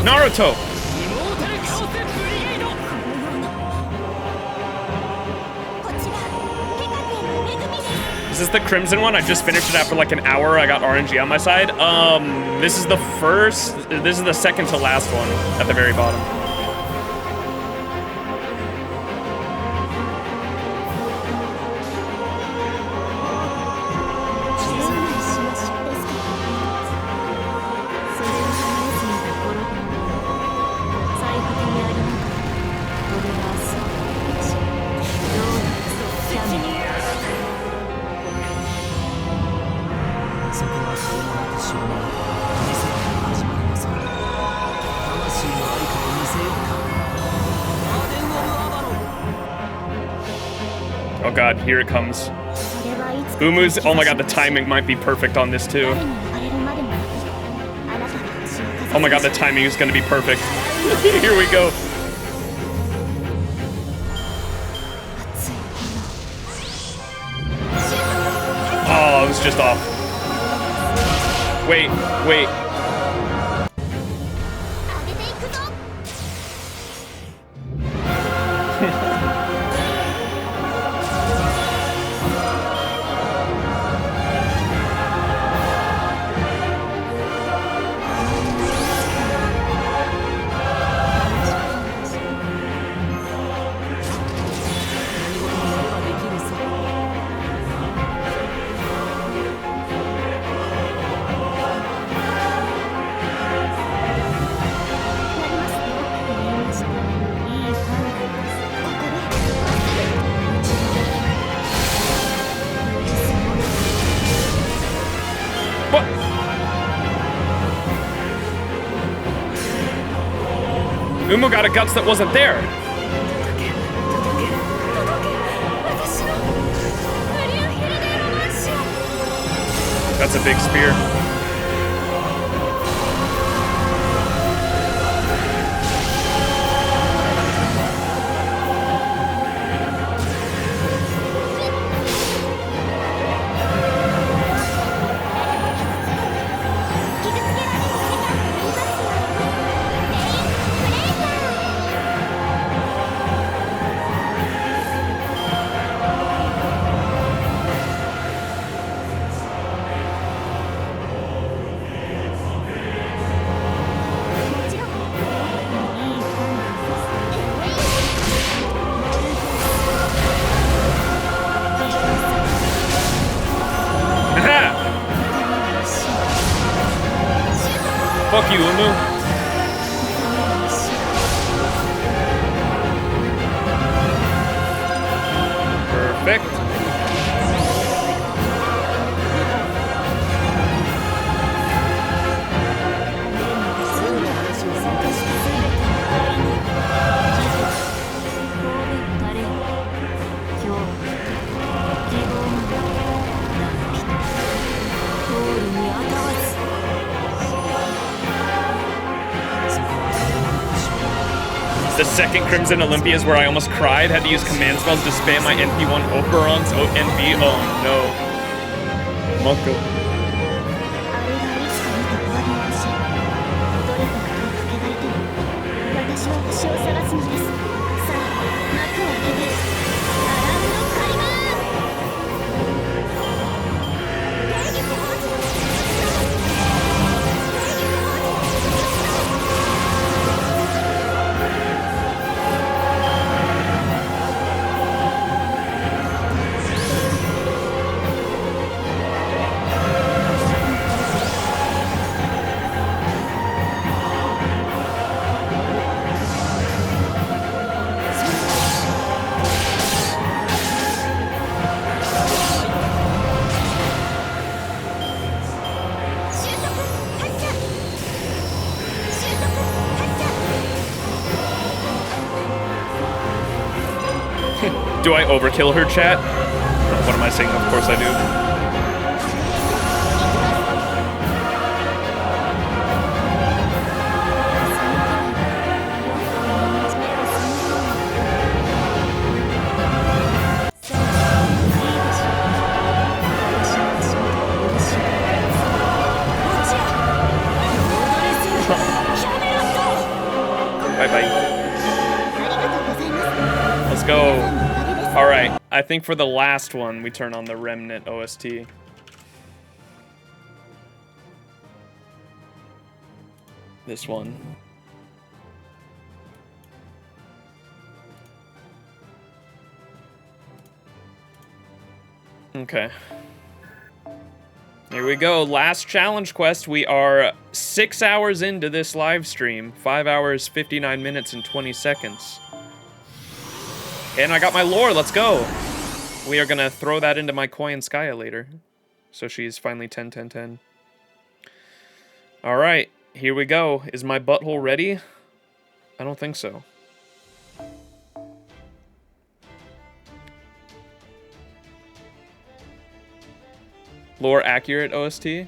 Naruto! Is this the Crimson one? I just finished it after like an hour. I got RNG on my side. This is the second to last one at the very bottom. Oh god, here it comes. Umu's, oh my god, the timing might be perfect on this too. Oh my god, the timing is gonna be perfect. Here we go. Oh, it was just off. Wait. Umu got a guts that wasn't there. That's a big spear. Fuck you, Umu. Perfect. The second Crimson Olympia is where I almost cried. Had to use command spells to spam my NP1 Operon's NP. Oh no. Mako. 'Do I overkill her, chat? What am I saying? Of course I do. Bye-bye. Let's go. All right, I think for the last one, we turn on the Remnant OST. This one. Okay. Here we go, last challenge quest. We are 6 hours into this live stream. 5 hours, 59 minutes, and 20 seconds. And I got my lore, let's go. We are gonna throw that into my Koi and Skya later. So she's finally 10, 10, 10. All right, here we go. Is my butthole ready? I don't think so. Lore accurate OST? Here,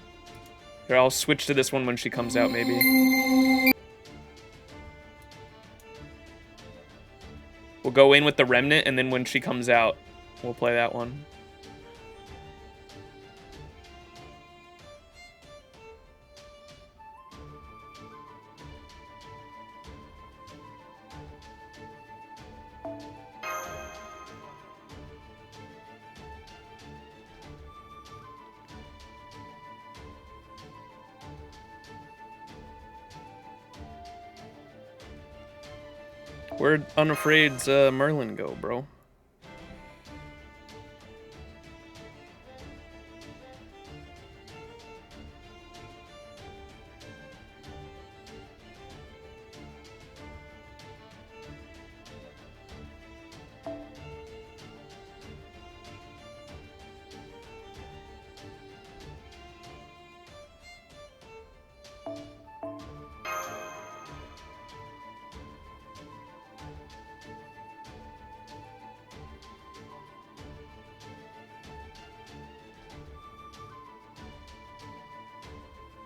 I'll switch to this one when she comes out, maybe. We'll go in with the Remnant, and then when she comes out, we'll play that one. Where'd Unafraid's Merlin go, bro?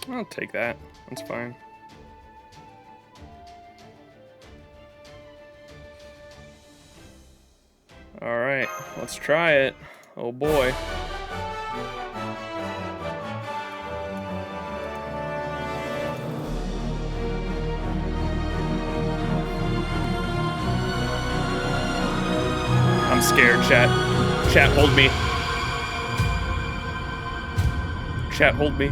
I'll take that. That's fine. All right, let's try it. Oh boy. I'm scared, chat. Chat, hold me. Chat, hold me.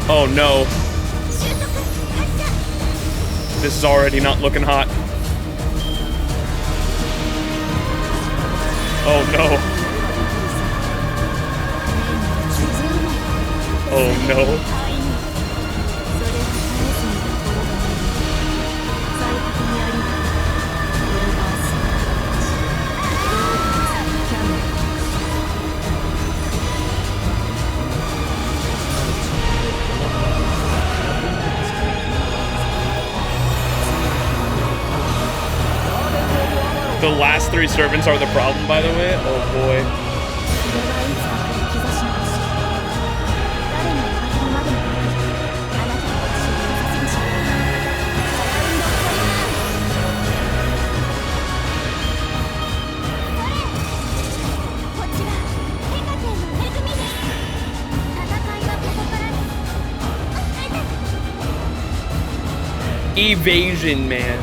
Oh no. This is already not looking hot. Oh no. Oh no. The last 3 servants are the problem, by the way. Oh boy. Evasion, man.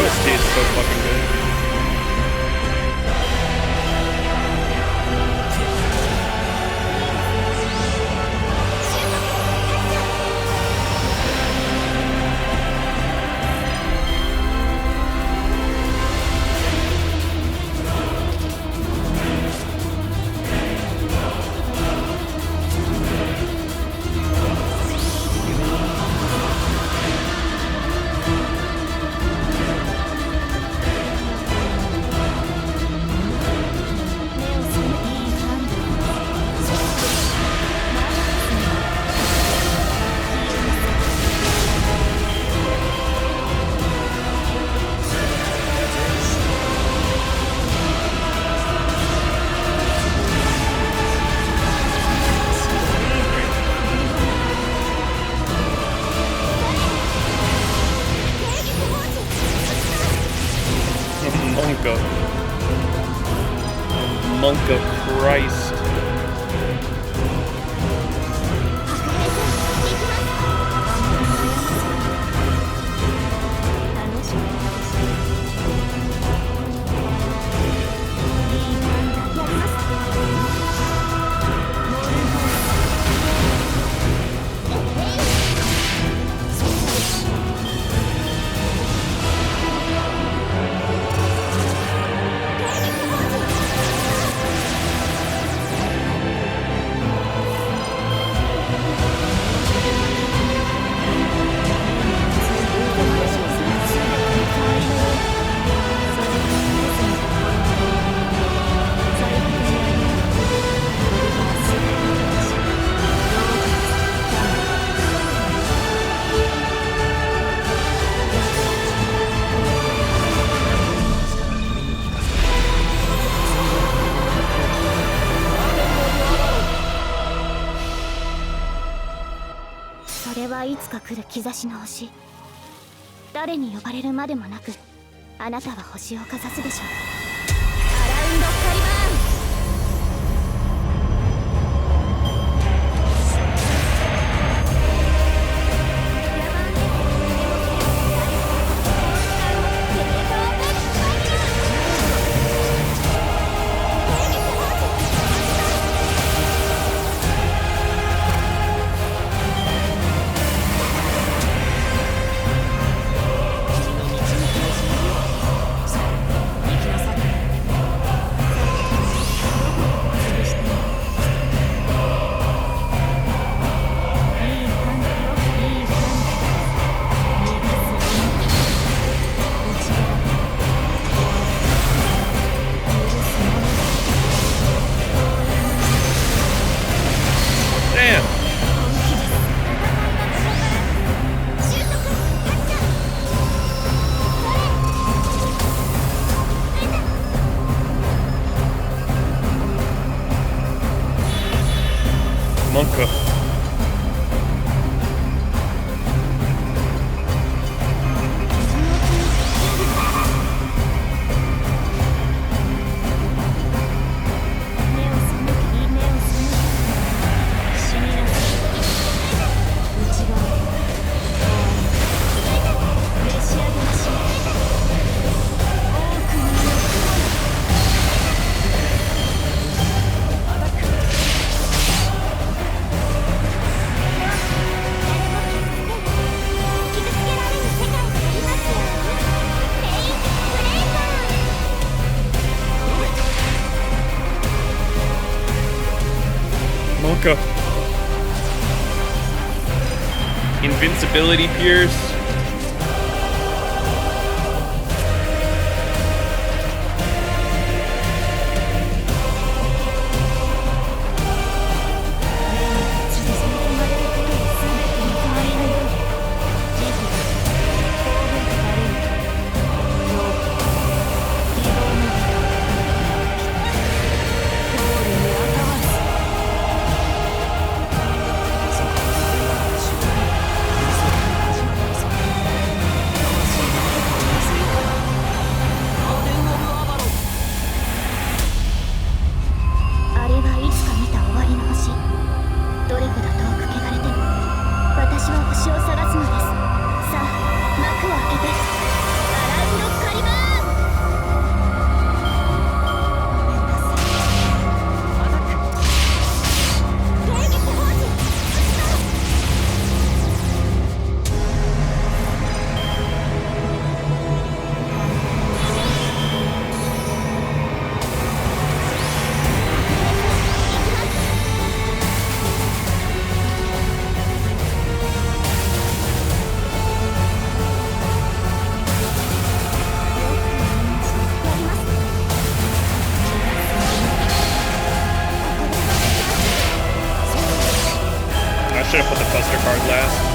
OST is so fucking good. Monk of Christ.それはいつか来る兆しの星。誰に呼ばれるまでもなく、あなたは星をかざすでしょう。アラウンドカリバーン。Monka. Monka. Invincibility Pierce. I should have put the Buster card last.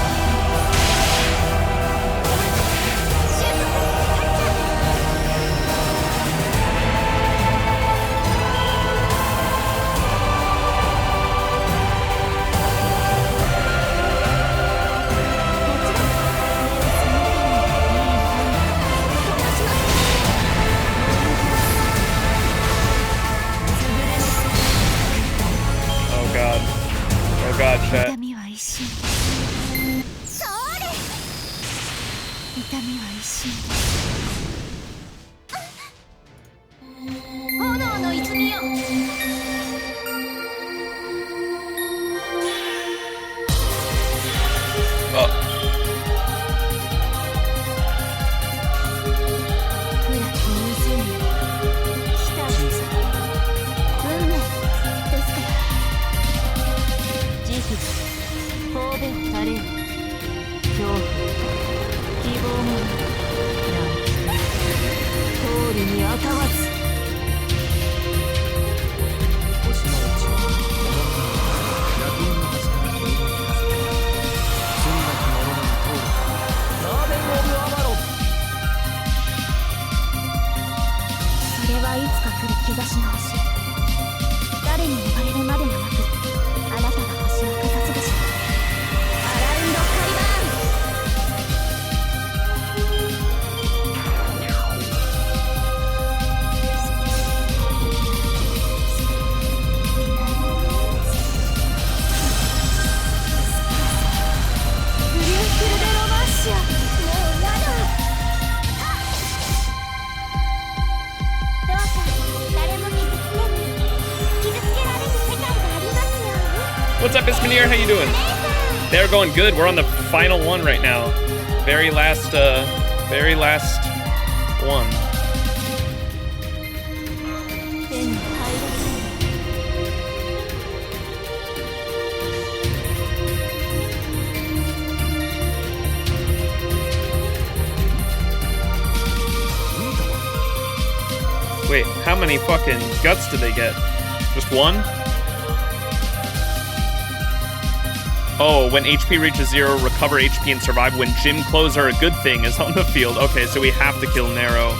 兆しの星。誰に呼ばれるまでもなく、あなたが星をかざすでしょう。アラウンドカリバブリューフルデロマッシュ。もうやだ。どうか誰も傷つけられる世界がありますように。 What's up, Ismaneer? How you doing? They're going good. We're on the final one right now. Very last one. 手に入らず。 Wait, how many fucking guts did they get? Just one? Oh, when HP reaches 0, recover HP and survive when gym clothes are a good thing is on the field. Okay, so we have to kill Nero.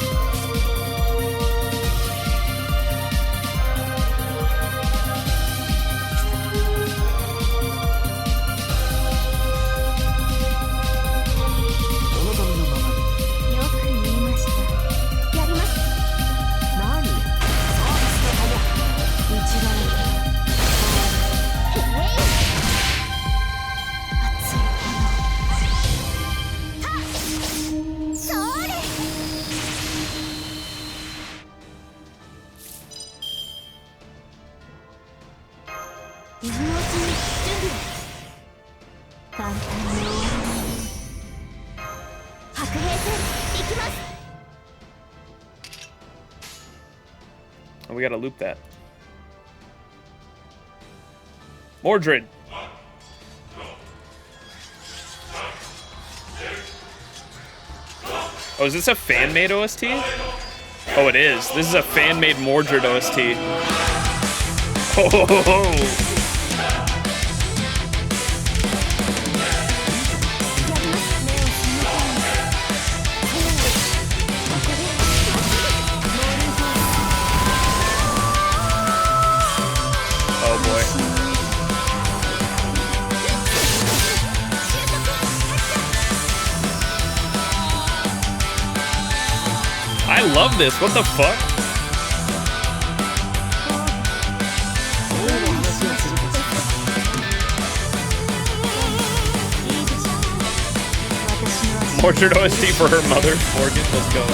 We gotta loop that. Mordred. Oh, is this a fan-made OST? Oh, it is. This is a fan-made Mordred OST. Oh, ho, ho, ho. I love this. What the fuck? Mordred OST for her mother. Morgan, let's go.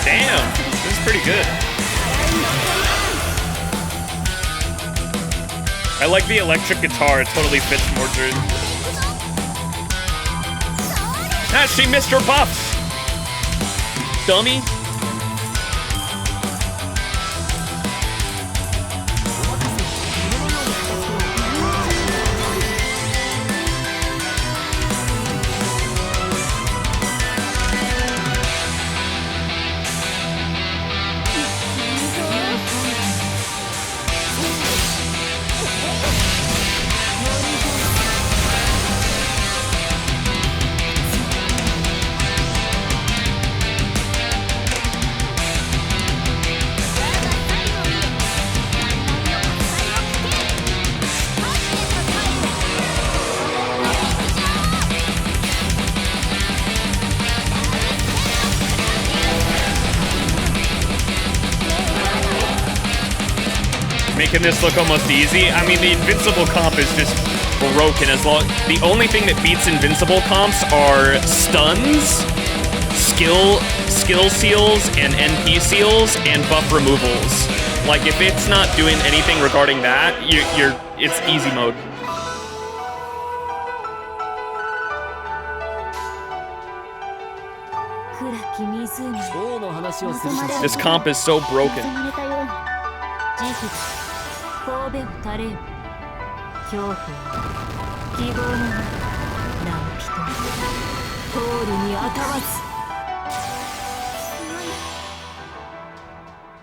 Damn, this is pretty good. I like the electric guitar, it totally fits Mordred. Ah, she missed her buffs! Dummy. Making this look almost easy. I mean, the invincible comp is just broken. The only thing that beats invincible comps are stuns, skill seals, and NP seals, and buff removals. Like, if it's not doing anything regarding that, it's easy mode. This comp is so broken.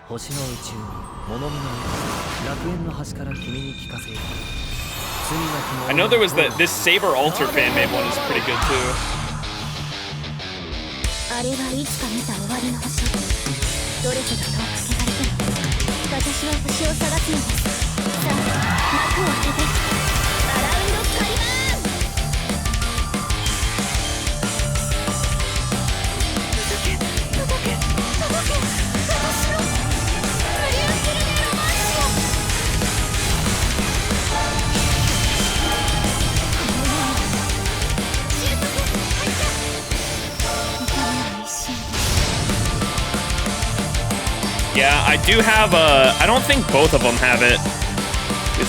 星の宇宙に物見の楽園の端から君に聞かせよう。 I know there was this Saber Alter fan made one is pretty good too. あれはいつか見た終わりの星。どれほど遠くせがれても私は星を探すのです。さあ幕を開けてアラウンドスカイバーン。届け届け届け私の無理をするネロマンション。 Yeah, I do have I don't think both of them have it.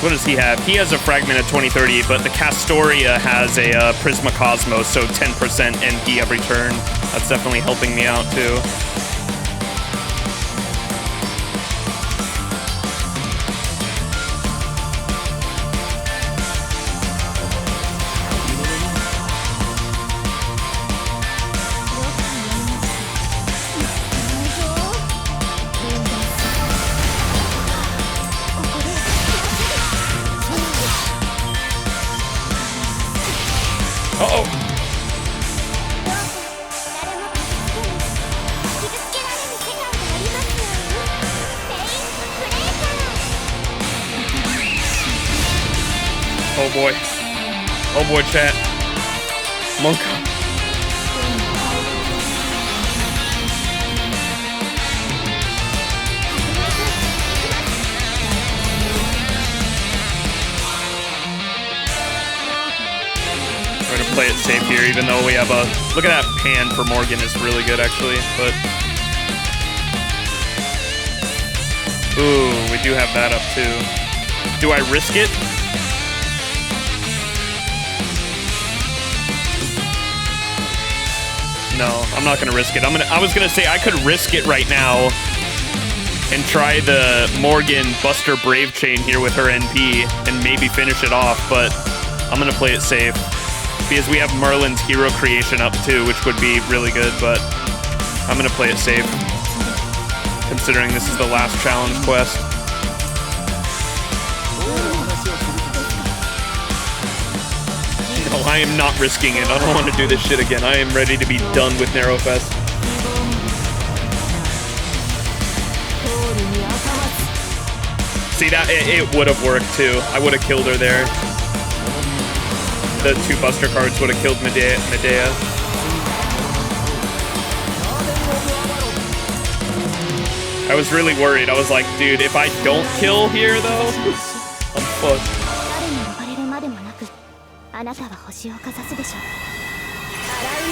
What does he have? He has a Fragment at 2030, but the Castoria has a Prisma Cosmos, so 10% NP every turn. That's definitely helping me out too. Uh-oh. Oh boy. Oh boy, chat. Monk. We're gonna play it safe here, even though we have a... Look at that pan for Morgan is really good, actually, but... Ooh, we do have that up, too. Do I risk it? No, I'm not gonna risk it. I was gonna say I could risk it right now and try the Morgan Buster Brave Chain here with her NP and maybe finish it off, but I'm gonna play it safe. Because we have Merlin's hero creation up too, which would be really good, but I'm gonna play it safe. Considering this is the last challenge quest. No, I am not risking it. I don't want to do this shit again. I am ready to be done with Nerofest. See, that it would have worked too. I would have killed her there. The two Buster cards would have killed Medea. I was really worried. I was like, dude, if I don't kill here, though, I'm fucked.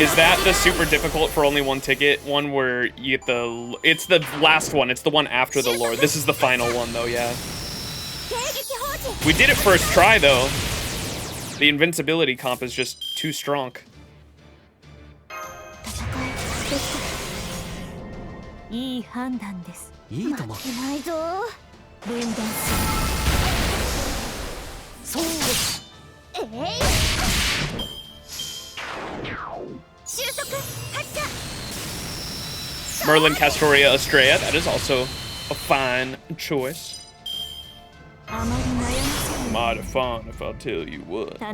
Is that the super difficult for only one ticket? One where you get the... It's the last one. It's the one after the lore. This is the final one, though, yeah. We did it first try, though. The invincibility comp is just too strong. Merlin, Castoria, Estrella. That is also a fine choice. Mighty fun if I'll tell you what. There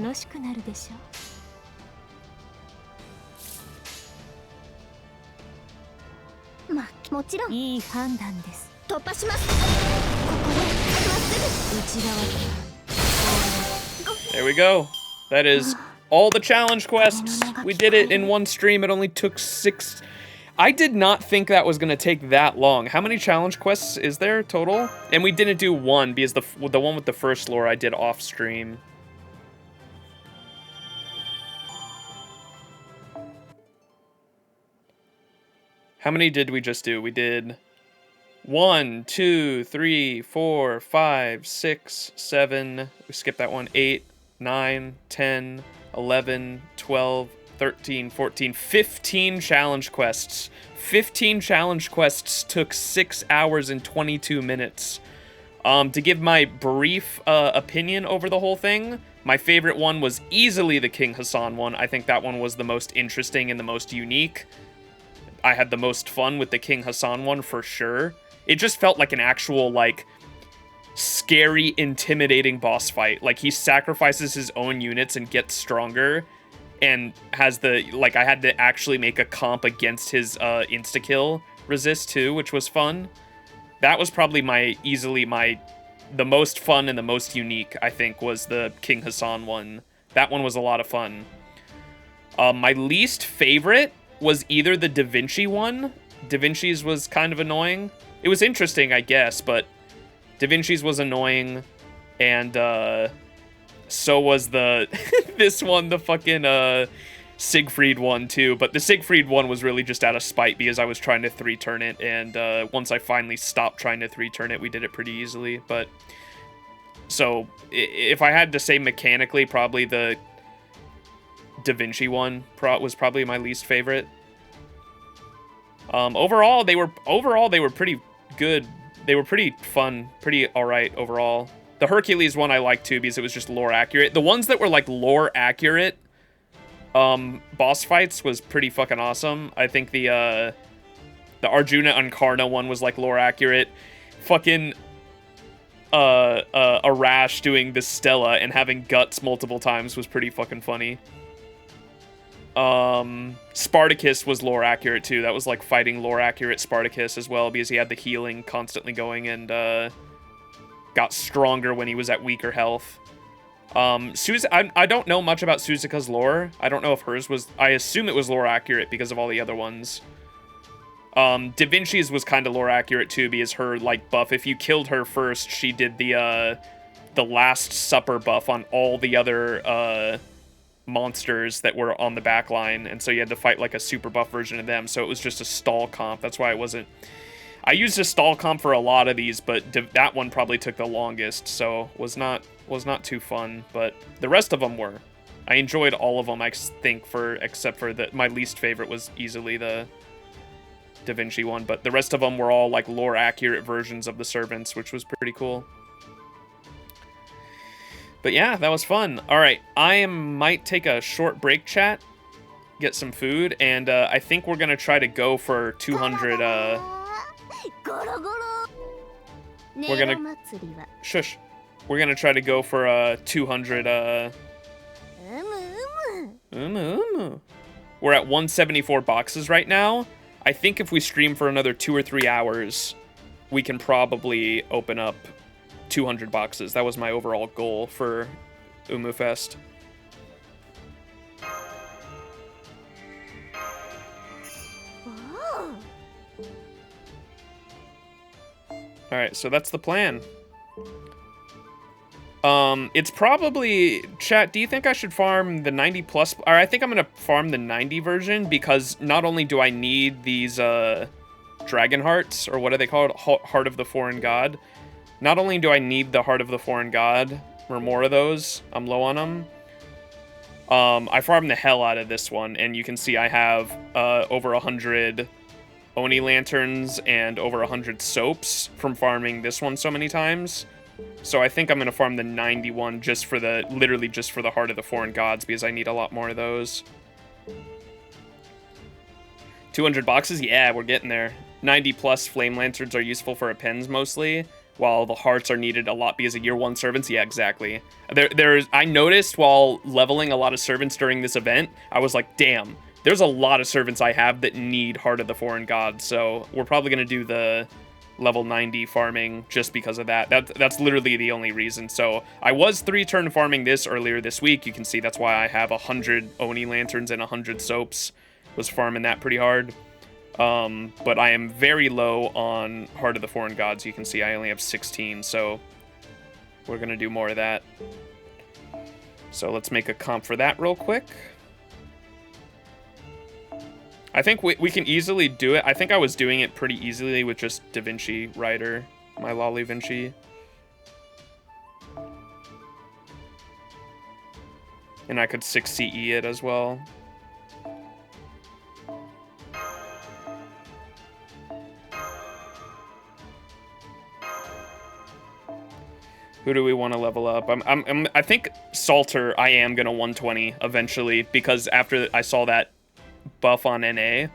we go. That is all the challenge quests. We did it in one stream. It only took 6. I did not think that was gonna take that long. How many challenge quests is there total? And we didn't do one because the one with the first lore I did off stream. How many did we just do? We did 1, 2, 3, 4, 5, 6, 7. We skipped that one. 8, 9, 10, 11, 12, 13, 14, 15 challenge quests. 15 challenge quests took 6 hours and 22 minutes. To give my brief opinion over the whole thing, my favorite one was easily the King Hassan one. I think that one was the most interesting and the most unique. I had the most fun with the King Hassan one for sure. It just felt like an actual, like, scary, intimidating boss fight. Like, he sacrifices his own units and gets stronger, and has the, like, I had to actually make a comp against his insta-kill resist too, which was fun. That was probably the most fun and the most unique, I think, was the King Hassan one. That one was a lot of fun. My least favorite was either the Da Vinci one. Da Vinci's was kind of annoying. It was interesting, I guess, but Da Vinci's was annoying, and so was the this one, the fucking Siegfried one too. But the Siegfried one was really just out of spite because I was trying to 3-turn it, and once I finally stopped trying to 3-turn it, we did it pretty easily. But so if I had to say mechanically, probably the Da Vinci one was probably my least favorite. Overall they were pretty good. They were pretty fun, pretty alright overall. The Hercules one I liked too because it was just lore accurate. The ones that were like lore accurate boss fights was pretty fucking awesome. I think the Arjuna and Karna one was like lore accurate. Fucking Arash doing the Stella and having guts multiple times was pretty fucking funny. Spartacus was lore accurate too. That was like fighting lore accurate Spartacus as well because he had the healing constantly going and got stronger when he was at weaker health. I don't know much about Suzuka's lore. I don't know if hers was... I assume it was lore accurate because of all the other ones. Da Vinci's was kind of lore accurate too because her like buff, if you killed her first, she did the Last Supper buff on all the other monsters that were on the back line, and so you had to fight like a super buff version of them, so it was just a stall comp. That's why it wasn't... I used a stall comp for a lot of these, but that one probably took the longest, so was not too fun, but the rest of them were. I enjoyed all of them, I think, except for my least favorite was easily the Da Vinci one, but the rest of them were all like lore accurate versions of the servants, which was pretty cool. But yeah, that was fun. All right, I might take a short break, chat, get some food, and I think we're gonna try to go for 200. We're gonna shush. We're gonna try to go for 200. We're at 174 boxes right now. I think if we stream for another 2 or 3 hours, we can probably open up 200 boxes. That was my overall goal for Fest. Alright, so that's the plan. It's probably... Chat, do you think I should farm the 90 plus... Or I think I'm gonna farm the 90 version, because not only do I need these, Dragon Hearts, or what are they called? Heart of the Foreign God. Not only do I need the Heart of the Foreign God, or more of those, I'm low on them. I farmed the hell out of this one, and you can see I have, over 100... Oni Lanterns and over 100 soaps from farming this one so many times. So I think I'm going to farm the 91 just for the, literally just for the Heart of the Foreign Gods, because I need a lot more of those. 200 boxes? Yeah, we're getting there. 90 plus Flame Lanterns are useful for appends mostly, while the hearts are needed a lot because of year 1 servants. Yeah, exactly. I noticed while leveling a lot of servants during this event, I was like, damn. There's a lot of servants I have that need Heart of the Foreign Gods, so we're probably going to do the level 90 farming just because of that. That's literally the only reason. So I was 3-turn farming this earlier this week. You can see that's why I have 100 Oni Lanterns and 100 soaps. Was farming that pretty hard. But I am very low on Heart of the Foreign Gods. You can see I only have 16, so we're going to do more of that. So let's make a comp for that real quick. I think we can easily do it. I think I was doing it pretty easily with just Da Vinci Rider, my Lolly Vinci. And I could 6 CE it as well. Who do we want to level up? I think Salter I am gonna 120 eventually, because after I saw that buff on NA,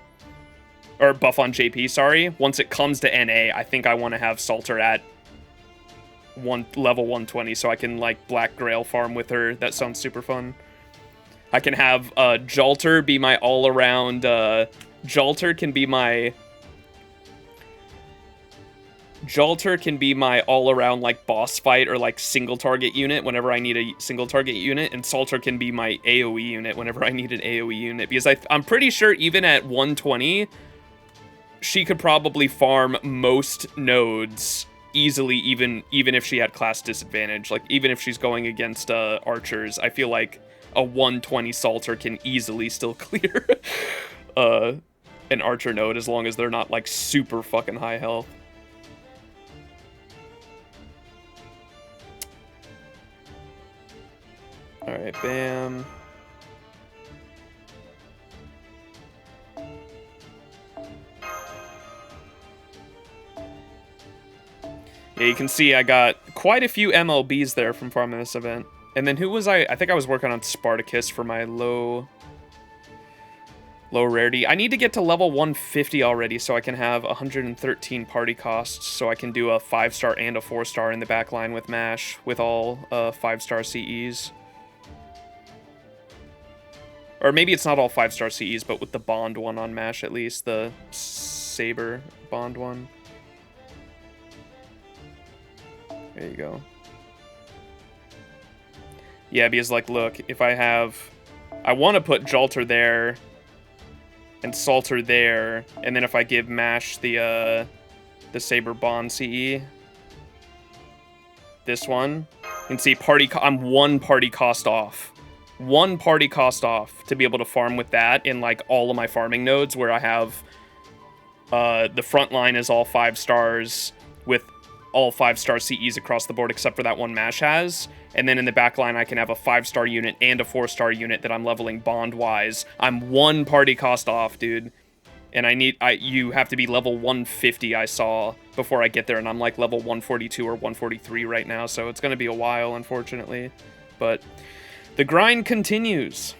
or buff on JP, sorry, once it comes to NA, I think I want to have Salter at level 120 so I can like Black Grail farm with her. That sounds super fun. I can have Jalter be my all-around, Jalter can be my all-around like boss fight or like single target unit whenever I need a single target unit, and Salter can be my AoE unit whenever I need an AoE unit, because I'm pretty sure even at 120 she could probably farm most nodes easily, even if she had class disadvantage. Like even if she's going against archers, I feel like a 120 Salter can easily still clear an archer node as long as they're not like super fucking high health. Alright, bam. Yeah, you can see I got quite a few MLBs there from farming this event. And then who was I? I think I was working on Spartacus for my low rarity. I need to get to level 150 already so I can have 113 party costs, so I can do a 5-star and a 4-star in the back line with MASH with all 5-star CEs. Or maybe it's not all 5-star CEs, but with the Bond one on MASH at least, the Saber Bond one. There you go. Yeah, because like, look, if I want to put Jalter there and Salter there, and then if I give MASH the Saber Bond CE, this one, you can see I'm one party cost off. One party cost off to be able to farm with that in like all of my farming nodes, where I have the front line is all 5 stars with all 5-star CEs across the board except for that one MASH has. And then in the back line I can have a 5-star unit and a 4-star unit that I'm leveling bond-wise. I'm one party cost off, dude. And you have to be level 150, I saw, before I get there, and I'm like level 142 or 143 right now, so it's gonna be a while, unfortunately. But the grind continues.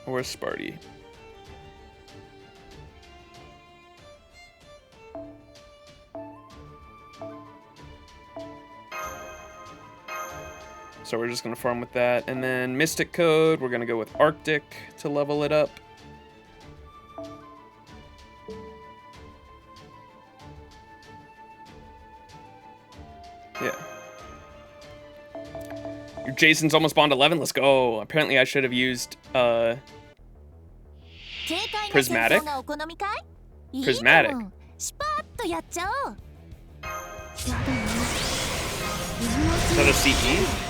Where's Sparty? So we're just going to farm with that. And then Mystic Code, we're going to go with Arctic to level it up. Yeah. Your Jason's almost Bond 11. Let's go. Apparently I should have used Prismatic. Prismatic. Is that a CE?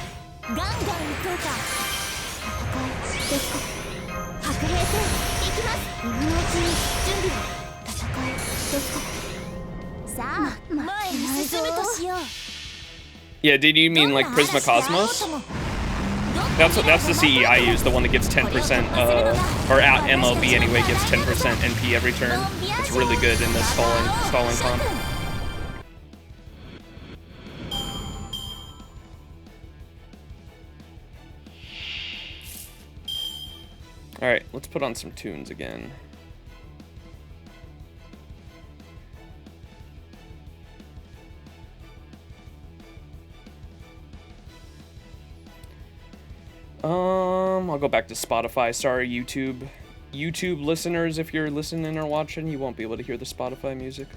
Yeah, did you mean like Prisma Cosmos? That's the CE I use, the one that gives 10%, or at MLB anyway, gives 10% NP every turn. It's really good in the stalling comp. Alright, let's put on some tunes again. I'll go back to Spotify. Sorry, YouTube listeners, if you're listening or watching, you won't be able to hear the Spotify music.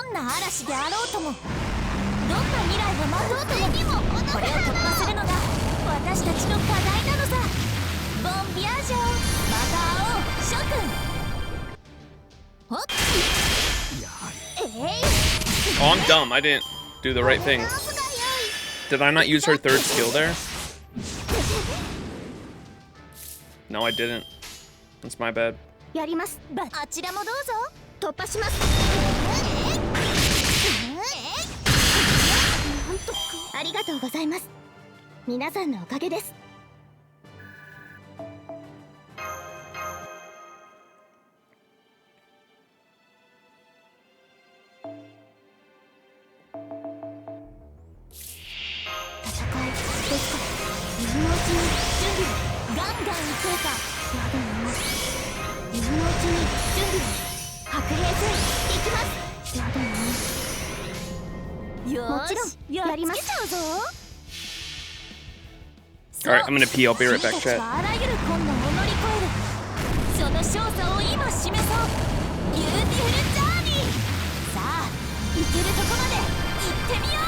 んな嵐であろうとも、どんな未来が待とうとも、これを突破するのが私たちの課題なのさ。ボンビアージョン、また会おう諸君。おっOh, I'm dumb. I didn't do the right thing. Did I not use her third skill there? No, I didn't. That's my bad. やります。あちらもどうぞ突破します。なんとありがとうございます。皆さんのおかげです。戦いですから今のうちに準備をガンガンいこうか。やだな、今のうちに準備を白兵戦いきます。やだな、もちろんやります。Alright, I'm gonna pee. I'll be right back, chat. あらゆる困難を乗り越える、その勝座を今示そう。ビューティフルジャーニー。さあ行けるとこまで行ってみよう。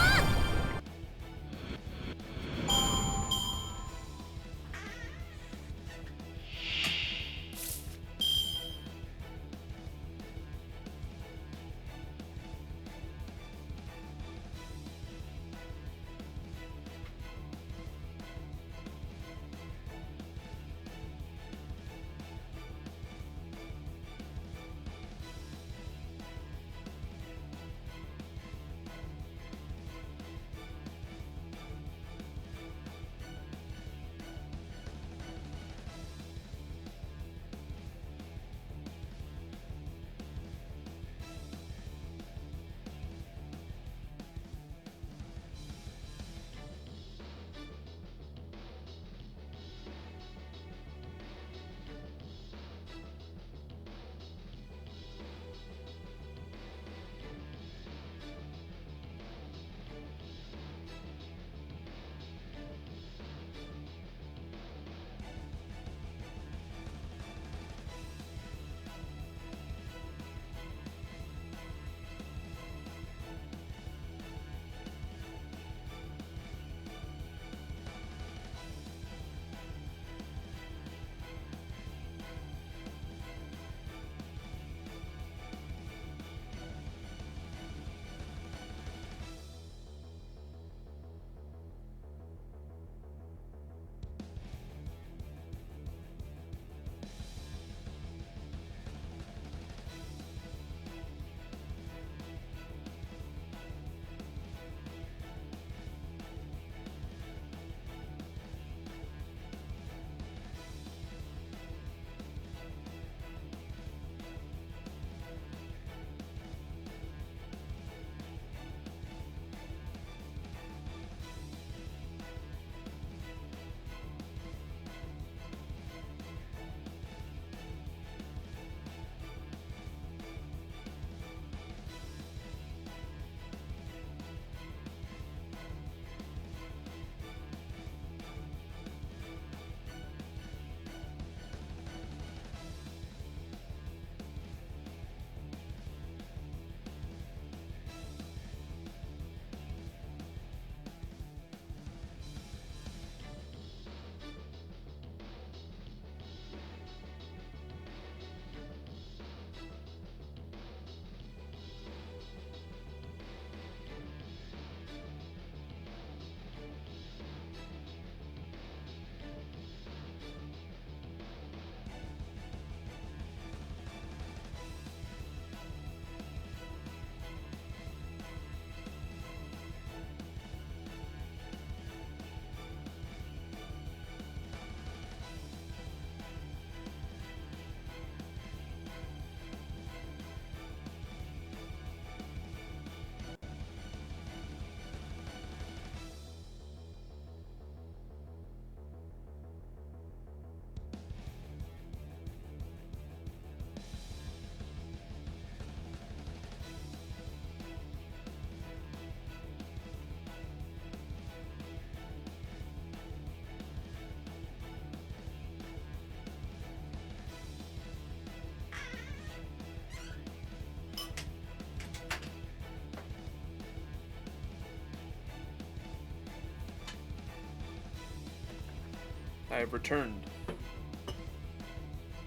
I have returned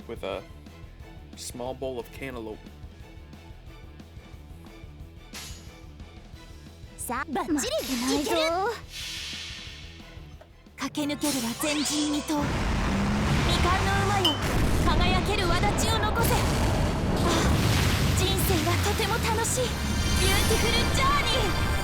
with a small bowl of cantaloupe. さあバッチリいける。駆け抜けるは前人未到。未完の馬よ、輝ける轍を残せ。ああ、人生がとても楽しいビューティフルジャーニー。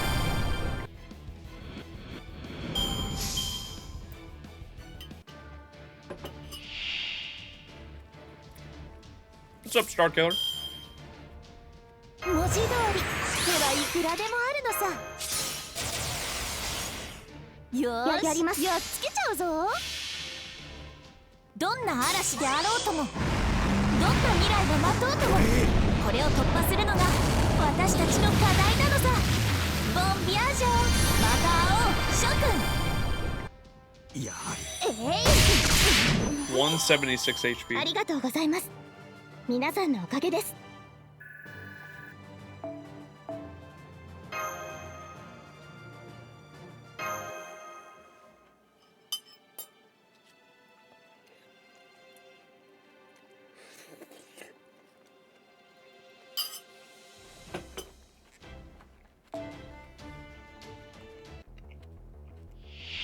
What's up, Star Killer? 文字通り手はいくらでもあるのさ。よーし、やります。やっつけちゃうぞ。どんな嵐であろうとも、どんな未来が待とうとも、これを突破するのが私たちの課題なのさ。ボンビアージョン、また会おう諸君。やはり176 HP. ありがとうございます。皆さんのおかげです。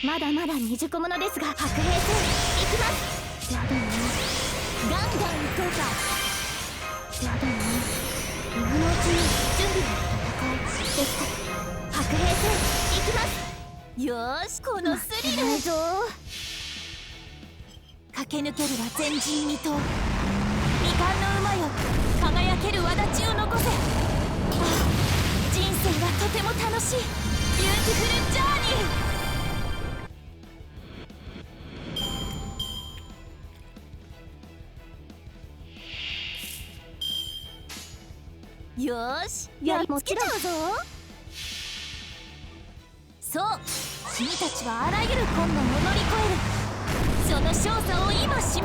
まだまだ未熟者ですが、白兵戦いきます。ガンガン行こうか。今のうちに準備の戦いですか。白兵戦いきます。よーし、このスリルないぞ。駆け抜けるは前人未到。未完の馬よ、輝ける轍を残せ。ああ、人生がとても楽しいビューティフルジャーニー。 よーし、やっつけちゃうぞ。そう、君たちはあらゆる困難を乗り越える。その勝座を今示そう。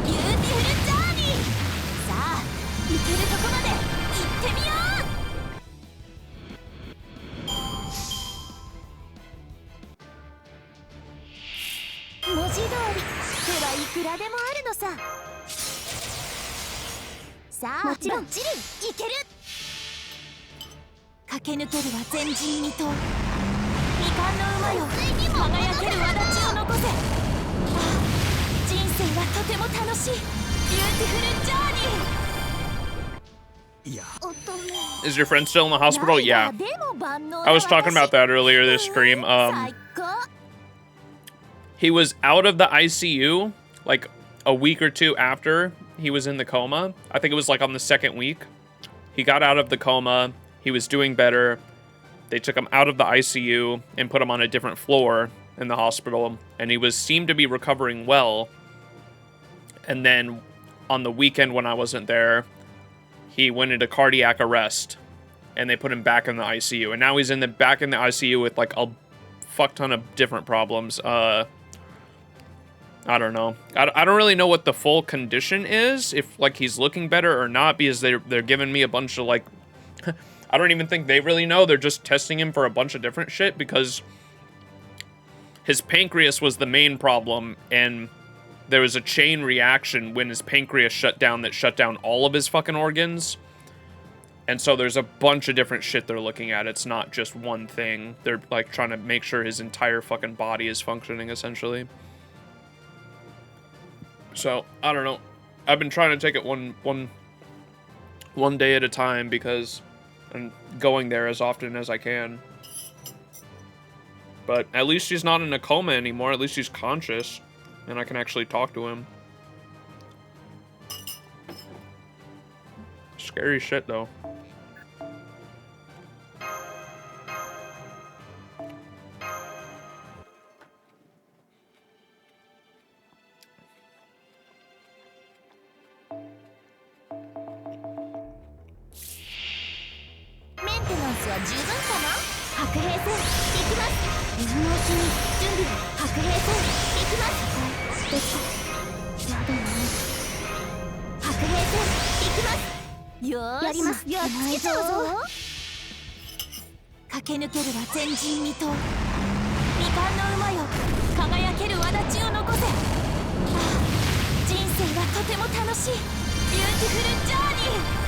ビューティフルジャーニー。さあ、行けるとこまで行ってみよう。文字通り手はいくらでもあるのさ。 さあ、もちろんバッチリいける。駆け抜けるは前人未到。未完の馬よ、輝ける轍を残せ。ああ、人生がとても楽しいビューティフルジャーニー。いや Is your friend still in the hospital? Yeah. I was talking about that earlier this stream. He was out of the ICU like a week or two after he was in the coma. I think it was like on the second week. He got out of the coma. He was doing better. They took him out of the ICU and put him on a different floor in the hospital. And he seemed to be recovering well. And then on the weekend when I wasn't there, he went into cardiac arrest. And they put him back in the ICU. And now he's back in the ICU with like a fuck ton of different problems. I don't know. I don't really know what the full condition is, if like he's looking better or not, because they're giving me a bunch of like, I don't even think they really know. They're just testing him for a bunch of different shit because his pancreas was the main problem, and there was a chain reaction when his pancreas shut down that shut down all of his fucking organs. And so there's a bunch of different shit they're looking at. It's not just one thing. They're like trying to make sure his entire fucking body is functioning essentially. So, I don't know. I've been trying to take it one day at a time because I'm going there as often as I can. But at least he's not in a coma anymore. At least he's conscious. And I can actually talk to him. Scary shit, though. 輝ける轍を残せ。ああ、人生はとても楽しいビューティフルジャーニー。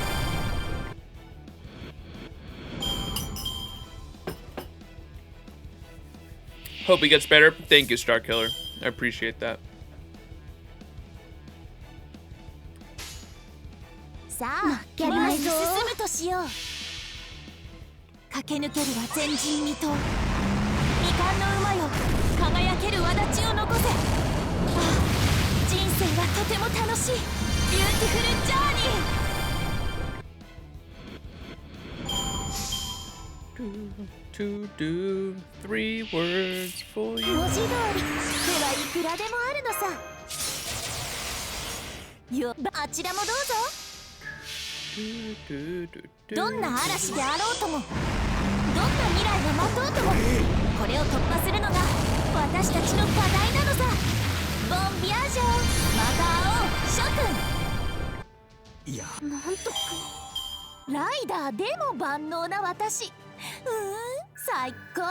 Hope he gets better. Thank you, Star Killer. I appreciate that. さあ、前に進むとしよう。駆け抜けるは前人未到。未完の馬よ、輝ける轍を残せ。ああ、人生はとても楽しいビューティフルジャーニー。To do 3 words for you. 文字通り手はいくらでもあるのさ。よ、あちらもどうぞ。どんな嵐であろうとも、どんな未来が待とうとも、これを突破するのが私たちの課題なのさ。ボンビアージョ、また会おう諸君。いや、なんとライダーでも万能な私。最高。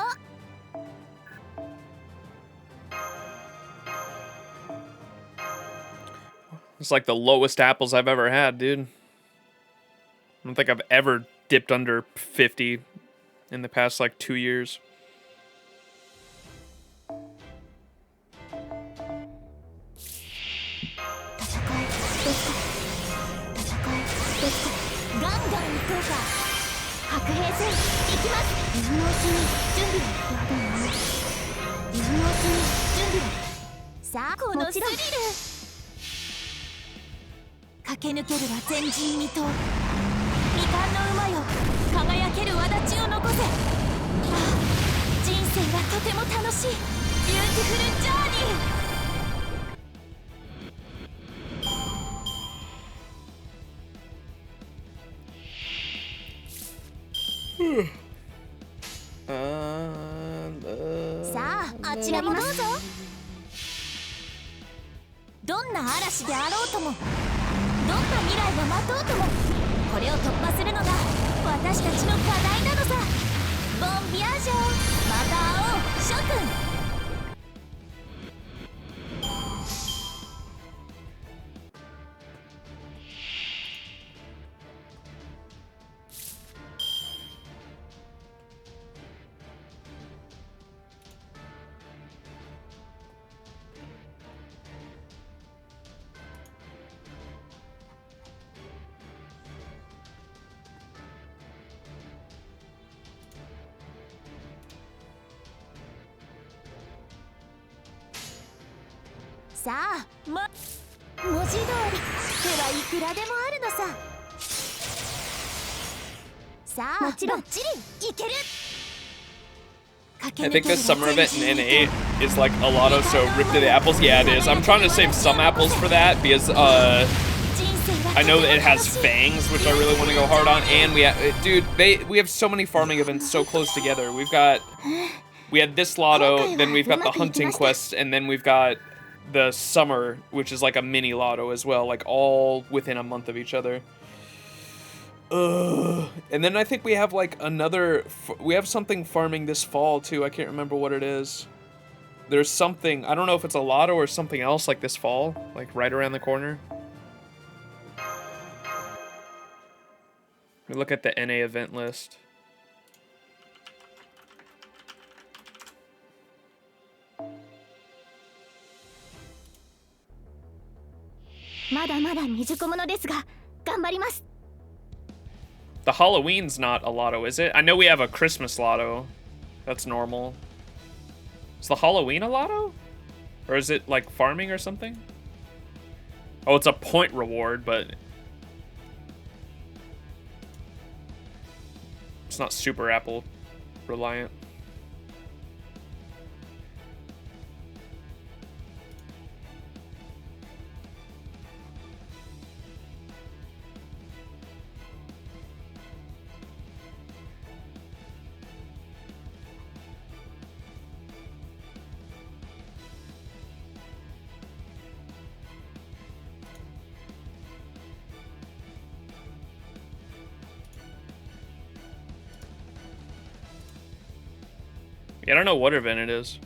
It's like the lowest apples I've ever had, dude. I don't think I've ever dipped under 50 in the past like 2 years. ガンガン行こうか。白兵戦行きます。今のうちに準備を。やだな。今のうちに準備を。さあ、このスリル。駆け抜けるは前人未到。未完の馬よ、輝ける轍を残せ。ああ、人生はとても楽しいビューティフルジャーニー。さあ、あちらもどうぞ。どんな嵐であろうとも、どんな未来が待とうとも、これを突破するのが私たちの課題なのさ。ボンビアージョ、また会おう諸君。さあ、文字通り手はいくらでもあるのさ。さあ、もちろんいける。 I think this summer event in N8 is like a lotto, so rip to the apples. Yeah, it is. I'm trying to save some apples for that because I know that it has fangs, which I really want to go hard on. And we have, dude, we have so many farming events so close together. We had this lotto, then we've got the hunting quest, and then we've got the summer, which is like a mini lotto as well, like all within a month of each other. And then I think we have like we have something farming this fall too. I can't remember what it is. There's something, I don't know if it's a lotto or something else like this fall, like right around the corner. We look at the NA event list. The Halloween's not a lotto, is it? I know we have a Christmas lotto. That's normal. Is the Halloween a lotto? Or is it like farming or something? Oh, it's a point reward, but it's not super apple reliant. I don't know what event it is.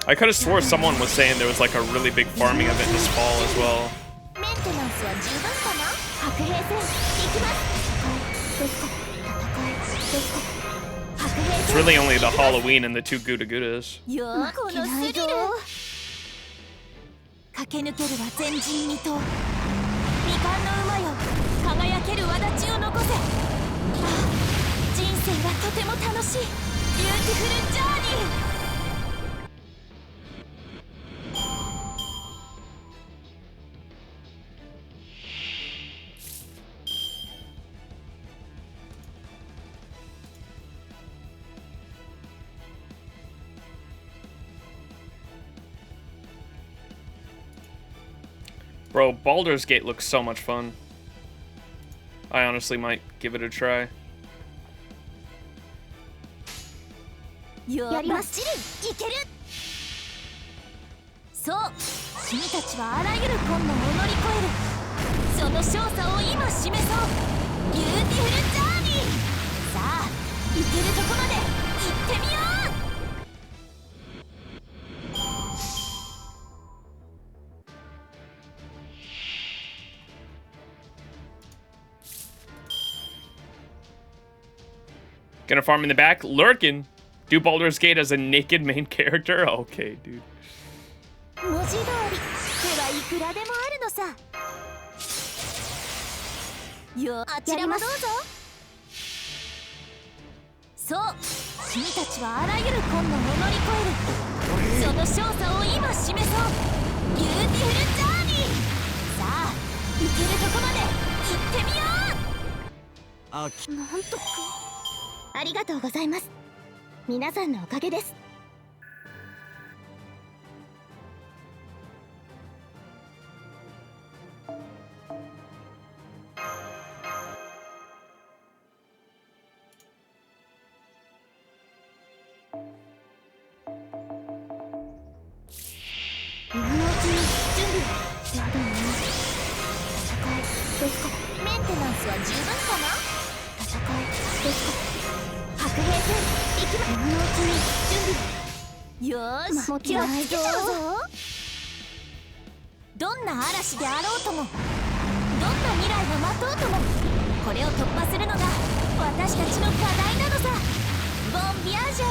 I could have swore someone was saying there was like a really big farming event this fall as well. メンテナンスは十分かな。白兵戦行きます。ですか。戦いですか。白兵 It's 戦 really only the Halloween and the two Guda Gudas. よーこのスリル。駆け抜けるは前人未到。未完の馬よ、輝ける轍を残せ。ああ、人生はとても楽しい。ビューティフルジャーニー。Bro, Baldur's Gate looks so much fun. I honestly might give it a try. やります。いける。そう、君たちはあらゆる困難を乗り越える。その勝者を今示そう。ビューティフルジャーニー。さあ、行けるとこまで行ってみよう。Gonna farm in the back, lurking. Do Baldur's Gate as a naked main character? Okay, dude. 文字通り、手はいくらでもあるのさ。よ、あちらもどうぞ。そう、君たちはあらゆる困難を乗り越える。その勝者を今示そう。ビューティフルジャーニー。さあ、行けるとこまで行ってみよう。なんとか。ありがとうございます。皆さんのおかげです。今のうちに準備は。やだね。戦いですか。メンテナンスは十分かな。戦いですか。白兵戦行きま。今のうちに準備。よーし、気をつけちゃうぞ。どんな嵐であろうとも、どんな未来が待とうとも、これを突破するのが私たちの課題なのさ。ボンビアージョン、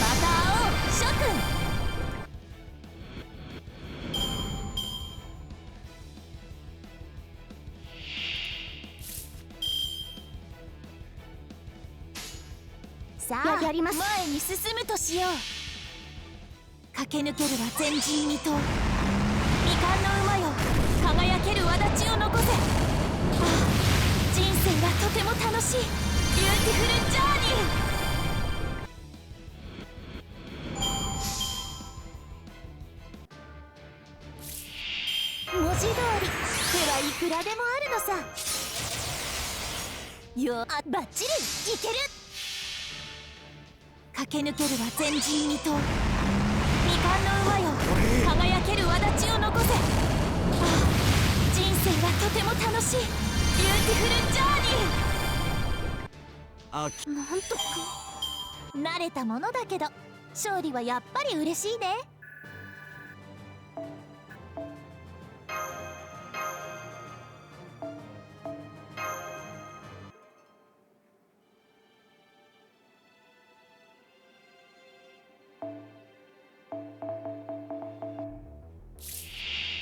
また会おう諸君。さあ、前に進むとしよう。駆け抜けるは前人未到。未完の馬よ、輝ける轍を残せ。ああ、人生はとても楽しい。ビューティフルジャーニー。文字通り、手はいくらでもあるのさ。よ、あ、バッチリいける。駆け抜けるは前人未到。未完の馬よ、輝ける轍を残せ。ああ、人生はとても楽しい。ビューティフルジャーニー。なんとか慣れたものだけど、勝利はやっぱり嬉しいね。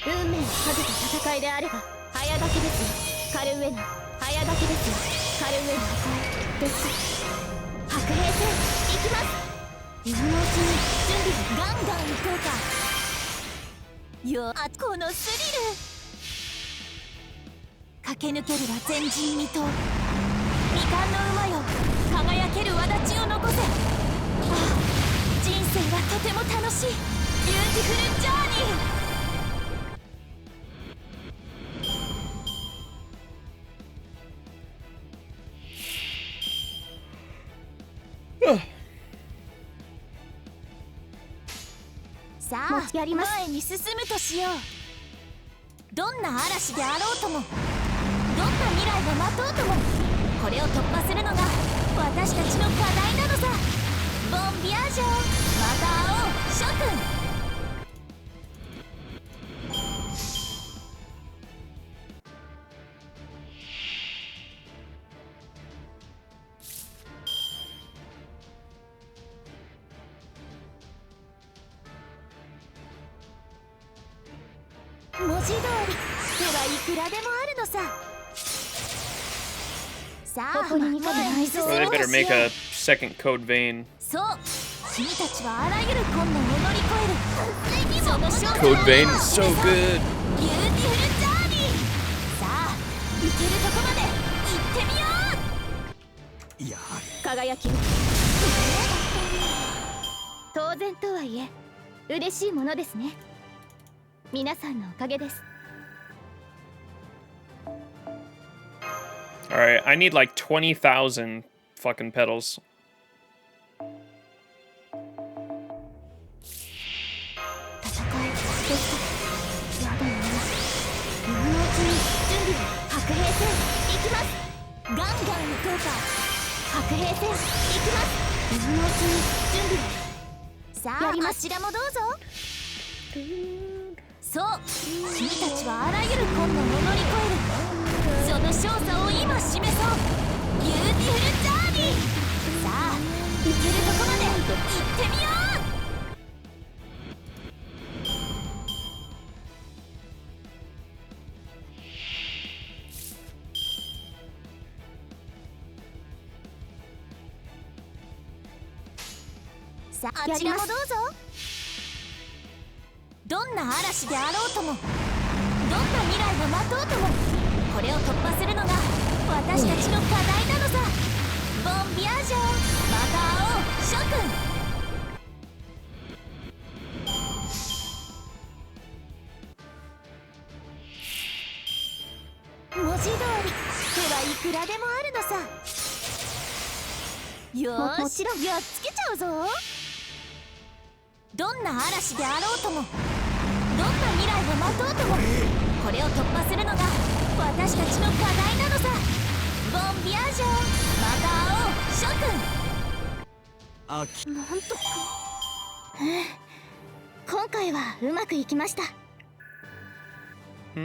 運命をかけた戦いであれば早炊きですよ。カルウェナ早炊きですよ。カルウェナです白兵戦行きます。今のうちに準備ガンガン行こうか。よあ、このスリル。駆け抜けるは前人未到。未完の馬よ、輝ける轍を残せ。ああ、人生はとても楽しい。ビューティフルジャーニー。さあ、前に進むとしよう。どんな嵐であろうとも、どんな未来が待とうとも、これを突破するのが私たちの課題なのさ。ボンビアージョン、また会おう諸君。文字通り手はいくらでもあるのさ。さあ、前に進む Well, they と better し make よ a う。 second code vein. そう、君たちはあらゆる困難を乗り越える。その正体 Code を vein 今 is so 示そう。 good. ビューティフルジャーニー。さあ、行けるとこまで行ってみよう。やはり輝き。当然とはいえ嬉しいものですね。皆さんのおかげです。 Alright, I need like 20,000 fucking petals. 戦いできた。やだな。今のうちに準備を。白兵戦行きます。ガンガン行こうか。白兵戦行きます。今のうちに準備を。さあ、あちらもどうぞ。そう、君たちはあらゆる困難を乗り越える。その勝座を今示そう。ビューティフルジャーニー。さあ、行けるとこまで行ってみよう。さあ、あちらもどうぞ。どんな嵐であろうとも、どんな未来を待とうとも、これを突破するのが私たちの課題なのさ。ボンビアージョン、また会おう諸君。文字通り手はいくらでもあるのさ。よーし、やっつけちゃうぞ。どんな嵐であろうとも、どんな未来を待とうとも、これを突破するのが私たちの課題なのさ。ボンビアージョン、また会おう諸君。なんと今回はうまくいきました。今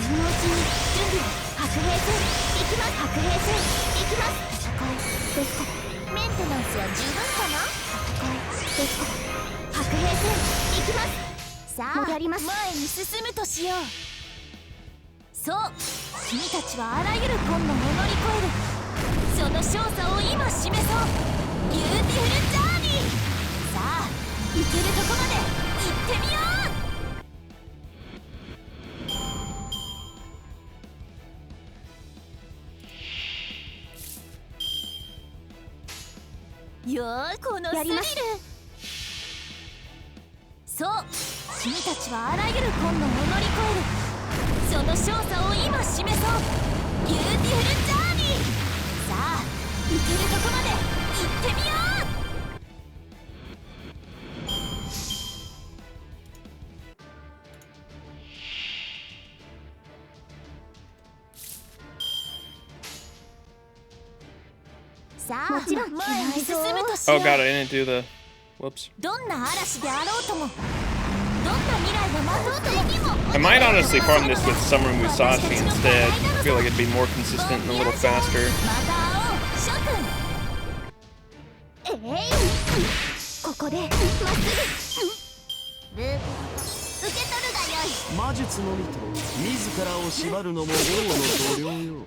のうちに準備を。白兵戦行きます。白兵戦行きます。戦いですから。メンテナンスは十分かな。戦いですから。白兵戦行きます。さあ、やります。前に進むとしよう。そう、君たちはあらゆる困難を乗り越える。その勝座を今示そう。ビューティフルジャーニー。さあ、行けるとこまで行ってみよう。よー、このスリル。そう、君たちはあらゆる困難を乗り越える。その勝座を今示そう。ビューティフルジャーニー。さあ、行けるとこまで行ってみよう。さあ、もちろん前に進むとしよ Oh う。 god, I didn't do the. Whoops. どんな嵐であろうとも、どんな未来が待とうとも。 I might honestly farm this with Summer Musashi instead. I feel like it'd be more consistent and a little faster. また会おう諸君。ここでまっすぐ。受け取るがよい。魔術のみと自らを縛るのも王の度量よ。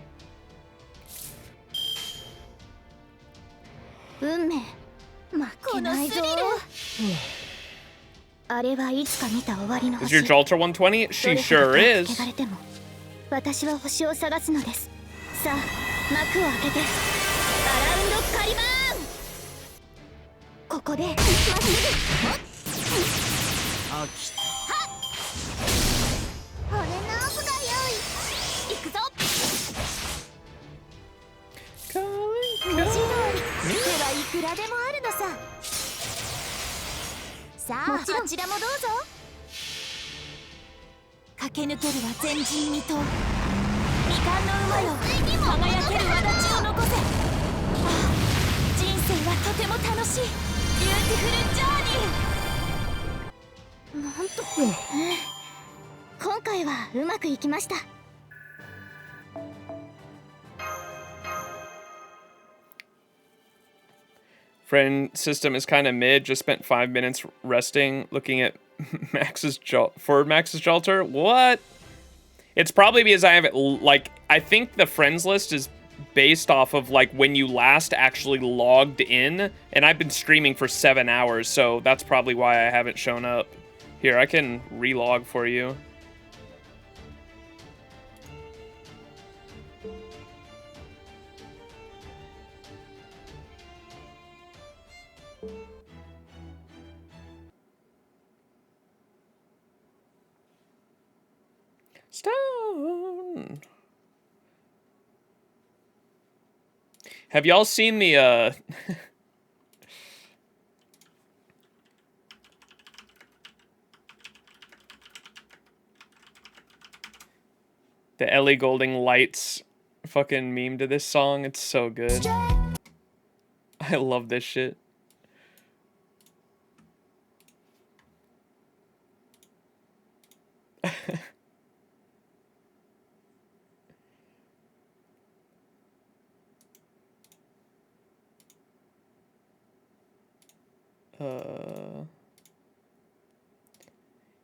運命負けないぞ。あれはいつか見た終わりの Is your 星。 Jalter 120? She sure is. 汚れても私は星を探すのです。さあ、幕を開けてアラウンドカリバーン。ここでまっすぐ。飽きた。俺のオフが用意。行くぞ。文字通り手はいくらでもあるのさ。さあ、あちらもどうぞ。駆け抜けるは前人未到。未完の馬よ、輝ける轍を残せ。ああ、人生はとても楽しい。ビューティフルジャーニー。なんと、今回はうまくいきました。Friend system is kind of mid. Just spent 5 minutes resting, looking at Max's Jalter. What? It's probably because I haven't, like, I think the friends list is based off of, like, when you last actually logged in, and I've been streaming for 7 hours, so that's probably why I haven't shown up. Here, I can relog for you. Stone. Have y'all seen the the Ellie Goulding lights fucking meme to this song? It's so good. I love this shit.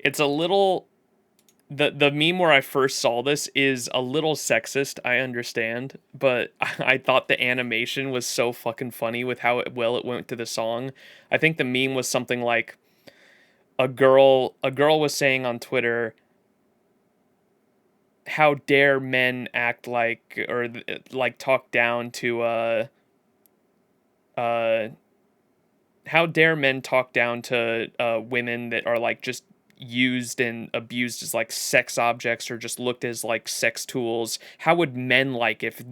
It's a little, the meme where I first saw this is a little sexist, I understand, but I thought the animation was so fucking funny with how well it went to the song. I think the meme was something like a girl was saying on Twitter, how dare men act like, or like talk down to how dare men talk down to women that are like just used and abused as like sex objects or just looked as like sex tools. How would men like if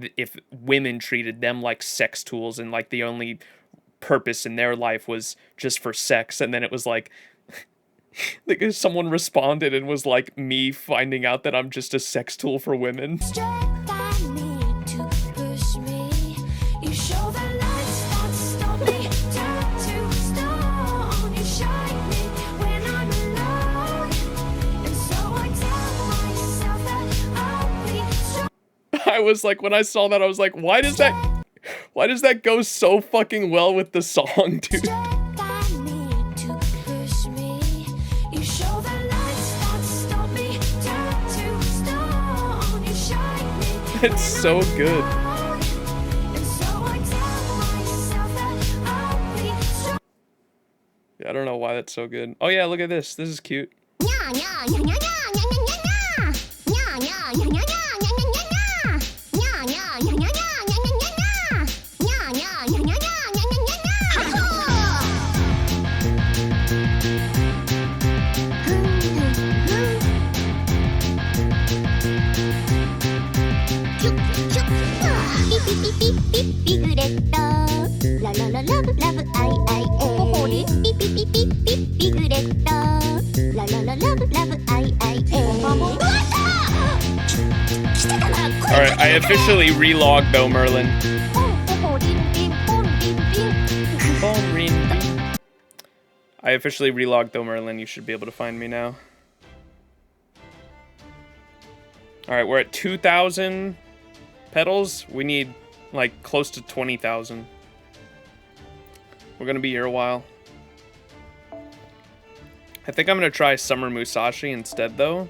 women treated them like sex tools and like the only purpose in their life was just for sex? And then it was like someone responded and was like, me finding out that I'm just a sex tool for women. I was like, when I saw that, I was like, why does that go so fucking well with the song, dude? It's so good. Yeah, I don't know why that's so good. Oh yeah, look at this. This is cute. Alright, I officially relogged though, Merlin. I officially relogged though, Merlin. You should be able to find me now. Alright, we're at 2,000 petals. We need like close to 20,000. We're gonna be here a while. I think I'm gonna try Summer Musashi instead though.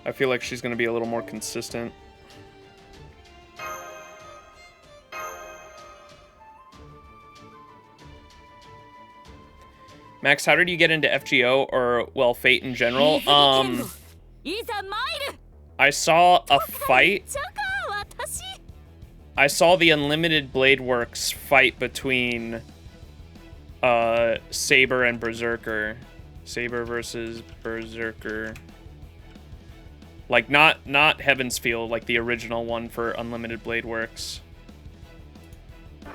I feel like she's gonna be a little more consistent. Max, how did you get into FGO or, well, Fate in general? I saw a fight. I saw the Unlimited Blade Works fight between Saber and Berserker. Saber versus Berserker. Like, not Heaven's Field, like the original one for Unlimited Blade Works.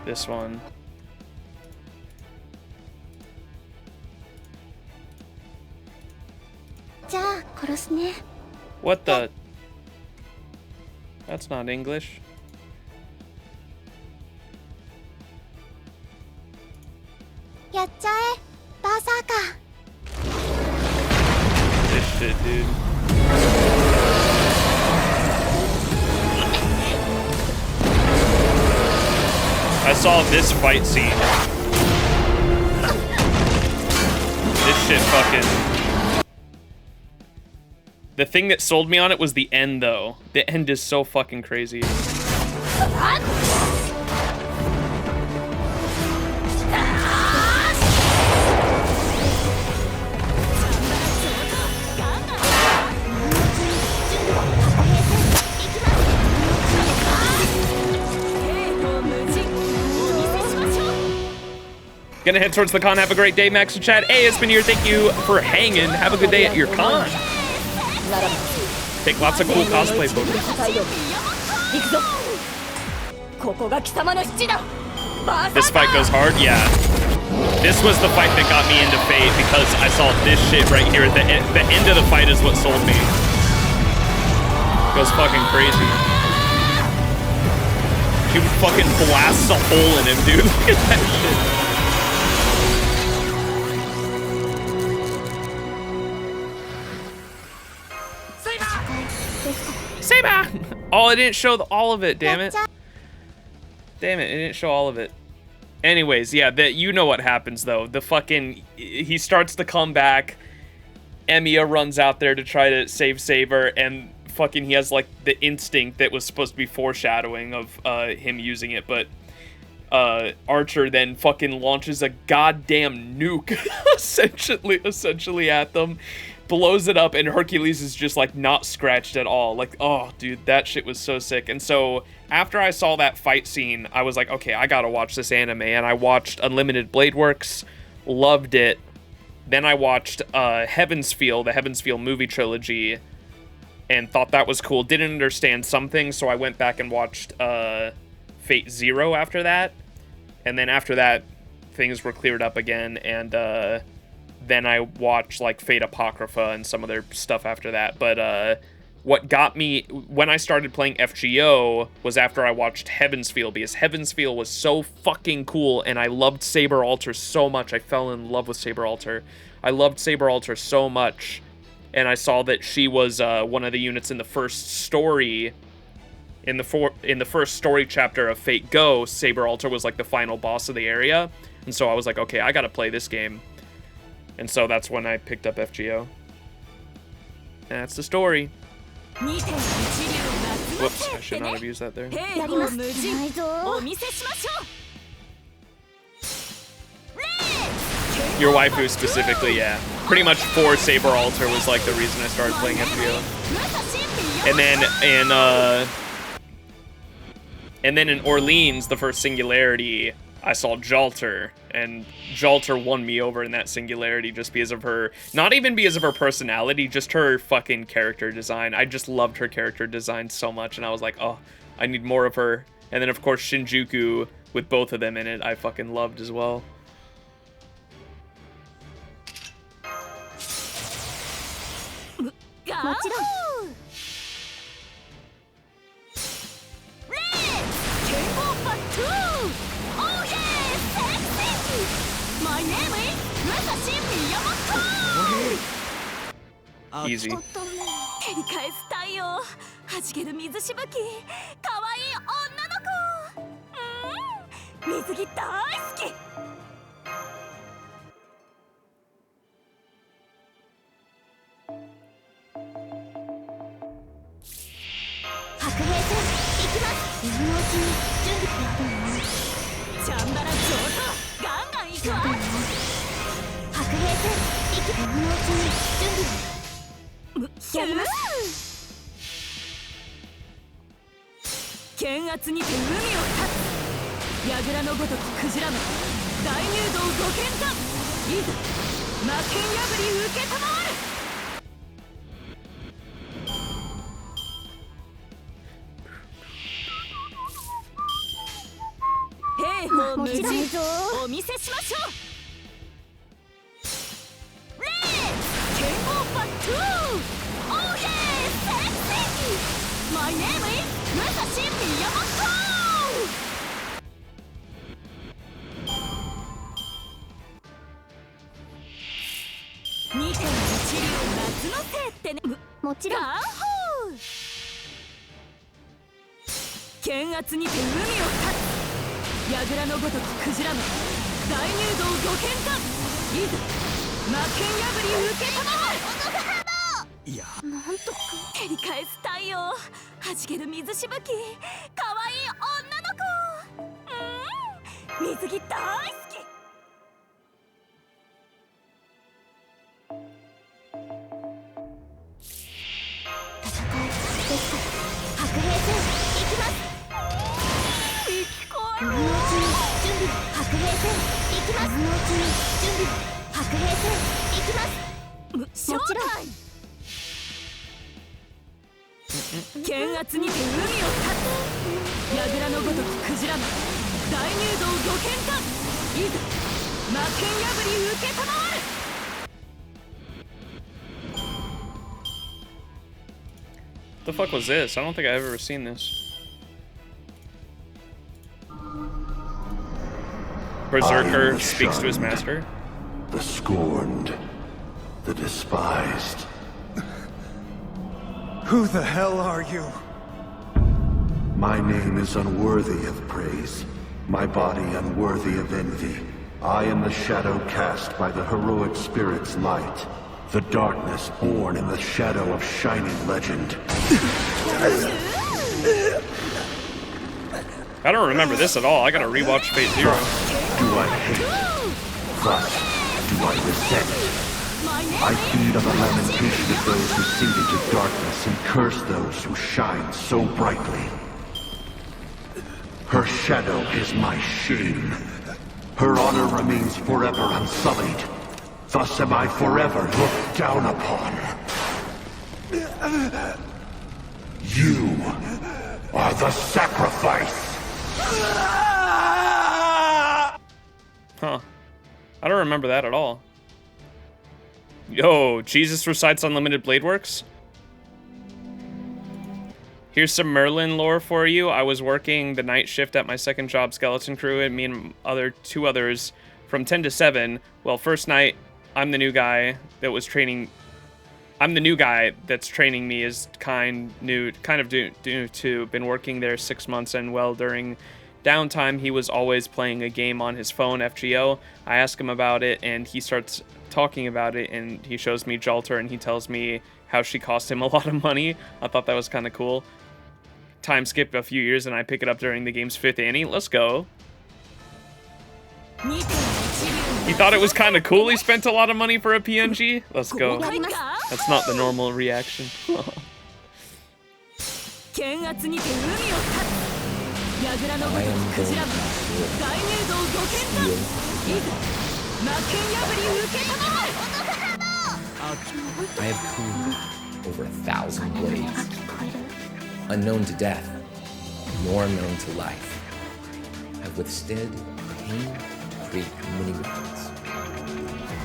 This one. What the? That's not English. This shit, dude. I saw this fight scene. This shit fucking... The thing that sold me on it was the end, though. The end is so fucking crazy. Gonna head towards the con. Have a great day, Max and Chad. Hey, it's been here. Thank you for hanging. Have a good day at your con. Take lots of cool cosplay photos. This fight goes hard? Yeah. This was the fight that got me into Fate because I saw this shit right here. The end of the fight is what sold me. Goes fucking crazy. She fucking blasts a hole in him, dude. Look at that shit. Saber! Oh, it didn't show all of it, damn it. Damn it, it didn't show all of it. Anyways, yeah, you know what happens, though. The fucking... He starts to come back. Emiya runs out there to try to save Saber, and fucking he has, like, the instinct that was supposed to be foreshadowing of him using it, but... Archer then fucking launches a goddamn nuke, essentially at them. Blows it up, and Hercules is just, like, not scratched at all. Like, oh, dude, that shit was so sick. And so, after I saw that fight scene, I was like, okay, I gotta watch this anime. And I watched Unlimited Blade Works, loved it. Then I watched Heaven's Feel, the Heaven's Feel movie trilogy, and thought that was cool. Didn't understand some things, so I went back and watched Fate Zero after that. And then after that, things were cleared up again, and then I watched, like, Fate Apocrypha and some other stuff after that. But what got me, when I started playing FGO, was after I watched Heaven's Feel, because Heaven's Feel was so fucking cool, and I loved Saber Alter so much. I fell in love with Saber Alter. I loved Saber Alter so much, and I saw that she was one of the units in the first story. In the first story chapter of Fate Go, Saber Alter was, like, the final boss of the area. And so I was like, okay, I gotta play this game. And so that's when I picked up FGO. And that's the story. Whoops, I should not have used that there. Your waifu specifically, yeah. Pretty much for Saber Alter was, like, the reason I started playing FGO. And then in Orleans, the first Singularity, I saw Jalter, and Jalter won me over in that Singularity just because of her, not even because of her personality, just her fucking character design. I just loved her character design so much, and I was like, oh, I need more of her. And then, of course, Shinjuku, with both of them in it, I fucking loved as well. Easy. 櫓のごときクジラめ大入道御剣かいざ魔剣破り受けたまえいやなんとか照り返す太陽はじける水しぶき可愛い女の子水着大好き戦いですか白兵戦行きます今のうちに準備白兵戦行きます今のうちに準備白兵戦行きますもちろん剣圧にて海を立つ櫓のごときクジラめ大入道御剣かいざ魔剣破り受けたまわるThe fuck was this? I don't think I've ever seen this. Berserker speaks to his master. The scorned, the despised. Who the hell are you? My name is unworthy of praise, my body unworthy of envy. I am the shadow cast by the heroic spirit's light, the darkness born in the shadow of shining legend. I don't remember this at all. I gotta rewatch Fate Zero. Do I hate? Thus do I resent. I feed on the lamentation of those who sink into darkness and curse those who shine so brightly. Her shadow is my shame. Her honor remains forever unsullied. Thus am I forever looked down upon. You are the sacrifice. Huh. I don't remember that at all. Yo, Jesus recites Unlimited Blade Works? Here's some Merlin lore for you. I was working the night shift at my second job, Skeleton Crew, and me and two others from 10 to 7. Well, first night, I'm the new guy that's training me is kind of due to been working there 6 months, and well, during downtime he was always playing a game on his phone, FGO. I ask him about it and he starts talking about it, and he shows me Jalter and he tells me how she cost him a lot of money. I thought that was kind of cool. Time skip a few years and I pick it up during the game's 5th annie. Let's go. He thought it was kind of cool he spent a lot of money for a PNG? Let's go. That's not the normal reaction. I have cooled over 1,000 blades. Unknown to death, nor known to life. I've withstood pain to create many weapons.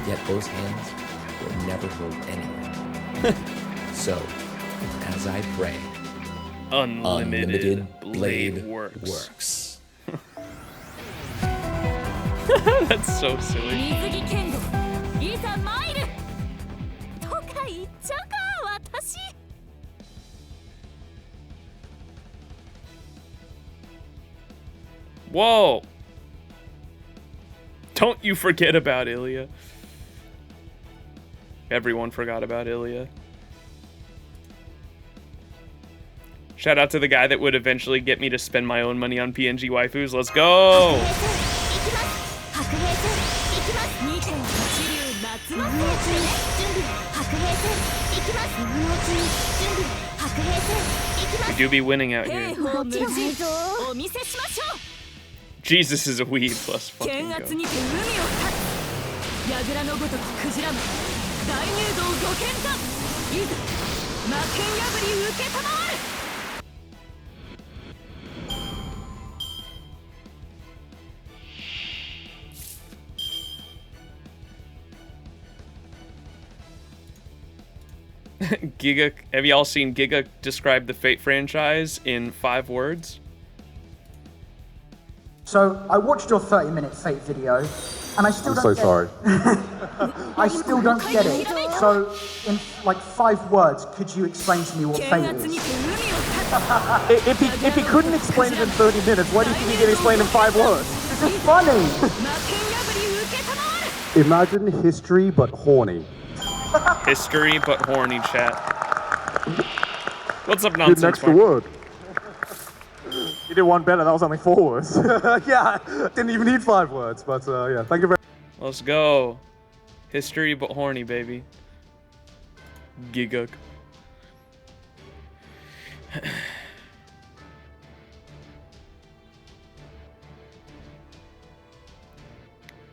Yet those hands will never hold anything. So, as I pray, Unlimited Blade Works. That's so silly. Whoa! Don't you forget about Ilya. Everyone forgot about Ilya. Shout out to the guy that would eventually get me to spend my own money on PNG waifus. Let's go! We do be winning out here. Jesus is a weed. Let's fucking go. Giga, have y'all seen Giga describe the Fate franchise in 5 words? So I watched your 30-minute Fate video, and I still don't get it. I still don't get it. So, in like 5 words, could you explain to me what fate is? If he couldn't explain it in 30 minutes, why do you think he can explain it in 5 words? This is funny! Imagine history but horny. History but horny, chat. What's up, Good nonsense? next Mark? word. You did one better, that was only 4 words. Yeah, didn't even need 5 words, but yeah, thank you very much. Let's go. History but horny, baby. Giguk.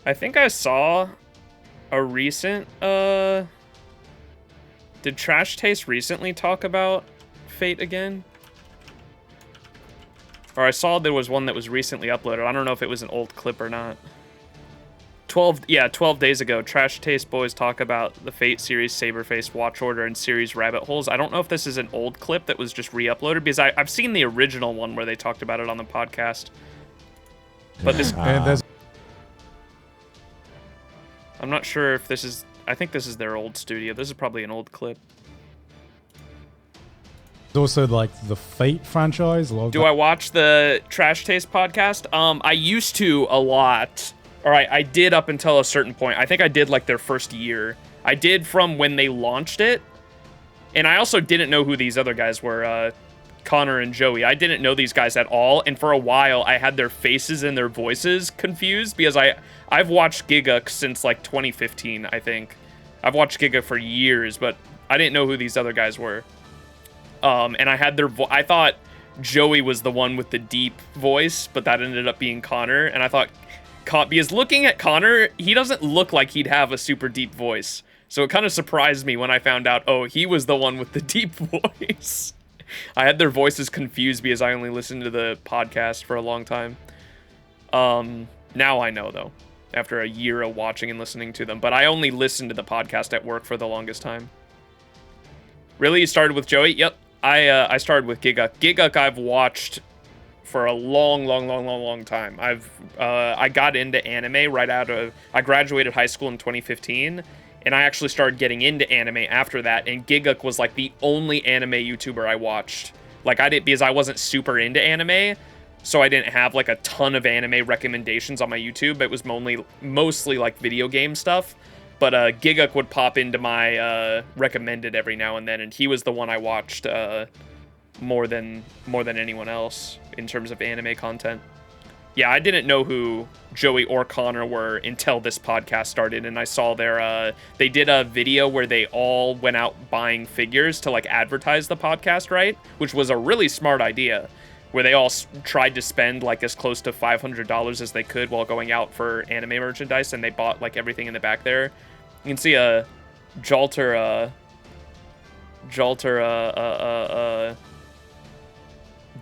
I think I saw a recent, did Trash Taste recently talk about Fate again? Or I saw there was one that was recently uploaded. I don't know if it was an old clip or not. 12 days ago, Trash Taste boys talk about the Fate series, Saberface, Watch Order, and series Rabbit Holes. I don't know if this is an old clip that was just re-uploaded, because I've seen the original one where they talked about it on the podcast. But this... I'm not sure if this is... I think this is their old studio. This is probably an old clip. Also, like, the Fate franchise. Do I watch the Trash Taste podcast? I used to a lot. All right, I did up until a certain point. I think I did, like, their first year. I did from when they launched it. And I also didn't know who these other guys were, Connor and Joey. I didn't know these guys at all. And for a while, I had their faces and their voices confused because I've watched Giguk since, like, 2015, I think. I've watched Giguk for years, but I didn't know who these other guys were. And I had their I thought Joey was the one with the deep voice, but that ended up being Connor. And I thought, because looking at Connor, he doesn't look like he'd have a super deep voice. So it kind of surprised me when I found out, oh, he was the one with the deep voice. I had their voices confused because I only listened to the podcast for a long time. Now I know, though, after a year of watching and listening to them. But I only listened to the podcast at work for the longest time. Really? You started with Joey? Yep. I started with Giguk. Giguk I've watched for a long time. I got into anime right out of... I graduated high school in 2015, and I actually started getting into anime after that, and Giguk was like the only anime YouTuber I watched. Like, I didn't... Because I wasn't super into anime, so I didn't have like a ton of anime recommendations on my YouTube. It was mostly like video game stuff. But Giguk would pop into my recommended every now and then, and he was the one I watched more than anyone else in terms of anime content. Yeah, I didn't know who Joey or Connor were until this podcast started, and I saw their they did a video where they all went out buying figures to like advertise the podcast, right? Which was a really smart idea, where they all tried to spend like as close to $500 as they could while going out for anime merchandise, and they bought like everything in the back there. You can see a Jalter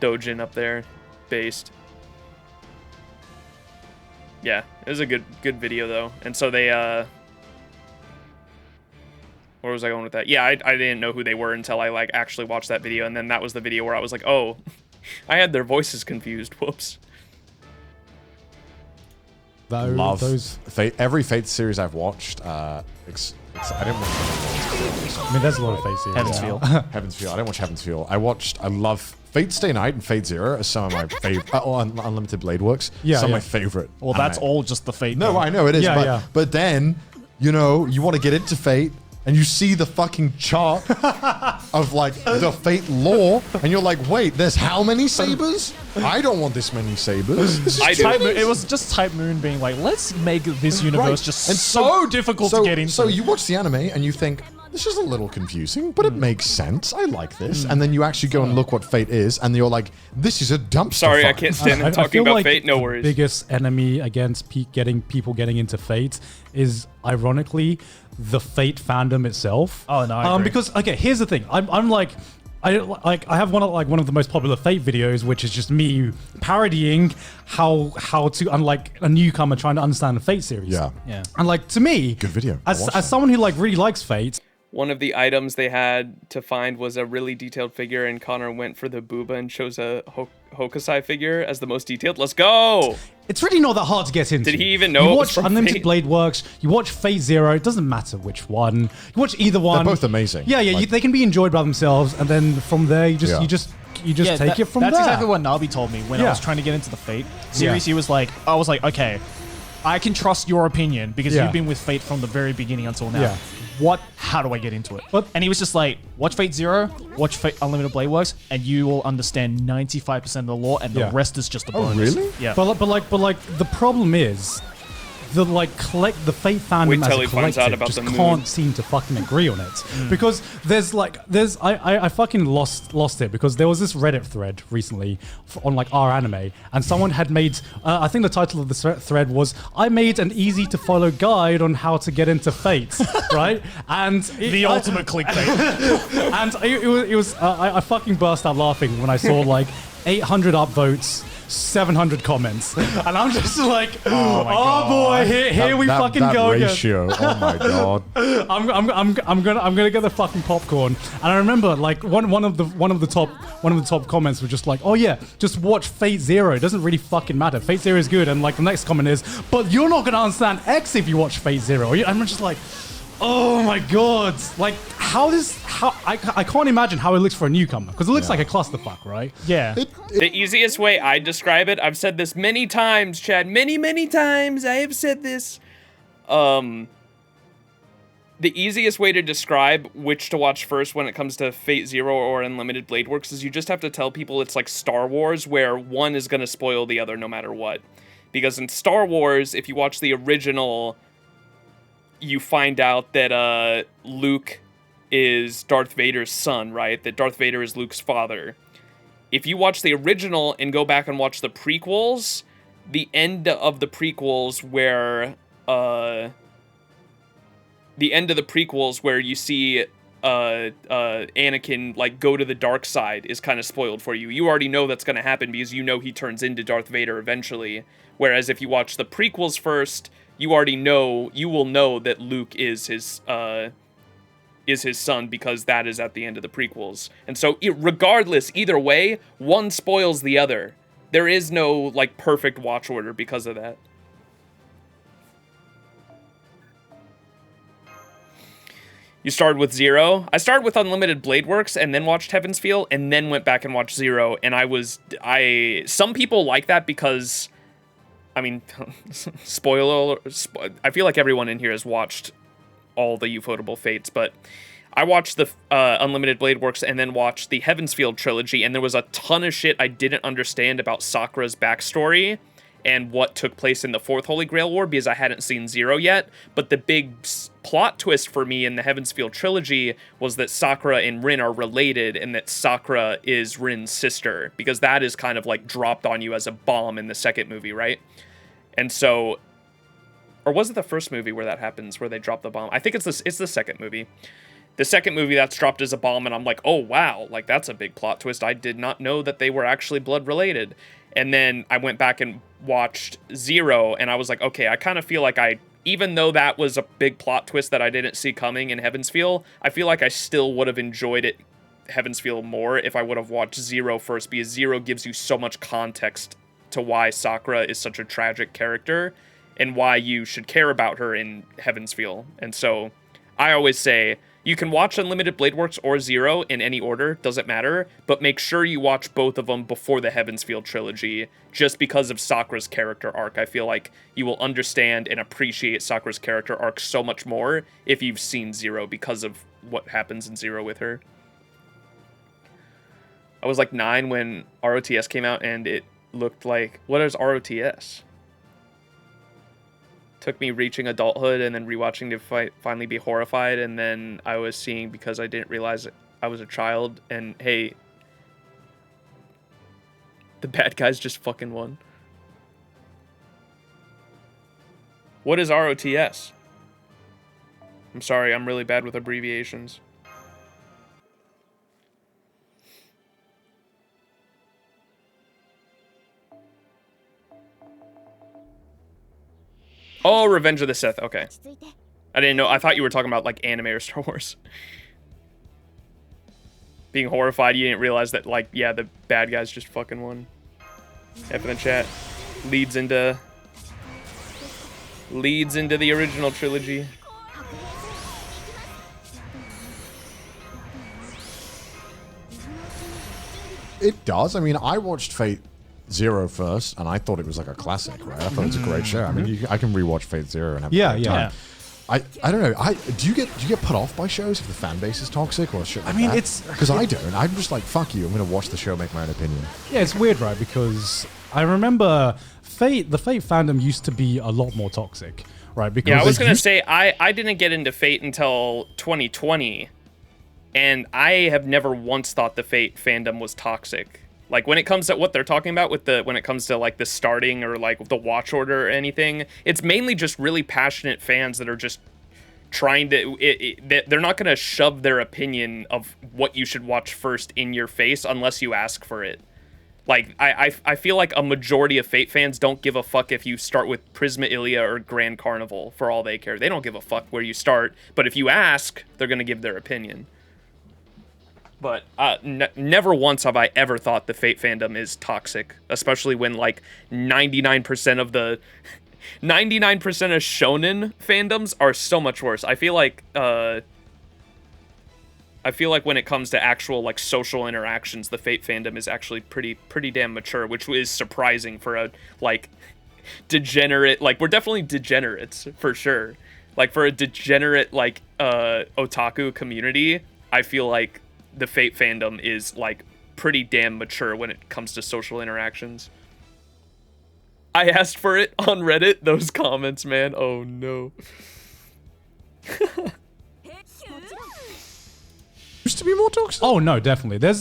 Dojin up there, based. Yeah, it was a good video though. And so they where was I going with that? Yeah, I didn't know who they were until I like actually watched that video, and then that was the video where I was like, oh, I had their voices confused. Whoops. Love Fate. Every Fate series I've watched. I didn't watch. I mean, there's a lot of Fate series. Heaven's Feel. Heaven's Feel. I didn't watch Heaven's Feel. I love Fate Stay Night and Fate Zero are some of my favorite. Unlimited Blade Works. Yeah, some of my favorite. Well, that's all just the Fate. No, I know it is. But then, you know, you want to get into Fate. And you see the fucking chart of like the Fate lore, and you're like, wait, there's how many sabers? I don't want this many sabers. It was just Type Moon being like, let's make this universe just so difficult to get into. So you watch the anime and you think, this is a little confusing, but it makes sense. I like this. And then you actually go and look what Fate is, and you're like, this is a dumpster Sorry, fire. I can't stand him talking about Fate. No worries. The biggest enemy against people getting into Fate is, ironically, the Fate fandom itself. Oh no, I agree. Because okay, here's the thing. I have one of the most popular Fate videos, which is just me parodying how to, unlike a newcomer trying to understand the Fate series. Yeah. And like, to me, good video. As someone who like really likes Fate, one of the items they had to find was a really detailed figure, and Connor went for the Booba and chose a Hokusai figure as the most detailed. Let's go! It's really not that hard to get into. Did he even know You it was watch from Unlimited Fate? Blade Works, you watch Fate Zero, it doesn't matter which one. You watch either one. They're both amazing. Yeah, Like- they can be enjoyed by themselves, and then from there, you just take it from there. That's exactly what Nabi told me when I Yeah. was trying to get into the Fate series. Yeah. I was like, okay, I can trust your opinion because Yeah. you've been with Fate from the very beginning until now. Yeah. How do I get into it? But- and he was just like, watch Fate Zero, watch Fate Unlimited Blade Works, and you will understand 95% of the lore, and the Yeah. rest is just a Oh, bonus. really? Yeah. But the problem is the the Fate fandom Wait as till a he finds out collective about just the moon. can't seem to fucking agree on it because I fucking lost it because there was this Reddit thread recently on like our anime, and someone had made I think the title of the thread was "I made an easy to follow guide on how to get into Fate," right? And the ultimate clickbait. and I fucking burst out laughing when I saw like 800 upvotes, 700 comments, and I'm just like, oh boy, here we fucking go again. ratio. Oh my god. I'm gonna get the fucking popcorn. And I remember like one of the top comments was just like, oh yeah, just watch Fate Zero. It doesn't really fucking matter. Fate Zero is good. And like the next comment is, but you're not gonna understand X if you watch Fate Zero. And I'm just like, oh my god, like I can't imagine how it looks for a newcomer because it looks like a clusterfuck, right? Yeah. The easiest way I describe it, I've said this many times, Chad. Many times I have said this. The easiest way to describe which to watch first when it comes to Fate Zero or Unlimited Blade Works is you just have to tell people it's like Star Wars, where one is going to spoil the other no matter what. Because in Star Wars, if you watch the original, you find out that Luke is Darth Vader's son, right? That Darth Vader is Luke's father. If you watch the original and go back and watch the prequels, the end of the prequels where you see Anakin like go to the dark side is kind of spoiled for you. You already know that's going to happen because you know he turns into Darth Vader eventually. Whereas if you watch the prequels first, you will know that Luke is his son because that is at the end of the prequels. And so regardless, either way, one spoils the other. There is no like perfect watch order because of that. You started with Zero. I started with Unlimited Blade Works and then watched Heaven's Feel and then went back and watched Zero. And some people like that because, I mean, I feel like everyone in here has watched all the Ufotable Fates, but I watched the Unlimited Blade Works and then watched the Heaven's Field trilogy, and there was a ton of shit I didn't understand about Sakura's backstory and what took place in the Fourth Holy Grail War because I hadn't seen Zero yet. But the big plot twist for me in the Heaven's Field trilogy was that Sakura and Rin are related and that Sakura is Rin's sister, because that is kind of like dropped on you as a bomb in the second movie, right? And so, or was it the first movie where that happens, where they drop the bomb? I think it's the second movie. The second movie that's dropped as a bomb, and I'm like, oh wow, like that's a big plot twist. I did not know that they were actually blood related. And then I went back and watched Zero, and I was like, okay, I kind of feel like even though that was a big plot twist that I didn't see coming in Heaven's Feel, I feel like I still would have enjoyed it, Heaven's Feel, more if I would have watched Zero first, because Zero gives you so much context to why Sakura is such a tragic character and why you should care about her in Heaven's Feel. And so I always say, you can watch Unlimited Blade Works or Zero in any order, doesn't matter, but make sure you watch both of them before the Heaven's Field trilogy, just because of Sakura's character arc. I feel like you will understand and appreciate Sakura's character arc so much more if you've seen Zero because of what happens in Zero with her. I was like 9 when ROTS came out, and it looked like, what is ROTS? Took me reaching adulthood and then rewatching to finally be horrified, and then I was seeing because I didn't realize I was a child, and hey, the bad guys just fucking won. What is ROTS? I'm sorry, I'm really bad with abbreviations. Oh, Revenge of the Sith. Okay. I didn't know. I thought you were talking about like anime or Star Wars. Being horrified, you didn't realize that, like, yeah, the bad guys just fucking won. F in the chat. Leads into the original trilogy. It does. I mean, I watched Fate Zero first, and I thought it was like a classic, right? I thought it was a great show. I mean, I can rewatch Fate Zero and have a great time. I don't know. Do you get put off by shows if the fan base is toxic or shit like that? I mean, it's because I don't. I'm just like, fuck you. I'm gonna watch the show, make my own opinion. Yeah, it's weird, right? Because I remember the Fate fandom used to be a lot more toxic, right? Because yeah, I was gonna say I didn't get into Fate until 2020, and I have never once thought the Fate fandom was toxic. Like, when it comes to what they're talking about when it comes to, like, the starting or, like, the watch order or anything, it's mainly just really passionate fans that are just trying to... they're not going to shove their opinion of what you should watch first in your face unless you ask for it. Like, I feel like a majority of Fate fans don't give a fuck if you start with Prisma Ilia or Grand Carnival, for all they care. They don't give a fuck where you start, but if you ask, they're going to give their opinion. But never once have I ever thought the Fate fandom is toxic, especially when like 99% of the 99% of shonen fandoms are so much worse. I feel like when it comes to actual like social interactions, the Fate fandom is actually pretty damn mature, which is surprising for a like degenerate, like we're definitely degenerates for sure. Like for a degenerate like otaku community, I feel like the Fate fandom is, like, pretty damn mature when it comes to social interactions. I asked for it on Reddit. Those comments, man. Oh, no. Used to be more toxic? Oh, no, definitely. There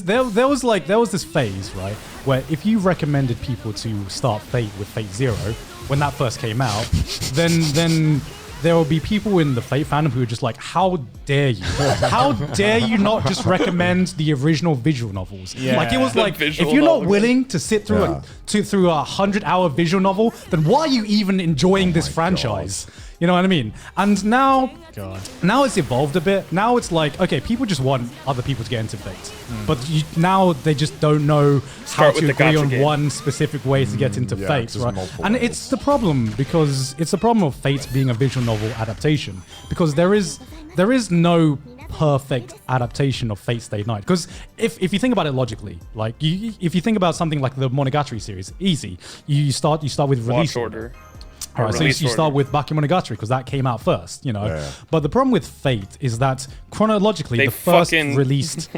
was this phase, right, where if you recommended people to start Fate with Fate Zero, when that first came out, then there will be people in the Fate fandom who are just like, how dare you? How dare you not just recommend the original visual novels? Yeah. Like, it was like, if you're not willing to sit through a 100-hour visual novel, then why are you even enjoying this franchise? God. You know what I mean? And now it's evolved a bit. Now it's like, okay, people just want other people to get into Fate. But now they just don't know how to agree on one specific way to get into Fate, right? And it's the problem, because it's the problem of Fate being a visual novel adaptation. Because there is no perfect adaptation of Fate Stay Night. Because if you think about it logically, like if you think about something like the Monogatari series, easy. You start with release order. All right, so you start with Bakemonogatari because that came out first, you know. Yeah. But the problem with Fate is that chronologically, the first released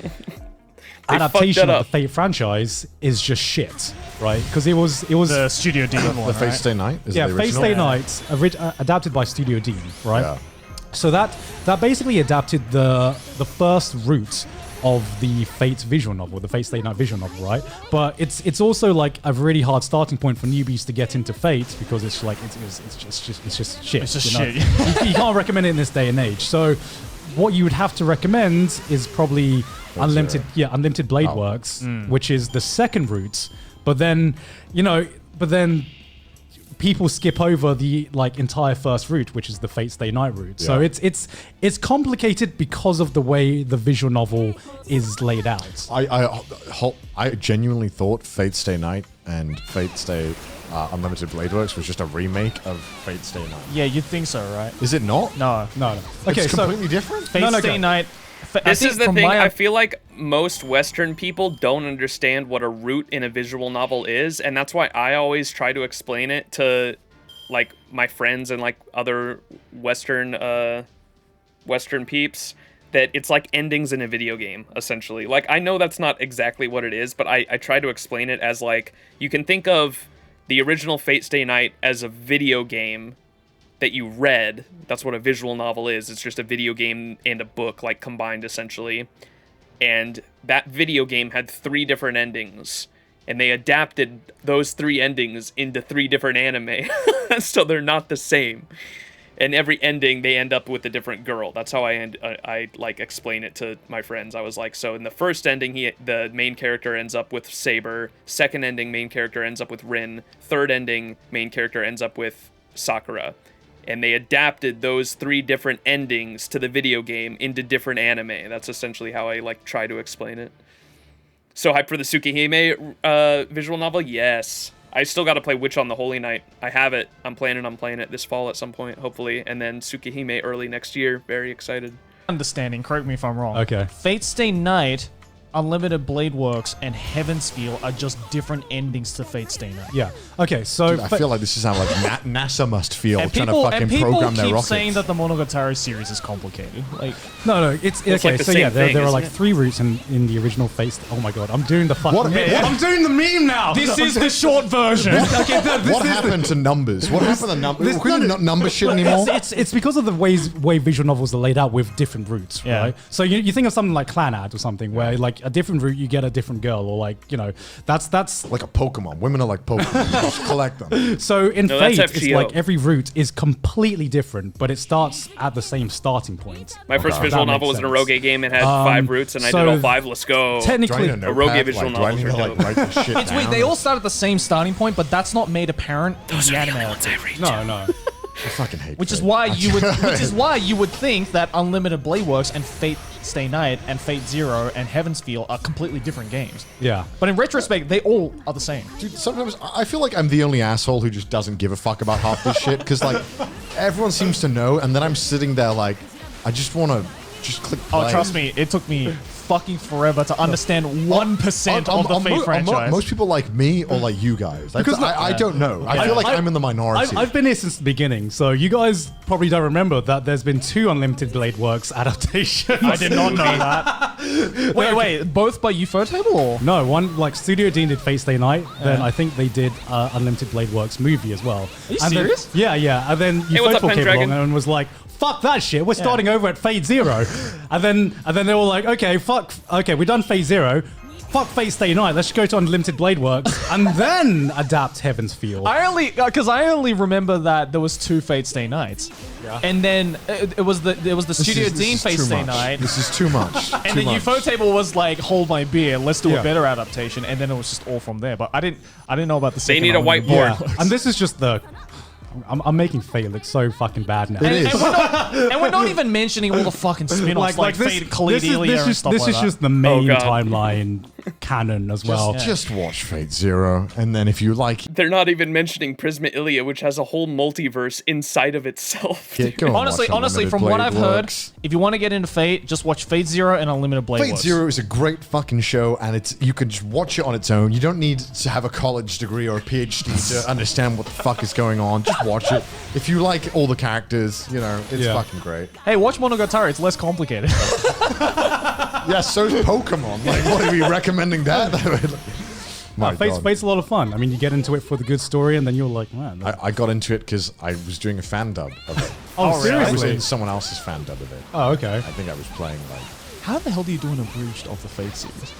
adaptation of the Fate franchise is just shit, right? Because it was the Studio Dean one, the Fate Stay Night. Fate Stay Night, adapted by Studio Dean, right? Yeah. So that basically adapted the first route of the Fate visual novel, the Fate Stay Night visual novel, right? But it's also like a really hard starting point for newbies to get into Fate, because it's like it's just shit. It's just shit. You can't recommend it in this day and age. So what you would have to recommend is probably Unlimited Blade Works, which is the second route. But then people skip over the like entire first route, which is the Fate Stay Night route. So it's complicated because of the way the visual novel is laid out. I genuinely thought Fate Stay Night and Fate Stay Unlimited Blade Works was just a remake of Fate Stay Night. Yeah, you'd think so, right? Is it not? No. Okay, it's completely different? Fate Stay Night... This is the thing, I feel like most Western people don't understand what a route in a visual novel is, and that's why I always try to explain it to, like, my friends and, like, other Western peeps, that it's like endings in a video game, essentially. Like, I know that's not exactly what it is, but I try to explain it as, like, you can think of the original Fate Stay Night as a video game that you read. That's what a visual novel is. It's just a video game and a book, like, combined, essentially. And that video game had 3 different endings, and they adapted those 3 endings into 3 different anime, so they're not the same. And every ending, they end up with a different girl. That's how I like explain it to my friends. I was like, so in the first ending, the main character ends up with Saber. Second ending, main character ends up with Rin. Third ending, main character ends up with Sakura. and they adapted those 3 different endings to the video game into different anime. That's essentially how I like try to explain it. So hyped for the Tsukihime visual novel? Yes. I still got to play Witch on the Holy Night. I have it. I'm playing it this fall at some point, hopefully. And then Tsukihime early next year. Very excited. Understanding, correct me if I'm wrong. Okay. Fate Stay Night, Unlimited Blade Works, and Heaven's Feel are just different endings to Fate Stay Night. Yeah. Okay, so... Dude, I feel like this is how like NASA must feel And trying to people, fucking program their keep rockets. saying that the Monogatari series is complicated. Like, No, it's okay. like the So same yeah, there thing, are like isn't it? 3 routes in the original Face. Oh my god, I'm doing the fucking. What- meme. what- I'm doing the meme now. this is the short version. Okay, no, this What is happened to numbers? What happened to numbers? this- Couldn't no, number shit anymore? It's because of the way visual novels are laid out with different routes, Yeah. right? So you think of something like Clan Ad or something where like a different route you get a different girl, or like, you know, that's Like a Pokemon. Women are like Pokemon. You just collect them. so in No, that's Fate it's FGO. like every route is completely different, but it starts at the same starting point. My first That visual makes novel was an sense. Eroge game and had 5 routes, and I so did all 5. Let's go. Technically, Do I need a Eroge notepad? visual Like, do I novels need are to like dope. write this shit It's weird. down? They all start at the same starting point, but that's not made apparent in the anime. no. I fucking hate Which is Fate. why you would think that Unlimited Blade Works and Fate Stay Night and Fate Zero and Heaven's Feel are completely different games. Yeah. But in retrospect, they all are the same. Dude, sometimes I feel like I'm the only asshole who just doesn't give a fuck about half this shit, because like everyone seems to know, and then I'm sitting there like, I just want to just click play. Oh, trust me, it took me fucking forever to understand 1% of the Fate franchise. Most people like me or like you guys. Like, Because I don't know. I feel like I'm in the minority. I've been here since the beginning, so you guys probably don't remember that there's been 2 Unlimited Blade Works adaptations. I did not know that. Wait, both by Ufotable or? No, one like Studio Dean did Fate Stay Night, then I think they did Unlimited Blade Works movie as well. Are you And then- serious? Yeah. And then Hey, what's up, Ufotable came Pendragon? along and was like, fuck that shit, we're starting over at Fate Zero. and then they were like, okay, we're done Fate Zero. Fuck Fate Stay Night, let's go to Unlimited Blade Works and then adapt Heaven's Feel. I only remember that there was 2 Fate Stay Nights. Yeah. And then it was the Studio Dean Fate Stay Night. This is too much. And then Ufotable was like, hold my beer, let's do Yeah. a better adaptation, and then it was just all from there. But I didn't know about the second need a one. whiteboard. Yeah. And this is just the... I'm making Fate look so fucking bad now. It is. And we're not even mentioning all the fucking spin-offs like Fate Caledelia and stuff this like is that. just the main God. timeline canon as well. Just watch Fate Zero, and then if you like, They're not even mentioning Prisma Ilia, which has a whole multiverse inside of itself. yeah, go and watch Honestly, Unlimited from what Blade I've heard, Works. if you want to get into Fate, just watch Fate Zero and Unlimited Blade Fate Works. Zero is a great fucking show, and you can just watch it on its own. You don't need to have a college degree or a PhD to understand what the fuck is going on. Just watch it. If you like all the characters, you know, it's Yeah. fucking great. Hey, watch Monogatari. It's less complicated. Yeah, so's Pokemon. Like, what are we recommending that? My God. Fate's a lot of fun. I mean, you get into it for the good story, and then you're like, man. I got into it because I was doing a fan dub of it. Oh, I was seriously? in someone else's fan dub of it. Oh, okay. I think I was playing like... How the hell do you do an abridged of the Fate series?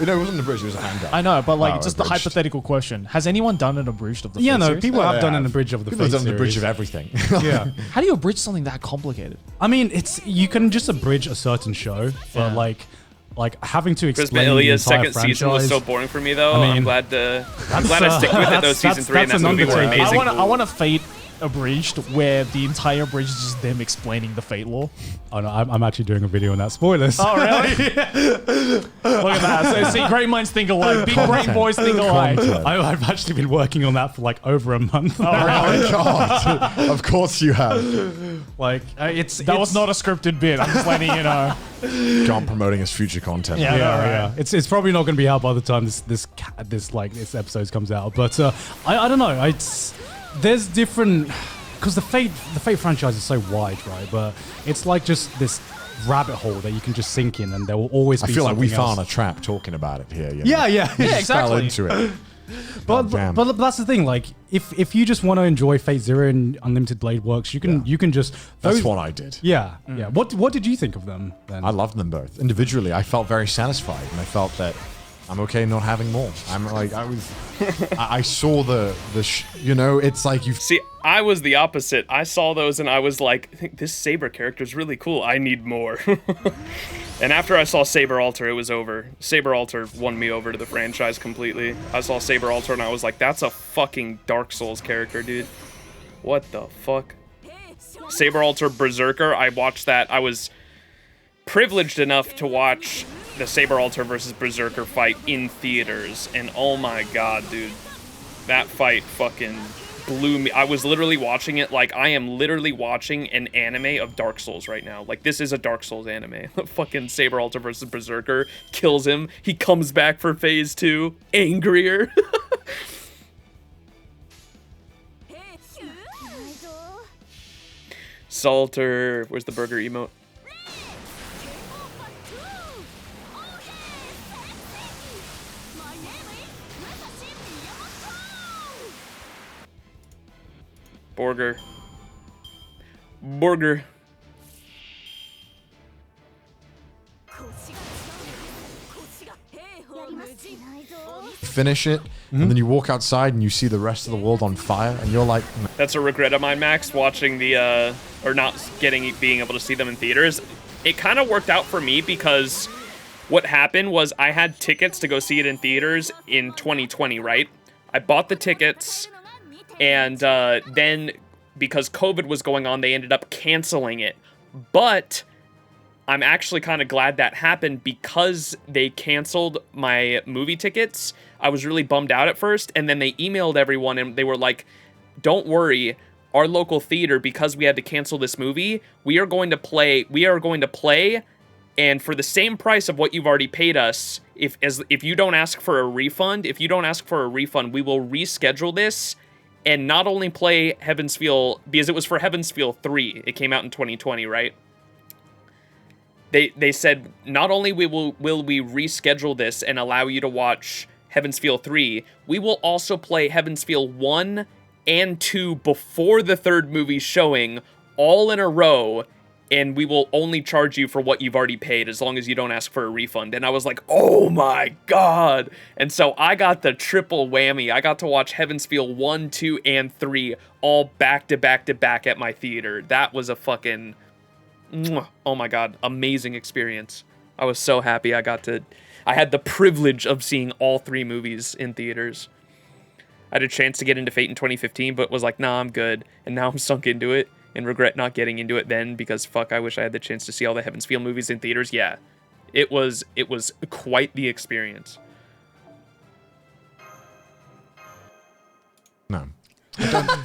No, it wasn't a bridge, it was a fan dub. I know, but like, Oh, just the abridged. hypothetical question: has anyone done an abridged of the Yeah, Fate no, series? people have done Yeah. an abridged of the People Fate have done the bridge of series. everything. Yeah. How do you abridge something that complicated? I mean, you can just abridge a certain show, but Yeah. like having to Prisma explain the Ilia's entire second franchise. season was so boring for me, though. I mean, I'm glad I stick with it, though. Season 3 and that that's an movie were undertaking. amazing. I want a Fate abridged where the entire bridge is just them explaining the Fate lore. Oh no, I'm actually doing a video on that. Spoilers. Oh really? Look at that. So see, great minds think alike. Big brain boys think alike. I've actually been working on that for like over a month. Oh really? God, of course you have. Like That was not a scripted bit. I'm just letting you know. John promoting his future content. Yeah. Yeah. It's probably not going to be out by the time this episode comes out. But I don't know. There's different, because the Fate franchise is so wide, right? But it's like just this rabbit hole that you can just sink in, and there will always I be. feel like we something else. found a trap talking about it here. You know? Yeah. We just fell exactly. into it. But Damn. that's the thing. Like, if you just want to enjoy Fate Zero and Unlimited Blade Works, you can just. That's what I did. Yeah. What did you think of them then? I loved them both individually. I felt very satisfied, and I felt that I'm okay not having more. I'm like I saw it's like you. See, I was the opposite. I saw those and I was like, I think this Saber character is really cool. I need more. And after I saw Saber Alter, it was over. Saber Alter won me over to the franchise completely. I saw Saber Alter and I was like, that's a fucking Dark Souls character, dude. What the fuck? Saber Alter Berserker, I watched that. I was privileged enough to watch the Saber Alter versus Berserker fight in theaters, and oh my god, dude, that fight fucking blew me. I was literally watching it like I am literally watching an anime of Dark Souls right now. Like, this is a Dark Souls anime. Fucking Saber Alter versus Berserker kills him. He comes back for phase 2, angrier. Salter, where's the burger emote? Burger. Burger. Finish it, and then you walk outside and you see the rest of the world on fire, and you're like, That's a regret of mine, Max, watching the, or not being able to see them in theaters. It kind of worked out for me because what happened was I had tickets to go see it in theaters in 2020, right? I bought the tickets, and then because COVID was going on, they ended up canceling it. But I'm actually kind of glad that happened because they canceled my movie tickets. I was really bummed out at first, and then they emailed everyone and they were like, don't worry, our local theater, because we had to cancel this movie, we are going to play, and for the same price of what you've already paid us, if you don't ask for a refund, we will reschedule this and not only play Heaven's Feel, because it was for Heaven's Feel 3. It came out in 2020, right? They said, not only will we reschedule this and allow you to watch Heaven's Feel 3, we will also play Heaven's Feel 1 and 2 before the third movie showing, all in a row, and we will only charge you for what you've already paid as long as you don't ask for a refund. And I was like, oh my god! And so I got the triple whammy. I got to watch Heaven's Feel 1, 2, and 3 all back to back to back at my theater. That was a fucking... oh my god, amazing experience. I was so happy I had the privilege of seeing all 3 movies in theaters. I had a chance to get into Fate in 2015, but was like, nah, I'm good. And now I'm sunk into it and regret not getting into it then because fuck, I wish I had the chance to see all the Heaven's Feel movies in theaters. Yeah, it was quite the experience. no,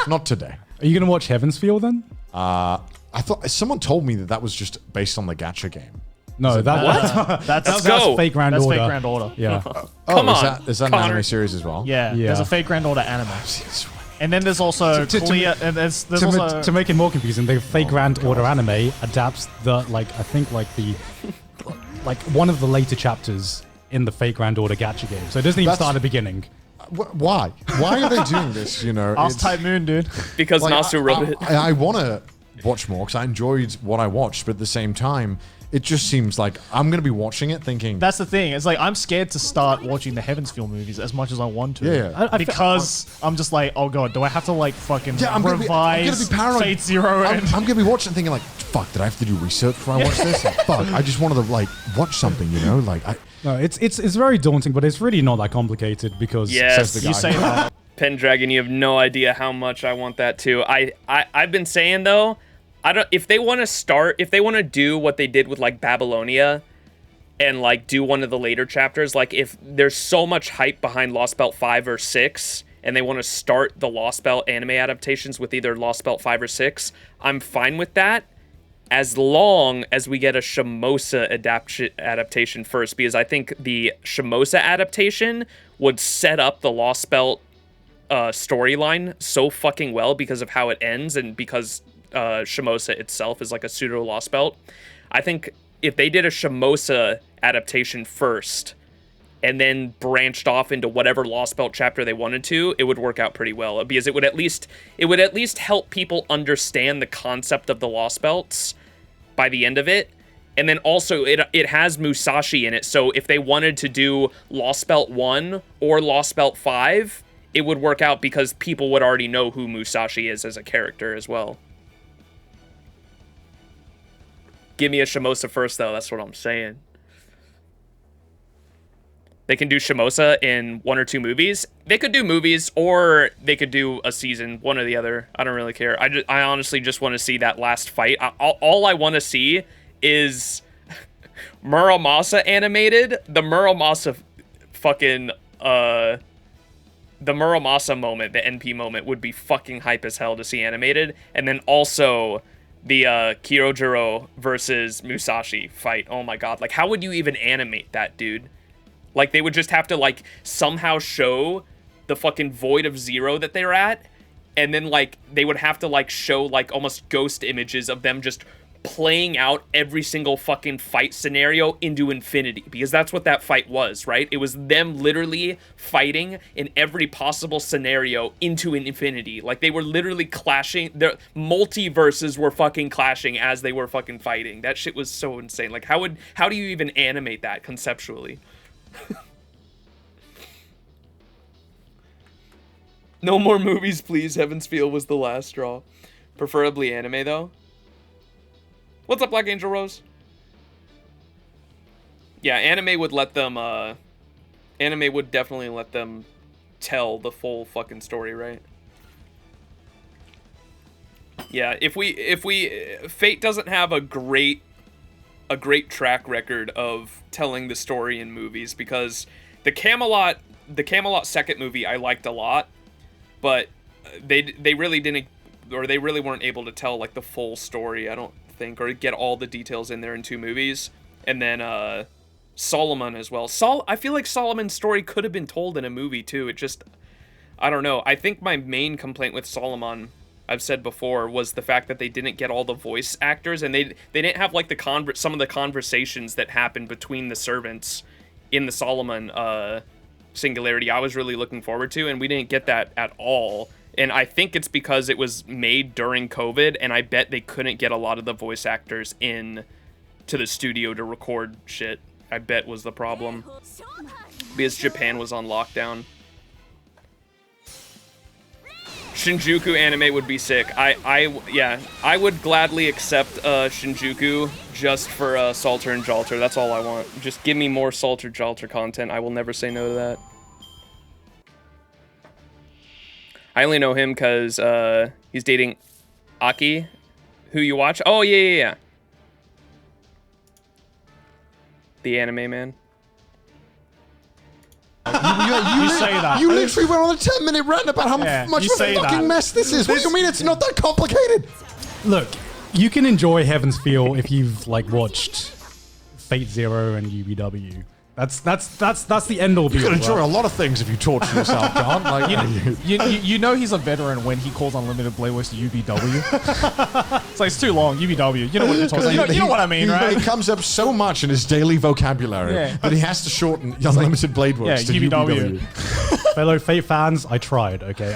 not today. Are you gonna watch Heaven's Feel then? I thought someone told me that was just based on the gacha game. No, that's Fake Grand That's Order. Fake Grand Order. Yeah. Come on, is that an anime series as well? Yeah, Yeah. there's a Fake Grand Order anime. And then there's also To make it more confusing, the Fake Grand Order anime adapts the one of the later chapters in the Fake Grand Order gacha game. So it doesn't even start at the beginning. Why? Why are they doing this? You know, Ask Type Moon, dude. Because like, Nasu wrote it. I want to watch more because I enjoyed what I watched, but at the same time, it just seems like I'm going to be watching it thinking... That's the thing. It's like I'm scared to start watching the Heaven's Feel movies as much as I want to. Yeah. Because I'm just like, oh god, do I have to like fucking I'm gonna revise be paranoid. Fate Zero? I'm going to be watching thinking like, fuck, did I have to do research before I watch this? Like, fuck, I just wanted to like watch something, you know? Like, No, it's very daunting, but it's really not that complicated because Yes. says the guy. You say that. Pendragon, you have no idea how much I want that too. I've been saying though, if they want to do what they did with like Babylonia and like do one of the later chapters, like if there's so much hype behind Lost Belt 5 or 6 and they want to start the Lost Belt anime adaptations with either Lost Belt 5 or 6, I'm fine with that as long as we get a Shimosa adaptation first, because I think the Shimosa adaptation would set up the Lost Belt storyline so fucking well because of how it ends and because Shimosa itself is like a pseudo Lost Belt. I think if they did a Shimosa adaptation first and then branched off into whatever Lost Belt chapter they wanted to, it would work out pretty well because it would at least help people understand the concept of the Lost Belts by the end of it. And then also it has Musashi in it, so if they wanted to do Lost Belt 1 or Lost Belt 5, it would work out because people would already know who Musashi is as a character as well. Give me a Shimosa first, though. That's what I'm saying. They can do Shimosa in 1 or 2 movies. They could do movies, or they could do a season, one or the other. I don't really care. I honestly just want to see that last fight. All I want to see is Muramasa animated. The Muramasa fucking, the Muramasa moment, the NP moment, would be fucking hype as hell to see animated. And then also the Kyojuro versus Musashi fight. Oh my god. Like, how would you even animate that, dude? Like, they would just have to, like, somehow show the fucking void of zero that they're at, and then, like, they would have to, like, show, like, almost ghost images of them just playing out every single fucking fight scenario into infinity, because that's what that fight was, right? It was them literally fighting in every possible scenario into an infinity. Like, they were literally clashing. Their multiverses were fucking clashing as they were fucking fighting. That shit was so insane. Like, how do you even animate that conceptually? No more movies, please. Heaven's Feel was the last straw. Preferably anime, though. What's up, Black Angel Rose? Yeah, anime would let them, anime would definitely let them tell the full fucking story, right? Yeah, if Fate doesn't have a great track record of telling the story in movies, because the Camelot second movie I liked a lot, but they really didn't, or they really weren't able to tell like the full story, I don't think, or get all the details in there in 2 movies. And then Solomon as well. I feel like Solomon's story could have been told in a movie too. It just, I don't know. I think my main complaint with Solomon, I've said before, was the fact that they didn't get all the voice actors, and they didn't have like some of the conversations that happened between the servants in the Solomon Singularity I was really looking forward to, and we didn't get that at all. And I think it's because it was made during COVID, and I bet they couldn't get a lot of the voice actors in to the studio to record shit. I bet was the problem, because Japan was on lockdown. Shinjuku anime would be sick. Yeah, I would gladly accept Shinjuku just for Salter and Jalter. That's all I want. Just give me more Salter Jalter content. I will never say no to that. I only know him because he's dating Aki, who you watch. Oh, yeah. The anime man. You say that. You literally went on a 10-minute rant about how much of a fucking mess this is. What do you mean it's not that complicated? Look, you can enjoy Heaven's Feel if you've like watched Fate Zero and UBW. That's the end all be all. You can enjoy a lot of things if you torture yourself, John. Like, you know he's a veteran when he calls Unlimited Blade Works UBW. It's like, it's too long, UBW. You know what you're talking about. You know what I mean, right? It comes up so much in his daily vocabulary that he has to shorten Unlimited Blade Works to UBW. Fellow Fate fans, I tried, okay?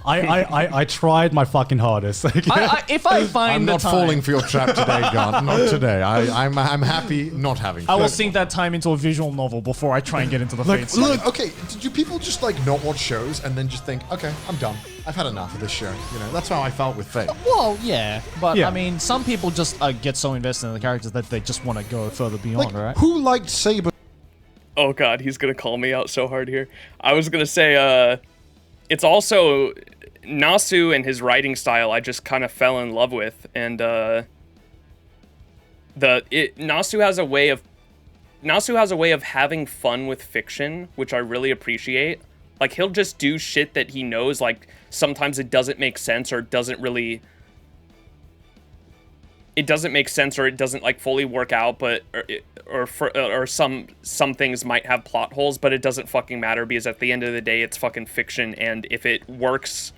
I tried my fucking hardest. Okay? If I find I'm the not time, falling for your trap today, Gant. Not today. I'm happy not having. I will sink that time into a visual novel before I try and get into the Fate. Look, okay, do people just like not watch shows and then just think, okay, I'm done. I've had enough of this show. You know, that's how I felt with Fate. Well, yeah, but I mean, some people just get so invested in the characters that they just want to go further beyond, right? Who liked Saber? Oh god, he's gonna call me out so hard here. I was gonna say, it's also Nasu and his writing style I just kind of fell in love with, and Nasu has a way of having fun with fiction, which I really appreciate. Like, he'll just do shit that he knows, like, sometimes it doesn't make sense, or it doesn't make sense, or it doesn't like fully work out, but or some things might have plot holes, but it doesn't fucking matter, because at the end of the day it's fucking fiction, and if it works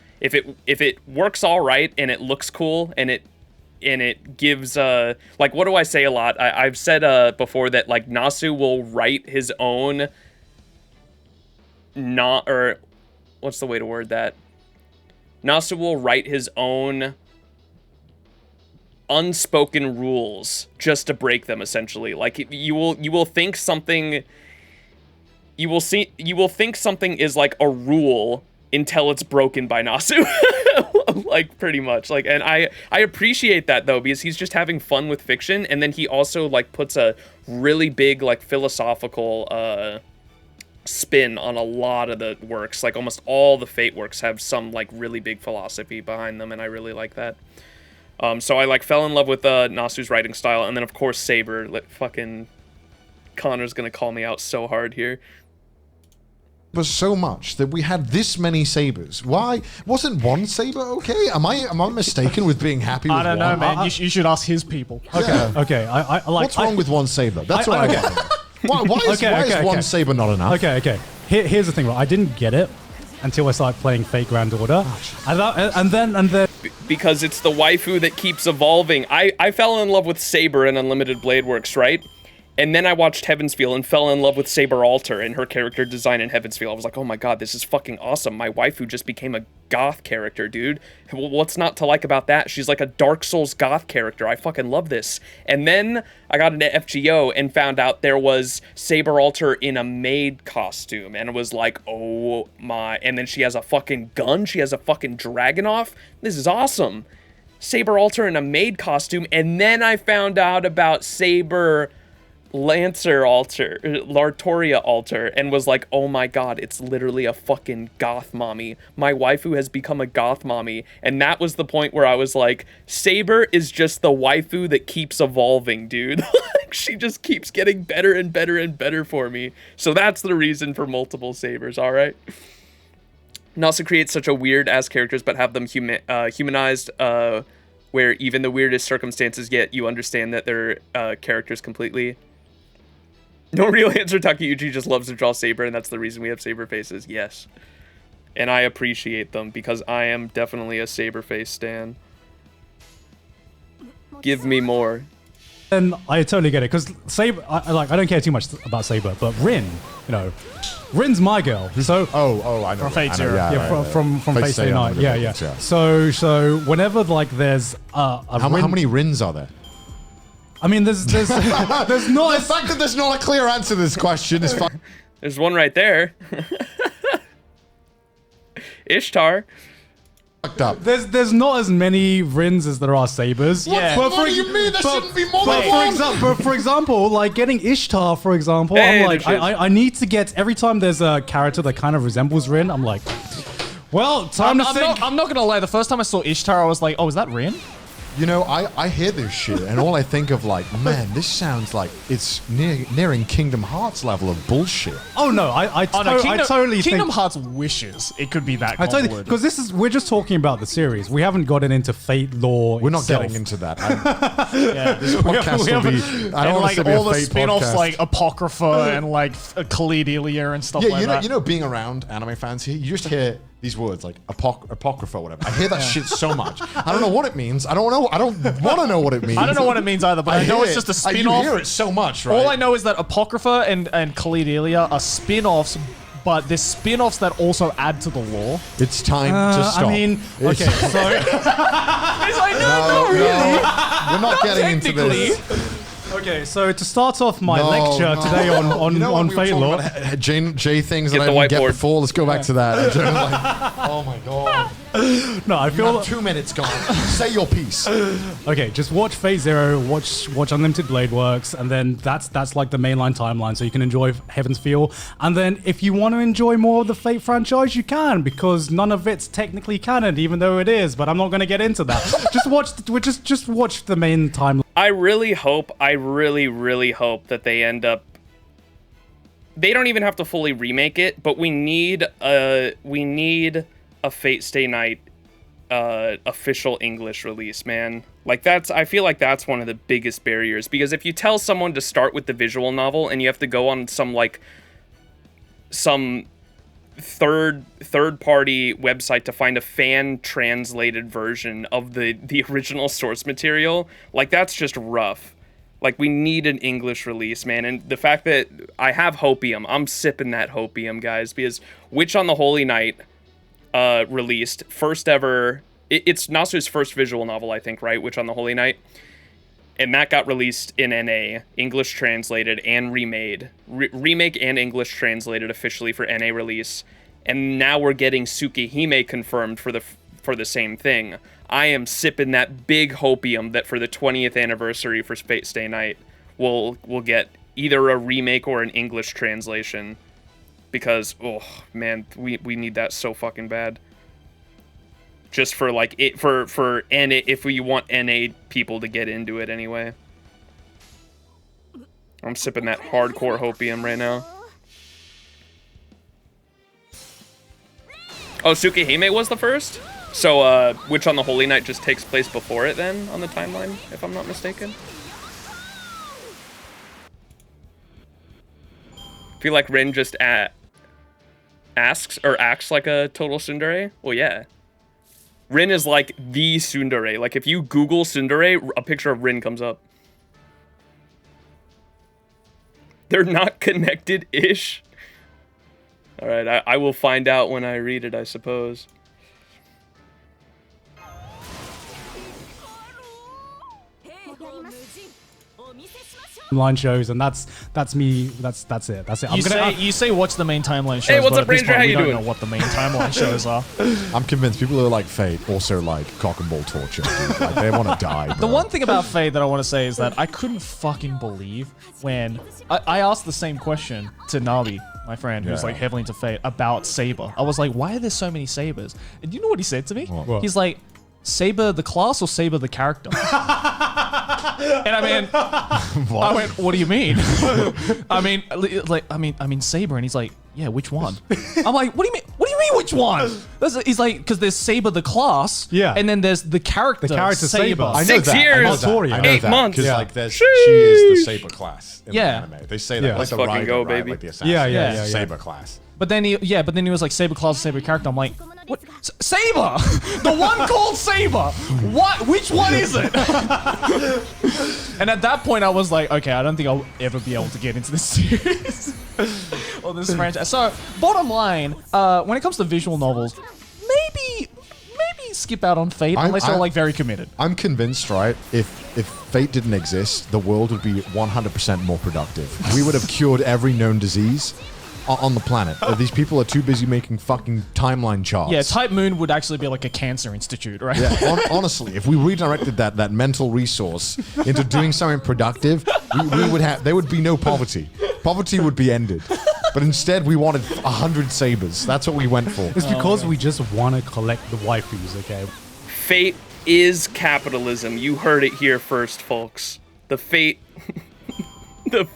all right and it looks cool and it gives like, what do I say a lot? I've said before that like Nasu will write his own what's the way to word that? Nasu will write his own unspoken rules just to break them, essentially. Like, you will think something is like a rule until it's broken by Nasu. Like, pretty much. Like, and I appreciate that though, because he's just having fun with fiction, and then he also like puts a really big like philosophical spin on a lot of the works. Like almost all the Fate works have some like really big philosophy behind them, and I really like that. So I like fell in love with Nasu's writing style, and then of course Saber. Fucking Connor's gonna call me out so hard here. Was so much that we had this many sabers. Why wasn't one saber okay? Am I mistaken with being happy with I don't know, one? man. You should ask his people. Yeah. Okay, I like. What's wrong with one saber? That's what I want to know. Why is one saber not enough? Okay. Here's the thing, right? I didn't get it until I started playing Fate Grand Order, and then. Because it's the waifu that keeps evolving. I fell in love with Saber in Unlimited Blade Works, right? And then I watched Heaven's Feel and fell in love with Saber Alter and her character design in Heaven's Feel. I was like, oh my god, this is fucking awesome. My waifu just became a goth character, dude. What's not to like about that? She's like a Dark Souls goth character. I fucking love this. And then I got into FGO and found out there was Saber Alter in a maid costume. And it was like, oh my. And then she has a fucking gun. She has a fucking Dragonoff. This is awesome. Saber Alter in a maid costume. And then I found out about Saber Lartoria Alter, and was like, oh my god, it's literally a fucking goth mommy. My waifu has become a goth mommy. And that was the point where I was like, Saber is just the waifu that keeps evolving, dude. She just keeps getting better and better and better for me. So that's the reason for multiple Sabers, alright? Nasu creates such a weird ass characters, but have them humanized, where even the weirdest circumstances, yet you understand that they're characters completely. No real answer. Takeuchi just loves to draw Saber, and that's the reason we have Saber faces. Yes. And I appreciate them, because I am definitely a Saber face stan. Give me more. And I totally get it, because Saber, I don't care too much about Saber, but Rin, Rin's my girl. So I know. From Fate Zero. Yeah, from Fate Stay Night. Yeah. So whenever like there's how many Rins are there? I mean, there's not. The fact that there's not a clear answer to this question is fine. There's one right there. Ishtar. Fucked up. There's not as many Rins as there are Sabers. Yeah. What do you mean? There shouldn't be more than one. For example, like getting Ishtar, for example, Hey, I'm like, I need to get, every time there's a character that kind of resembles Rin, I'm like, well, time to think. I'm not gonna lie. The first time I saw Ishtar, I was like, oh, is that Rin? I hear this shit, and all I think of like, man, this sounds like it's nearing Kingdom Hearts level of bullshit. Oh no, I totally Kingdom think, Hearts wishes it could be that. I totally, because we're just talking about the series. We haven't gotten into Fate lore. We're not itself. getting into that. This We podcast will haven't- be. I don't want like to be a all the Fate spin-offs, podcast. like Apocrypha and like Khalid Ilya and stuff like that. You know, being around anime fans here, you just hear these words like Apocrypha, whatever. I hear that shit so much. I don't know what it means. I don't want to know what it means. I don't know what it means either, but I know hear it's just a it. spin-off. You hear it so much, right? All I know is that Apocrypha and Khalid Ilya are spin-offs, but there's spin-offs that also add to the lore. It's time to stop. I mean, okay, so It's like, no, really. We're not getting into this. okay, so to start off my lecture today on Fate lore. J things Get that the I didn't get whiteboard. before. Let's go back to that. Oh my god. No, I feel 2 minutes gone. Say your piece. okay. Just watch Fate Zero, watch Unlimited Blade Works, and then that's like the mainline timeline, so you can enjoy Heaven's Feel. And then if you want to enjoy more of the Fate franchise, you can, because none of it's technically canon, even though it is. But I'm not going to get into that. just watch the main timeline. I really hope that they end up. They don't even have to fully remake it, but we need a Fate Stay Night official English release, man. Like I feel like that's one of the biggest barriers, because if you tell someone to start with the visual novel and you have to go on some third party website to find a fan translated version of the original source material, like that's just rough. Like we need an English release, man. And the fact that I have Hopium, I'm sipping that Hopium, guys, because Witch on the Holy Night released first ever. It's Nasu's first visual novel, I think, right? Witch on the Holy Night. And that got released in NA, English translated and remade. Remake and English translated officially for NA release. And now we're getting Tsukihime confirmed for the same thing. I am sipping that big hopium that for the 20th anniversary for Fate Stay Night, we'll get either a remake or an English translation. because oh man, we need that so fucking bad. Just for like it for NA, if we want NA people to get into it anyway. I'm sipping that hardcore hopium right now. Oh, Tsukihime was the first? So, Witch on the Holy Night just takes place before it then, on the timeline, if I'm not mistaken? I feel like Rin just asks, or acts like a total tsundere? Well, yeah. Rin is like the tsundere. Like, if you Google tsundere, a picture of Rin comes up. They're not connected-ish? Alright, I will find out when I read it, I suppose. Line shows, and that's me. That's it. That's it. You say watch the main timeline shows. Hey, what's but up, at this Ranger? point, How we you don't doing? know what the main timeline shows are. I'm convinced people who like Fate also like cock and ball torture. Dude. Like they want to die. The one thing about Fate that I want to say is that I couldn't fucking believe when I asked the same question to Nabi, my friend, who's like heavily into Fate, about Saber. I was like, why are there so many Sabers? And you know what he said to me? What? He's like, Saber the class or Saber the character? And I mean, I went, what do you mean? I mean Saber, and he's like, yeah, which one? I'm like, what do you mean? What do you mean, which one? He's like, because there's Saber the class, Yeah. and then there's the character, Saber. I know 6 that. years, I know that. I know 8 that, months. because Yeah. like there's she is the Saber class in Yeah. the anime. They say that Yeah. like Let's the fucking rider, go, right? baby. Like the assassin. Yeah. Saber class. But then he was like Saber class, Saber character. I'm like, what? Saber, the one called Saber. What? Which one is it? And at that point, I was like, okay, I don't think I'll ever be able to get into this series or this franchise. So, bottom line, when it comes to visual novels, maybe skip out on Fate unless you're like very committed. I'm convinced, right? If Fate didn't exist, the world would be 100% more productive. We would have cured every known disease on the planet. These people are too busy making fucking timeline charts. Yeah, Type Moon would actually be like a cancer institute, right? Yeah, honestly, if we redirected that mental resource into doing something productive, we would have. There would be no poverty. Poverty would be ended. But instead, we wanted 100 sabers. That's what we went for. It's because we just want to collect the waifus. Okay. Fate is capitalism. You heard it here first, folks. The Fate... the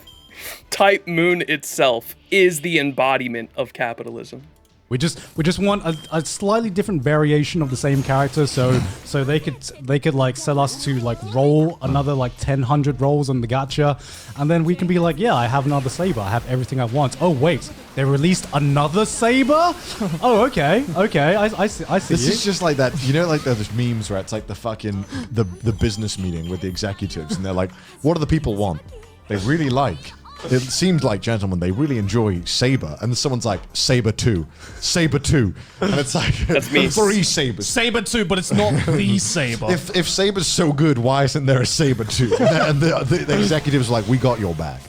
Type Moon itself is the embodiment of capitalism. We just want a slightly different variation of the same character, so they could like sell us to like roll another like 1,000 rolls on the gacha, and then we can be like, yeah, I have another saber, I have everything I want. Oh wait, they released another saber? Oh okay, I see. This is just like that, you know, like those memes where it's like the fucking the business meeting with the executives, and they're like, what do the people want? They really like. It seemed like, gentlemen, they really enjoy Saber, and someone's like, Saber 2, Saber 2, and it's like, That's me. 3 Sabers. Saber 2, but it's not the Saber. If Saber's so good, why isn't there a Saber 2? And the executives are like, we got your back.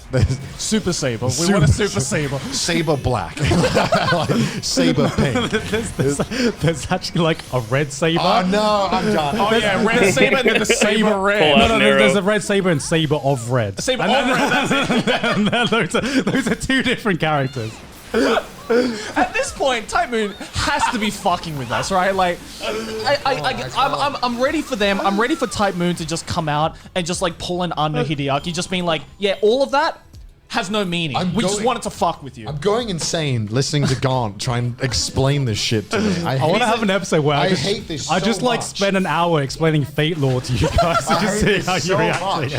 Super Saber. We want a Super Saber. Saber black. Like, Saber pink. There's actually like a red saber. Oh no, I'm done. Oh yeah, red Saber and then the Saber red. Pull out No, Nero. there's a red saber and saber of red. Saber of red, that's it. those are two different characters. At this point, Type Moon has to be fucking with us, right? Like, I'm ready for them. I'm ready for Type Moon to just come out and just like pull an Anno Hideaki, just being like, yeah, all of that has no meaning. We just wanted to fuck with you. I'm going insane listening to Gaunt try and explain this shit to me. I want to have an episode where I hate this I so just like much. spend an hour explaining Fate lore to you guys to just see how you react to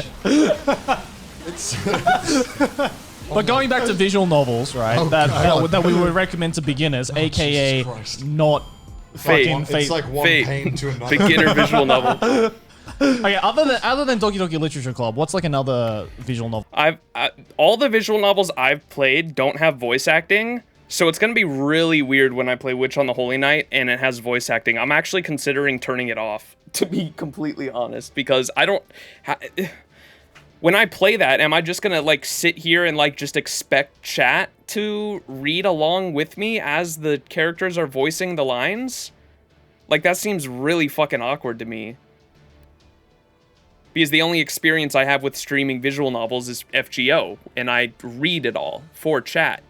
it. But going back to visual novels, right? Oh, that we would recommend to beginers, aka Jesus Christ. not Fate. fucking Fate. It's like one Fate. pain to another. Beginner visual novel. Okay, other than Doki Doki Literature Club, what's like another visual novel? All the visual novels I've played don't have voice acting, so it's gonna be really weird when I play Witch on the Holy Night and it has voice acting. I'm actually considering turning it off, to be completely honest, because I don't. When I play that, am I just gonna like sit here and like just expect chat to read along with me as the characters are voicing the lines? Like that seems really fucking awkward to me. Because the only experience I have with streaming visual novels is FGO, and I read it all for chat.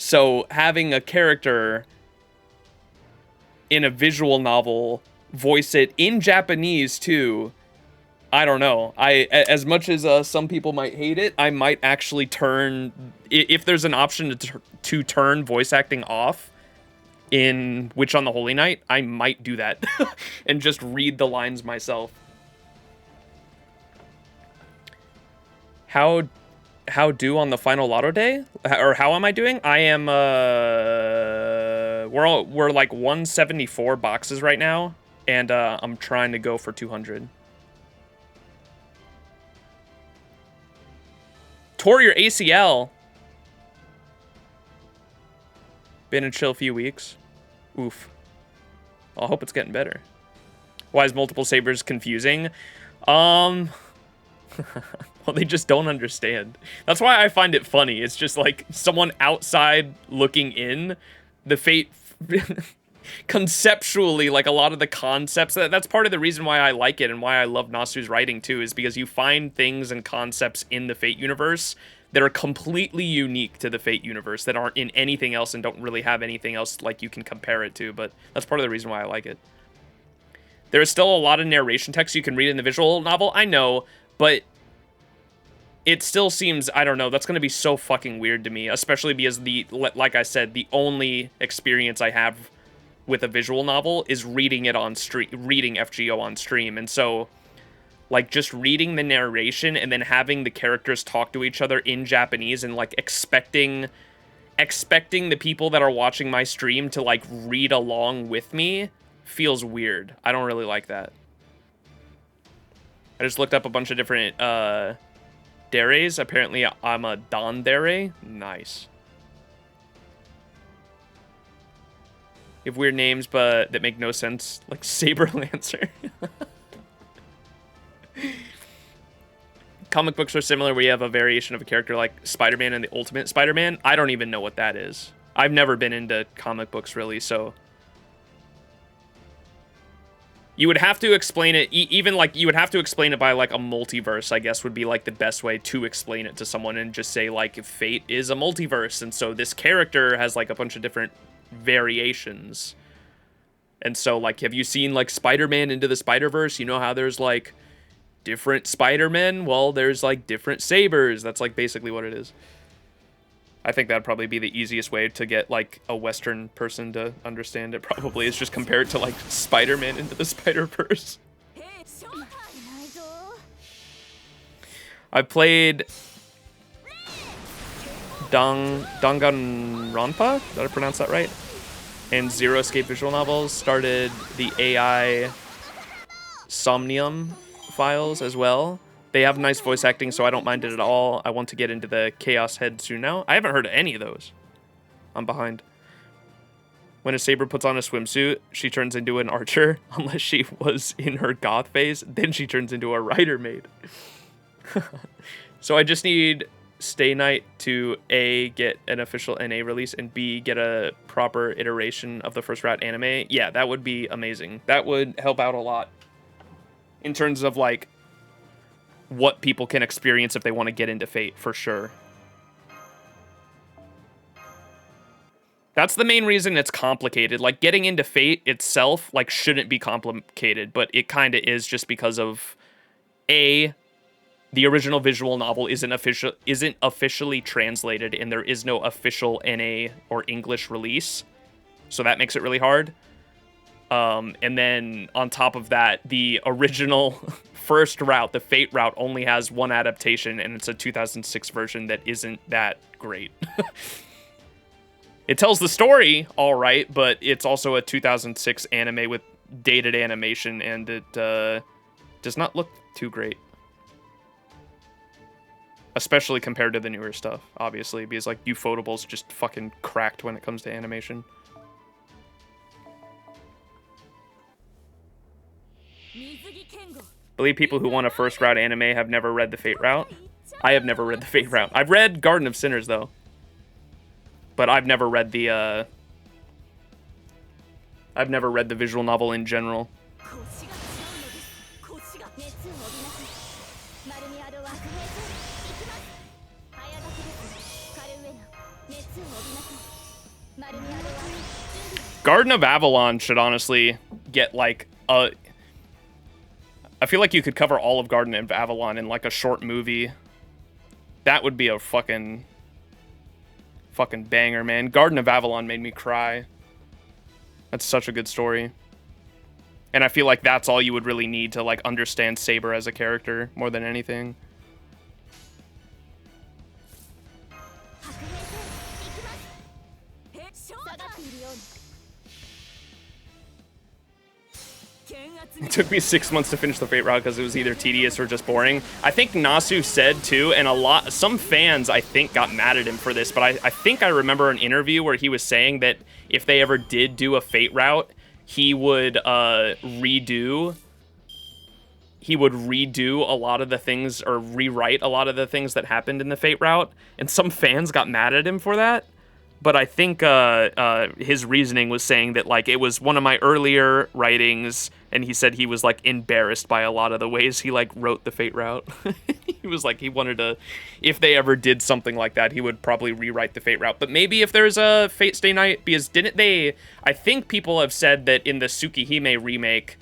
So having a character in a visual novel voice it in Japanese too, I don't know. As much as some people might hate it, I might actually turn, if there's an option to turn voice acting off in Witch on the Holy Night, I might do that and just read the lines myself. How do on the final lotto day? Or how am I doing? I am we're like 174 boxes right now, and I'm trying to go for 200. Tore your ACL. Been a chill few weeks. Oof. I hope it's getting better. Why is multiple sabers confusing? Well, they just don't understand. That's why I find it funny. It's just like someone outside looking in. The Fate, conceptually, like a lot of the concepts, that's part of the reason why I like it and why I love Nasu's writing too, is because you find things and concepts in the Fate universe that are completely unique to the Fate universe, that aren't in anything else and don't really have anything else like you can compare it to, but that's part of the reason why I like it. There is still a lot of narration text you can read in the visual novel, I know, but it still seems, I don't know, that's going to be so fucking weird to me, especially because like I said, the only experience I have with a visual novel is reading it on stream, reading FGO on stream, and so like just reading the narration and then having the characters talk to each other in Japanese and like expecting the people that are watching my stream to like read along with me feels weird. I don't really like that. I just looked up a bunch of different deres. Apparently I'm a Dandere. Nice. You have weird names but that make no sense, like Saber Lancer. Comic books are similar where you have a variation of a character like Spider-Man and the Ultimate Spider-Man. I don't even know what that is. I've never been into comic books really, so you would have to explain it, even like you would have to explain it by like a multiverse, I guess would be like the best way to explain it to someone, and just say like Fate is a multiverse, and so this character has like a bunch of different variations. And so like, have you seen like Spider-Man Into the Spider-Verse? You know how there's like different Spider-Men? Well, there's like different sabers. That's like basically what it is. I think that'd probably be the easiest way to get like a Western person to understand it, probably, is just compare it to like Spider-Man Into the Spider-Verse. I played Danganronpa, did I pronounce that right? And Zero Escape visual novels. Started the AI Somnium files as well. They have nice voice acting, so I don't mind it at all. I want to get into the Chaos Head soon now. I haven't heard of any of those. I'm behind. When a saber puts on a swimsuit, she turns into an archer. Unless she was in her goth phase, then she turns into a rider maid. So I just need Stay Night to A, get an official NA release, and B, get a proper iteration of the first route anime. Yeah, that would be amazing. That would help out a lot in terms of like what people can experience if they want to get into Fate, for sure. That's the main reason it's complicated. Like, getting into Fate itself, like, shouldn't be complicated, but it kind of is, just because of A, the original visual novel isn't officially translated, and there is no official NA or English release, so that makes it really hard. And then on top of that, the original first route, the Fate route, only has one adaptation, and it's a 2006 version that isn't that great. It tells the story all right, but it's also a 2006 anime with dated animation, and it does not look too great. Especially compared to the newer stuff, obviously, because like Ufotable's just fucking cracked when it comes to animation. Believe people who want a first route anime have never read the Fate route. I have never read the Fate route. I've read Garden of Sinners though, but I've never read the visual novel in general. Garden of Avalon should honestly get like a... I feel like you could cover all of Garden of Avalon in like a short movie. That would be a fucking banger, man. Garden of Avalon made me cry. That's such a good story. And I feel like that's all you would really need to like understand Saber as a character more than anything. It took me 6 months to finish the Fate route because it was either tedious or just boring. I think Nasu said too, and some fans I think got mad at him for this, but I think I remember an interview where he was saying that if they ever did do a Fate route, he would redo a lot of the things, or rewrite a lot of the things that happened in the Fate route, and some fans got mad at him for that. But I think his reasoning was saying that like it was one of my earlier writings, and he said he was like embarrassed by a lot of the ways he like wrote the Fate route. He was like, he wanted to, if they ever did something like that, he would probably rewrite the Fate route. But maybe if there's a Fate Stay Night, because didn't they, I think people have said that in the Tsukihime remake,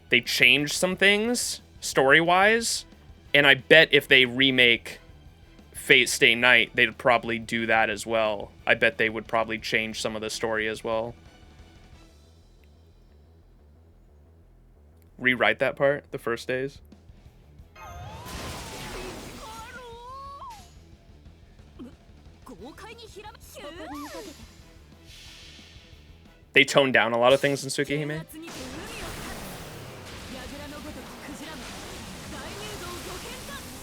they changed some things story-wise, and I bet if they remake Fate Stay Night, they'd probably do that as well. I bet they would probably change some of the story as well. Rewrite that part, the first days. They toned down a lot of things in Tsukihime.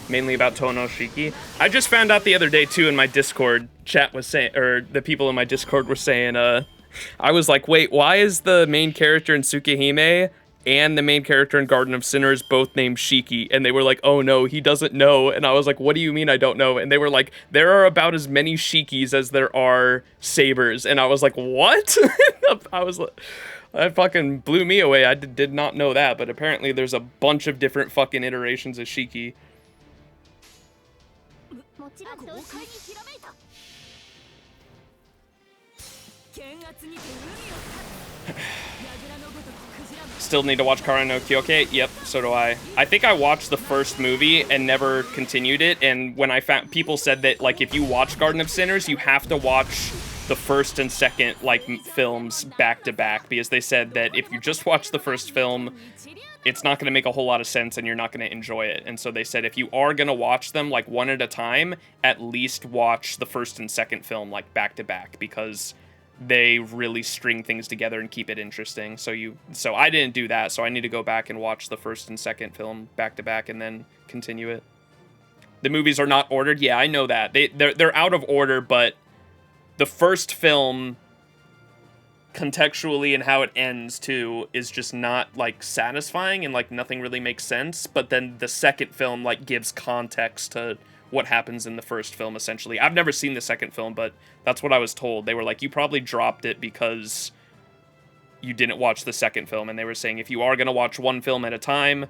Mainly about Tonoshiki. I just found out the other day too in my Discord chat was saying, or the people in my Discord were saying, I was like, wait, why is the main character in Tsukihime and the main character in Garden of Sinners both named Shiki? And they were like, oh no, he doesn't know. And I was like, what do you mean I don't know? And they were like, there are about as many Shikis as there are Sabers. And I was like, what? I was like, that fucking blew me away. I did not know that, but apparently there's a bunch of different fucking iterations of Shiki. Still need to watch Kara no Kyoke? Yep, so do I. I think I watched the first movie and never continued it, and when I found, people said that, like, if you watch Garden of Sinners, you have to watch the first and second, like, films back to back, because they said that if you just watch the first film, it's not going to make a whole lot of sense and you're not going to enjoy it. And so they said if you are going to watch them, like, one at a time, at least watch the first and second film, like, back to back, because they really string things together and keep it interesting. So I didn't do that, so I need to go back and watch the first and second film back to back and then continue it. The movies are not ordered. Yeah, I know that. They're out of order, but the first film, contextually and how it ends too, is just not like satisfying, and like nothing really makes sense. But then the second film like gives context to what happens in the first film, essentially. I've never seen the second film, but that's what I was told. They were like, you probably dropped it because you didn't watch the second film. And they were saying, if you are going to watch one film at a time,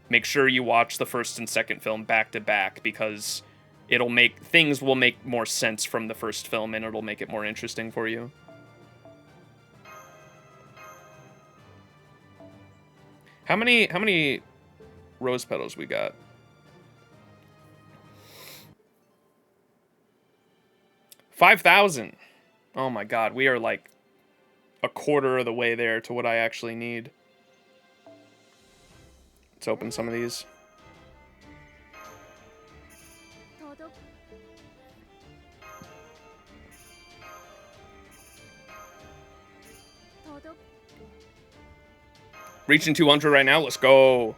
make sure you watch the first and second film back to back, because things will make more sense from the first film, and it'll make it more interesting for you. How many rose petals we got? 5,000. Oh my god, we are like a quarter of the way there to what I actually need. Let's open some of these. Reaching 200 right now, let's go.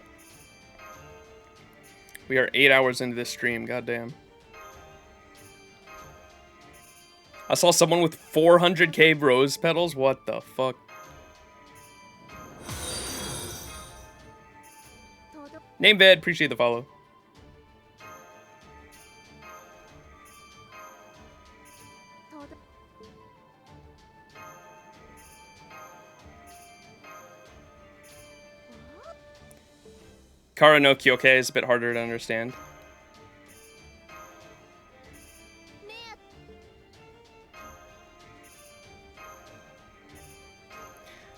We are 8 hours into this stream, goddamn. I saw someone with 400k rose petals. What the fuck? Name Ved, appreciate the follow. Kara no Kyoke is a bit harder to understand.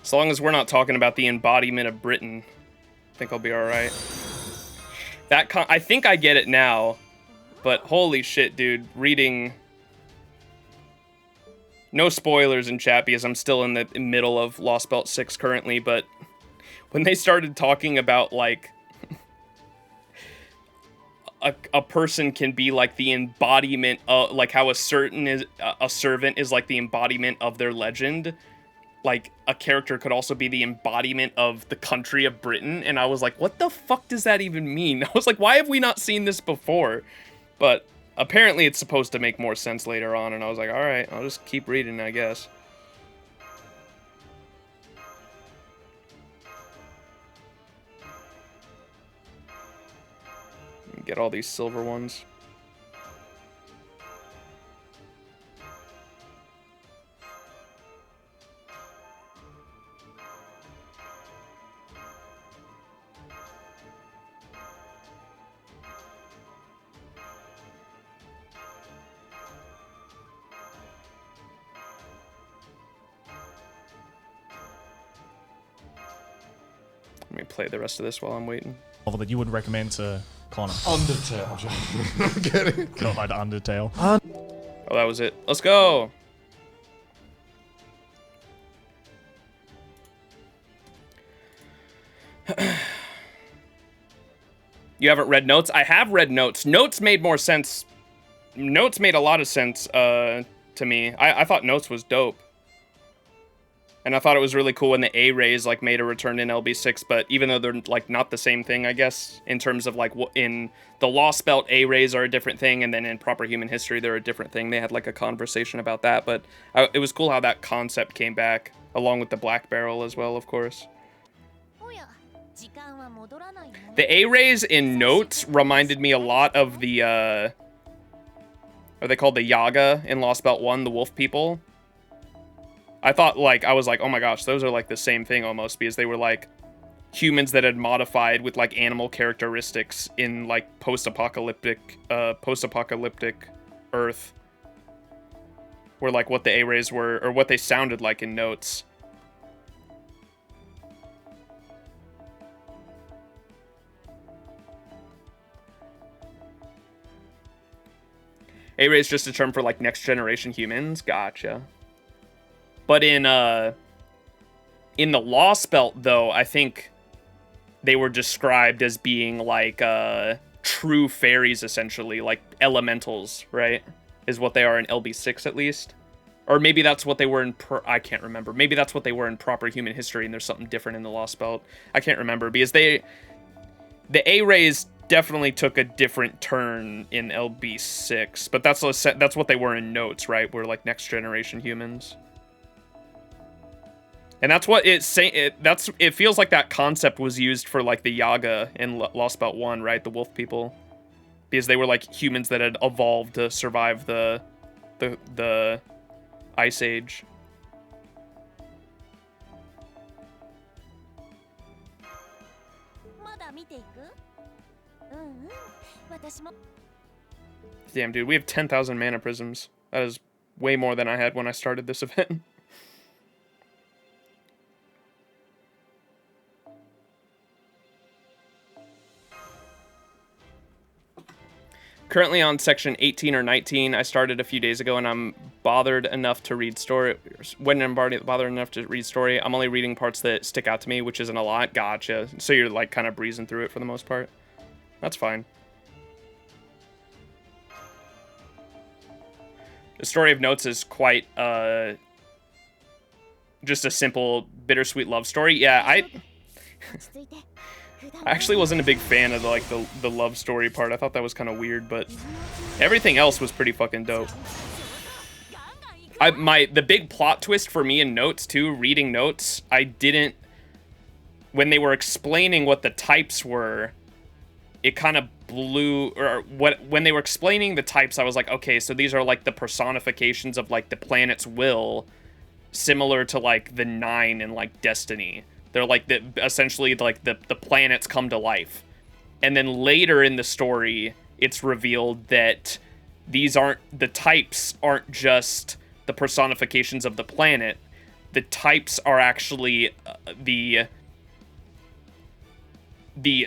As long as we're not talking about the embodiment of Britain, I think I'll be all right. I think I get it now, but holy shit, dude. Reading... No spoilers in chat because I'm still in the middle of Lost Belt 6 currently, but when they started talking about, like, a person can be, like, the embodiment of, like, how a servant is, like, the embodiment of their legend, like, a character could also be the embodiment of the country of Britain, and I was like, what the fuck does that even mean? I was like, why have we not seen this before? But apparently it's supposed to make more sense later on, and I was like, alright, I'll just keep reading, I guess. Get all these silver ones. Let me play the rest of this while I'm waiting. Novel that you would recommend to Connor. Undertale. I'm kidding. God, Undertale. Oh, that was it. Let's go. You haven't read Notes? I have read Notes. Notes made more sense. Notes made a lot of sense to me. I thought Notes was dope. And I thought it was really cool when the A-rays, like, made a return in LB6, but even though they're, like, not the same thing, I guess, in terms of, like, in the Lost Belt, A-rays are a different thing, and then in Proper Human History, they're a different thing. They had, like, a conversation about that, but it was cool how that concept came back, along with the Black Barrel as well, of course. The A-rays in Notes reminded me a lot of the, are they called the Yaga in Lost Belt 1, the Wolf People? I thought, like, I was like, oh my gosh, those are, like, the same thing almost, because they were, like, humans that had modified with, like, animal characteristics in, like, post-apocalyptic Earth. Were, like, what the A-rays were, or what they sounded like in Notes. A-rays just a term for, like, next-generation humans? Gotcha. But in the Lost Belt, though, I think they were described as being, like, true fairies, essentially. Like, elementals, right? Is what they are in LB6, at least. Or maybe that's what they were in... I can't remember. Maybe that's what they were in Proper Human History, and there's something different in the Lost Belt. I can't remember, because the A-rays definitely took a different turn in LB6. But that's what they were in Notes, right? We're, like, next-generation humans. And that's what it's saying. It feels like that concept was used for, like, the Yaga in Lost Belt 1, right? The wolf people, because they were, like, humans that had evolved to survive the Ice Age. Damn, dude, we have 10,000 mana prisms. That is way more than I had when I started this event. Currently on section 18 or 19. I started a few days ago, and I'm bothered enough to read story. When I'm bothered enough to read story, I'm only reading parts that stick out to me, which isn't a lot. Gotcha. So you're, like, kind of breezing through it for the most part. That's fine. The story of Notes is quite just a simple bittersweet love story. Yeah, I actually wasn't a big fan of the love story part. I thought that was kind of weird, but everything else was pretty fucking dope. The big plot twist for me in Notes too, reading Notes, I didn't, when they were explaining what the types were, it kind of blew, or when they were explaining the types, I was like, okay, so these are, like, the personifications of, like, the planet's will, similar to, like, the 9 in, like, Destiny. They're, like, essentially, like, the planets come to life. And then later in the story, it's revealed that the types aren't just the personifications of the planet. the types are actually the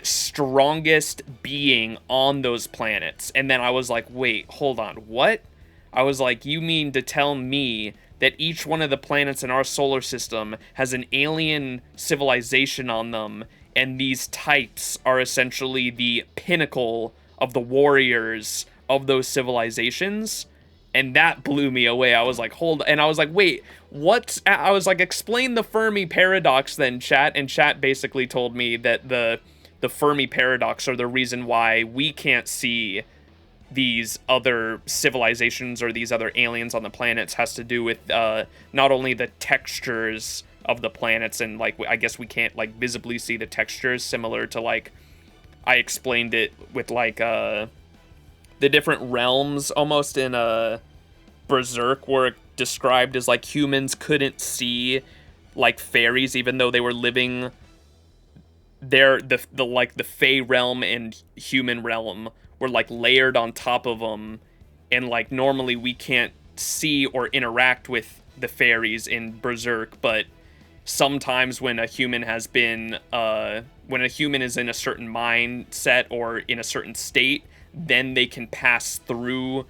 strongest being on those planets. And then I was like, wait, hold on, what? I was like, you mean to tell me that each one of the planets in our solar system has an alien civilization on them, and these types are essentially the pinnacle of the warriors of those civilizations? And that blew me away. I was like, and I was like, wait, what? I was like, explain the Fermi paradox then, chat. And chat basically told me that the Fermi paradox are the reason why we can't see these other civilizations or these other aliens on the planets has to do with not only the textures of the planets, and like I guess we can't like visibly see the textures, similar to like I explained it with like the different realms almost in Berserk, were described as like humans couldn't see like fairies even though they were living there. The like the Fey realm and human realm were like layered on top of them, and like normally we can't see or interact with the fairies in Berserk, but sometimes when a human has been when a human is in a certain mindset or in a certain state, then they can pass through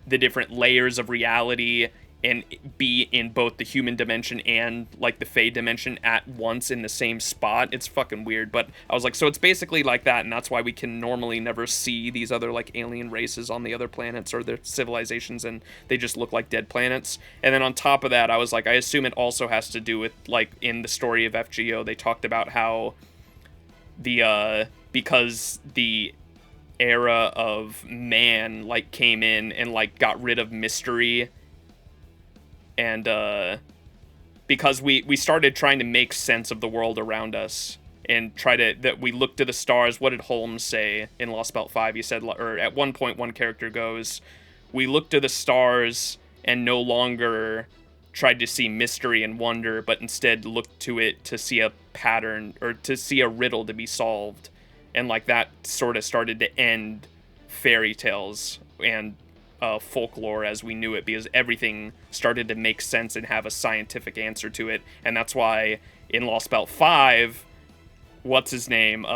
the different layers of reality and be in both the human dimension and like the Fey dimension at once in the same spot. It's fucking weird, but I was like, so it's basically like that, and that's why we can normally never see these other like alien races on the other planets or their civilizations, and they just look like dead planets. And then on top of that, I was like, I assume it also has to do with like in the story of FGO, they talked about how the because the era of man like came in and like got rid of mystery, and because we started trying to make sense of the world around us and that we looked to the stars. What did Holmes say in Lost Belt 5? He said, or at one point one character goes, we looked to the stars and no longer tried to see mystery and wonder, but instead looked to it to see a pattern or to see a riddle to be solved. And like that sort of started to end fairy tales and folklore as we knew it, because everything started to make sense and have a scientific answer to it. And that's why in Lost Belt 5, what's his name,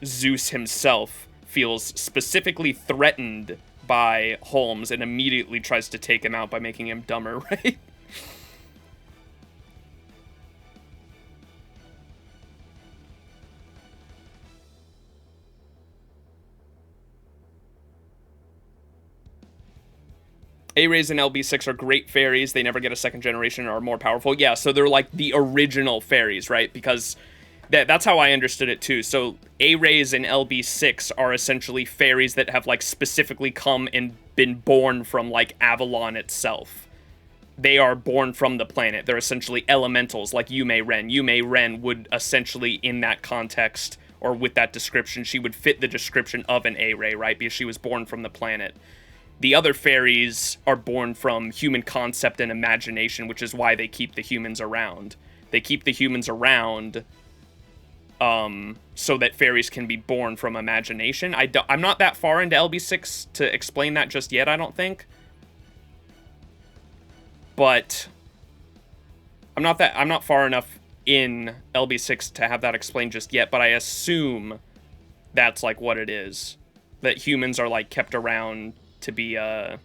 Zeus himself feels specifically threatened by Holmes and immediately tries to take him out by making him dumber, right? A-Rays and LB6 are great fairies. They never get a second generation or are more powerful. Yeah, so they're like the original fairies, right? Because that's how I understood it too. So A-Rays and LB6 are essentially fairies that have like specifically come and been born from like Avalon itself. They are born from the planet. They're essentially elementals like Yume Ren. Yume Ren would essentially, in that context or with that description, she would fit the description of an A-Ray, right? Because she was born from the planet. The other fairies are born from human concept and imagination, which is why they keep the humans around. They keep the humans around so that fairies can be born from imagination. I'm not that far into LB6 to explain that just yet, I don't think. But I'm not far enough in LB6 to have that explained just yet, but I assume that's like what it is. That humans are like kept around to be to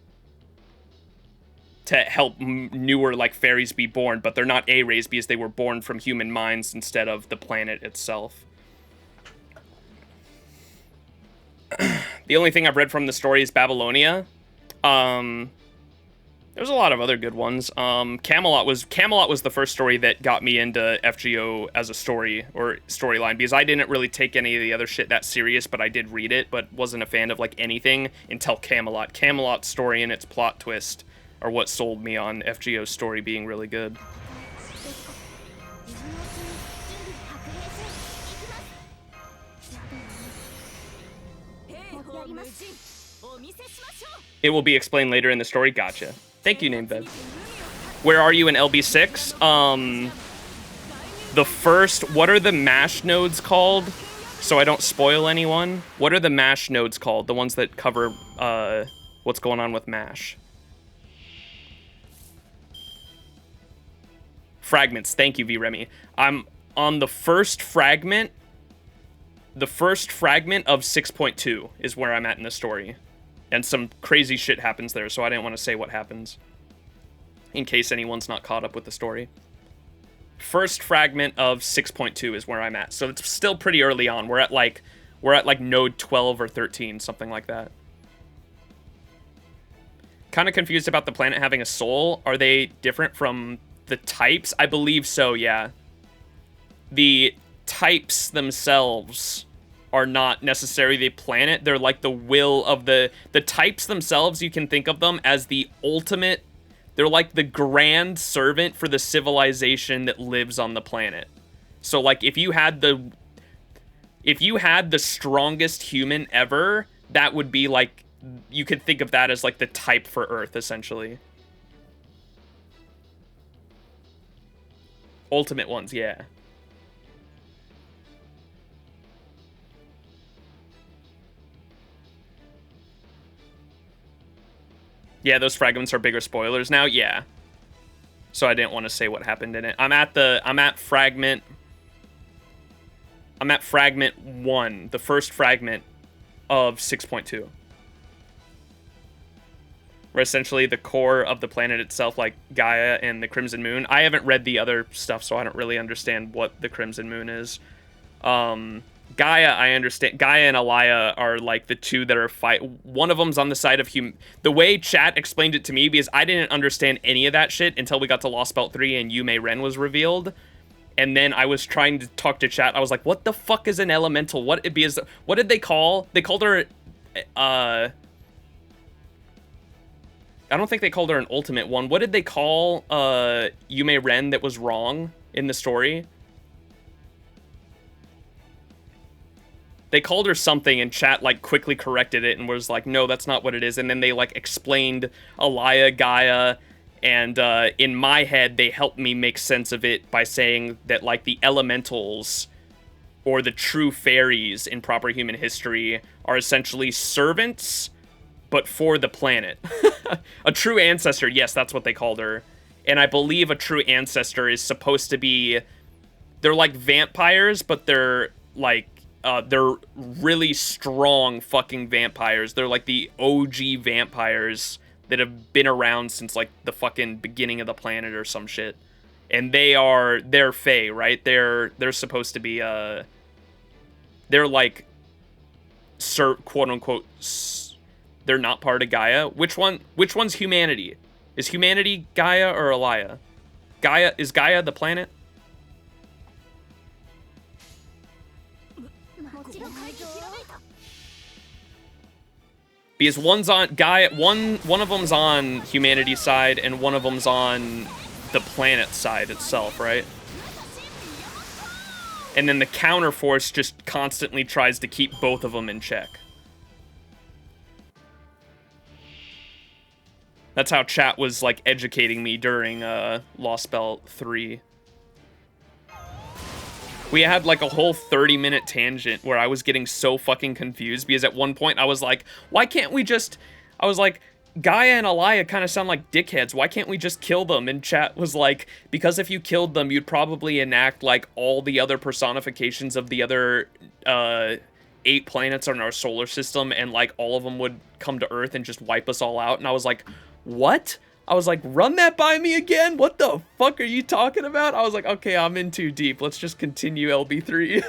help newer like fairies be born, but they're not A-Rays because they were born from human minds instead of the planet itself. The only thing I've read from the story is Babylonia. There's a lot of other good ones. Camelot was the first story that got me into FGO as a story or storyline, because I didn't really take any of the other shit that serious, but I did read it, but wasn't a fan of like anything until Camelot. Camelot's story and its plot twist are what sold me on FGO's story being really good. It will be explained later in the story. Gotcha. Thank you, Namebed. Where are you in LB6? The first... What are the MASH nodes called? So I don't spoil anyone. What are the MASH nodes called? The ones that cover what's going on with MASH. Fragments. Thank you, V Remy. I'm on the first fragment. The first fragment of 6.2 is where I'm at in the story. And some crazy shit happens there, so I didn't want to say what happens. In case anyone's not caught up with the story. First fragment of 6.2 is where I'm at. So it's still pretty early on. We're at like node 12 or 13, something like that. Kind of confused about the planet having a soul. Are they different from the types? I believe so, yeah. The types themselves are not necessarily the planet. They're like the will of the types themselves. You can think of them as the ultimate. They're like the grand servant for the civilization that lives on the planet. So like if you had the strongest human ever, that would be like, you could think of that as like the type for Earth, essentially. Ultimate ones, yeah. Yeah, those fragments are bigger spoilers now. Yeah. So I didn't want to say what happened in it. I'm at fragment 1, the first fragment of 6.2. Where essentially the core of the planet itself, like Gaia and the Crimson Moon. I haven't read the other stuff, so I don't really understand what the Crimson Moon is. Gaia, I understand. Gaia and Alaya are like the two that are fight. One of them's on the side of the way chat explained it to me, because I didn't understand any of that shit until we got to Lost Belt 3 and Yume Ren was revealed. And then I was trying to talk to chat. I was like, what the fuck is an elemental? What did they call? They called her, I don't think they called her an ultimate one. What did they call Yume Ren that was wrong in the story? They called her something, and chat like quickly corrected it and was like, no, that's not what it is. And then they like explained Alaya, Gaia, and in my head, they helped me make sense of it by saying that like the elementals or the true fairies in proper human history are essentially servants, but for the planet. A true ancestor, yes, that's what they called her. And I believe a true ancestor is supposed to be, they're like vampires, but they're like, they're really strong fucking vampires. They're like the OG vampires that have been around since like the fucking beginning of the planet or some shit. And they're Fae, right? They're supposed to be, they're like, quote unquote, they're not part of Gaia. Which one's humanity? Is humanity Gaia or Alaya? Is Gaia the planet? Because one's on Gaia, one of them's on humanity's side, and one of them's on the planet side itself, right? And then the counterforce just constantly tries to keep both of them in check. That's how chat was like educating me during Lost Belt 3. We had like a whole 30-minute tangent where I was getting so fucking confused, because at one point I was like, why can't we just... I was like, Gaia and Alaya kind of sound like dickheads. Why can't we just kill them? And chat was like, because if you killed them, you'd probably enact like all the other personifications of the other 8 planets in our solar system, and like all of them would come to Earth and just wipe us all out. And I was like, what? I was like, run that by me again? What the fuck are you talking about? I was like, okay, I'm in too deep. Let's just continue LB3.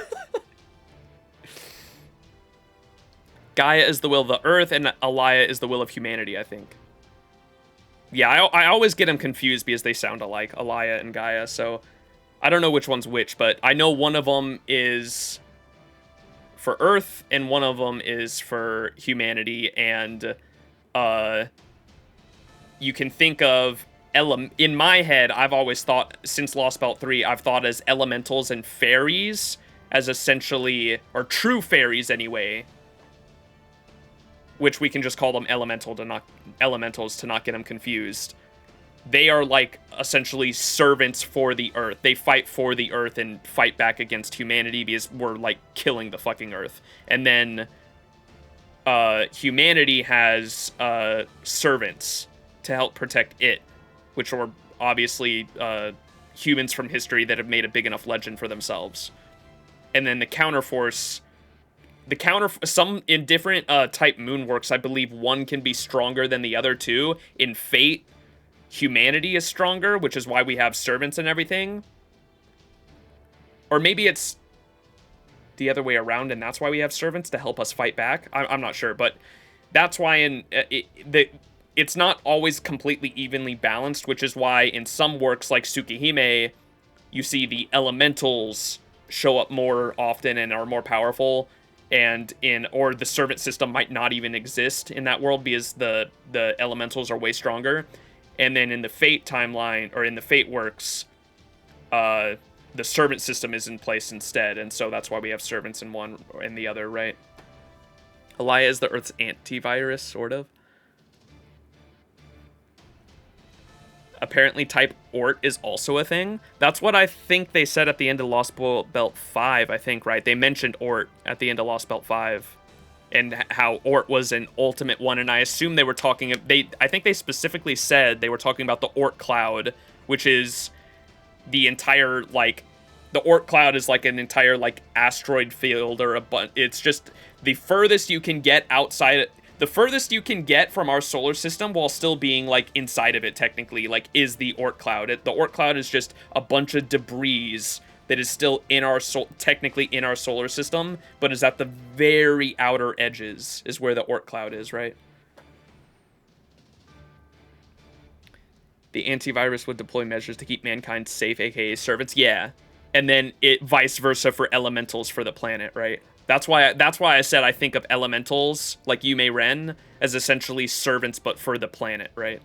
Gaia is the will of the Earth, and Alaya is the will of humanity, I think. Yeah, I always get them confused because they sound alike, Alaya and Gaia, so I don't know which one's which, but I know one of them is for Earth, and one of them is for humanity, and you can think of, in my head, I've always thought, since Lost Belt 3, I've thought as elementals and fairies as essentially, or true fairies anyway, which we can just call them elementals to not get them confused. They are like essentially servants for the Earth. They fight for the Earth and fight back against humanity because we're like killing the fucking Earth. And then humanity has servants to help protect it, which are obviously humans from history that have made a big enough legend for themselves. And then the counterforce, some in different type moonworks, I believe one can be stronger than the other too. In Fate, humanity is stronger, which is why we have servants and everything. Or maybe it's the other way around, and that's why we have servants to help us fight back. I'm not sure, but that's why it's not always completely evenly balanced, which is why in some works like Tsukihime, you see the elementals show up more often and are more powerful, and or the servant system might not even exist in that world because the elementals are way stronger. And then in the Fate timeline, or in the Fate works, the servant system is in place instead, and so that's why we have servants in one and the other, right? Alaya is the Earth's antivirus, sort of. Apparently type Ort is also a thing. That's what I think they said at the end of Lost Belt 5, I think, right? They mentioned Ort at the end of Lost Belt 5, and how Ort was an ultimate one, and I assume they were talking, I think they specifically said they were talking about the Ort Cloud, which is the entire, like, the Oort cloud is like an entire, like, asteroid field, or it's just the furthest you can get outside, the furthest you can get from our solar system while still being, like, inside of it, technically, like, is the Oort cloud. The Oort cloud is just a bunch of debris that is still in our, technically in our solar system, but is at the very outer edges, is where the Oort cloud is, right? The antivirus would deploy measures to keep mankind safe, aka servants. Yeah. And then it vice versa for elementals for the planet, right? That's why I said I think of elementals, like Yume Ren, as essentially servants but for the planet, right?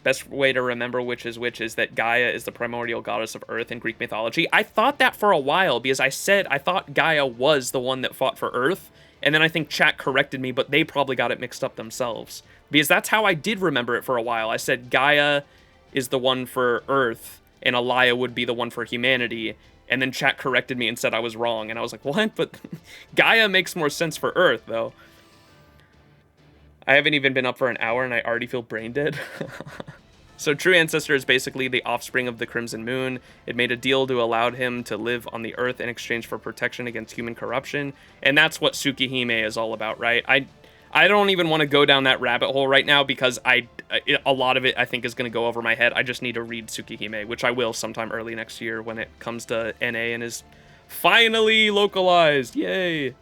Best way to remember which is that Gaia is the primordial goddess of Earth in Greek mythology. I thought that for a while because I thought Gaia was the one that fought for Earth, and then I think chat corrected me, but they probably got it mixed up themselves. Because that's how I did remember it for a while. I said Gaia is the one for Earth, and Alaya would be the one for humanity, and then chat corrected me and said I was wrong, and I was like, what? But Gaia makes more sense for Earth, though. I haven't even been up for an hour, and I already feel brain dead. So True Ancestor is basically the offspring of the Crimson Moon. It made a deal to allow him to live on the Earth in exchange for protection against human corruption, and that's what Tsukihime is all about, right? I don't even want to go down that rabbit hole right now because a lot of it I think is going to go over my head. I just need to read Tsukihime, which I will sometime early next year when it comes to NA and is finally localized. Yay!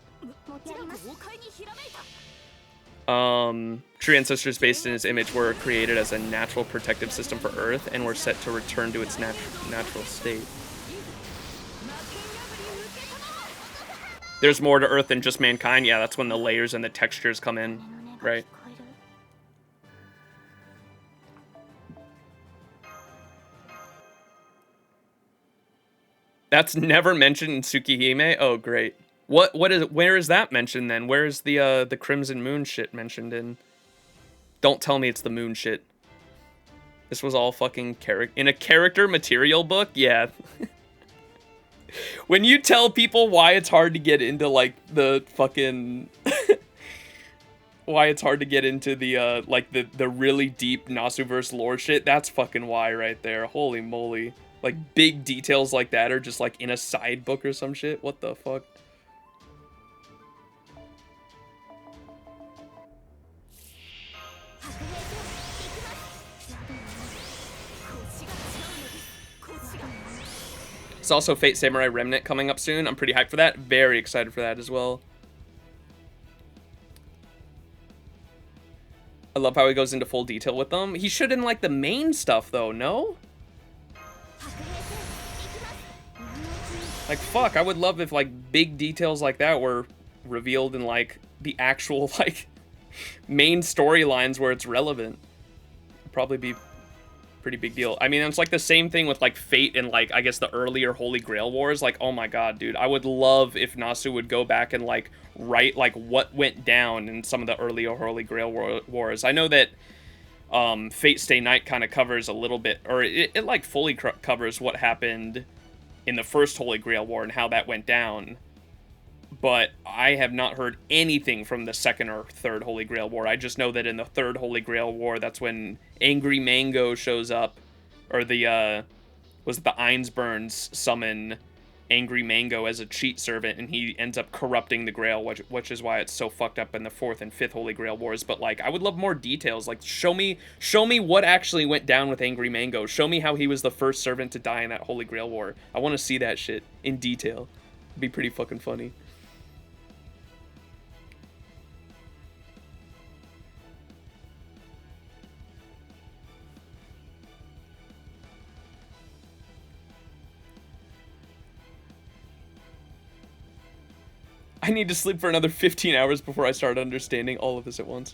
True Ancestors based in his image were created as a natural protective system for Earth and were set to return to its natural state. There's more to Earth than just mankind. Yeah, that's when the layers and the textures come in, right? That's never mentioned in Tsukihime? Oh, great. Where is that mentioned then? Where is the Crimson Moon shit mentioned in? Don't tell me it's the moon shit. This was all fucking in a character material book? Yeah. When you tell people why it's hard to get into, like, the fucking... why it's hard to get into the, like, the really deep Nasuverse lore shit, that's fucking why right there. Holy moly. Like, big details like that are just, like, in a side book or some shit. What the fuck? There's also Fate Samurai Remnant coming up soon. I'm pretty hyped for that. Very excited for that as well. I love how he goes into full detail with them. He should in, like, the main stuff, though, no? Like, fuck, I would love if, like, big details like that were revealed in, like, the actual, like, main storylines where it's relevant. It'd probably be pretty big deal. I mean, it's like the same thing with, like, Fate and, like, I guess the earlier Holy Grail Wars. Like, oh my god, dude. I would love if Nasu would go back and, like, write, like, what went down in some of the earlier Holy Grail Wars. I know that Fate Stay Night kind of covers a little bit, or it like, fully covers what happened in the first Holy Grail War and how that went down. But I have not heard anything from the second or third Holy Grail War. I just know that in the third Holy Grail War, that's when Angry Mango shows up or the was it the Einsburns summon Angry Mango as a cheat servant, and he ends up corrupting the Grail, which is why it's so fucked up in the 4th and 5th Holy Grail Wars. But like, I would love more details. Like, show me what actually went down with Angry Mango. Show me how he was the first servant to die in that Holy Grail War. I want to see that shit in detail. It'd be pretty fucking funny. I need to sleep for another 15 hours before I start understanding all of this at once.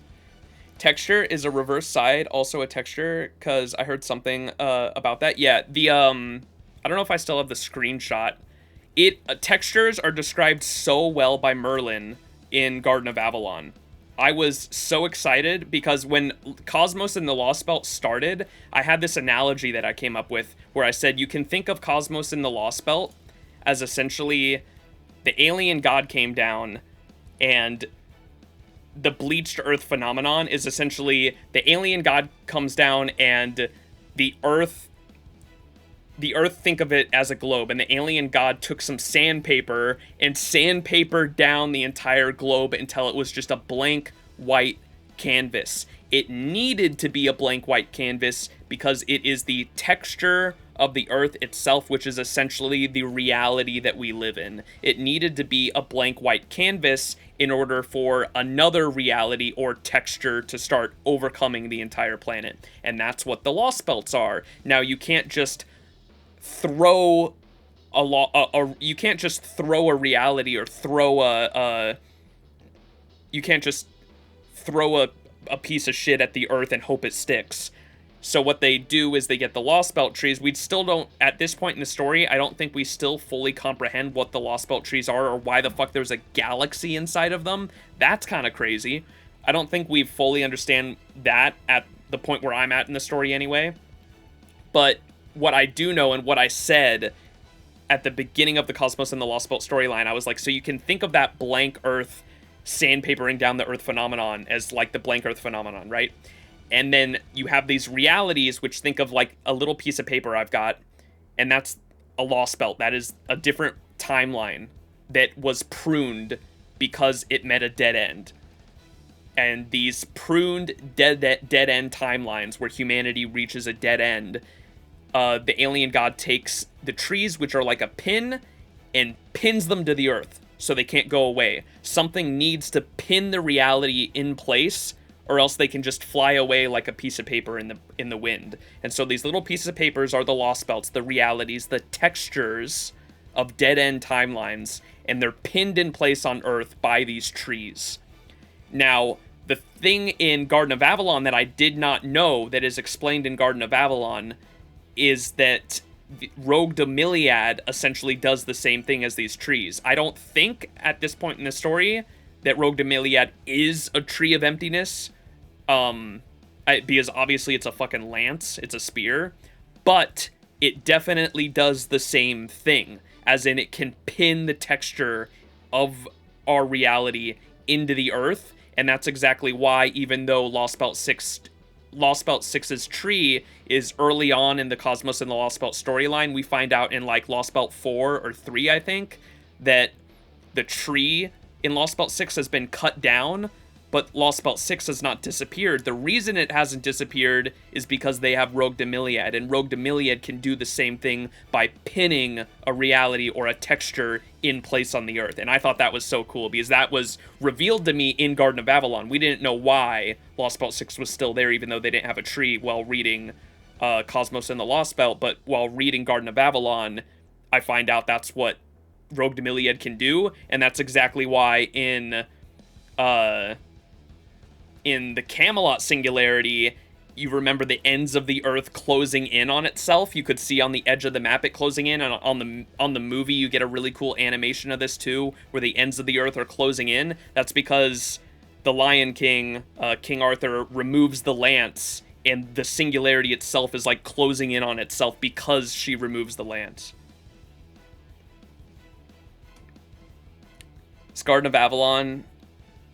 Texture is a reverse side, also a texture, because I heard something about that. Yeah, the I don't know if I still have the screenshot. Textures are described so well by Merlin in Garden of Avalon. I was so excited because when Cosmos and the Lost Belt started, I had this analogy that I came up with where I said you can think of Cosmos and the Lost Belt as essentially the alien god came down, and the bleached earth phenomenon is essentially the alien god comes down and the earth, think of it as a globe, and the alien god took some sandpaper and sandpapered down the entire globe until it was just a blank white canvas. It needed to be a blank white canvas because it is the texture of the earth itself, which is essentially the reality that we live in. It needed to be a blank white canvas in order for another reality or texture to start overcoming the entire planet. And that's what the Lost Belts are. Now, you can't just throw you can't just throw a reality or throw you can't just throw a piece of shit at the earth and hope it sticks. So what they do is they get the Lost Belt trees. We still don't, at this point in the story, I don't think we still fully comprehend what the Lost Belt trees are or why the fuck there's a galaxy inside of them. That's kind of crazy. I don't think we fully understand that at the point where I'm at in the story anyway. But what I do know, and what I said at the beginning of the Cosmos and the Lost Belt storyline, I was like, so you can think of that blank earth sandpapering down the earth phenomenon as like the blank earth phenomenon, right? And then you have these realities, which think of like a little piece of paper I've got, and that's a Lost Belt. That is a different timeline that was pruned because it met a dead end. And these pruned dead end timelines where humanity reaches a dead end, the alien god takes the trees, which are like a pin, and pins them to the earth so they can't go away. Something needs to pin the reality in place, or else they can just fly away like a piece of paper in the wind. And so these little pieces of papers are the Lost Belts, the realities, the textures of dead-end timelines, and they're pinned in place on Earth by these trees. Now, the thing in Garden of Avalon that I did not know that is explained in Garden of Avalon is that Rogue Demiliad essentially does the same thing as these trees. I don't think, at this point in the story, that Rogue Demiliad is a tree of emptiness, because obviously it's a fucking lance, it's a spear, but it definitely does the same thing, as in it can pin the texture of our reality into the earth, and that's exactly why, even though Lost Belt 6's tree is early on in the Cosmos and the Lost Belt storyline, we find out in like Lost Belt 4 or 3, I think, that the tree in Lost Belt 6 has been cut down, but Lost Belt 6 has not disappeared. The reason it hasn't disappeared is because they have Rogue Demiliad, and Rogue Demiliad can do the same thing by pinning a reality or a texture in place on the earth. And I thought that was so cool, because that was revealed to me in Garden of Avalon. We didn't know why Lost Belt 6 was still there, even though they didn't have a tree while reading Cosmos and the Lost Belt, but while reading Garden of Avalon, I find out that's what Rogue Demiliad can do, and that's exactly why in the Camelot Singularity, you remember the ends of the earth closing in on itself. You could see on the edge of the map it closing in, and on the movie you get a really cool animation of this too, where the ends of the earth are closing in. That's because the Lion King, King Arthur, removes the lance, and the Singularity itself is like closing in on itself because she removes the lance. Is Garden of Avalon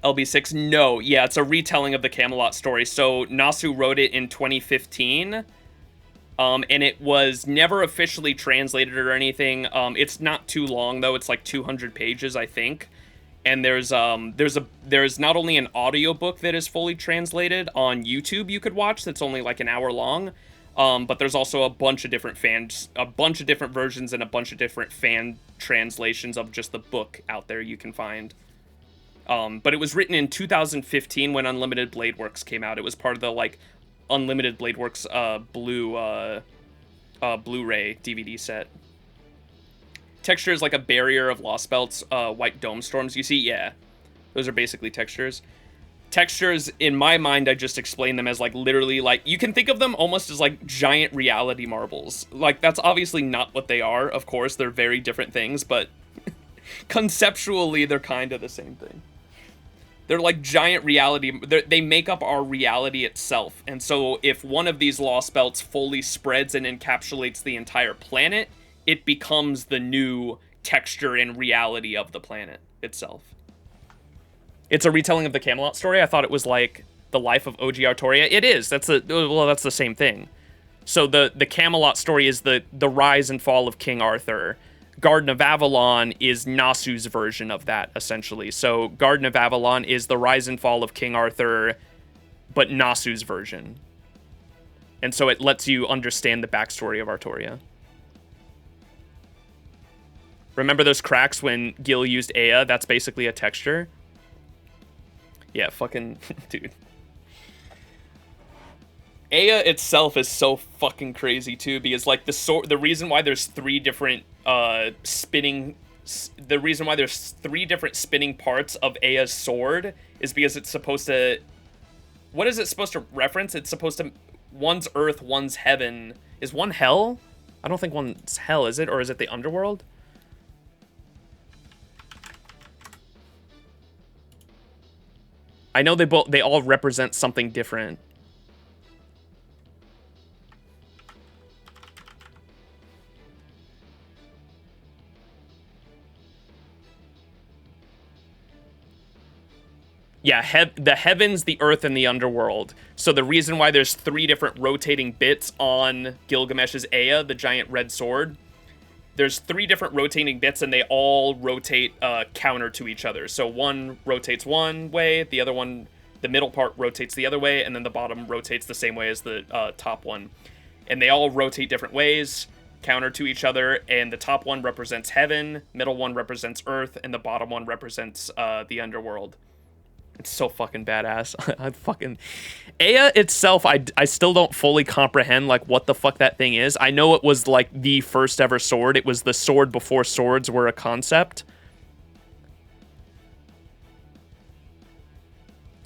LB6? No, yeah, it's a retelling of the Camelot story. So Nasu wrote it in 2015, And it was never officially translated or anything. It's not too long though. It's like 200 pages, I think. And there's not only an audiobook that is fully translated on YouTube you could watch that's only like an hour long, but there's also a bunch of different versions and a bunch of different fan translations of just the book out there you can find. But it was written in 2015 when Unlimited Blade Works came out. It was part of the like Unlimited Blade Works Blu-ray DVD set. Texture is like a barrier of Lost Belts, white dome storms. You see, yeah, those are basically textures. Textures, in my mind, I just explain them as like literally like, you can think of them almost as like giant reality marbles. Like that's obviously not what they are. Of course, they're very different things, but conceptually they're kind of the same thing. They're like giant reality. They make up our reality itself. And so if one of these Lost Belts fully spreads and encapsulates the entire planet, it becomes the new texture and reality of the planet itself. It's a retelling of the Camelot story. I thought it was like the life of OG Artoria. It is. That's the same thing. So the Camelot story is the rise and fall of King Arthur. Garden of Avalon is Nasu's version of that, essentially. So Garden of Avalon is the rise and fall of King Arthur, but Nasu's version. And so it lets you understand the backstory of Artoria. Remember those cracks when Gil used Ea? That's basically a texture. Yeah, fucking... dude. Ea itself is so fucking crazy, too, because, like, the reason why there's three different spinning parts of Ea's sword is because it's supposed to... What is it supposed to reference? It's supposed to... One's earth, one's heaven. Is one hell? I don't think one's hell, is it? Or is it the underworld? I know they all represent something different. Yeah, the heavens, the earth, and the underworld. So the reason why there's three different rotating bits on Gilgamesh's Ea, the giant red sword, there's three different rotating bits, and they all rotate counter to each other. So one rotates one way, the other one, the middle part rotates the other way, and then the bottom rotates the same way as the top one. And they all rotate different ways, counter to each other, and the top one represents heaven, middle one represents earth, and the bottom one represents the underworld. It's so fucking badass. Ea itself, I still don't fully comprehend, like, what the fuck that thing is. I know it was, like, the first ever sword. It was the sword before swords were a concept.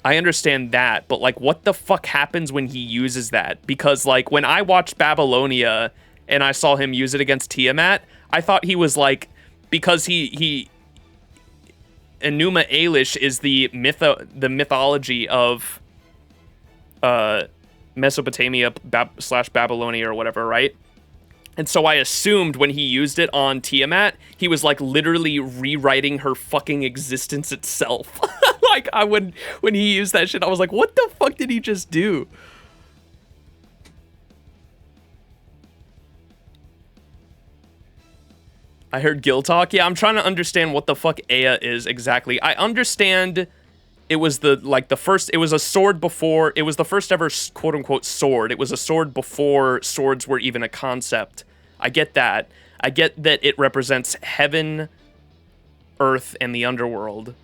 I understand that, but, like, what the fuck happens when he uses that? Because, like, when I watched Babylonia and I saw him use it against Tiamat, I thought he was, like, because he Enuma Elish is the mythology of Mesopotamia / Babylonia or whatever, right? And so I assumed when he used it on Tiamat, he was like literally rewriting her fucking existence itself. Like when he used that shit, I was like, what the fuck did he just do? I heard Gil talk. Yeah, I'm trying to understand what the fuck Ea is exactly. I understand it was it was a sword before, it was the first ever quote unquote sword. It was a sword before swords were even a concept. I get that. I get that it represents heaven, earth, and the underworld.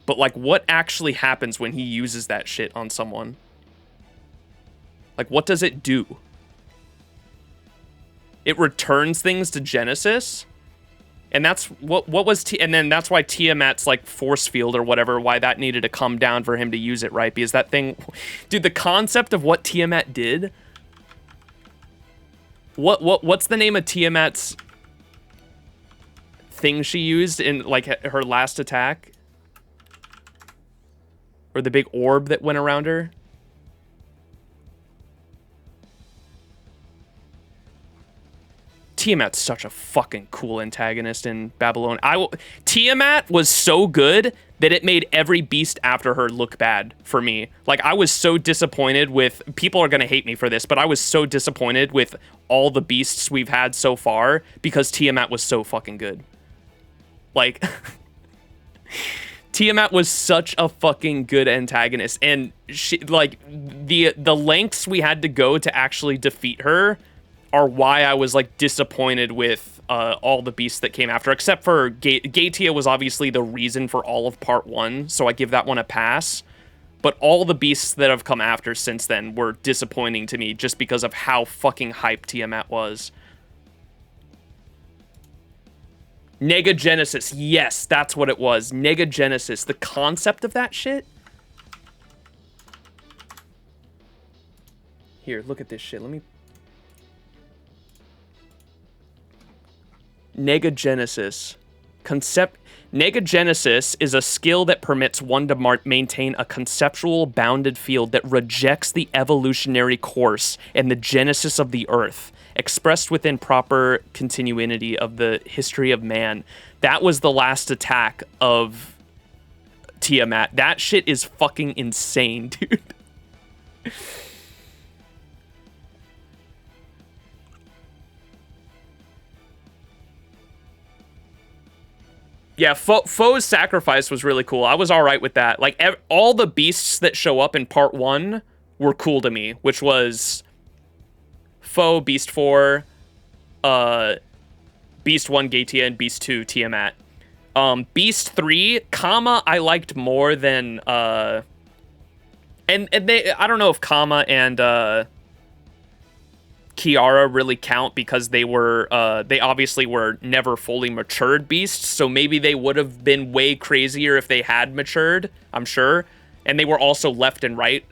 But like, what actually happens when he uses that shit on someone? Like, what does it do? It returns things to Genesis? And that's what was and then that's why Tiamat's like force field or whatever, why that needed to come down for him to use it, right? Because that thing, dude, the concept of what Tiamat did. What's the name of Tiamat's thing she used in like her last attack? Or the big orb that went around her? Tiamat's such a fucking cool antagonist in Babylon. Tiamat was so good that it made every beast after her look bad for me. Like, I was so disappointed with... People are going to hate me for this, but I was so disappointed with all the beasts we've had so far because Tiamat was so fucking good. Like... Tiamat was such a fucking good antagonist, and she, like, the lengths we had to go to actually defeat her are why I was, like, disappointed with all the beasts that came after, except for Gaetia was obviously the reason for all of part 1, so I give that one a pass. But all the beasts that have come after since then were disappointing to me just because of how fucking hyped Tiamat was. Negagenesis. Yes, that's what it was. Negagenesis. The concept of that shit. Here, look at this shit. Let me... Negagenesis. Negagenesis is a skill that permits one to maintain a conceptual bounded field that rejects the evolutionary course and the genesis of the Earth, expressed within proper continuity of the history of man. That was the last attack of Tiamat. That shit is fucking insane, dude. Yeah, Foe's Sacrifice was really cool. I was all right with that. Like, all the beasts that show up in part 1 were cool to me, which was Foe, Beast 4, Beast 1, Gaetia, and Beast 2, Tiamat. Beast 3, Kama, I liked more than, and they, I don't know if Kama and, Kiara really count because they were, they obviously were never fully matured beasts, so maybe they would have been way crazier if they had matured, I'm sure. And they were also left and right.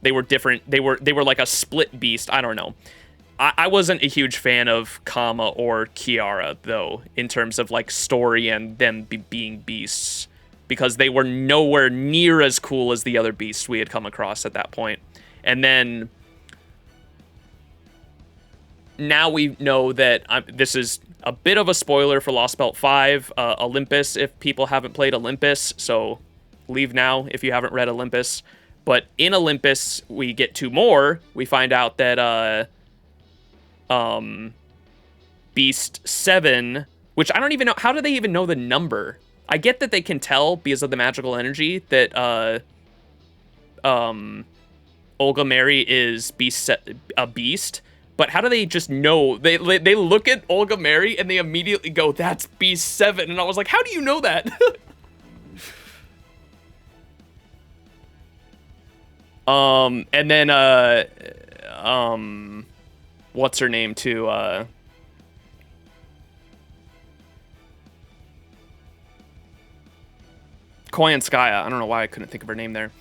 They were different, they were like a split beast, I don't know. I wasn't a huge fan of Kama or Kiara, though, in terms of, like, story and them being beasts, because they were nowhere near as cool as the other beasts we had come across at that point. And then... now we know that this is a bit of a spoiler for Lost Belt 5, Olympus, if people haven't played Olympus, so leave now if you haven't read Olympus. But in Olympus, we get 2 more. We find out that Beast 7, which I don't even know, how do they even know the number? I get that they can tell because of the magical energy that Olga Mary is a beast. But how do they just know? They look at Olga Mary and they immediately go, that's Beast 7. And I was like, how do you know that? And then, what's her name too? Koyanskaya. I don't know why I couldn't think of her name there.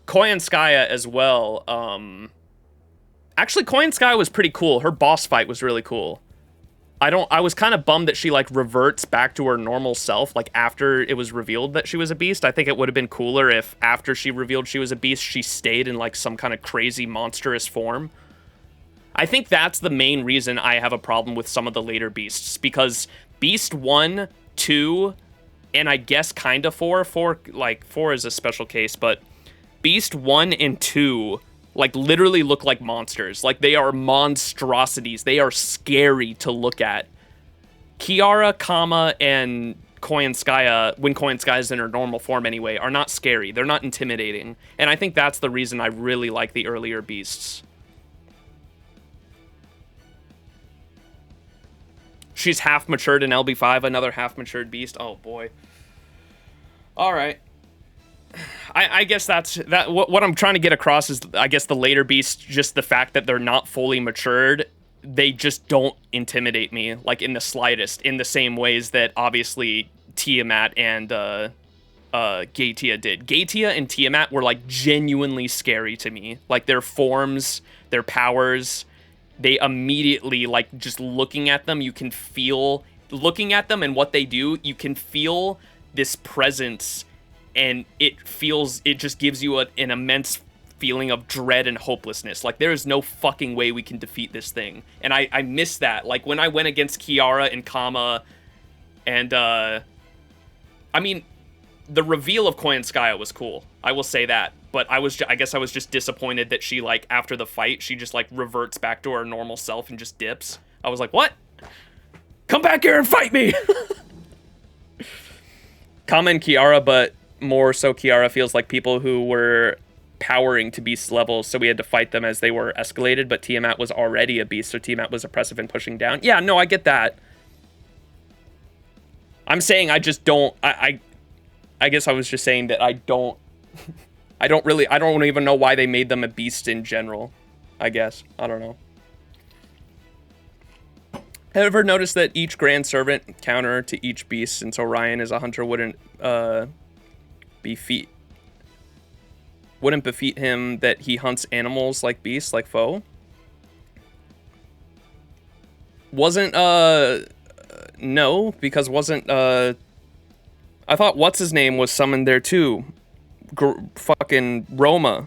Koyanskaya as well. Actually, Koyanskaya was pretty cool. Her boss fight was really cool. I was kind of bummed that she, like, reverts back to her normal self, like, after it was revealed that she was a beast. I think it would have been cooler if, after she revealed she was a beast, she stayed in, like, some kind of crazy, monstrous form. I think that's the main reason I have a problem with some of the later beasts, because Beast 1, 2, and I guess kind of 4 is a special case, but Beast 1 and 2... like, literally look like monsters. Like, they are monstrosities. They are scary to look at. Kiara, Kama, and Koyanskaya, when Koyanskaya is in her normal form anyway, are not scary. They're not intimidating. And I think that's the reason I really like the earlier beasts. She's half matured in LB5, another half matured beast. Oh, boy. All right. I guess that's what I'm trying to get across is, I guess, the later beasts, just the fact that they're not fully matured, they just don't intimidate me, like, in the slightest, in the same ways that obviously Tiamat and Gaetia did. Gaetia and Tiamat were, like, genuinely scary to me. Like, their forms, their powers, they immediately, like, just looking at them, you can feel, looking at them and what they do, you can feel this presence. And it just gives you an immense feeling of dread and hopelessness. Like, there is no fucking way we can defeat this thing. And I miss that. Like, when I went against Kiara and Kama, and, I mean, the reveal of Koyanskaya was cool. I will say that. But I guess I was just disappointed that she, like, after the fight, she just, like, reverts back to her normal self and just dips. I was like, what? Come back here and fight me! Kama and Kiara, but more so Kiara feels like people who were powering to beast levels, so we had to fight them as they were escalated, but Tiamat was already a beast, so Tiamat was oppressive and pushing down. Yeah, no, I get that. I'm saying I just don't... I guess I was just saying that I don't even know why they made them a beast in general, I guess. I don't know. Ever noticed that each Grand Servant counter to each beast, since Orion is a hunter, wouldn't befit him that he hunts animals like beasts, like foe? Wasn't, no, because wasn't, I thought what's-his-name was summoned there too. Fucking Roma.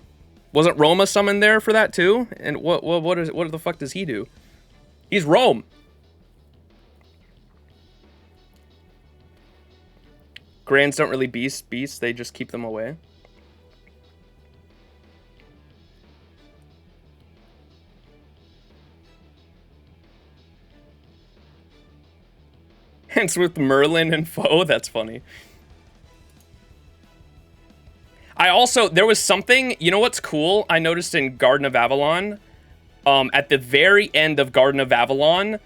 Wasn't Roma summoned there for that too? And what the fuck does he do? He's Rome. Grands don't really beasts, they just keep them away. Hence with Merlin and Foe, that's funny. There was something, you know what's cool? I noticed in Garden of Avalon, at the very end of Garden of Avalon,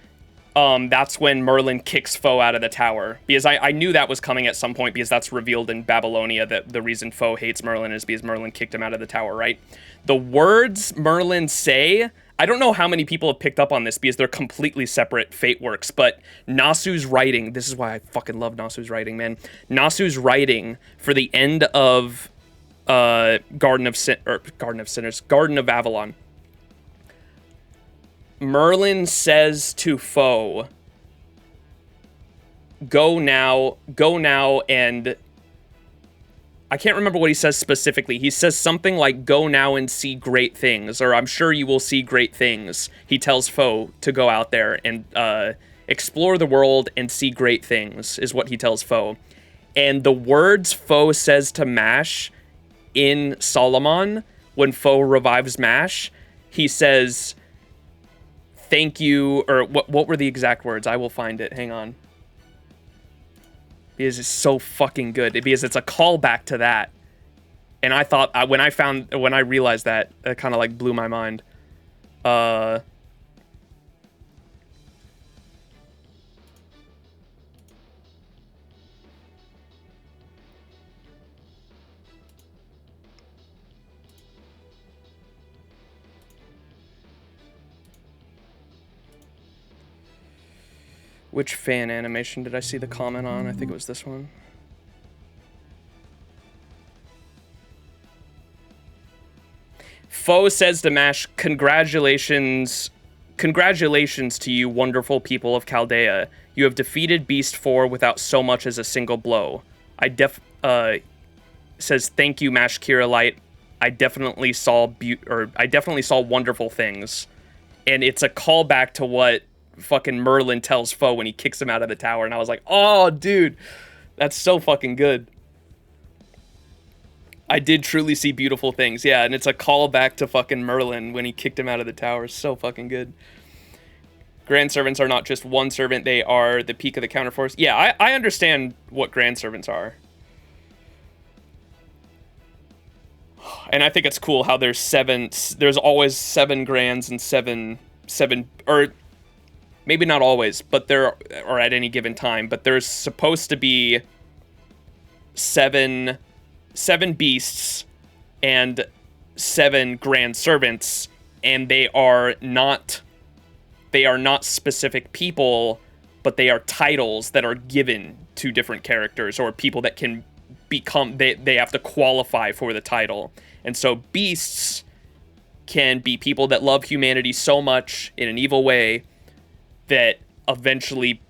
that's when Merlin kicks Foe out of the tower. Because I knew that was coming at some point, because that's revealed in Babylonia that the reason Foe hates Merlin is because Merlin kicked him out of the tower, right? The words Merlin say, I don't know how many people have picked up on this because they're completely separate fate works, but Nasu's writing, this is why I fucking love Nasu's writing, man. Nasu's writing for the end of Garden of Avalon. Merlin says to Foe, go now, and I can't remember what he says specifically. He says something like, go now and see great things, or I'm sure you will see great things. He tells Foe to go out there and explore the world and see great things, is what he tells Foe. And the words Foe says to Mash in Solomon, when Foe revives Mash, he says... thank you, or what were the exact words? I will find it. Hang on. Because it's so fucking good. Because it's a callback to that. And I thought, when I realized that, it kind of like blew my mind. Which fan animation did I see the comment on? I think it was this one. Foe says to Mash, congratulations to you, wonderful people of Chaldea. You have defeated Beast 4 without so much as a single blow. Says, thank you, Mash Kirillite. I definitely saw wonderful things. And it's a callback to what fucking Merlin tells Foe when he kicks him out of the tower, and I was like, oh, dude, that's so fucking good. I did truly see beautiful things, yeah, and it's a callback to fucking Merlin when he kicked him out of the tower. So fucking good. Grand Servants are not just one servant, they are the peak of the counterforce. Yeah, I understand what Grand Servants are. And I think it's cool how there's always 7 Grands and seven, or maybe not always, but or at any given time, but there's supposed to be seven beasts and 7 Grand Servants, and they are not specific people, but they are titles that are given to different characters or people that can become, they have to qualify for the title. And so beasts can be people that love humanity so much in an evil way that eventually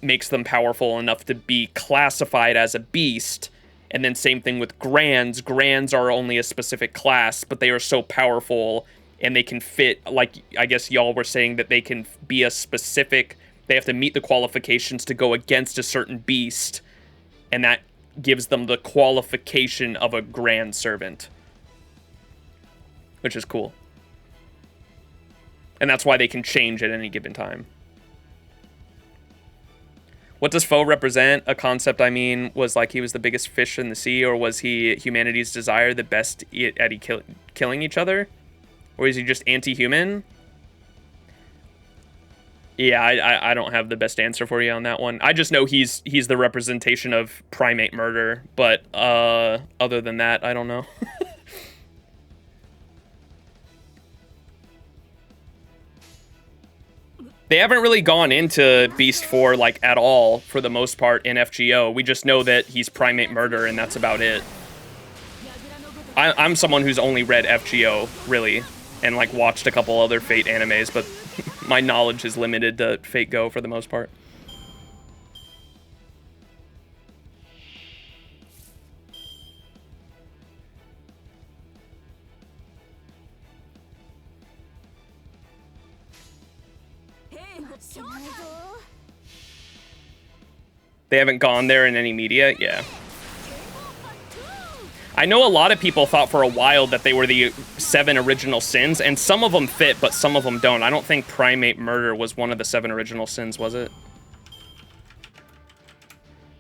makes them powerful enough to be classified as a beast, And then same thing with Grands. Grands are only a specific class, but they are so powerful and they can fit, like I guess y'all were saying, that they can be a specific, they have to meet the qualifications to go against a certain beast, and that gives them the qualification of a Grand Servant, which is cool. And that's why they can change at any given time. What does foe represent? A concept, I mean, was like he was the biggest fish in the sea, or was he humanity's desire, the best at killing each other? Or is he just anti-human? Yeah, I don't have the best answer for you on that one. I just know he's the representation of primate murder, but other than that, I don't know. They haven't really gone into Beast 4, like, at all, for the most part, in FGO. We just know that he's primate murder, and that's about it. I'm someone who's only read FGO, really, and, like, watched a couple other Fate animes, but my knowledge is limited to Fate Go for the most part. They haven't gone there in any media? Yeah. I know a lot of people thought for a while that they were the 7 original sins, and some of them fit, but some of them don't. I don't think primate murder was one of the 7 original sins, was it?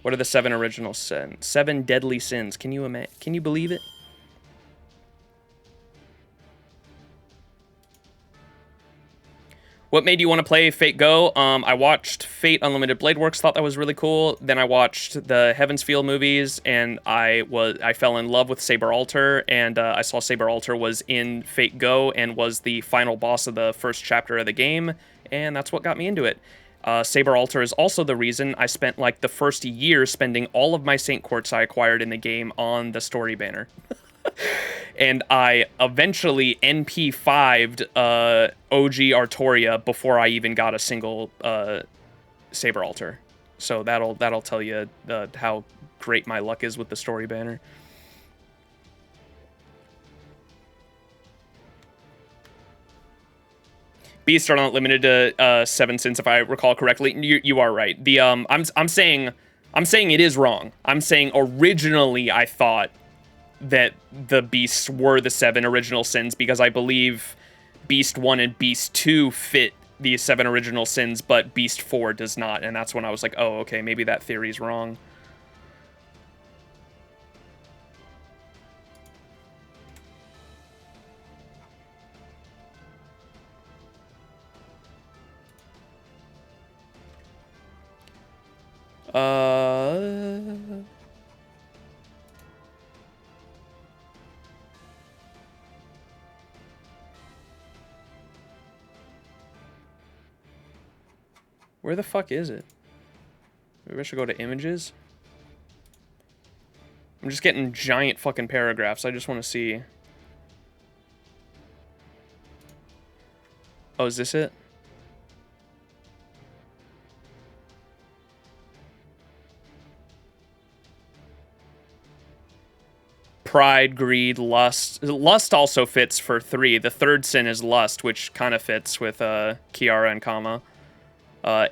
What are the 7 original sins? 7 deadly sins. Can you believe it? What made you want to play Fate Go? I watched Fate Unlimited Blade Works, thought that was really cool. Then I watched the Heaven's Feel movies, and I fell in love with Saber Alter, and I saw Saber Alter was in Fate Go and was the final boss of the first chapter of the game, and that's what got me into it. Saber Alter is also the reason I spent like the first year spending all of my Saint Quartz I acquired in the game on the story banner. And I eventually NP5'd OG Artoria before I even got a single Saber Alter. So that'll tell you how great my luck is with the story banner. Beasts are not limited to 7 sins, if I recall correctly. You are right. The I'm saying it is wrong. I'm saying originally I thought that the beasts were the 7 original sins, because I believe Beast 1 and Beast 2 fit the 7 original sins, but Beast 4 does not, and that's when I was like, oh, okay, maybe that theory's wrong. Where the fuck is it? Maybe I should go to images. I'm just getting giant fucking paragraphs. I just want to see. Oh, is this it? Pride, greed, lust. Lust also fits for 3. The 3rd sin is lust, which kind of fits with Kiara and Kama.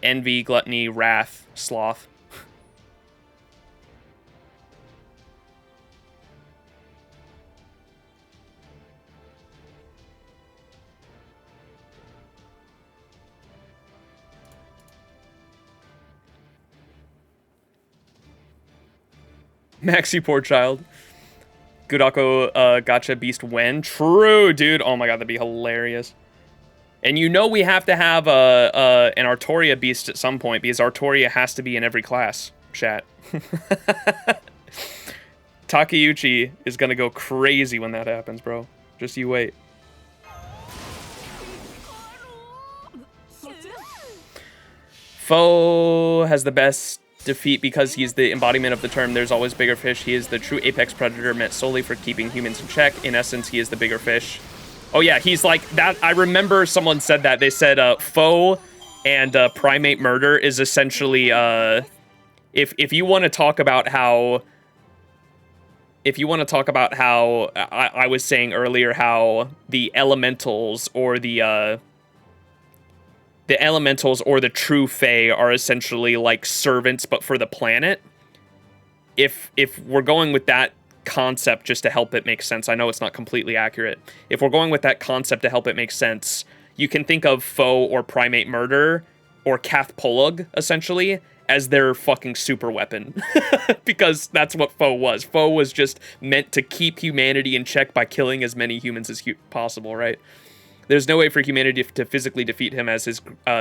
Envy, gluttony, wrath, sloth. Maxi, poor child. Gudako gotcha beast when? True, dude. Oh my god, that'd be hilarious. And you know we have to have an Artoria beast at some point, because Artoria has to be in every class, chat. Takeuchi is gonna go crazy when that happens, bro. Just you wait. Foe has the best defeat because he's the embodiment of the term "there's always bigger fish." He is the true apex predator meant solely for keeping humans in check. In essence, he is the bigger fish. Oh yeah, he's like that. I remember someone said that. They said foe and primate murder is essentially if you want to talk about how if you want to talk about how I was saying earlier how the elementals or the true Fae are essentially like servants but for the planet. If we're going with that concept just to help it make sense, I know it's not completely accurate. If we're going with that concept to help it make sense, you can think of foe or primate murder or Cath Polug essentially as their fucking super weapon. Because that's what foe was. Foe was just meant to keep humanity in check by killing as many humans as possible, right? There's no way for humanity to physically defeat him, as his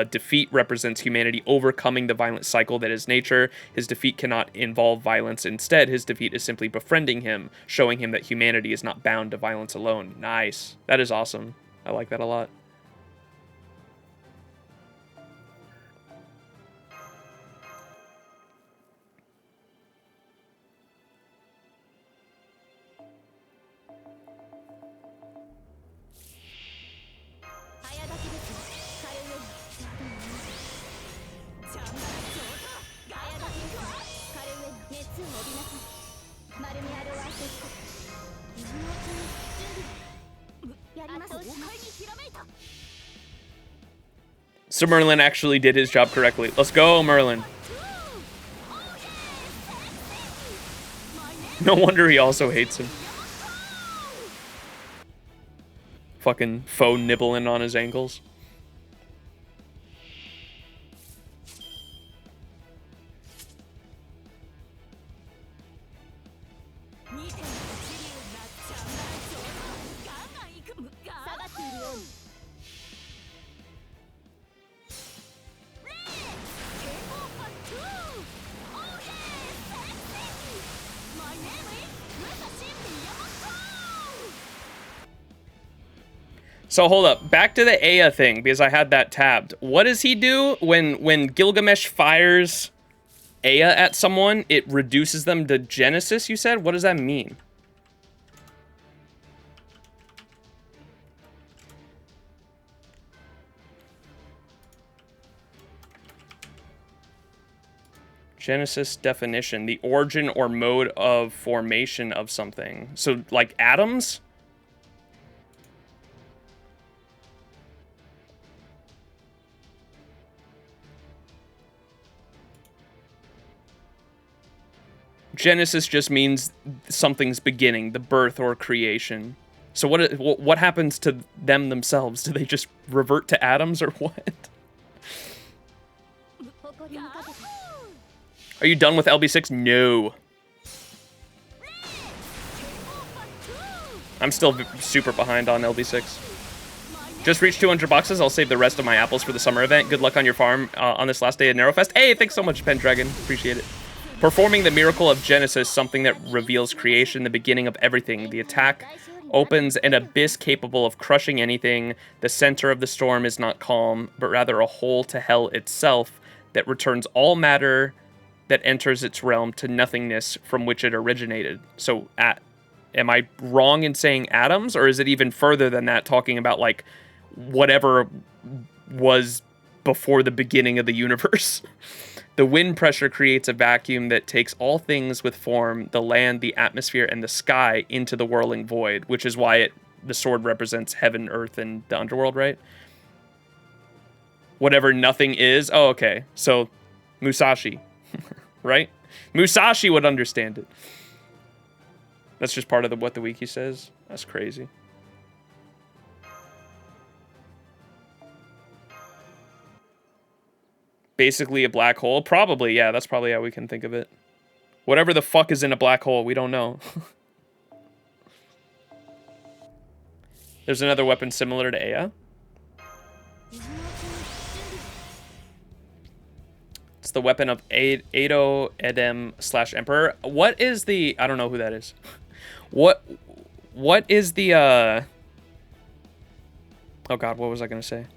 defeat represents humanity overcoming the violent cycle that is nature. His defeat cannot involve violence. Instead, his defeat is simply befriending him, showing him that humanity is not bound to violence alone. Nice. That is awesome. I like that a lot. So Merlin actually did his job correctly. Let's go, Merlin. No wonder he also hates him. Fucking foe nibbling on his ankles. So hold up, back to the Aya thing, because I had that tabbed. What does he do when Gilgamesh fires Aya at someone? It reduces them to Genesis, you said? What does that mean? Genesis definition, the origin or mode of formation of something. So, like atoms? Genesis just means something's beginning, the birth or creation. So what happens to them themselves? Do they just revert to atoms or what? Are you done with LB6? No. I'm still super behind on LB6. Just reached 200 boxes. I'll save the rest of my apples for the summer event. Good luck on your farm on this last day of Nerofest. Hey, thanks so much, Pendragon. Appreciate it. Performing the miracle of Genesis, something that reveals creation, the beginning of everything. The attack opens an abyss capable of crushing anything. The center of the storm is not calm, but rather a hole to hell itself that returns all matter that enters its realm to nothingness from which it originated. So, am I wrong in saying atoms, or is it even further than that, talking about like whatever was before the beginning of the universe? The wind pressure creates a vacuum that takes all things with form, the land, the atmosphere, and the sky into the whirling void, which is why the sword represents heaven, earth, and the underworld, right? Whatever nothing is. Oh, okay. So, Musashi, right? Musashi would understand it. That's just part of what the wiki says. That's crazy. Basically a black hole? Probably, yeah. That's probably how we can think of it. Whatever the fuck is in a black hole, we don't know. There's another weapon similar to Aya. It's the weapon of Ado Edem / Emperor. What is the... I don't know who that is. What is the... Oh god, what was I gonna say?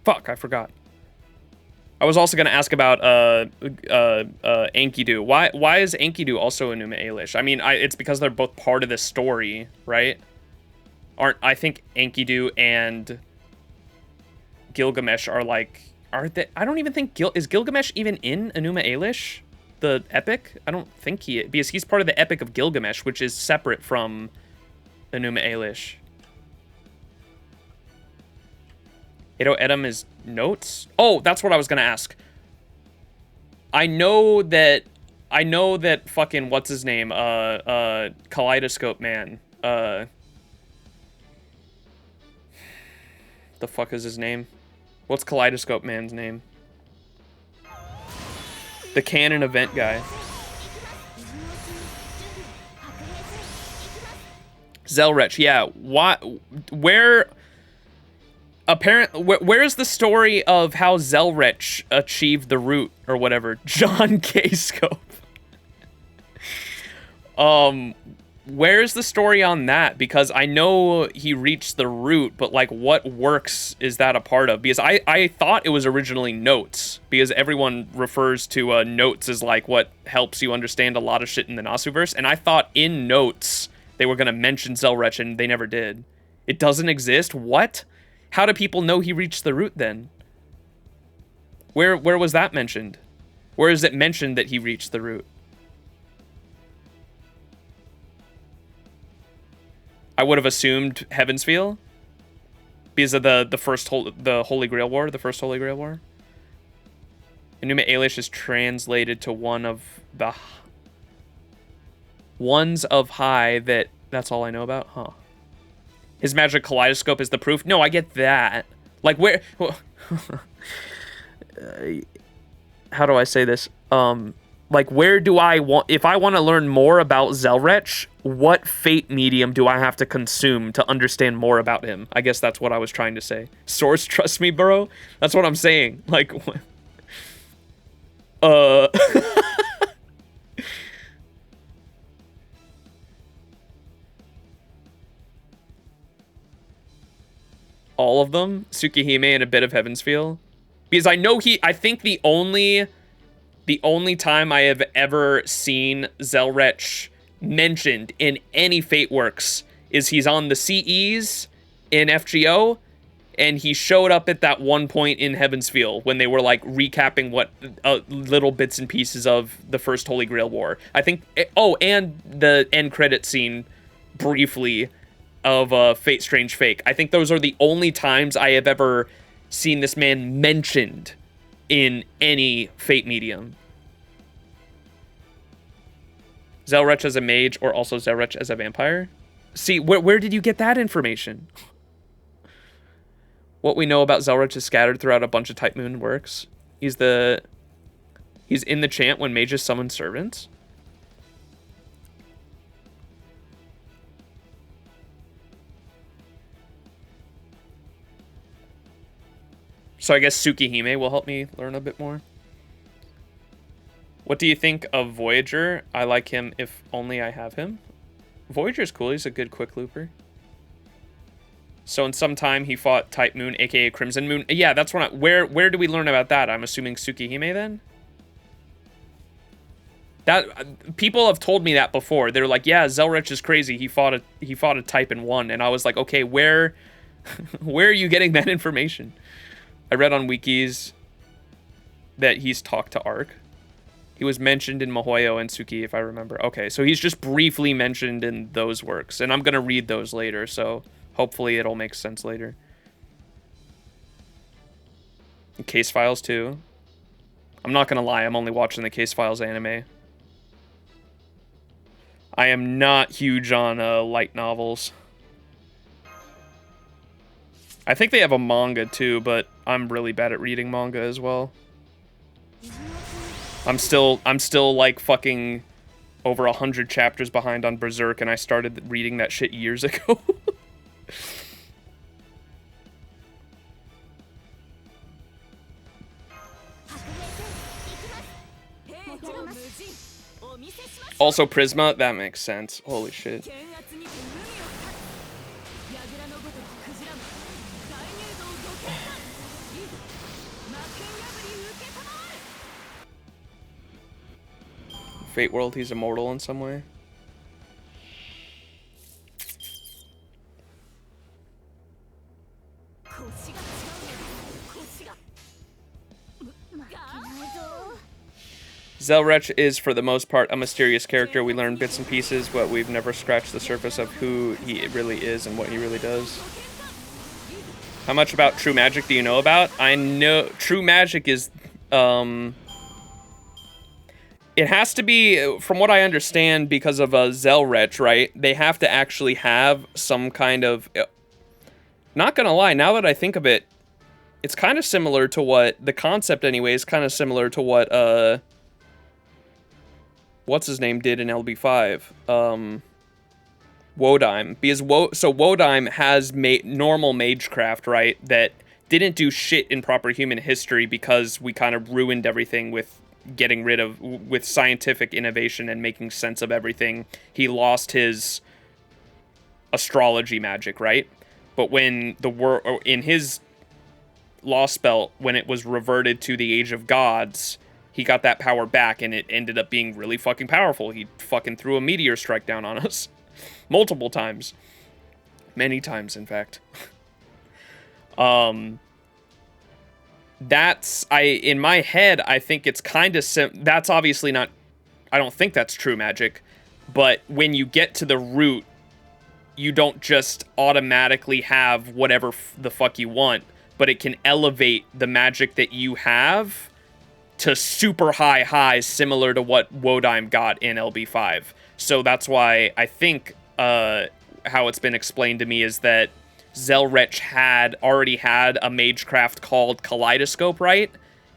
Fuck, I forgot. I was also going to ask about Enkidu. Why is Enkidu also Enuma Elish? I mean, it's because they're both part of the story, right? I think Enkidu and Gilgamesh are like... Are they? I don't even think... Is Gilgamesh even in Enuma Elish? the epic? I don't think because he's part of the Epic of Gilgamesh, which is separate from Enuma Elish. Edo Edom is notes? Oh, that's what I was gonna ask. I know that fucking what's his name? Kaleidoscope Man. The fuck is his name? What's Kaleidoscope Man's name? The canon event guy. Zelrech, yeah. Where's the story of how Zelrech achieved the root or whatever? John K. Scope. Where's the story on that? Because I know he reached the root, but like what works is that a part of? Because I thought it was originally notes, because everyone refers to notes as like what helps you understand a lot of shit in the Nasuverse, and I thought in notes they were gonna mention Zelrech and they never did. It doesn't exist? What? How do people know he reached the root then? Where was that mentioned? Where is it mentioned that he reached the root? I would have assumed Heavensfeel because of the Holy Grail War, the first Holy Grail War. Enuma Elish is translated to one of the ones of high that's all I know about, huh? His magic kaleidoscope is the proof. No, I get that. Like where? How do I say this? Like where do I want? If I want to learn more about Zelrech, what fate medium do I have to consume to understand more about him? I guess that's what I was trying to say. Source, trust me, bro. That's what I'm saying. Like, all of them, Tsukihime and a bit of Heavensfeel, because I know I think the only time I have ever seen Zelrech mentioned in any Fate works is he's on the CEs in FGO, and he showed up at that one point in Heavensfeel when they were like recapping what little bits and pieces of the first Holy Grail War. I think. Oh, and the end credit scene briefly of Fate Strange Fake. I think those are the only times I have ever seen this man mentioned in any Fate medium. Zelrech as a mage, or also Zelrech as a vampire? See, where did you get that information? What we know about Zelrech is scattered throughout a bunch of Type Moon works. He's in the chant when mages summon servants. So I guess Tsukihime will help me learn a bit more. What do you think of Voyager? I like him if only I have him. Voyager's cool. He's a good quick looper. So in some time he fought Type Moon, aka Crimson Moon. Yeah, that's what where do we learn about that? I'm assuming Tsukihime then? That people have told me that before. They're like, yeah, Zelrech is crazy. He fought a type and won. And I was like, okay, where are you getting that information? I read on wikis that he's talked to Ark. He was mentioned in Mihoyo and Tsuki, if I remember. Okay, so he's just briefly mentioned in those works, and I'm gonna read those later, so hopefully it'll make sense later. And Case Files too. I'm not gonna lie, I'm only watching the Case Files anime. I am not huge on light novels. I think they have a manga too, but I'm really bad at reading manga as well. I'm still like fucking over 100 chapters behind on Berserk, and I started reading that shit years ago. Also Prisma, that makes sense. Holy shit. Fate World, he's immortal in some way. Zelrech is, for the most part, a mysterious character. We learn bits and pieces, but we've never scratched the surface of who he really is and what he really does. How much about true magic do you know about? I know true magic is, it has to be, from what I understand, because of Zelrech, right? They have to actually have some kind of, not gonna lie, now that I think of it, it's kind of similar to what, the concept anyway, is kind of similar to what, what's his name did in LB5, Wodyme, because Wodyme has normal magecraft, right, that didn't do shit in proper human history because we kind of ruined everything with getting rid of, with scientific innovation and making sense of everything. He lost his astrology magic, right? But when the world, in his Lost Belt, when it was reverted to the Age of Gods, he got that power back, and it ended up being really fucking powerful. He fucking threw a meteor strike down on us. Multiple times. Many times, in fact. That's, in my head, I think it's kind of, that's obviously not, I don't think that's true magic, but when you get to the root, you don't just automatically have whatever the fuck you want, but it can elevate the magic that you have to super high highs, similar to what Wodyme got in LB5. So that's why I think how it's been explained to me is that Zelrech already had a magecraft called Kaleidoscope, right?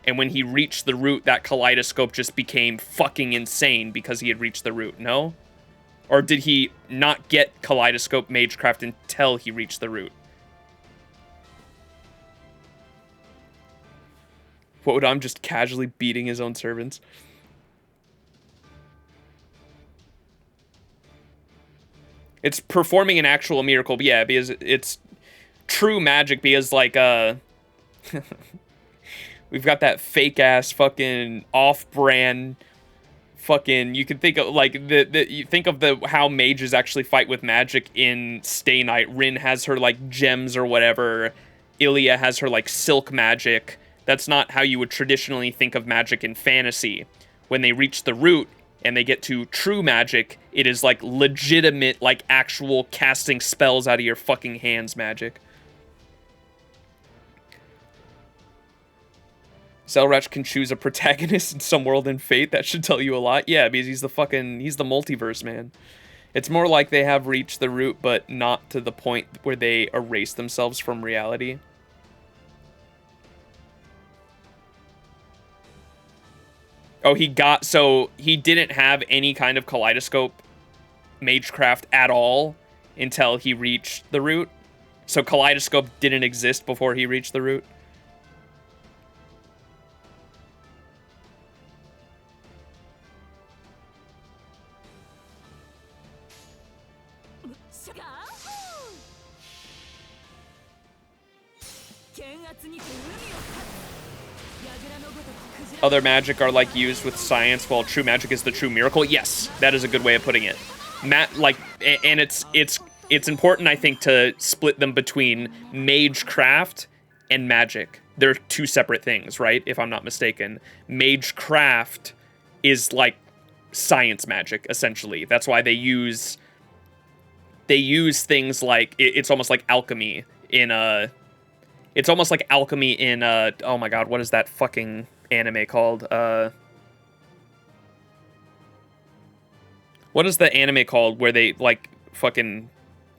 And when he reached the root, that Kaleidoscope just became fucking insane because he had reached the root, no? Or did he not get Kaleidoscope magecraft until he reached the root? What would I'm just casually beating his own servants? It's performing an actual miracle, but yeah, because it's true magic, because like we've got that fake ass fucking off-brand fucking, you can think of like you think of how mages actually fight with magic in Stay Night. Rin has her like gems or whatever. Ilya has her like silk magic. That's not how you would traditionally think of magic in fantasy. When they reach the root and they get to true magic, it is like legitimate, like actual casting spells out of your fucking hands magic. Zelrech can choose a protagonist in some world in Fate. That should tell you a lot. Yeah, because he's the multiverse, man. It's more like they have reached the root, but not to the point where they erase themselves from reality. Oh, he didn't have any kind of Kaleidoscope magecraft at all until he reached the root. So Kaleidoscope didn't exist before he reached the root. Other magic are like used with science, while true magic is the true miracle. Yes, that is a good way of putting it. And it's important, I think, to split them between magecraft and magic. They're two separate things, right? If I'm not mistaken. Magecraft is like science magic, essentially. That's why they use things like, it's almost like alchemy in oh my god, what is that fucking anime called? What is the anime called where they like fucking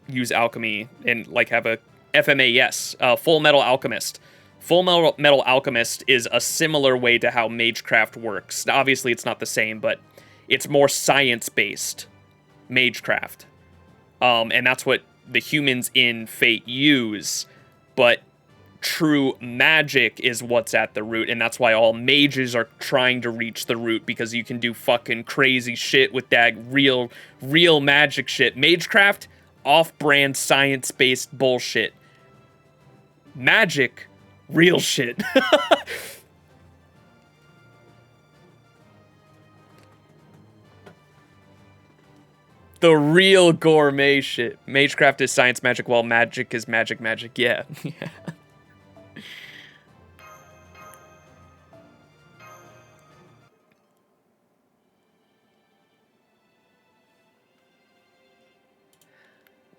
use alchemy and like have a FMA? Yes, Full Metal Alchemist. Full Metal Alchemist is a similar way to how magecraft works. Now, obviously, it's not the same, but it's more science-based magecraft, and that's what the humans in Fate use. But true magic is what's at the root, and that's why all mages are trying to reach the root, because you can do fucking crazy shit with that real magic shit. Magecraft, off-brand science-based bullshit. Magic, real shit. The real gourmet shit. Magecraft is science magic, while magic is magic. Yeah. Yeah.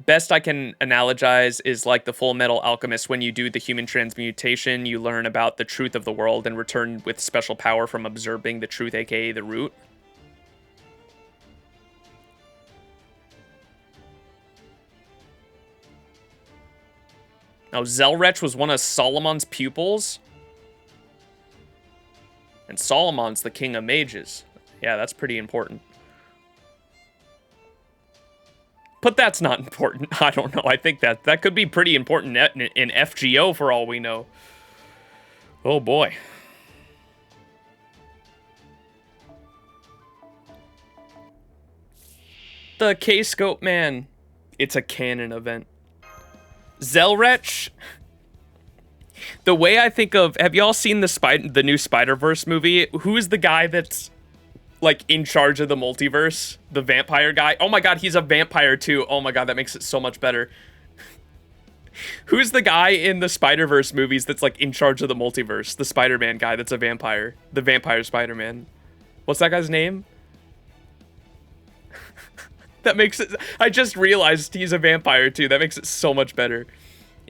best I can analogize is like the Full Metal Alchemist. When you do the human transmutation, you learn about the truth of the world and return with special power from observing the truth, aka the root. Now, Zelrech was one of Solomon's pupils. And Solomon's the king of mages. Yeah, that's pretty important. But that's not important. I don't know. I think that could be pretty important in FGO for all we know. Oh boy. The K-Scope Man. It's a canon event. Zelrech. The way I think of, have y'all seen the new Spider-Verse movie? Who is the guy that's like in charge of the multiverse? The vampire guy? Oh my god, he's a vampire too. Oh my god, that makes it so much better. Who's the guy in the Spider-Verse movies that's like in charge of the multiverse? The Spider-Man guy that's a vampire. The vampire Spider-Man. What's that guy's name? That makes it, I just realized he's a vampire too. That makes it so much better.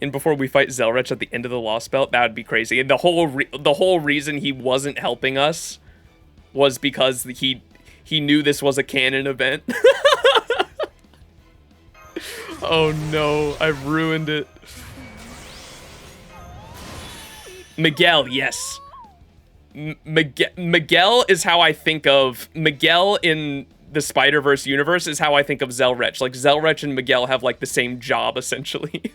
And before we fight Zelrech at the end of the Lost Belt, that would be crazy. And the whole reason he wasn't helping us was because he knew this was a canon event. Oh no, I've ruined it. Miguel, yes. Miguel is how I think of Miguel in the Spider-Verse universe is how I think of Zelrech. Like Zelrech and Miguel have like the same job essentially.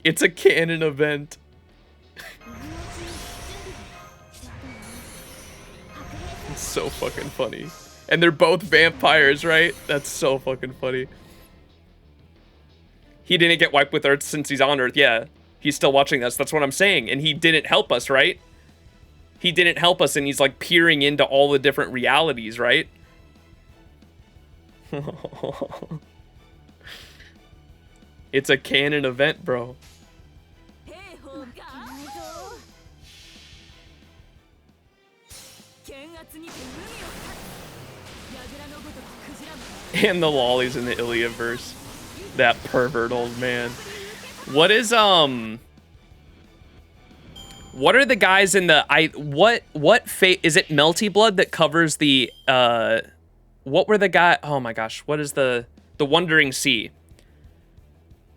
It's a canon event. It's so fucking funny. And they're both vampires, right? That's so fucking funny. He didn't get wiped with Earth since he's on Earth. Yeah, he's still watching us. That's what I'm saying. And he didn't help us, right? He didn't help us, and he's like peering into all the different realities, right? It's a canon event, bro. And the lollies in the Iliaverse. That pervert old man. What is, what are the guys in the, what fate, is it Melty Blood that covers the, what were the guy, oh my gosh, what is the Wandering Sea?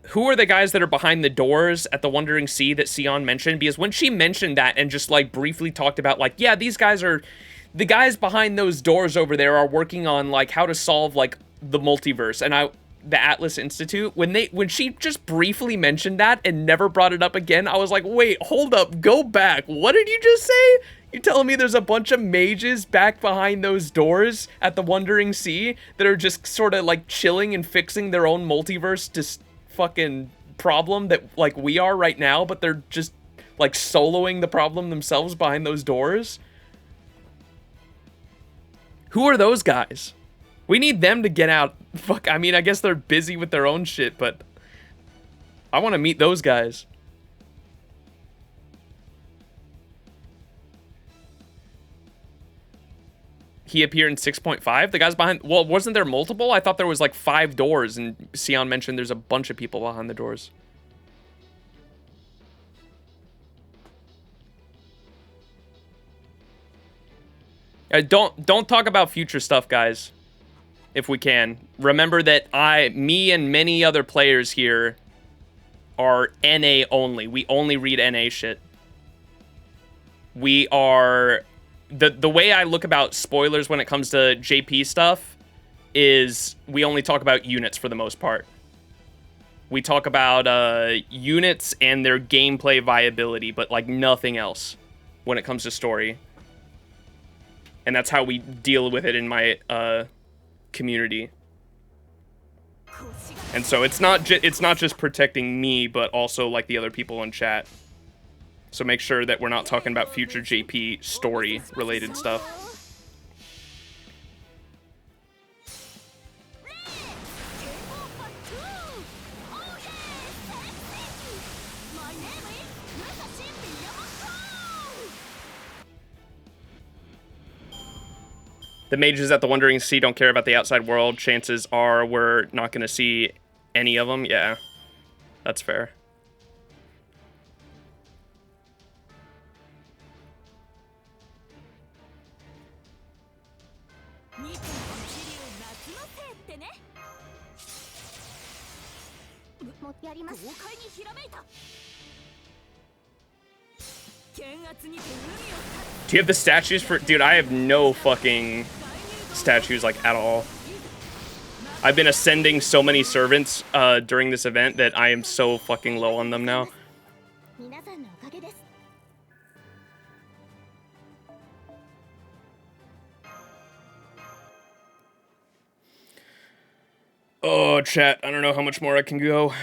Who are the guys that are behind the doors at the Wandering Sea that Sion mentioned? Because when she mentioned that and just like briefly talked about like, yeah, these guys are, the guys behind those doors over there are working on like how to solve like the multiverse. And the Atlas Institute, when she just briefly mentioned that and never brought it up again, I was like, wait, hold up, go back. What did you just say? You telling me there's a bunch of mages back behind those doors at the Wandering Sea that are just sort of like chilling and fixing their own multiverse just fucking problem that like we are right now, but they're just like soloing the problem themselves behind those doors? Who are those guys? We need them to get out. Fuck, I mean, I guess they're busy with their own shit, but I want to meet those guys. He appeared in 6.5? The guys behind... Well, wasn't there multiple? I thought there was like 5 doors, and Sion mentioned there's a bunch of people behind the doors. Don't talk about future stuff, guys. If we can. Remember that me and many other players here are NA only. We only read NA shit. We are... The way I look about spoilers when it comes to JP stuff is we only talk about units for the most part. We talk about units and their gameplay viability, but like nothing else when it comes to story. And that's how we deal with it in my community. And so it's not just protecting me, but also like the other people in chat. So make sure that we're not talking about future JP story related stuff. The mages at the Wandering Sea don't care about the outside world. Chances are we're not going to see any of them. Yeah, that's fair. Do you have the statues for... Dude, I have no fucking statues, like, at all. I've been ascending so many servants during this event that I am so fucking low on them now. Oh, chat, I don't know how much more I can go.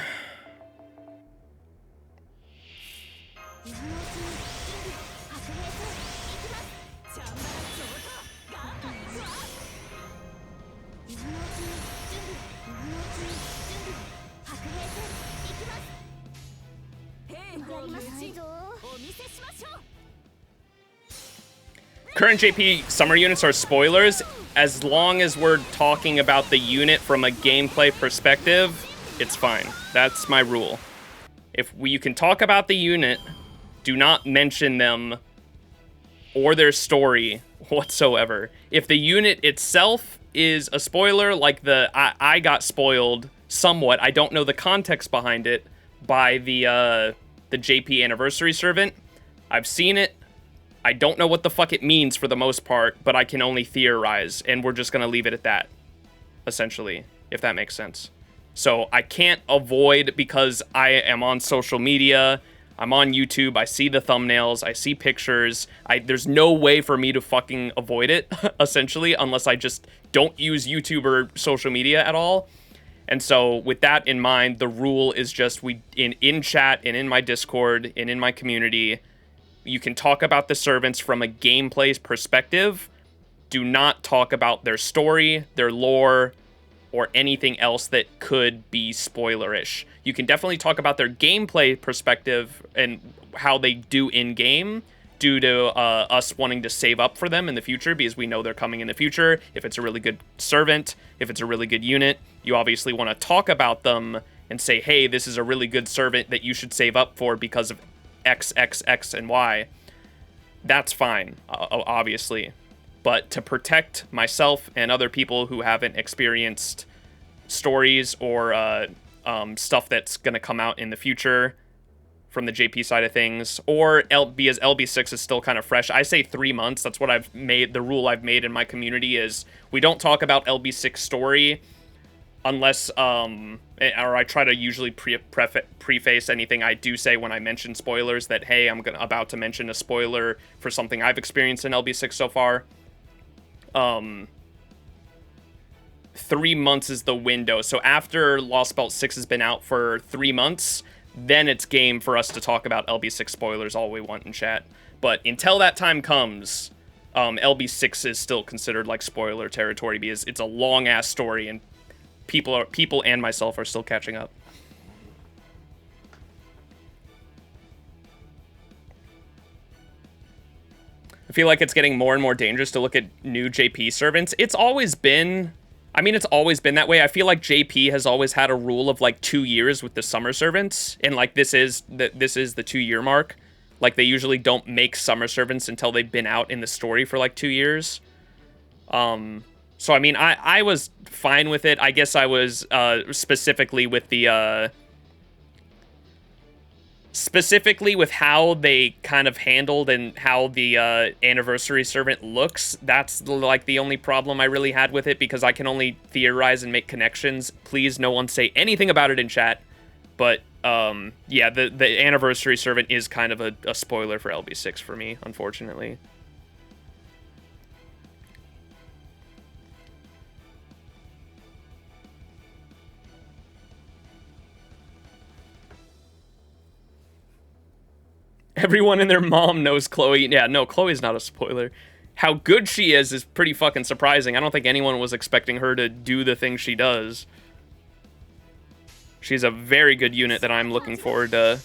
Current JP summer units are spoilers. As long as we're talking about the unit from a gameplay perspective, it's fine. That's my rule. If you can talk about the unit, do not mention them or their story whatsoever. If the unit itself is a spoiler, like I got spoiled somewhat, I don't know the context behind it, by the JP anniversary servant. I've seen it. I don't know what the fuck it means for the most part, but I can only theorize, and we're just gonna leave it at that, essentially, if that makes sense. So I can't avoid, because I am on social media, I'm on YouTube, I see the thumbnails, I see pictures, there's no way for me to fucking avoid it, essentially, unless I just don't use YouTube or social media at all. And so with that in mind, the rule is just in chat and in my Discord and in my community, you can talk about the servants from a gameplay perspective. Do not talk about their story, their lore, or anything else that could be spoilerish. You can definitely talk about their gameplay perspective and how they do in-game due to us wanting to save up for them in the future because we know they're coming in the future. If it's a really good servant, if it's a really good unit, you obviously want to talk about them and say, hey, this is a really good servant that you should save up for because of X, X, X, and Y. That's fine, obviously. But to protect myself and other people who haven't experienced stories or stuff that's going to come out in the future from the JP side of things, or because LB6 is still kind of fresh, I say 3 months. That's what I've made. The rule I've made in my community is we don't talk about LB6 story unless, or I try to usually preface anything I do say when I mention spoilers that, hey, I'm about to mention a spoiler for something I've experienced in LB6 so far. 3 months is the window. So after Lost Belt 6 has been out for 3 months, then it's game for us to talk about LB6 spoilers all we want in chat. But until that time comes, LB6 is still considered like spoiler territory because it's a long-ass story and people and myself are still catching up. I feel like it's getting more and more dangerous to look at new JP servants. It's always been, I mean, it's always been that way. I feel like JP has always had a rule of like 2 years with the summer servants, and like this is the 2-year mark. Like they usually don't make summer servants until they've been out in the story for like 2 years. So, I mean, I was fine with it. I guess I was specifically with the... specifically with how they kind of handled and how the anniversary servant looks. That's like the only problem I really had with it because I can only theorize and make connections. Please, no one say anything about it in chat. But, yeah, the anniversary servant is kind of a spoiler for LB6 for me, unfortunately. Everyone and their mom knows Chloe. Yeah, no, Chloe's not a spoiler. How good she is pretty fucking surprising. I don't think anyone was expecting her to do the thing she does. She's a very good unit that I'm looking forward to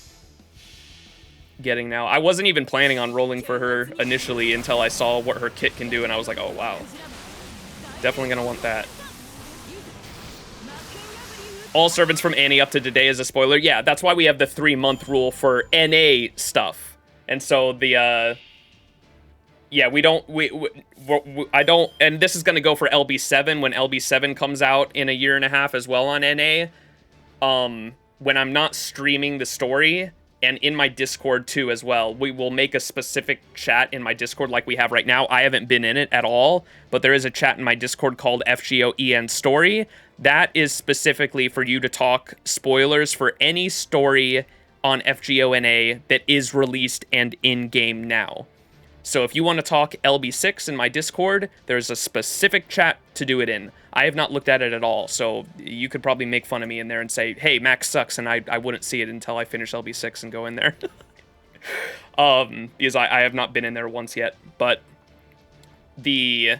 getting now. I wasn't even planning on rolling for her initially until I saw what her kit can do, and I was like, oh, wow. Definitely gonna want that. All servants from Annie up to today is a spoiler. Yeah, that's why we have the 3-month rule for NA stuff. And so the, yeah, we don't, I don't, and this is gonna go for LB7 when LB7 comes out in a year and a half as well on NA. When I'm not streaming the story, and in my Discord too as well, we will make a specific chat in my Discord like we have right now. I haven't been in it at all, but there is a chat in my Discord called FGO EN Story. That is specifically for you to talk spoilers for any story on FGO NA that is released and in-game now. So if you want to talk LB6 in my Discord, there's a specific chat to do it in. I have not looked at it at all, so you could probably make fun of me in there and say, hey, Max sucks, and I wouldn't see it until I finish LB6 and go in there. Because I have not been in there once yet. But the...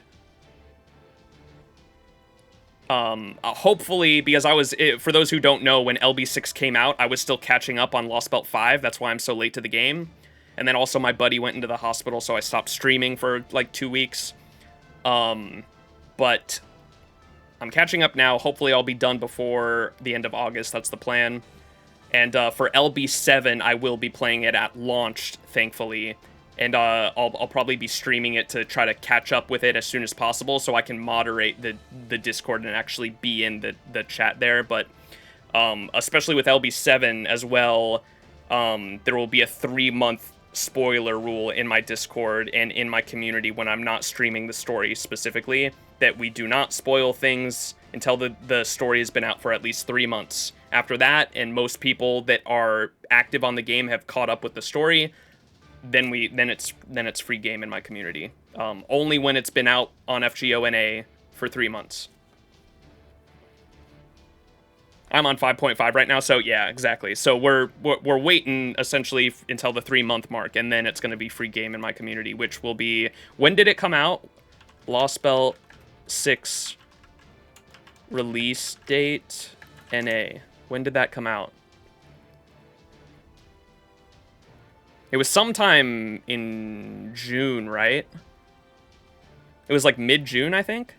hopefully, because I was, for those who don't know, when LB6 came out, I was still catching up on Lost Belt 5. That's why I'm so late to the game. And then also my buddy went into the hospital, so I stopped streaming for like 2 weeks. But I'm catching up now. Hopefully I'll be done before the end of August. That's the plan. And for LB7, I will be playing it at launch, thankfully. And I'll probably be streaming it to try to catch up with it as soon as possible so I can moderate the Discord and actually be in the chat there. But especially with LB7 as well, there will be a 3-month spoiler rule in my Discord and in my community when I'm not streaming the story specifically, that we do not spoil things until the story has been out for at least 3 months. After that, and most people that are active on the game have caught up with the story, then it's free game in my community. Only when it's been out on FGO NA for 3 months. I'm on 5.5 right now, so yeah, exactly. So we're waiting essentially until the 3-month mark, and then it's going to be free game in my community, which will be, when did it come out? Lost Belt 6 release date NA. When did that come out? It was sometime in June, right? It was like mid-June, I think.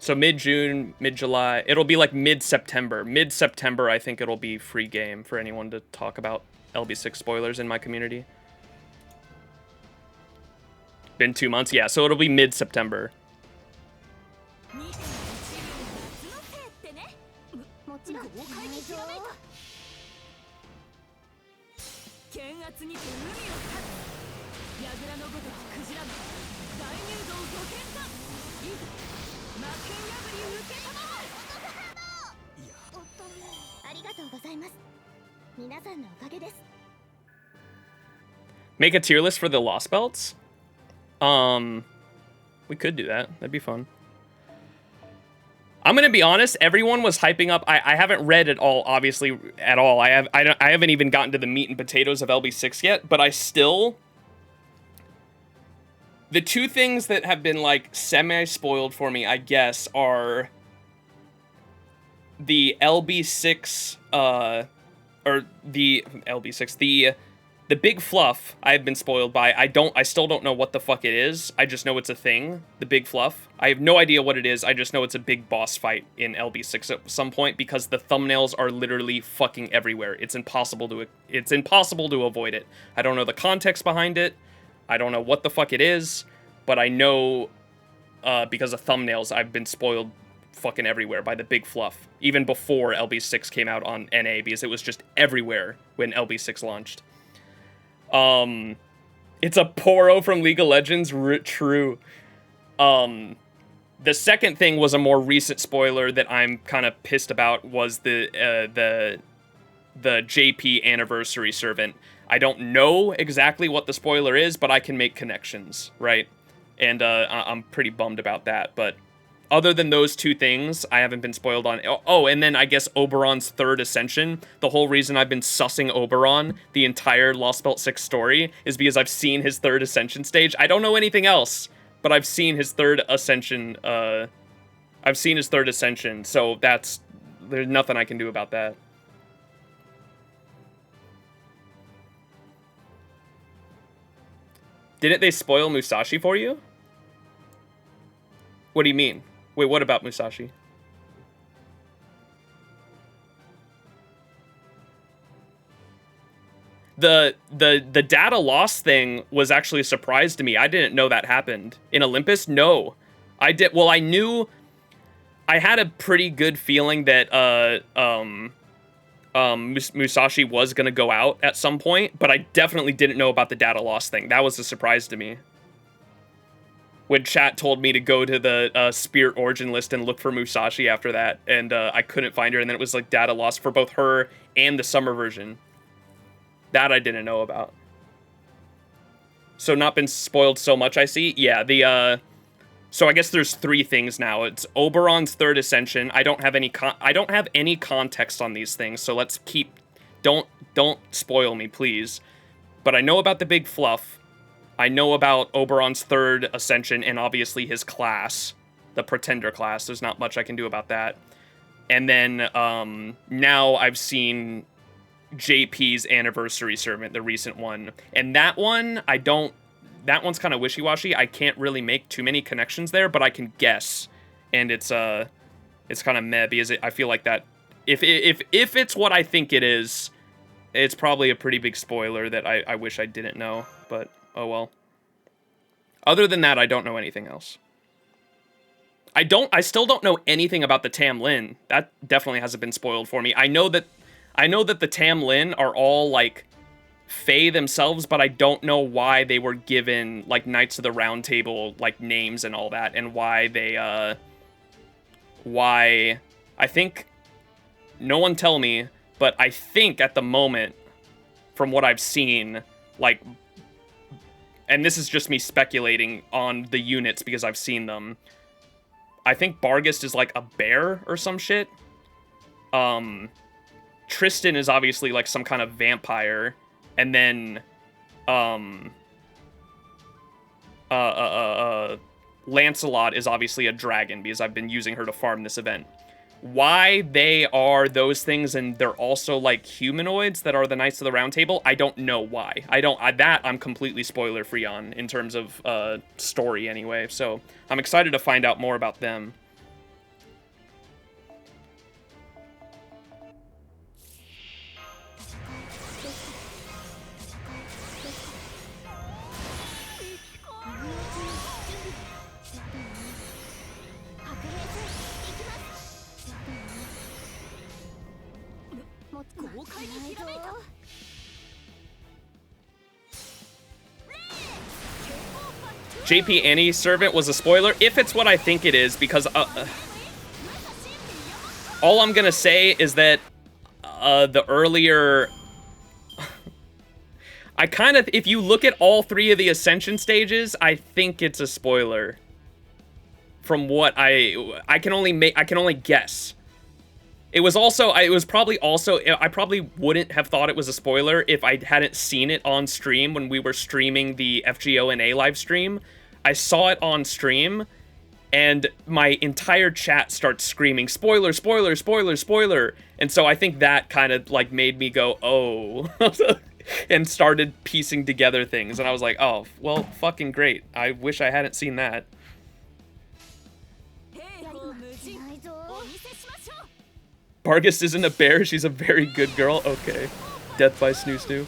So mid-June, mid-July. It'll be like mid-September. Mid-September, I think it'll be free game for anyone to talk about LB6 spoilers in my community. Been 2 months? Yeah, so it'll be mid-September. Make a tier list for the Lost Belts? We could do that. That'd be fun. I'm gonna be honest, everyone was hyping up. I haven't read it all, obviously, at all. I haven't even gotten to the meat and potatoes of LB6 yet, but I still... The two things that have been, like, semi-spoiled for me, I guess, are the LB6, or the LB6, the big fluff I've been spoiled by. I still don't know what the fuck it is. I just know it's a thing, the big fluff. I have no idea what it is. I just know it's a big boss fight in LB6 at some point because the thumbnails are literally fucking everywhere. It's impossible to avoid it. I don't know the context behind it. I don't know what the fuck it is, but I know because of thumbnails I've been spoiled fucking everywhere by the big fluff, even before LB6 came out on NA, because it was just everywhere when LB6 launched. It's a Poro from League of Legends, true. The second thing was a more recent spoiler that I'm kind of pissed about, was the JP anniversary servant. I don't know exactly what the spoiler is, but I can make connections, right? And I'm pretty bummed about that, but other than those two things, I haven't been spoiled on. Oh, and then I guess Oberon's third ascension. The whole reason I've been sussing Oberon the entire Lost Belt 6 story is because I've seen his third ascension stage. I don't know anything else, but I've seen his third ascension. So there's nothing I can do about that. Didn't they spoil Musashi for you? What do you mean? Wait, what about Musashi? The data loss thing was actually a surprise to me. I didn't know that happened. In Olympus? No. I did. Well, I knew... I had a pretty good feeling that Musashi was going to go out at some point, but I definitely didn't know about the data loss thing. That was a surprise to me. When chat told me to go to the Spirit Origin list and look for Musashi after that, and I couldn't find her, and then it was like data loss for both her and the summer version. That I didn't know about. So not been spoiled so much, I see. Yeah, so I guess there's 3 things now. It's Oberon's third ascension. I don't have any context on these things, so let's keep... Don't spoil me, please. But I know about the big fluff. I know about Oberon's third ascension and obviously his class, the Pretender class. There's not much I can do about that. And then now I've seen JP's Anniversary Servant, the recent one. And that one, that one's kind of wishy-washy. I can't really make too many connections there, but I can guess. And it's kind of meh because I feel like that if it's what I think it is, it's probably a pretty big spoiler that I wish I didn't know, but oh well. Other than that, I don't know anything else. I still don't know anything about the Tam Lin. That definitely hasn't been spoiled for me. I know that the Tam Lin are all like Fae themselves, but I don't know why they were given like Knights of the Round Table like names and all that, and why they I think, no one tell me, but I think at the moment, from what I've seen, like, and this is just me speculating on the units because I've seen them, I think Bargist is like a bear or some shit. Tristan is obviously like some kind of vampire, and then Lancelot is obviously a dragon because I've been using her to farm this event. Why they are those things and they're also like humanoids that are the Knights of the Round Table, I don't know why. That I'm completely spoiler free on in terms of story anyway. So I'm excited to find out more about them. JP Annie Servant was a spoiler, if it's what I think it is, because all I'm gonna say is that the earlier... I kind of, if you look at all 3 of the Ascension stages, I think it's a spoiler. From what I can only guess. It was probably also, I probably wouldn't have thought it was a spoiler if I hadn't seen it on stream when we were streaming the FGO and A live stream. I saw it on stream, and my entire chat starts screaming, spoiler, spoiler, spoiler, spoiler. And so I think that kind of like made me go, oh, and started piecing together things. And I was like, oh, well, fucking great. I wish I hadn't seen that. Bargist isn't a bear, she's a very good girl. Okay. Death by Snoo Snoo.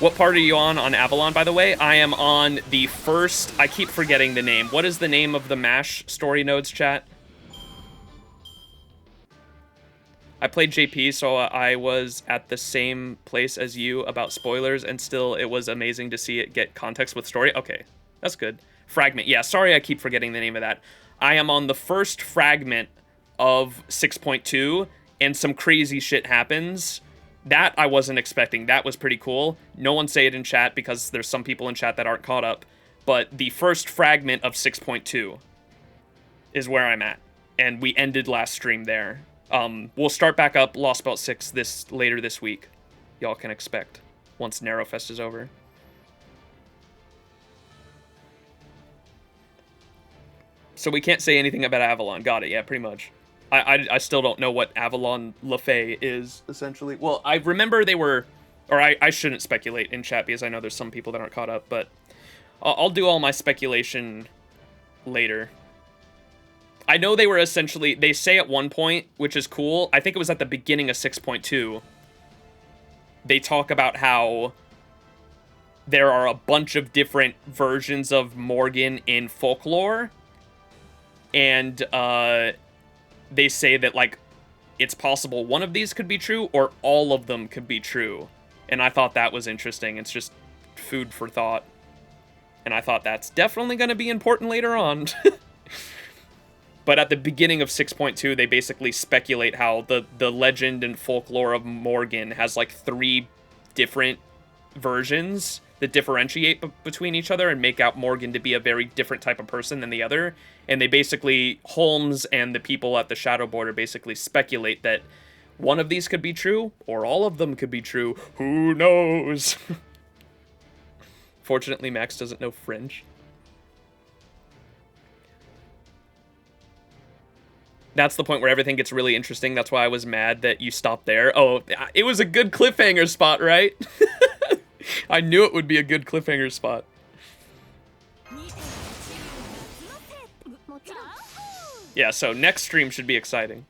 What part are you on Avalon, by the way? I am on the first... I keep forgetting the name. What is the name of the MASH story nodes, chat? I played JP, so I was at the same place as you about spoilers, and still it was amazing to see it get context with story. Okay, that's good. Fragment. Yeah, sorry I keep forgetting the name of that. I am on the first fragment of 6.2, and some crazy shit happens. That I wasn't expecting. That was pretty cool. No one say it in chat because there's some people in chat that aren't caught up. But the first fragment of 6.2 is where I'm at. And we ended last stream there. We'll start back up Lost Belt 6 later this week. Y'all can expect once Nerofest is over. So we can't say anything about Avalon. Got it. Yeah, pretty much. I still don't know what Avalon LaFay is, essentially. Well, I remember they were... Or I shouldn't speculate in chat because I know there's some people that aren't caught up, but... I'll do all my speculation later. I know they were essentially, they say at one point, which is cool, I think it was at the beginning of 6.2, they talk about how there are a bunch of different versions of Morgan in folklore, and they say that, like, it's possible one of these could be true, or all of them could be true, and I thought that was interesting. It's just food for thought, and I thought that's definitely going to be important later on. But at the beginning of 6.2, they basically speculate how the legend and folklore of Morgan has, like, 3 different versions that differentiate between each other and make out Morgan to be a very different type of person than the other. And they basically, Holmes and the people at the Shadow Border basically speculate that one of these could be true, or all of them could be true. Who knows? Fortunately, Max doesn't know French. That's the point where everything gets really interesting. That's why I was mad that you stopped there. Oh, it was a good cliffhanger spot, right? I knew it would be a good cliffhanger spot. Yeah, so next stream should be exciting.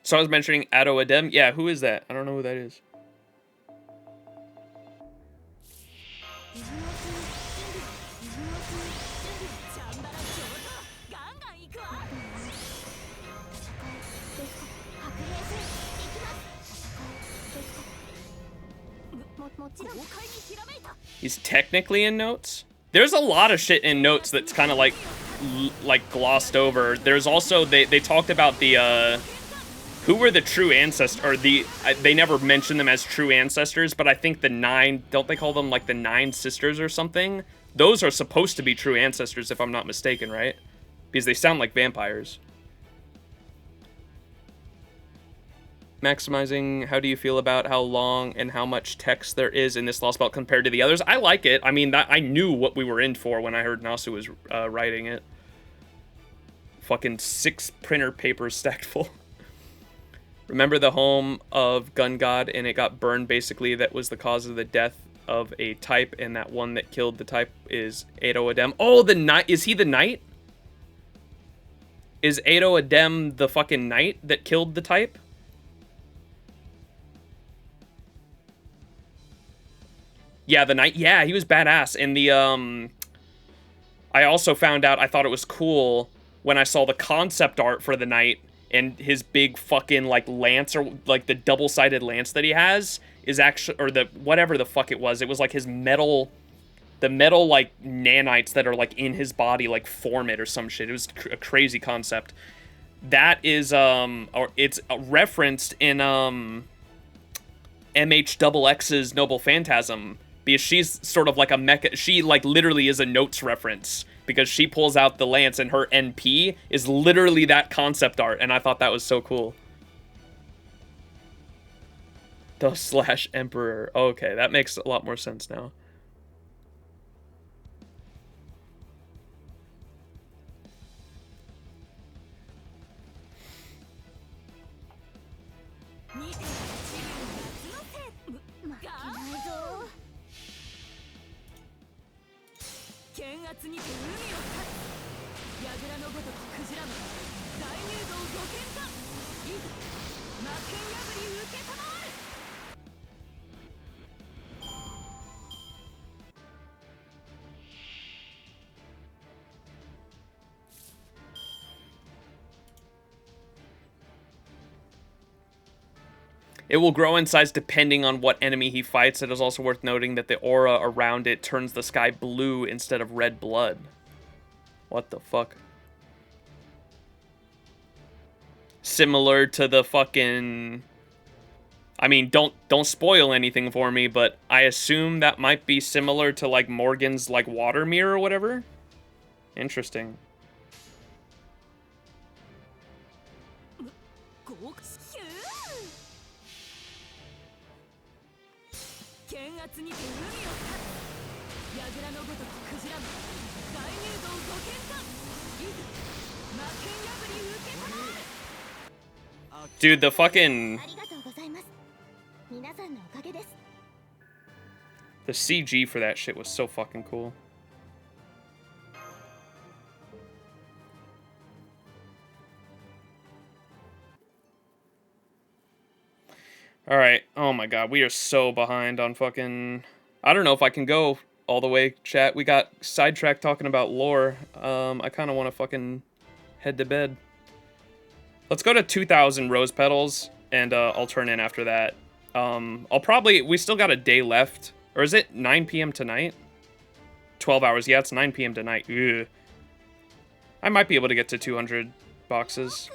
So I was mentioning Ado Adem. Yeah, who is that? I don't know who that is. He's technically in notes. There's a lot of shit in notes that's kind of like glossed over. There's also they talked about the who were the true ancestors, or they never mentioned them as true ancestors, but I think the 9, don't they call them like the 9 sisters or something? Those are supposed to be true ancestors if I'm not mistaken, right? Because they sound like vampires. Maximizing, how do you feel about how long and how much text there is in this Lost Belt compared to the others? I like it. I mean, I knew what we were in for when I heard Nasu was writing it. Fucking 6 printer papers stacked full. Remember the home of Gun God, and it got burned, basically. That was the cause of the death of a type, and that one that killed the type is Ado Adem. Oh, the knight. Is he the knight? Is Ado Adem the fucking knight that killed the type? Yeah, the knight. Yeah, he was badass. And the, I also found out, I thought it was cool when I saw the concept art for the knight, and his big fucking, like, lance, or, like, the double-sided lance that he has is actually, or the, whatever the fuck it was like his metal, the metal, like, nanites that are, like, in his body, like, form it or some shit. It was a crazy concept. That is, or it's referenced in, MHXX's Noble Phantasm, because she's sort of like a mecha, she, like, literally is a notes reference, because she pulls out the lance and her NP is literally that concept art, and I thought that was so cool. The / Emperor. Okay, that makes a lot more sense now. It will grow in size depending on what enemy he fights. It is also worth noting that the aura around it turns the sky blue instead of red blood. What the fuck? Similar to the fucking... I mean, don't spoil anything for me, but I assume that might be similar to, like, Morgan's, like, water mirror or whatever? Interesting. Dude, the fucking... The CG for that shit was so fucking cool. Alright, oh my god, we are so behind on fucking... I don't know if I can go all the way, chat. We got sidetracked talking about lore. I kind of want to fucking head to bed. Let's go to 2,000 rose petals, and I'll turn in after that. I'll probably... We still got a day left. Or is it 9 p.m. tonight? 12 hours. Yeah, it's 9 p.m. tonight. Ugh. I might be able to get to 200 boxes.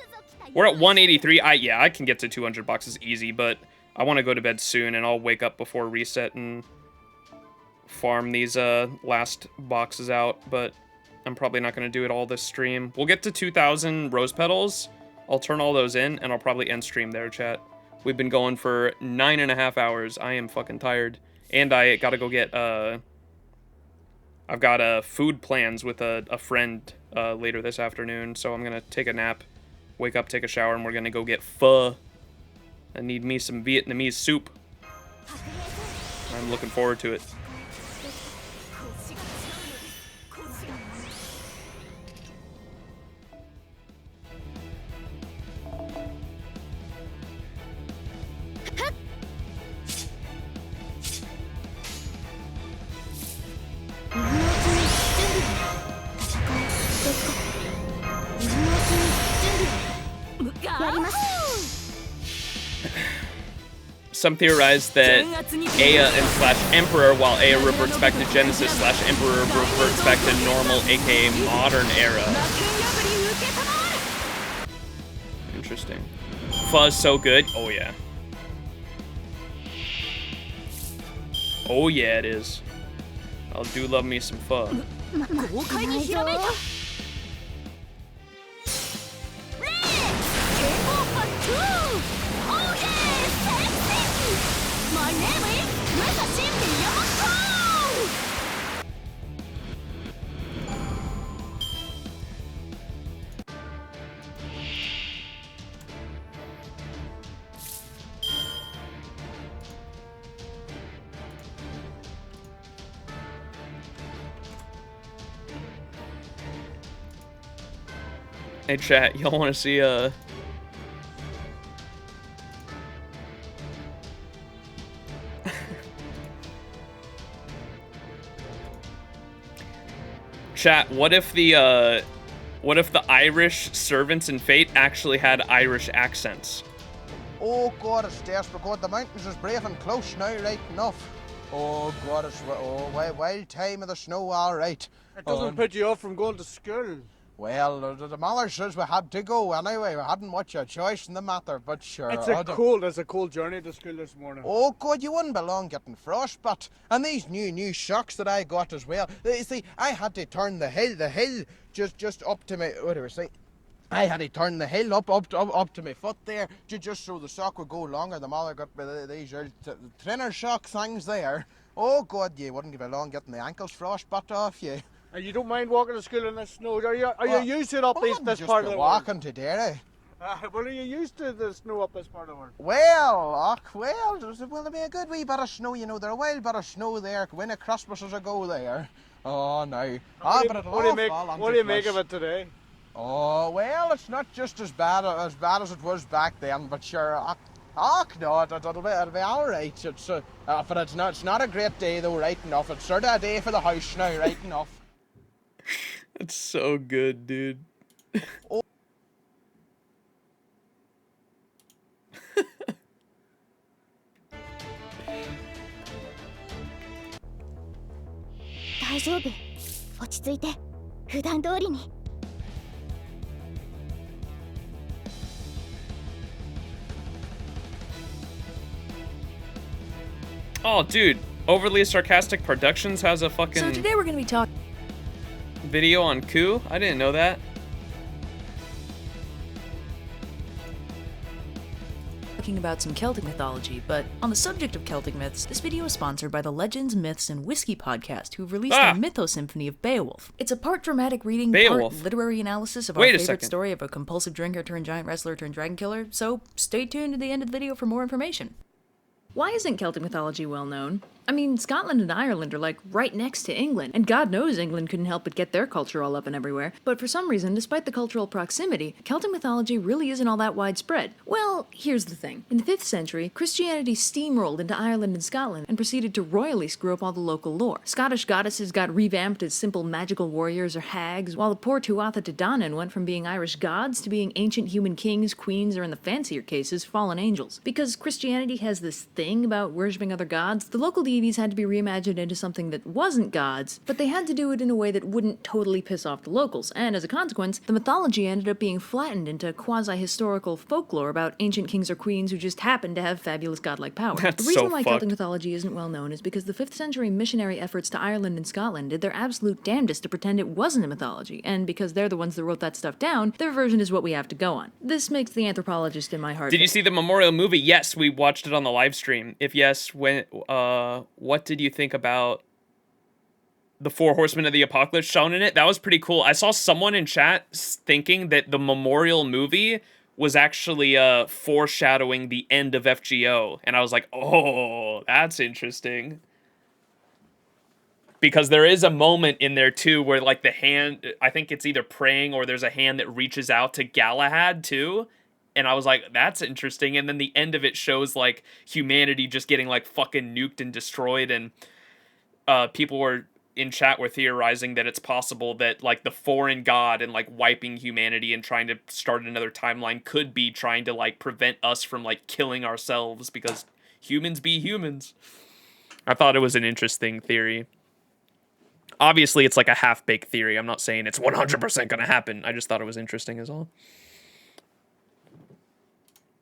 We're at 183. Yeah, I can get to 200 boxes easy, but I want to go to bed soon, and I'll wake up before reset and farm these last boxes out, but I'm probably not going to do it all this stream. We'll get to 2,000 rose petals. I'll turn all those in, and I'll probably end stream there, chat. We've been going for 9.5 hours. I am fucking tired. And I gotta go get, I've got food plans with a friend later this afternoon, so I'm gonna take a nap, wake up, take a shower, and we're gonna go get pho. I need me some Vietnamese soup. I'm looking forward to it. Some theorize that Aya and / Emperor, while Aya reverts back to Genesis / Emperor reverts back to normal, aka modern era. Interesting. Pho's so good. Oh yeah. Oh yeah, it is. I do love me some pho. Hey chat, y'all want to see Chat, what if the Irish servants in Fate actually had Irish accents? Oh god, it's desperate. God, the mountains is brave and close now, right enough. Oh god, it's wild time of the snow, all right. It doesn't put you off from going to school. Well, the mother says we had to go anyway. We hadn't much a choice in the matter, but sure. It's a cold journey to school this morning. Oh god, you wouldn't belong getting frostbite. And these new socks that I got as well. You see, I had to turn the hill just up to my, what do I say? I had to turn the hill up to my foot there, just so the sock would go longer. The mother got me these trainer sock things there. Oh god, you wouldn't give along getting the ankles frostbite off you. And you don't mind walking to school in the snow? Are you used to it up this part of the world? Walking to Derry. Well, are you used to the snow up this part of the world? Well, there'll be a good wee bit of snow, you know. There's a wild bit of snow there. When the Christmases ago there. Oh no. What do you make of it today? Oh well, it's not just as bad as it was back then, but sure. No, it'll be all right. But it's not a great day though, right enough. It's sort of a day for the house now, right enough. That's so good, dude. Oh. Oh, dude. Overly Sarcastic Productions has a fucking... So today we're gonna be talking... video on Coup? I didn't know that. talking about some Celtic mythology, but on the subject of Celtic myths, this video is sponsored by the Legends, Myths, and Whiskey podcast, who've released their Mythosymphony of Beowulf. It's a part dramatic reading, part literary analysis of our favorite story of a compulsive drinker turned giant wrestler turned dragon killer, so stay tuned to the end of the video for more information. Why isn't Celtic mythology well known? I mean, Scotland and Ireland are like right next to England, and God knows England couldn't help but get their culture all up and everywhere, but for some reason, despite the cultural proximity, Celtic mythology really isn't all that widespread. Well, here's the thing. In the 5th century, Christianity steamrolled into Ireland and Scotland and proceeded to royally screw up all the local lore. Scottish goddesses got revamped as simple magical warriors or hags, while the poor Tuatha De Danann went from being Irish gods to being ancient human kings, queens, or in the fancier cases, fallen angels. Because Christianity has this thing about worshipping other gods, the local deities had to be reimagined into something that wasn't gods, but they had to do it in a way that wouldn't totally piss off the locals, and as a consequence, the mythology ended up being flattened into quasi-historical folklore about ancient kings or queens who just happened to have fabulous godlike power. The reason why Celtic mythology isn't well known is because the 5th century missionary efforts to Ireland and Scotland did their absolute damnedest to pretend it wasn't a mythology, and because they're the ones that wrote that stuff down, their version is what we have to go on. This makes the anthropologist in my heart. Did you see the Memorial movie? Yes, we watched it on the live stream. If yes, what did you think about the 4 Horsemen of the Apocalypse shown in it? That was pretty cool. I saw someone in chat thinking that the Memorial movie was actually foreshadowing the end of FGO, and I was like, oh, that's interesting. Because there is a moment in there too where like the hand, I think it's either praying or there's a hand that reaches out to Galahad too. And I was like, that's interesting. And then the end of it shows like humanity just getting like fucking nuked and destroyed. And people were in chat were theorizing that it's possible that like the foreign god and like wiping humanity and trying to start another timeline could be trying to like prevent us from like killing ourselves because humans be humans. I thought it was an interesting theory. Obviously, it's like a half-baked theory. I'm not saying it's 100% going to happen. I just thought it was interesting as all.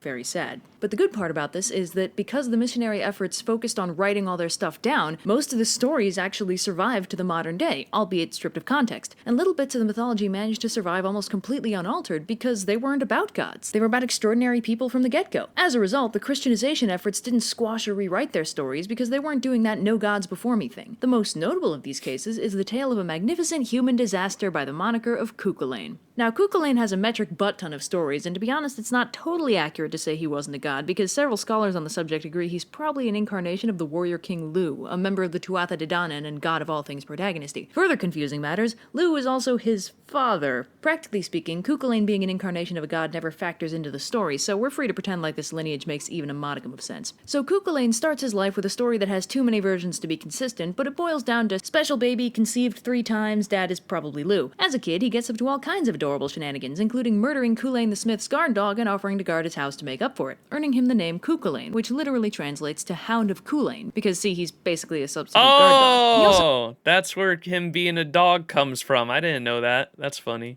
Very sad. But the good part about this is that because the missionary efforts focused on writing all their stuff down, most of the stories actually survived to the modern day, albeit stripped of context. And little bits of the mythology managed to survive almost completely unaltered because they weren't about gods. They were about extraordinary people from the get-go. As a result, the Christianization efforts didn't squash or rewrite their stories because they weren't doing that no gods before me thing. The most notable of these cases is the tale of a magnificent human disaster by the moniker of Cuchulainn. Now, Cuchulainn has a metric butt-ton of stories, and to be honest, it's not totally accurate to say he wasn't a god, because several scholars on the subject agree he's probably an incarnation of the warrior king Lu, a member of the Tuatha De Danann and god of all things protagonisty. Further confusing matters, Lu is also his father. Practically speaking, Cuchulainn being an incarnation of a god never factors into the story, so we're free to pretend like this lineage makes even a modicum of sense. So Cuchulainn starts his life with a story that has too many versions to be consistent, but it boils down to special baby conceived 3 times, dad is probably Lu. As a kid, he gets up to all kinds of adorable shenanigans, including murdering Culainn the Smith's guard dog and offering to guard his house to make up for it, earning him the name Cuchulainn, which literally translates to Hound of Culainn, because see, he's basically a substitute guard dog. That's where him being a dog comes from. I didn't know that. That's funny.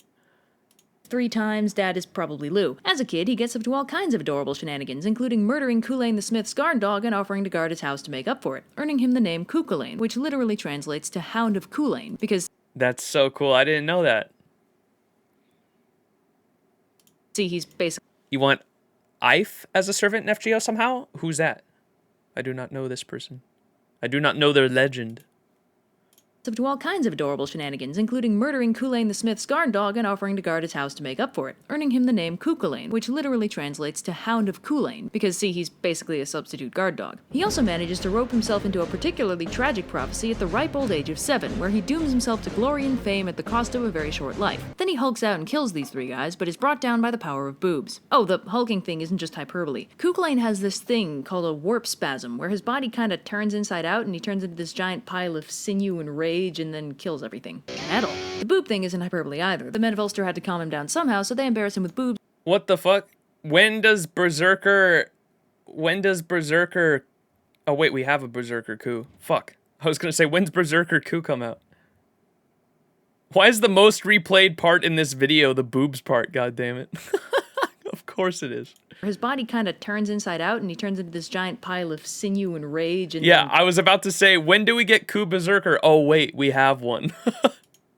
3 times, dad is probably Lu. As a kid, he gets up to all kinds of adorable shenanigans, including murdering Culainn the Smith's guard dog and offering to guard his house to make up for it, earning him the name Cuchulainn, which literally translates to Hound of Culainn, because that's so cool. I didn't know that. See, he's basically... You want Ife as a servant in FGO somehow? Who's that? I do not know this person. I do not know their legend. Up to all kinds of adorable shenanigans, including murdering Culainn the Smith's guard dog and offering to guard his house to make up for it, earning him the name Cuchulainn, which literally translates to Hound of Culainn, because see, he's basically a substitute guard dog. He also manages to rope himself into a particularly tragic prophecy at the ripe old age of 7, where he dooms himself to glory and fame at the cost of a very short life. Then he hulks out and kills these 3 guys, but is brought down by the power of boobs. Oh, the hulking thing isn't just hyperbole. Cuchulainn has this thing called a warp spasm, where his body kinda turns inside out and he turns into this giant pile of sinew and rage and then kills everything. Metal. The boob thing isn't hyperbole either. The men of Ulster had to calm him down somehow, so they embarrass him with boobs. What the fuck? When does Berserker... Oh wait, we have a Berserker coup. Fuck. I was gonna say, when's Berserker coup come out? Why is the most replayed part in this video the boobs part, god damn it? Of course it is. His body kind of turns inside out and he turns into this giant pile of sinew and rage and yeah, I was about to say, when do we get coup Berserker? Oh wait, we have one.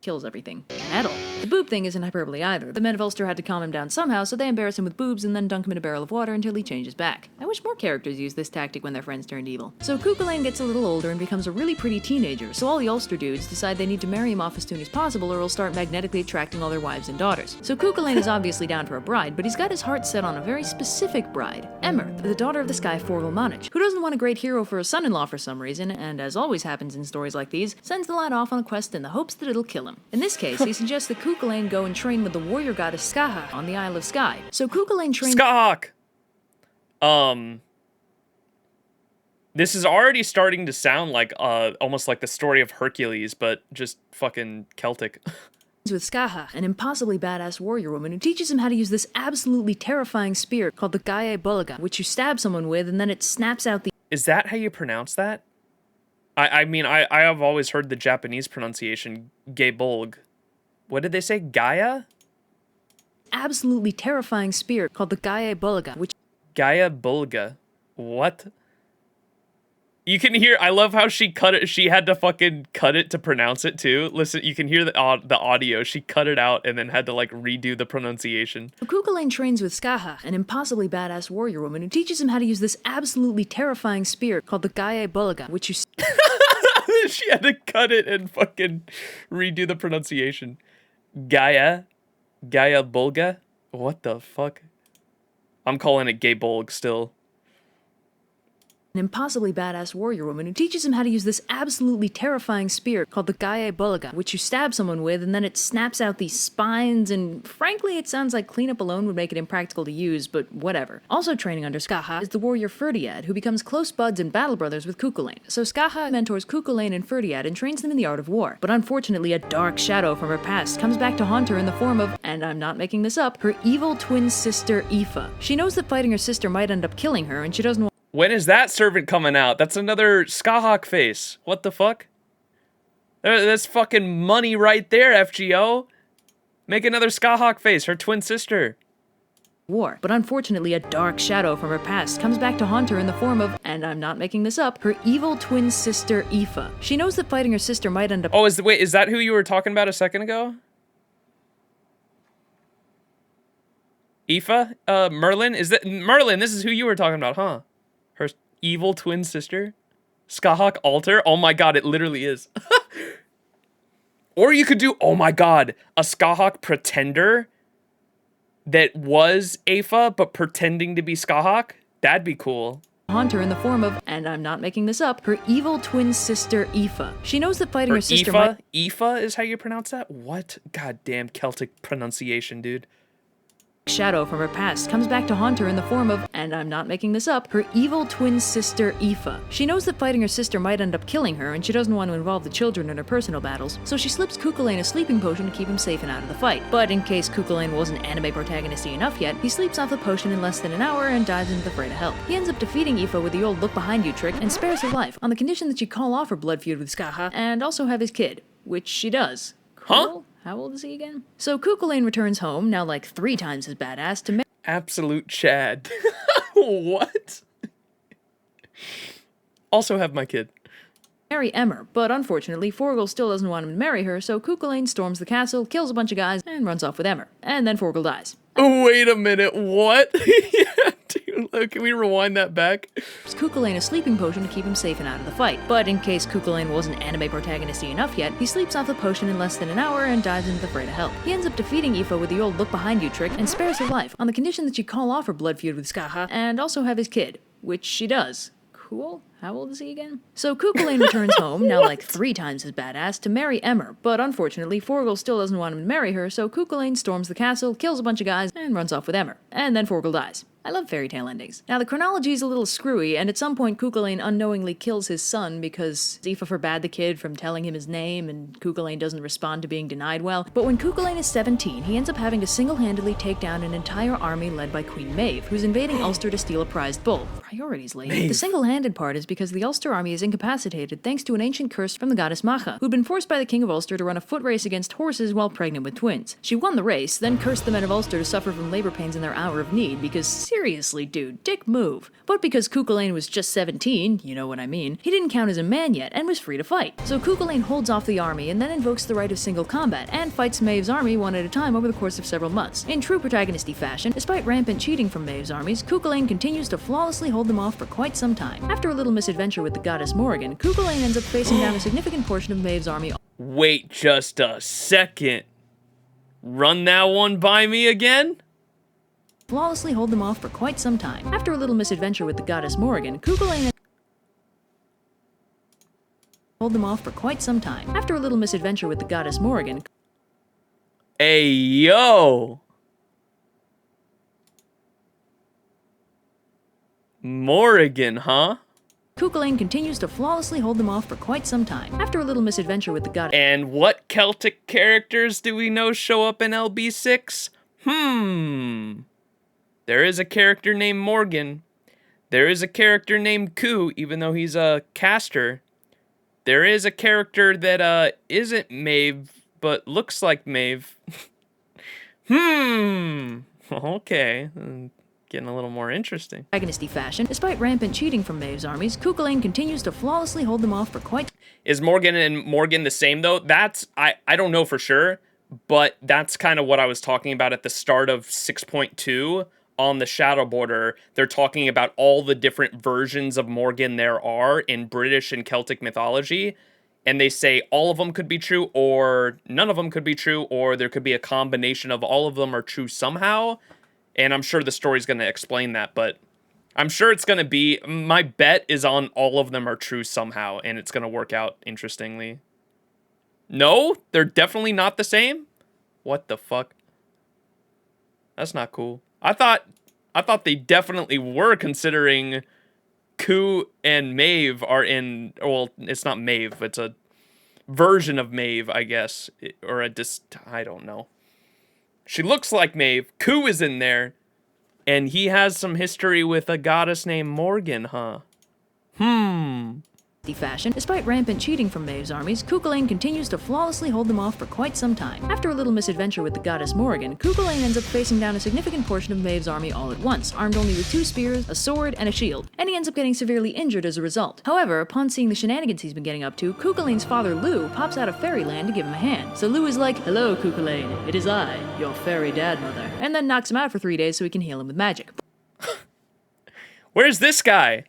kills everything. Metal. The boob thing isn't hyperbole either. The men of Ulster had to calm him down somehow, so they embarrass him with boobs and then dunk him in a barrel of water until he changes back. I wish more characters used this tactic when their friends turned evil. So Cuchulainn gets a little older and becomes a really pretty teenager, so all the Ulster dudes decide they need to marry him off as soon as possible or he'll start magnetically attracting all their wives and daughters. So Cuchulainn is obviously down for a bride, but he's got his heart set on a very specific bride, Emer, the daughter of the sky Forgal Monich, who doesn't want a great hero for a son-in-law for some reason, and as always happens in stories like these, sends the lad off on a quest in the hopes that it'll kill him. In this case, he suggests that Cuchulainn go and train with the warrior goddess Skahak on the Isle of Skye. So Cuchulainn trains— Skahak! This is already starting to sound like, almost like the story of Hercules, but just fucking Celtic. with Skahak, an impossibly badass warrior woman who teaches him how to use this absolutely terrifying spear called the Gae Bolga, which you stab someone with and then it snaps out the— Is that how you pronounce that? I mean, I have always heard the Japanese pronunciation, Gebolg. What did they say? Gaia? Absolutely terrifying spear called the Gae Bolga, which— Gaia Bolga. What? You can hear, I love how she cut it, she had to fucking cut it to pronounce it too. Listen, you can hear the audio, she cut it out and then had to like redo the pronunciation. Cuchulainn trains with Skahak, an impossibly badass warrior woman who teaches him how to use this absolutely terrifying spear called the Gae Bolga, which you— She had to cut it and fucking redo the pronunciation. Gaia Bolga? What the fuck? I'm calling it Gebolg still. An impossibly badass warrior woman who teaches him how to use this absolutely terrifying spear called the Gae Bolga, which you stab someone with and then it snaps out these spines, and frankly it sounds like cleanup alone would make it impractical to use, but whatever. Also training under Skahak is the warrior Ferdiad, who becomes close buds and battle brothers with Cuchulainn. So Skahak mentors Cuchulainn and Ferdiad and trains them in the art of war. But unfortunately a dark shadow from her past comes back to haunt her in the form of, and I'm not making this up, her evil twin sister Aoife. She knows that fighting her sister might end up killing her and she doesn't want— When is that servant coming out? That's another Skahak face. What the fuck? That's fucking money right there, FGO. Make another Skahak face, her twin sister. War. But unfortunately a dark shadow from her past comes back to haunt her in the form of, and I'm not making this up, her evil twin sister Aoife. She knows that fighting her sister might end up— Oh, wait, is that who you were talking about a second ago? Aoife? Merlin? Is that Merlin? This is who you were talking about, huh? Her evil twin sister? Skahak altar? Oh my god, it literally is. Or you could do, oh my god, a Skahak pretender that was Aoife, but pretending to be Skahak? That'd be cool. Haunt her in the form of, and I'm not making this up, her evil twin sister Aoife. She knows that fighting her sister might— Aoife is how you pronounce that? What? Goddamn Celtic pronunciation, dude. Shadow from her past comes back to haunt her in the form of, and I'm not making this up, her evil twin sister Aoife. She knows that fighting her sister might end up killing her and she doesn't want to involve the children in her personal battles, so she slips Cuchulainn a sleeping potion to keep him safe and out of the fight. But in case Cuchulainn wasn't anime protagonisty enough yet, he sleeps off the potion in less than an hour and dives into the fray to help. He ends up defeating Aoife with the old look behind you trick and spares her life, on the condition that she call off her blood feud with Skahak and also have his kid, which she does. Cool? Huh? How old is he again? So Cuchulainn returns home, now like 3 times as badass, to absolute Chad. What? Also have my kid. marry Emer, but unfortunately Forgal still doesn't want him to marry her, so Cuchulainn storms the castle, kills a bunch of guys, and runs off with Emer. And then Forgal dies. Wait a minute, what? Yeah, dude, can we rewind that back? Cuchulainn a sleeping potion to keep him safe and out of the fight. But in case Cuchulainn wasn't anime protagonisty enough yet, he sleeps off the potion in less than an hour and dives into the fray to help. He ends up defeating Aoife with the old look behind you trick and spares her life, on the condition that she call off her blood feud with Skahak and also have his kid, which she does. Cool. How old is he again? So Cuchulainn returns home, now like 3 times as badass, to marry Emer, but unfortunately Forgal still doesn't want him to marry her, so Cuchulainn storms the castle, kills a bunch of guys, and runs off with Emer. And then Forgal dies. I love fairy tale endings. Now the chronology is a little screwy, and at some point Cuchulainn unknowingly kills his son because Aoife forbade the kid from telling him his name, and Cuchulainn doesn't respond to being denied well. But when Cuchulainn is 17, he ends up having to single-handedly take down an entire army led by Queen Maeve, who's invading Ulster to steal a prized bull. Priorities, lady. The single-handed part is because the Ulster army is incapacitated thanks to an ancient curse from the goddess Macha, who'd been forced by the king of Ulster to run a foot race against horses while pregnant with twins. She won the race, then cursed the men of Ulster to suffer from labor pains in their hour of need because Seriously, dude, dick move. But because Cuchulainn was just 17, you know what I mean, he didn't count as a man yet and was free to fight. So Cuchulainn holds off the army and then invokes the right of single combat and fights Maeve's army one at a time over the course of several months. In true protagonisty fashion, despite rampant cheating from Maeve's armies, Cuchulainn continues to flawlessly hold them off for quite some time. After a little misadventure with the goddess Morrigan, Cuchulainn ends up facing down a significant portion of Maeve's army. Wait just a second. Run that one by me again? Flawlessly hold them off for quite some time. After a little misadventure with the goddess Morrigan, Cuchulainn hold them off for quite some time. After a little misadventure with the goddess Morrigan. Hey, yo! Morrigan, huh? Cuchulainn continues to flawlessly hold them off for quite some time. After a little misadventure with the goddess. And what Celtic characters do we know show up in LB6? There is a character named Morgan. There is a character named Ku, even though he's a caster. There is a character that isn't Maeve, but looks like Maeve. Okay. Getting a little more interesting. Protagonisty fashion, despite rampant cheating from Maeve's armies, Cuchulainn continues to flawlessly hold them off for quite. Is Morgan and Morgan the same though? That's I don't know for sure, but that's kind of what I was talking about at the start of 6.2 on the Shadow Border. They're talking about all the different versions of Morgan there are in British and Celtic mythology, and they say all of them could be true or none of them could be true, or there could be a combination of all of them are true somehow. And I'm sure the story's going to explain that, but I'm sure it's going to be, my bet is on all of them are true somehow, and it's going to work out interestingly. No, they're definitely not the same? What the fuck? That's not cool. I thought they definitely were, considering Ku and Maeve are in, well, it's not Maeve, it's a version of Maeve, I guess, or I don't know. She looks like Maeve. Ku is in there. And he has some history with a goddess named Morgan, huh? Fashion, despite rampant cheating from Maeve's armies, Cuchulainn continues to flawlessly hold them off for quite some time. After a little misadventure with the goddess Morrigan, Cuchulainn ends up facing down a significant portion of Maeve's army all at once, armed only with 2 spears, a sword, and a shield, and he ends up getting severely injured as a result. However, upon seeing the shenanigans he's been getting up to, Cuchulainn's father Lugh pops out of fairyland to give him a hand. So Lugh is like, "Hello, Cuchulainn, it is I, your fairy dad mother," and then knocks him out for 3 days so he can heal him with magic. Where's this guy?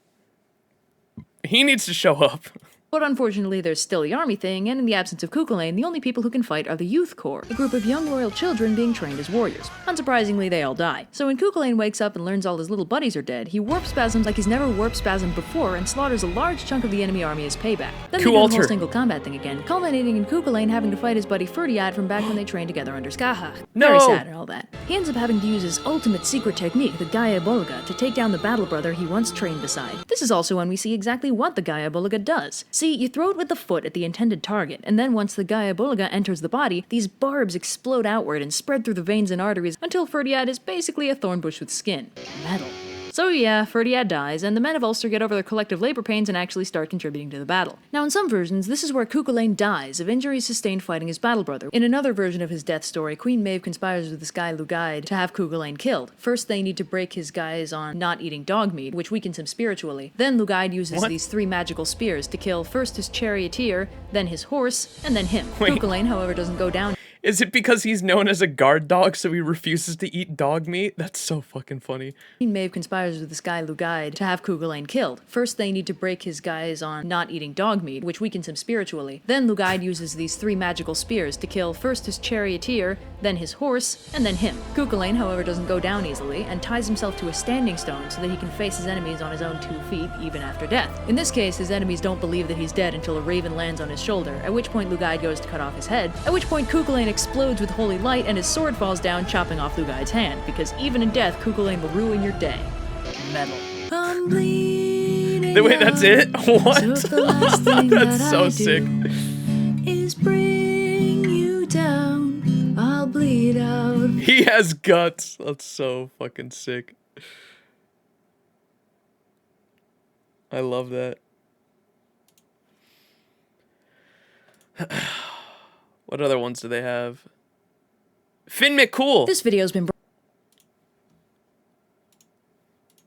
He needs to show up. But unfortunately, there's still the army thing, and in the absence of Cuchulainn, the only people who can fight are the Youth Corps, a group of young royal children being trained as warriors. Unsurprisingly, they all die. So when Cuchulainn wakes up and learns all his little buddies are dead, he warp spasms like he's never warp spasmed before and slaughters a large chunk of the enemy army as payback. Then they do the whole single combat thing again, culminating in Cuchulainn having to fight his buddy Ferdiad from back when they trained together under Skaha. No. Very sad and all that. He ends up having to use his ultimate secret technique, the Gaia Bolga, to take down the battle brother he once trained beside. This is also when we see exactly what the Gaia Bolga does. See, you throw it with the foot at the intended target, and then once the Gaia Bolga enters the body, these barbs explode outward and spread through the veins and arteries until Ferdiad is basically a thorn bush with skin. Metal. So yeah, Ferdiad dies, and the men of Ulster get over their collective labor pains and actually start contributing to the battle. Now in some versions, this is where Cuchulainn dies of injuries sustained fighting his battle brother. In another version of his death story, Queen Maeve conspires with this guy Lugaid to have Cuchulainn killed. First they need to break his guys on not eating dog meat, which weakens him spiritually. Then Lugaid uses these 3 magical spears to kill first his charioteer, then his horse, and then him. Cuchulainn, however, doesn't go down. Is it because he's known as a guard dog, so he refuses to eat dog meat? That's so fucking funny. Queen Maeve conspires with this guy Lugaid to have Cuchulainn killed. First they need to break his guys on not eating dog meat, which weakens him spiritually. Then Lugaid uses these 3 magical spears to kill first his charioteer, then his horse, and then him. Cuchulainn, however, doesn't go down easily, and ties himself to a standing stone so that he can face his enemies on his own 2 feet, even after death. In this case, his enemies don't believe that he's dead until a raven lands on his shoulder, at which point Lugaid goes to cut off his head, at which point Cuchulainn explodes with holy light and his sword falls down, chopping off Lugaid's hand, because even in death, Cuchulainn will ruin your day. Metal. I'm bleeding. Wait, that's it? What? That's so sick. Is bring you down. I'll bleed out. He has guts. That's so fucking sick. I love that. What other ones do they have? Finn McCool. This video's been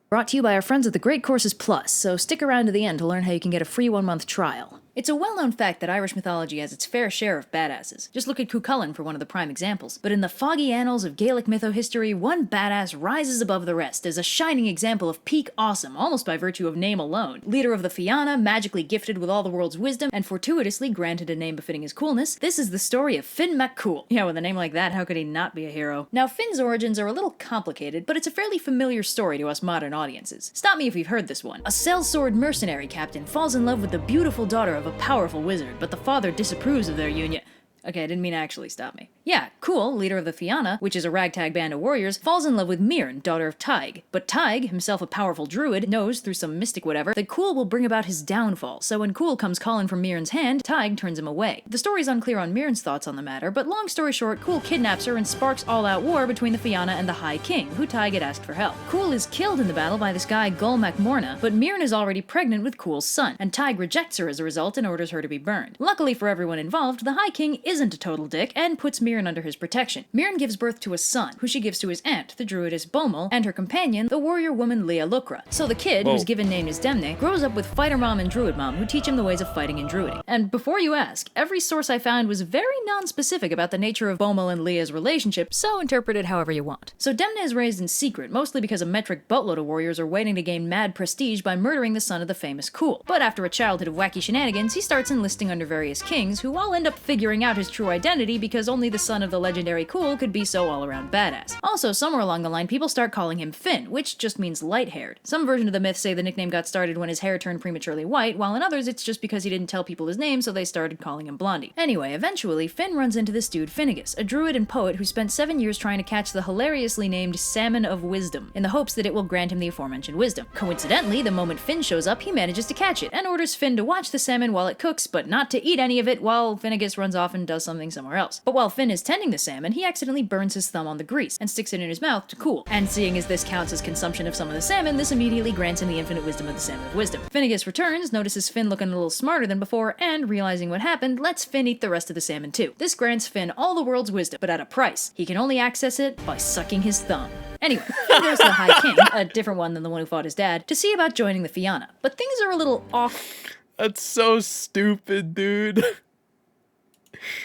Brought to you by our friends at the Great Courses Plus, so stick around to the end to learn how you can get a free 1-month trial. It's a well-known fact that Irish mythology has its fair share of badasses. Just look at Cuchulainn for one of the prime examples. But in the foggy annals of Gaelic mytho-history, one badass rises above the rest as a shining example of peak awesome, almost by virtue of name alone. Leader of the Fianna, magically gifted with all the world's wisdom, and fortuitously granted a name befitting his coolness, this is the story of Finn MacCool. Yeah, with a name like that, how could he not be a hero? Now, Finn's origins are a little complicated, but it's a fairly familiar story to us modern audiences. Stop me if you've heard this one. A sellsword mercenary captain falls in love with the beautiful daughter of a powerful wizard, but the father disapproves of their union. Okay, I didn't mean actually stop me. Yeah, Cool, leader of the Fianna, which is a ragtag band of warriors, falls in love with Muireann, daughter of Tig. But Tig, himself a powerful druid, knows, through some mystic whatever, that Cool will bring about his downfall, so when Cool comes calling from Muireann's hand, Tig turns him away. The story's unclear on Muireann's thoughts on the matter, but long story short, Cool kidnaps her and sparks all-out war between the Fianna and the High King, who Tig had asked for help. Cool is killed in the battle by this guy Gul MacMorna, but Muireann is already pregnant with Cool's son, and Tig rejects her as a result and orders her to be burned. Luckily for everyone involved, the High King isn't a total dick and puts Muireann under his protection. Muireann gives birth to a son, who she gives to his aunt, the druidess Bomel, and her companion, the warrior woman Leah Lucra. So the kid, whose given name is Demne, grows up with fighter mom and druid mom, who teach him the ways of fighting and druiding. And before you ask, every source I found was very non-specific about the nature of Bomel and Leah's relationship, so interpret it however you want. So Demne is raised in secret, mostly because a metric boatload of warriors are waiting to gain mad prestige by murdering the son of the famous Cool. But after a childhood of wacky shenanigans, he starts enlisting under various kings, who all end up figuring out his true identity because only the son of the legendary Cool could be so all-around badass. Also, somewhere along the line, people start calling him Finn, which just means light-haired. Some version of the myth say the nickname got started when his hair turned prematurely white, while in others it's just because he didn't tell people his name, so they started calling him Blondie. Anyway, eventually, Finn runs into this dude Finnegas, a druid and poet who spent 7 years trying to catch the hilariously named Salmon of Wisdom, in the hopes that it will grant him the aforementioned wisdom. Coincidentally, the moment Finn shows up, he manages to catch it, and orders Finn to watch the salmon while it cooks, but not to eat any of it while Finnegas runs off and does something somewhere else. But while Finn is tending the salmon, he accidentally burns his thumb on the grease and sticks it in his mouth to cool. And seeing as this counts as consumption of some of the salmon, this immediately grants him the infinite wisdom of the Salmon of Wisdom. Finnegas returns, notices Finn looking a little smarter than before, and realizing what happened, lets Finn eat the rest of the salmon too. This grants Finn all the world's wisdom, but at a price. He can only access it by sucking his thumb. Anyway, Finn goes to the High King, a different one than the one who fought his dad, to see about joining the Fianna. But things are a little off. That's so stupid, dude.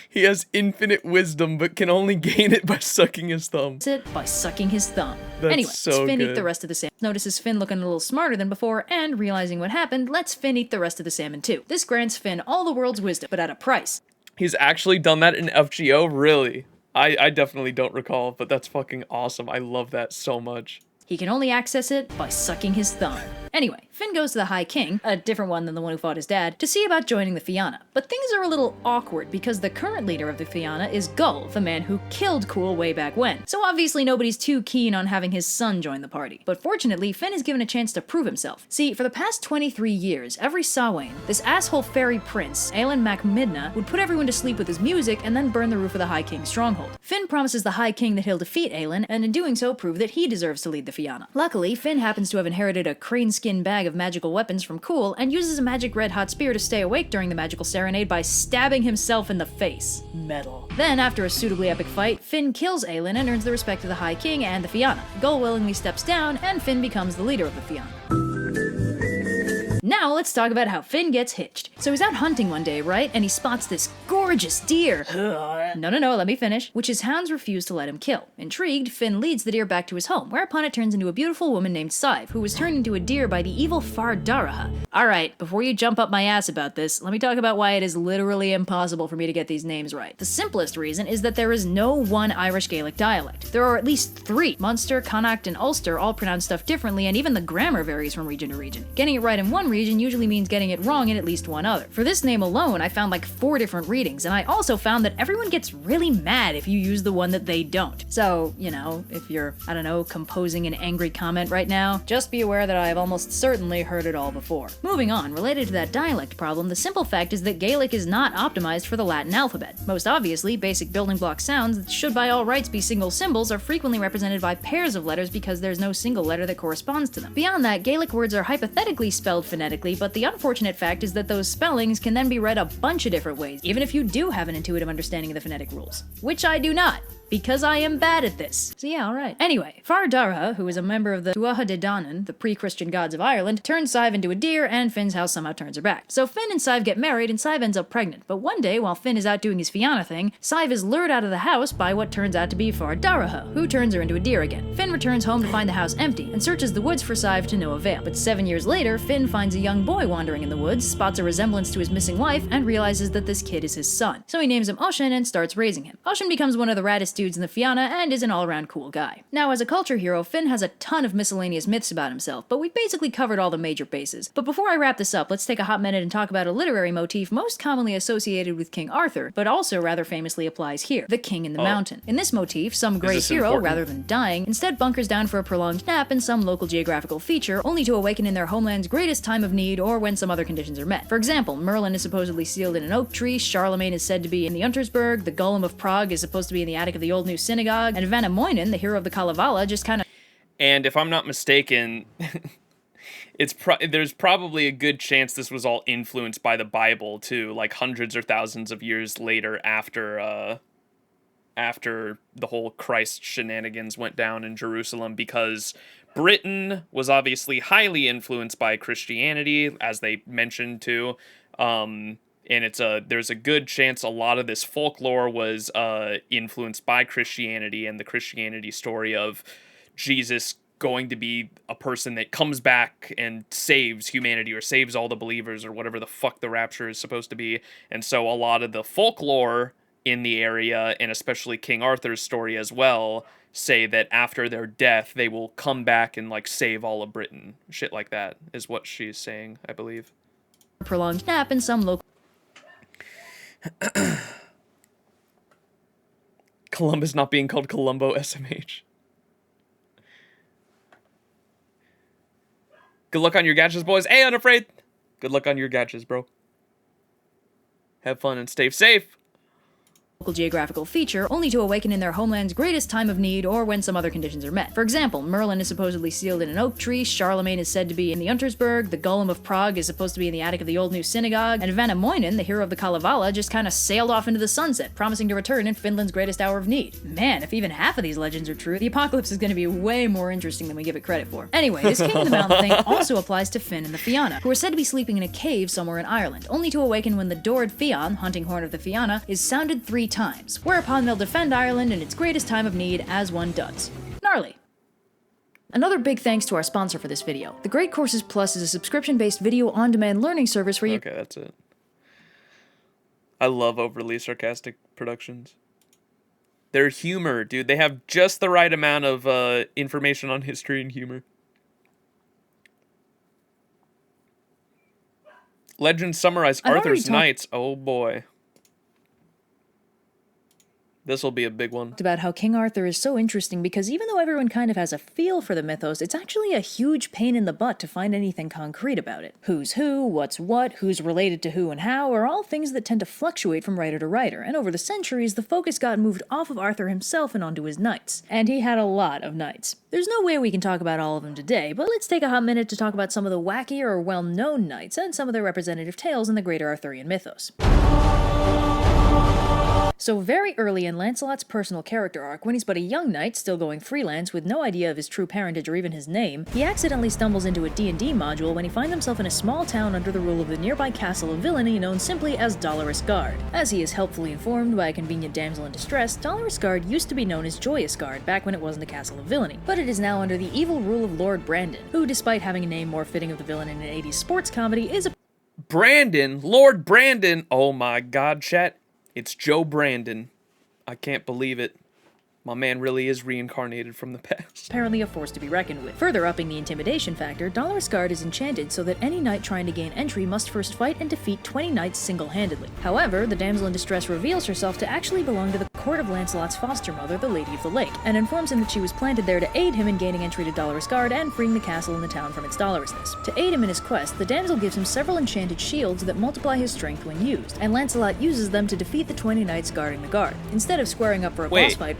He has infinite wisdom, but can only gain it by sucking his thumb. By sucking his thumb. That's anyway, so Finn good. eat the rest of the salmon. Notices Finn looking a little smarter than before, and realizing what happened, lets Finn eat the rest of the salmon too. This grants Finn all the world's wisdom, but at a price. He's actually done that in FGO? Really? I definitely don't recall, but that's fucking awesome. I love that so much. He can only access it by sucking his thumb. Anyway, Finn goes to the High King, a different one than the one who fought his dad, to see about joining the Fianna. But things are a little awkward because the current leader of the Fianna is Gul, the man who killed Cool way back when. So obviously nobody's too keen on having his son join the party. But fortunately, Finn is given a chance to prove himself. See, for the past 23 years, every Samhain, this asshole fairy prince, Aelin Macmidna, would put everyone to sleep with his music and then burn the roof of the High King's stronghold. Finn promises the High King that he'll defeat Aelin, and in doing so prove that he deserves to lead the Fianna. Luckily, Finn happens to have inherited a crane skin bag of magical weapons from Cool, and uses a magic red-hot spear to stay awake during the magical serenade by stabbing himself in the face. Metal. Then, after a suitably epic fight, Finn kills Aelin and earns the respect of the High King and the Fianna. Gul willingly steps down, and Finn becomes the leader of the Fianna. Now let's talk about how Finn gets hitched. So he's out hunting one day, right? And he spots this gorgeous deer. No, let me finish. Which his hounds refuse to let him kill. Intrigued, Finn leads the deer back to his home, whereupon it turns into a beautiful woman named Sive, who was turned into a deer by the evil Far Daraha. Alright, before you jump up my ass about this, let me talk about why it is literally impossible for me to get these names right. The simplest reason is that there is no one Irish Gaelic dialect. There are at least 3. Munster, Connacht, and Ulster all pronounce stuff differently, and even the grammar varies from region to region. Getting it right in one region usually means getting it wrong in at least one other. For this name alone, I found like 4 different readings, and I also found that everyone gets really mad if you use the one that they don't. So, you know, if you're, I don't know, composing an angry comment right now, just be aware that I have almost certainly heard it all before. Moving on, related to that dialect problem, the simple fact is that Gaelic is not optimized for the Latin alphabet. Most obviously, basic building block sounds that should by all rights be single symbols are frequently represented by pairs of letters because there's no single letter that corresponds to them. Beyond that, Gaelic words are hypothetically spelled phonetically, but the unfortunate fact is that those spellings can then be read a bunch of different ways, even if you do have an intuitive understanding of the phonetic rules. Which I do not. Because I am bad at this. So yeah, alright. Anyway, Far Daraha, who is a member of the Tuatha De Danann, the pre-Christian gods of Ireland, turns Sive into a deer, and Finn's house somehow turns her back. So Finn and Sive get married, and Sive ends up pregnant. But one day, while Finn is out doing his Fianna thing, Sive is lured out of the house by what turns out to be Far Daraha, who turns her into a deer again. Finn returns home to find the house empty, and searches the woods for Sive to no avail. But 7 years later, Finn finds a young boy wandering in the woods, spots a resemblance to his missing wife, and realizes that this kid is his son. So he names him Oisin and starts raising him. Oisin becomes one of the raddest dudes in the Fianna, and is an all-around cool guy. Now, as a culture hero, Finn has a ton of miscellaneous myths about himself, but we've basically covered all the major bases. But before I wrap this up, let's take a hot minute and talk about a literary motif most commonly associated with King Arthur, but also rather famously applies here, the King in the Mountain. In this motif, some great hero, rather than dying, instead bunkers down for a prolonged nap in some local geographical feature, only to awaken in their homeland's greatest time of need or when some other conditions are met. For example, Merlin is supposedly sealed in an oak tree, Charlemagne is said to be in the Untersberg, the Golem of Prague is supposed to be in the attic of the Old New Synagogue, and Vanamoinen, the hero of the Kalevala, just kind of... And if I'm not mistaken, there's probably a good chance this was all influenced by the Bible, too, like hundreds or thousands of years later after the whole Christ shenanigans went down in Jerusalem, because Britain was obviously highly influenced by Christianity, as they mentioned, too. And there's a good chance a lot of this folklore was influenced by Christianity and the Christianity story of Jesus going to be a person that comes back and saves humanity or saves all the believers or whatever the fuck the rapture is supposed to be. And so a lot of the folklore in the area, and especially King Arthur's story as well, say that after their death, they will come back and like save all of Britain. Shit like that is what she's saying, I believe. Prolonged nap in some local... Columbus not being called Columbo SMH. Good luck on your gadgets, boys. Hey, Unafraid. Good luck on your gadgets, bro. Have fun and stay safe. Geographical feature, only to awaken in their homeland's greatest time of need or when some other conditions are met. For example, Merlin is supposedly sealed in an oak tree, Charlemagne is said to be in the Untersberg, the Golem of Prague is supposed to be in the attic of the Old New Synagogue, and Vanamoinen, the hero of the Kalevala, just kind of sailed off into the sunset, promising to return in Finland's greatest hour of need. Man, if even half of these legends are true, the apocalypse is going to be way more interesting than we give it credit for. Anyway, this King of the Mountain thing also applies to Finn and the Fianna, who are said to be sleeping in a cave somewhere in Ireland, only to awaken when the Dord Fian, hunting horn of the Fianna, is sounded 3 times, whereupon they'll defend Ireland in its greatest time of need, as one does. Gnarly. Another big thanks to our sponsor for this video. The Great Courses Plus is a subscription-based video on-demand learning service where you... Okay, that's it. I love overly sarcastic productions. Their humor, dude. They have just the right amount of information on history and humor. Legends summarize Arthur's Knights. Oh boy. This will be a big one. About how King Arthur is so interesting because even though everyone kind of has a feel for the mythos, it's actually a huge pain in the butt to find anything concrete about it. Who's who, what's what, who's related to who and how are all things that tend to fluctuate from writer to writer, and over the centuries the focus got moved off of Arthur himself and onto his knights. And he had a lot of knights. There's no way we can talk about all of them today, but let's take a hot minute to talk about some of the wackier or well-known knights and some of their representative tales in the greater Arthurian mythos. So very early in Lancelot's personal character arc, when he's but a young knight still going freelance with no idea of his true parentage or even his name, he accidentally stumbles into a D&D module when he finds himself in a small town under the rule of the nearby castle of villainy known simply as Dolorous Guard. As he is helpfully informed by a convenient damsel in distress, Dolorous Guard used to be known as Joyous Guard back when it wasn't a castle of villainy, but it is now under the evil rule of Lord Brandon, who, despite having a name more fitting of the villain in an 80s sports comedy, is a... Brandon? Lord Brandon? Oh my god, chat. It's Joe Brandon. I can't believe it. My man really is reincarnated from the past. Apparently a force to be reckoned with. Further upping the intimidation factor, Dolorous Guard is enchanted so that any knight trying to gain entry must first fight and defeat 20 knights single-handedly. However, the damsel in distress reveals herself to actually belong to the court of Lancelot's foster mother, the Lady of the Lake, and informs him that she was planted there to aid him in gaining entry to Dolorous Guard and freeing the castle and the town from its dolorousness. To aid him in his quest, the damsel gives him several enchanted shields that multiply his strength when used, and Lancelot uses them to defeat the 20 knights guarding the guard. Instead of squaring up for a boss fight,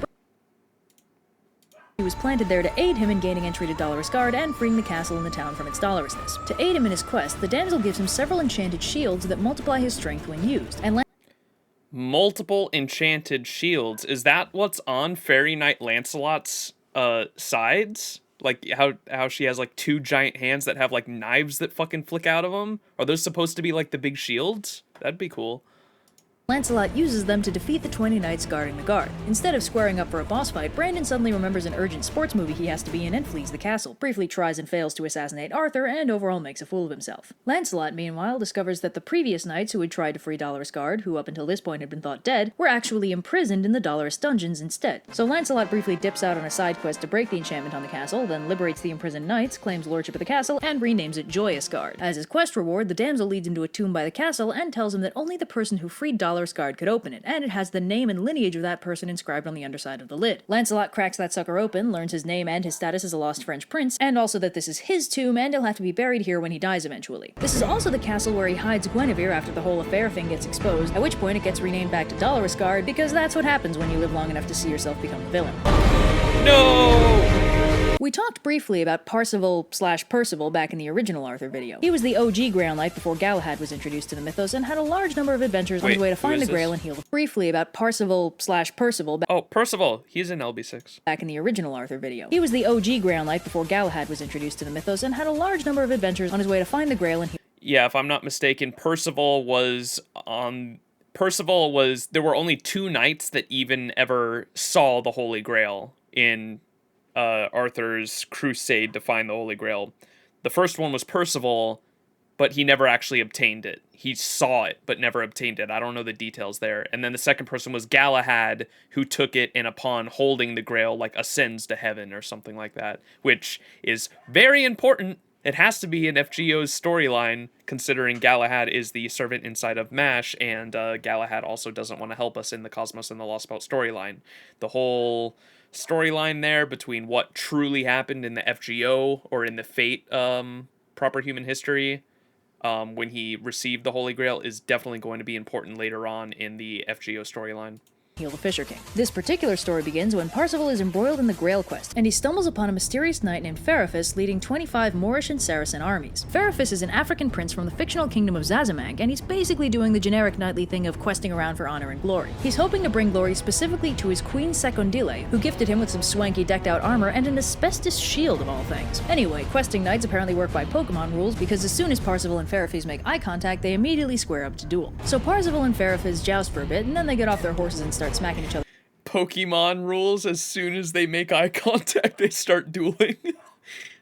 he was planted there to aid him in gaining entry to Dolorous Guard and freeing the castle and the town from its dolorousness. To aid him in his quest, the damsel gives him several enchanted shields that multiply his strength when used, and multiple enchanted shields. Is that what's on Fairy Knight Lancelot's sides? Like how she has like 2 giant hands that have like knives that fucking flick out of them? Are those supposed to be like the big shields? That'd be cool. Lancelot uses them to defeat the 20 knights guarding the guard. Instead of squaring up for a boss fight, Brandon suddenly remembers an urgent sports movie he has to be in and flees the castle, briefly tries and fails to assassinate Arthur, and overall makes a fool of himself. Lancelot, meanwhile, discovers that the previous knights who had tried to free Dolorous Guard, who up until this point had been thought dead, were actually imprisoned in the Dolorous dungeons instead. So Lancelot briefly dips out on a side quest to break the enchantment on the castle, then liberates the imprisoned knights, claims lordship of the castle, and renames it Joyous Guard. As his quest reward, the damsel leads him to a tomb by the castle and tells him that only the person who freed Dolorous Guard could open it, and it has the name and lineage of that person inscribed on the underside of the lid. Lancelot cracks that sucker open, learns his name and his status as a lost French prince, and also that this is his tomb and he'll have to be buried here when he dies eventually. This is also the castle where he hides Guinevere after the whole affair thing gets exposed, at which point it gets renamed back to Dolorous Guard, because that's what happens when you live long enough to see yourself become the villain. No! We talked briefly about Parzival/Percival back in the original Arthur video. He was the OG Grail Knight before Galahad was introduced to the mythos and had a large number of adventures on his way to find the Grail and heal. Briefly about Parzival/Percival. Oh, Percival. He's in LB6. Back in the original Arthur video. He was the OG Grail Knight before Galahad was introduced to the mythos and had a large number of adventures on his way to find the Grail and heal. Yeah, if I'm not mistaken, Percival was, there were only 2 knights that even ever saw the Holy Grail in Arthur's crusade to find the Holy Grail. The first one was Percival, but he never actually obtained it. He saw it, but never obtained it. I don't know the details there. And then the second person was Galahad, who took it and upon holding the Grail, like, ascends to heaven or something like that, which is very important. It has to be in FGO's storyline, considering Galahad is the servant inside of MASH, and Galahad also doesn't want to help us in the Cosmos and the Lost Belt storyline. The whole storyline there between what truly happened in the FGO or in the Fate proper human history when he received the Holy Grail is definitely going to be important later on in the FGO storyline. Heal the Fisher King. This particular story begins when Parzival is embroiled in the Grail quest, and he stumbles upon a mysterious knight named Ferrophis leading 25 Moorish and Saracen armies. Ferrophis is an African prince from the fictional kingdom of Zazamang, and he's basically doing the generic knightly thing of questing around for honor and glory. He's hoping to bring glory specifically to his queen Secondile, who gifted him with some swanky decked out armor and an asbestos shield of all things. Anyway, questing knights apparently work by Pokemon rules, because as soon as Parzival and Ferrophis make eye contact, they immediately square up to duel. So Parzival and Ferrophis joust for a bit, and then they get off their horses and start smacking each other. Pokemon rules, as soon as they make eye contact, they start dueling.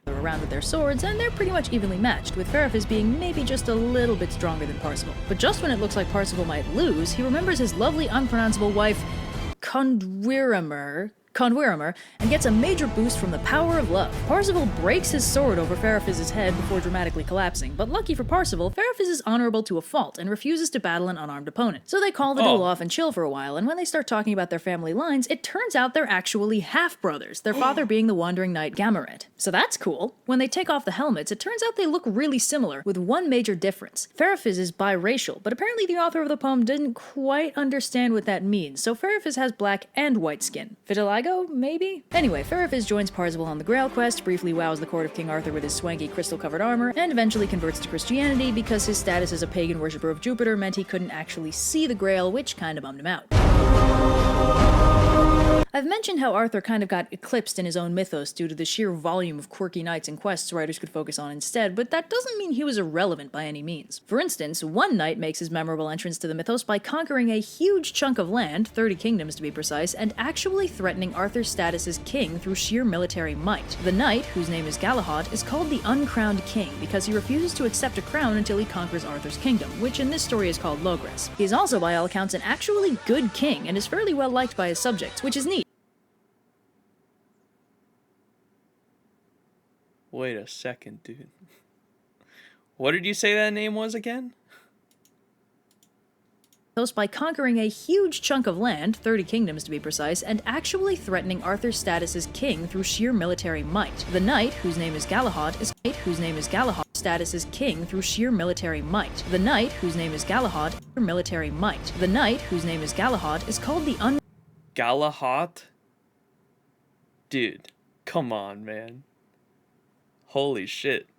They're around with their swords, and they're pretty much evenly matched, with Ferrophis being maybe just a little bit stronger than Parzival. But just when it looks like Parzival might lose, he remembers his lovely, unpronounceable wife, Condwiramer, and gets a major boost from the power of love. Parzival breaks his sword over Ferrophis' head before dramatically collapsing, but lucky for Parzival, Ferrophis is honorable to a fault and refuses to battle an unarmed opponent. So they call the duel off and chill for a while, and when they start talking about their family lines, it turns out they're actually half-brothers, their father being the wandering knight Gameret. So that's cool. When they take off the helmets, it turns out they look really similar, with one major difference. Ferrophis is biracial, but apparently the author of the poem didn't quite understand what that means, so Ferrophis has black and white skin. Vitiligo, maybe? Anyway, Ferrophis joins Parzival on the Grail quest, briefly wows the court of King Arthur with his swanky crystal-covered armor, and eventually converts to Christianity because his status as a pagan worshipper of Jupiter meant he couldn't actually see the Grail, which kinda bummed him out. I've mentioned how Arthur kind of got eclipsed in his own mythos due to the sheer volume of quirky knights and quests writers could focus on instead, but that doesn't mean he was irrelevant by any means. For instance, one knight makes his memorable entrance to the mythos by conquering a huge chunk of land, 30 kingdoms to be precise, and actually threatening Arthur's status as king through sheer military might. The knight, whose name is Galahad, is called the Uncrowned King because he refuses to accept a crown until he conquers Arthur's kingdom, which in this story is called Logres. He is also, by all accounts, an actually good king and is fairly well liked by his subjects, which is neat. Wait a second, dude. What did you say that name was again? By conquering a huge chunk of land, 30 kingdoms to be precise, and actually threatening Arthur's status as king through sheer military might. The knight, whose name is Galahad, status as king through sheer military might. The knight, whose name is Galahad, military might. The knight, whose name is Galahad, is called the Galahad? Dude, come on, man. Holy shit.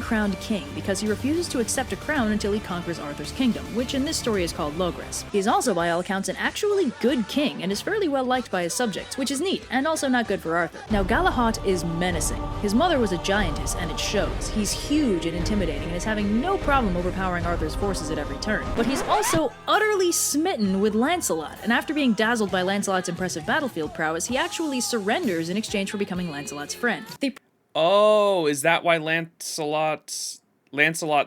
crowned king because he refuses to accept a crown until he conquers Arthur's kingdom, which in this story is called Logres. He is also, by all accounts, an actually good king and is fairly well liked by his subjects, which is neat and also not good for Arthur. Now, Galahad is menacing. His mother was a giantess, and it shows. He's huge and intimidating and is having no problem overpowering Arthur's forces at every turn. But he's also utterly smitten with Lancelot, and after being dazzled by Lancelot's impressive battlefield prowess, he actually surrenders in exchange for becoming Lancelot's friend. Oh, is that why Lancelot's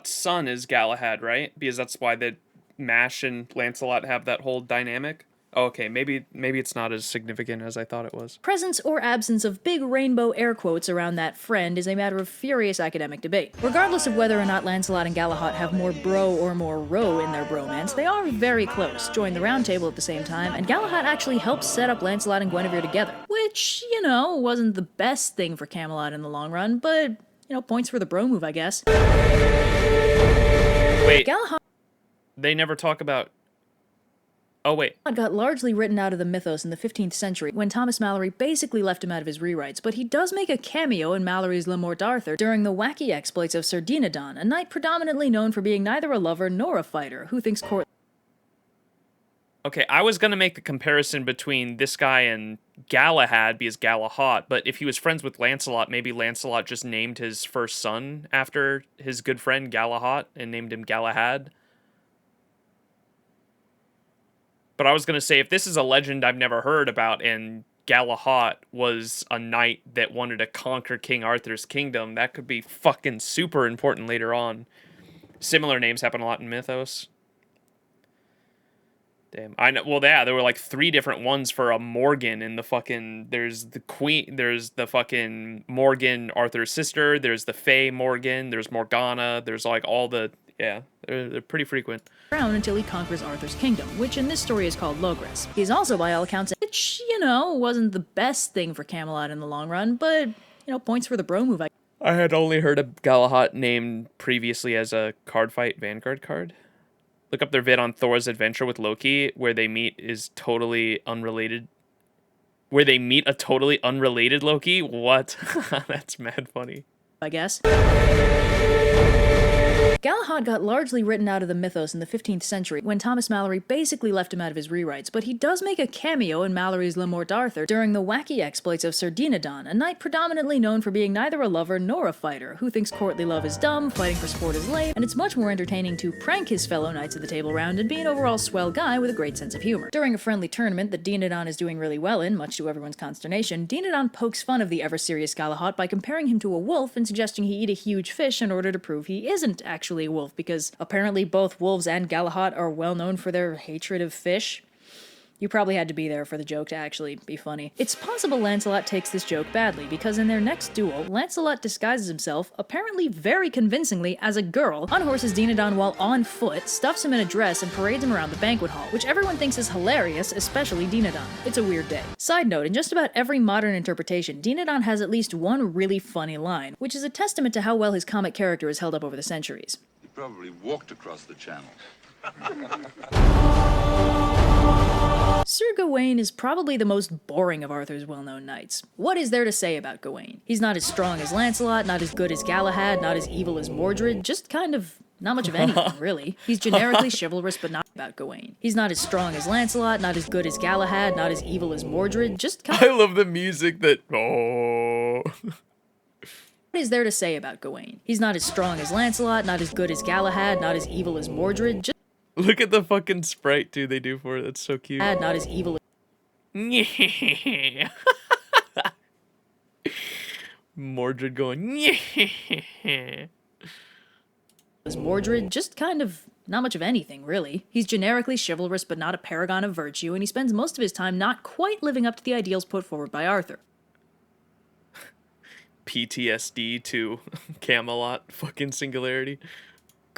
son is Galahad, right? Because that's why the Mash and Lancelot have that whole dynamic? Oh, okay, maybe it's not as significant as I thought it was. Presence or absence of big rainbow air quotes around that friend is a matter of furious academic debate. Regardless of whether or not Lancelot and Galahad have more bro or more ro in their bromance, they are very close, join the round table at the same time, and Galahad actually helps set up Lancelot and Guinevere together. Which, you know, wasn't the best thing for Camelot in the long run, but, you know, points for the bro move, I guess. Wait, Galahad they never talk about... Oh, wait. Got largely written out of the mythos in the 15th century when Thomas Malory basically left him out of his rewrites, but he does make a cameo in Malory's Le Morte d'Arthur during the wacky exploits of Sir Dinadan, a knight predominantly known for being neither a lover nor a fighter, who thinks court... Okay, I was going to make the comparison between this guy and Galahad because Galahad, but if he was friends with Lancelot, maybe Lancelot just named his first son after his good friend Galahad and named him Galahad. But I was going to say, if this is a legend I've never heard about and Galahad was a knight that wanted to conquer King Arthur's kingdom, that could be fucking super important later on. Similar names happen a lot in mythos. Damn. I know. Well, yeah, there were like 3 different ones for a Morgan in the fucking... There's the queen... There's the fucking Morgan, Arthur's sister. There's the Fae Morgan. There's Morgana. There's like all the... Yeah, they're pretty frequent. Crown until he conquers Arthur's kingdom, which in this story is called Logres. He's also, by all accounts, which, you know, wasn't the best thing for Camelot in the long run, but, you know, points for the bro move. I had only heard of Galahad named previously as a card fight Vanguard card. Look up their vid on Thor's adventure with Loki, where they meet is totally unrelated. Where they meet a totally unrelated Loki? What? That's mad funny. I guess. Galahad got largely written out of the mythos in the 15th century when Thomas Malory basically left him out of his rewrites, but he does make a cameo in Malory's Le Morte d'Arthur during the wacky exploits of Sir Dinadan, a knight predominantly known for being neither a lover nor a fighter, who thinks courtly love is dumb, fighting for sport is lame, and it's much more entertaining to prank his fellow knights at the table round and be an overall swell guy with a great sense of humor. During a friendly tournament that Dinadan is doing really well in, much to everyone's consternation, Dinadan pokes fun of the ever-serious Galahad by comparing him to a wolf and suggesting he eat a huge fish in order to prove he isn't actually a wolf, because apparently both wolves and Galahad are well known for their hatred of fish. You probably had to be there for the joke to actually be funny. It's possible Lancelot takes this joke badly, because in their next duel, Lancelot disguises himself, apparently very convincingly, as a girl, unhorses Dinadan while on foot, stuffs him in a dress, and parades him around the banquet hall, which everyone thinks is hilarious, especially Dinadan. It's a weird day. Side note, in just about every modern interpretation, Dinadan has at least one really funny line, which is a testament to how well his comic character has held up over the centuries. You probably walked across the channel. Sir Gawain is probably the most boring of Arthur's well-known knights. What is there to say about Gawain? He's not as strong as Lancelot, not as good as Galahad, not as evil as Mordred, just kind of not much of anything, really. He's generically chivalrous, but not about Gawain. He's not as strong as Lancelot, not as good as Galahad, not as evil as Mordred, just kind of... I love the music that... Oh... What is there to say about Gawain? He's not as strong as Lancelot, not as good as Galahad, not as evil as Mordred, just... Look at the fucking sprite, dude, they do for it. That's so cute. Not as evil as... Mordred going... as Mordred, just kind of not much of anything, really. He's generically chivalrous, but not a paragon of virtue, and he spends most of his time not quite living up to the ideals put forward by Arthur. PTSD to Camelot fucking singularity.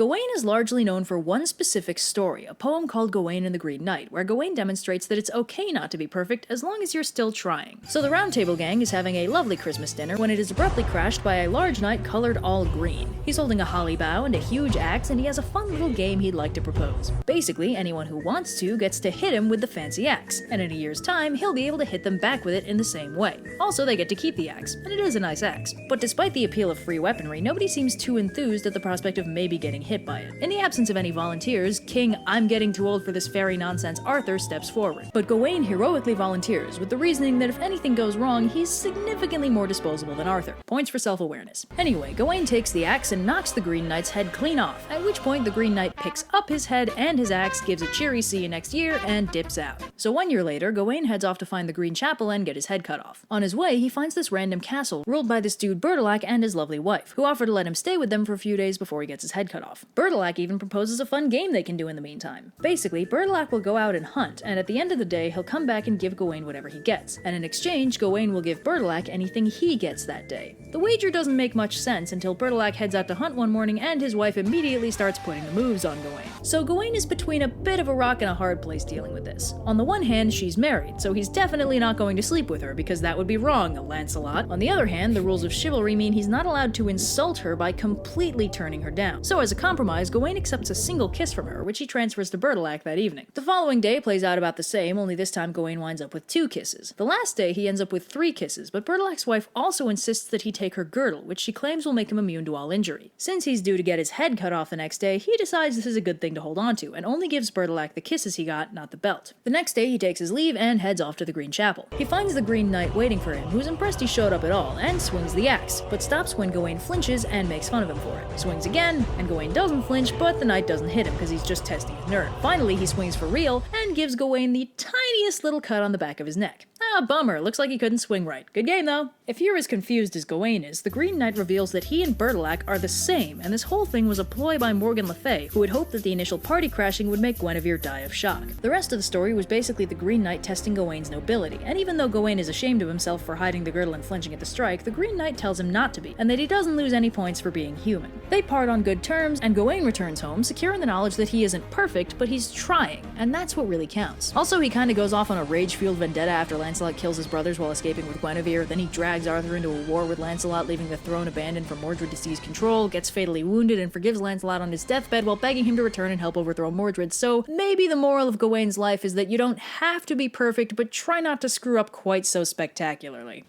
Gawain is largely known for one specific story, a poem called Gawain and the Green Knight, where Gawain demonstrates that it's okay not to be perfect as long as you're still trying. So the Round Table gang is having a lovely Christmas dinner when it is abruptly crashed by a large knight colored all green. He's holding a holly bough and a huge axe, and he has a fun little game he'd like to propose. Basically, anyone who wants to gets to hit him with the fancy axe, and in a year's time, he'll be able to hit them back with it in the same way. Also, they get to keep the axe, and it is a nice axe. But despite the appeal of free weaponry, nobody seems too enthused at the prospect of maybe getting hit by it. In the absence of any volunteers, King I'm getting too old for this fairy nonsense Arthur steps forward. But Gawain heroically volunteers, with the reasoning that if anything goes wrong, he's significantly more disposable than Arthur. Points for self-awareness. Anyway, Gawain takes the axe and knocks the Green Knight's head clean off, at which point the Green Knight picks up his head and his axe, gives a cheery see you next year, and dips out. So 1 year later, Gawain heads off to find the Green Chapel and get his head cut off. On his way, he finds this random castle ruled by this dude Bertilac and his lovely wife, who offer to let him stay with them for a few days before he gets his head cut off. Bertilac even proposes a fun game they can do in the meantime. Basically, Bertilac will go out and hunt, and at the end of the day, he'll come back and give Gawain whatever he gets, and in exchange, Gawain will give Bertilac anything he gets that day. The wager doesn't make much sense until Bertilac heads out to hunt one morning and his wife immediately starts putting the moves on Gawain. So Gawain is between a bit of a rock and a hard place dealing with this. On the one hand, she's married, so he's definitely not going to sleep with her because that would be wrong, Lancelot. On the other hand, the rules of chivalry mean he's not allowed to insult her by completely turning her down. So as a compromise, Gawain accepts a single kiss from her, which he transfers to Bertilac that evening. The following day plays out about the same, only this time Gawain winds up with 2 kisses. The last day he ends up with 3 kisses, but Bertilac's wife also insists that he take her girdle, which she claims will make him immune to all injury. Since he's due to get his head cut off the next day, he decides this is a good thing to hold on to, and only gives Bertilac the kisses he got, not the belt. The next day he takes his leave and heads off to the Green Chapel. He finds the Green Knight waiting for him, who's impressed he showed up at all, and swings the axe, but stops when Gawain flinches and makes fun of him for it. Swings again, and Gawain doesn't flinch, but the knight doesn't hit him because he's just testing his nerve. Finally, he swings for real, and gives Gawain the tiniest little cut on the back of his neck. Ah, bummer, looks like he couldn't swing right. Good game though. If you're as confused as Gawain is, the Green Knight reveals that he and Bertilac are the same, and this whole thing was a ploy by Morgan Le Fay, who had hoped that the initial party crashing would make Guinevere die of shock. The rest of the story was basically the Green Knight testing Gawain's nobility, and even though Gawain is ashamed of himself for hiding the girdle and flinching at the strike, the Green Knight tells him not to be, and that he doesn't lose any points for being human. They part on good terms, and Gawain returns home, secure in the knowledge that he isn't perfect, but he's trying, and that's what really counts. Also, he kinda goes off on a rage-fueled vendetta after Lancelot kills his brothers while escaping with Guinevere, then he drags Arthur into a war with Lancelot, leaving the throne abandoned for Mordred to seize control, gets fatally wounded, and forgives Lancelot on his deathbed while begging him to return and help overthrow Mordred. So maybe the moral of Gawain's life is that you don't have to be perfect, but try not to screw up quite so spectacularly.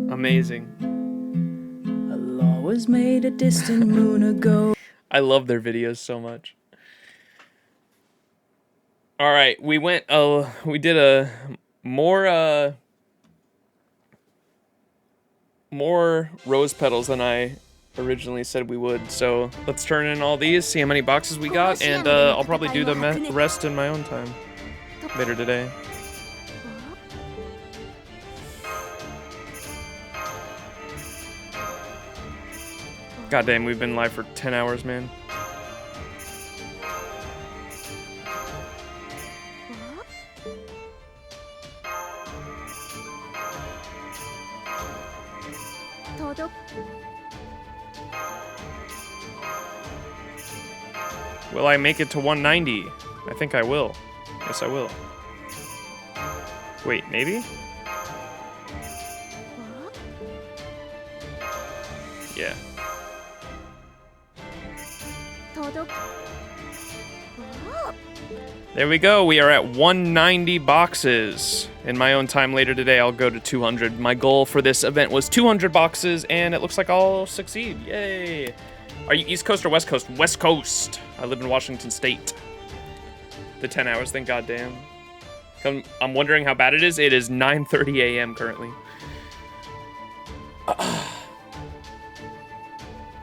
Amazing. A law was made a distant moon ago. I love their videos so much. All right, we did a more rose petals than I originally said we would. So let's turn in all these, see how many boxes we got, and I'll probably do the rest in my own time later today. God damn, we've been live for 10 hours, man. Will I make it to 190? I think I will. Yes, I will. Wait, maybe? Yeah. There we go. We are at 190 boxes. In my own time later today, I'll go to 200. My goal for this event was 200 boxes, and it looks like I'll succeed. Yay. Are you East Coast or West Coast? West Coast. I live in Washington State. The 10 hours thing, goddamn. I'm wondering how bad it is. It is 9:30 a.m. currently.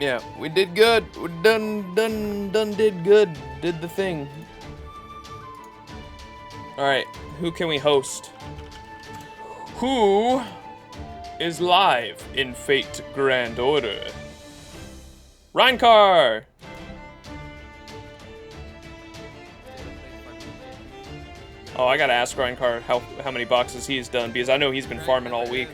Yeah, we did good. We done did good. Did the thing. All right, who can we host? Who is live in Fate Grand Order? Reincar! Oh, I gotta ask Reincar how many boxes he's done, because I know he's been farming all week.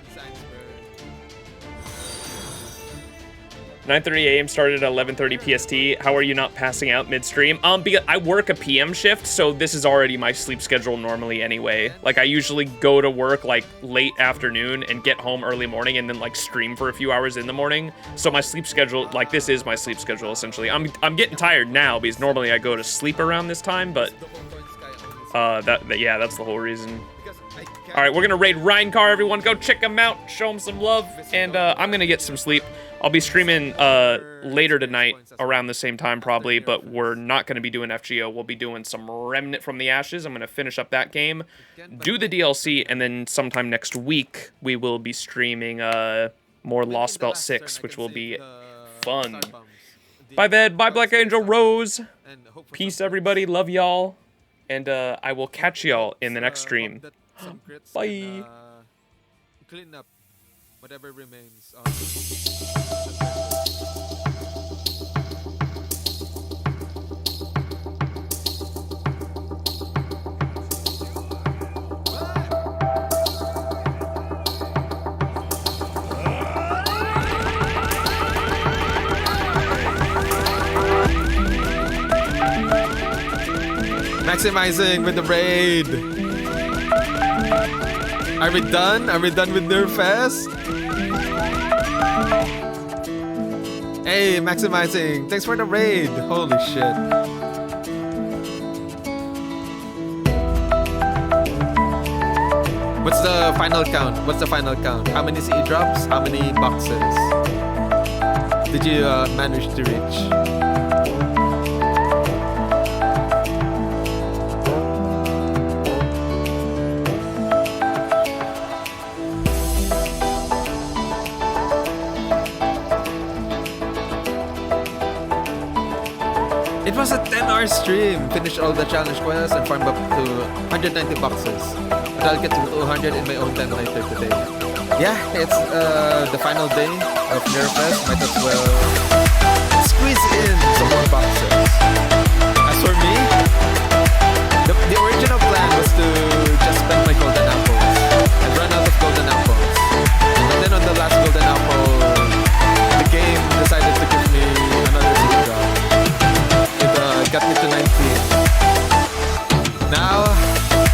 9:30 a.m. started at 11:30 PST. How are you not passing out midstream? Because I work a PM shift, so this is already my sleep schedule normally anyway. Like, I usually go to work like late afternoon and get home early morning and then like stream for a few hours in the morning. So my sleep schedule, like, this is my sleep schedule essentially. I'm getting tired now because normally I go to sleep around this time, but yeah, that's the whole reason. All right, we're gonna raid Reincar, everyone. Go check him out, show him some love, and I'm gonna get some sleep. I'll be streaming later tonight around the same time probably, but we're not gonna be doing FGO. We'll be doing some Remnant from the Ashes. I'm gonna finish up that game, do the DLC, and then sometime next week we will be streaming more Lost Belt 6, which will be fun. Bye, Ved. Bye, Black Angel Rose. Peace, everybody. Love y'all. And I will catch y'all in the next stream. Bye. Clean up whatever remains. Maximizing with the raid. Are we done? Are we done with Nerofest? Hey, maximizing. Thanks for the raid. Holy shit. What's the final count? What's the final count? How many CE drops? How many boxes did you manage to reach? It was a 10-hour stream. Finished all the challenge quests and farmed up to 190 boxes. But I'll get to 200 in my own time later today. Yeah, it's the final day of Nerofest. Might as well squeeze in some more boxes.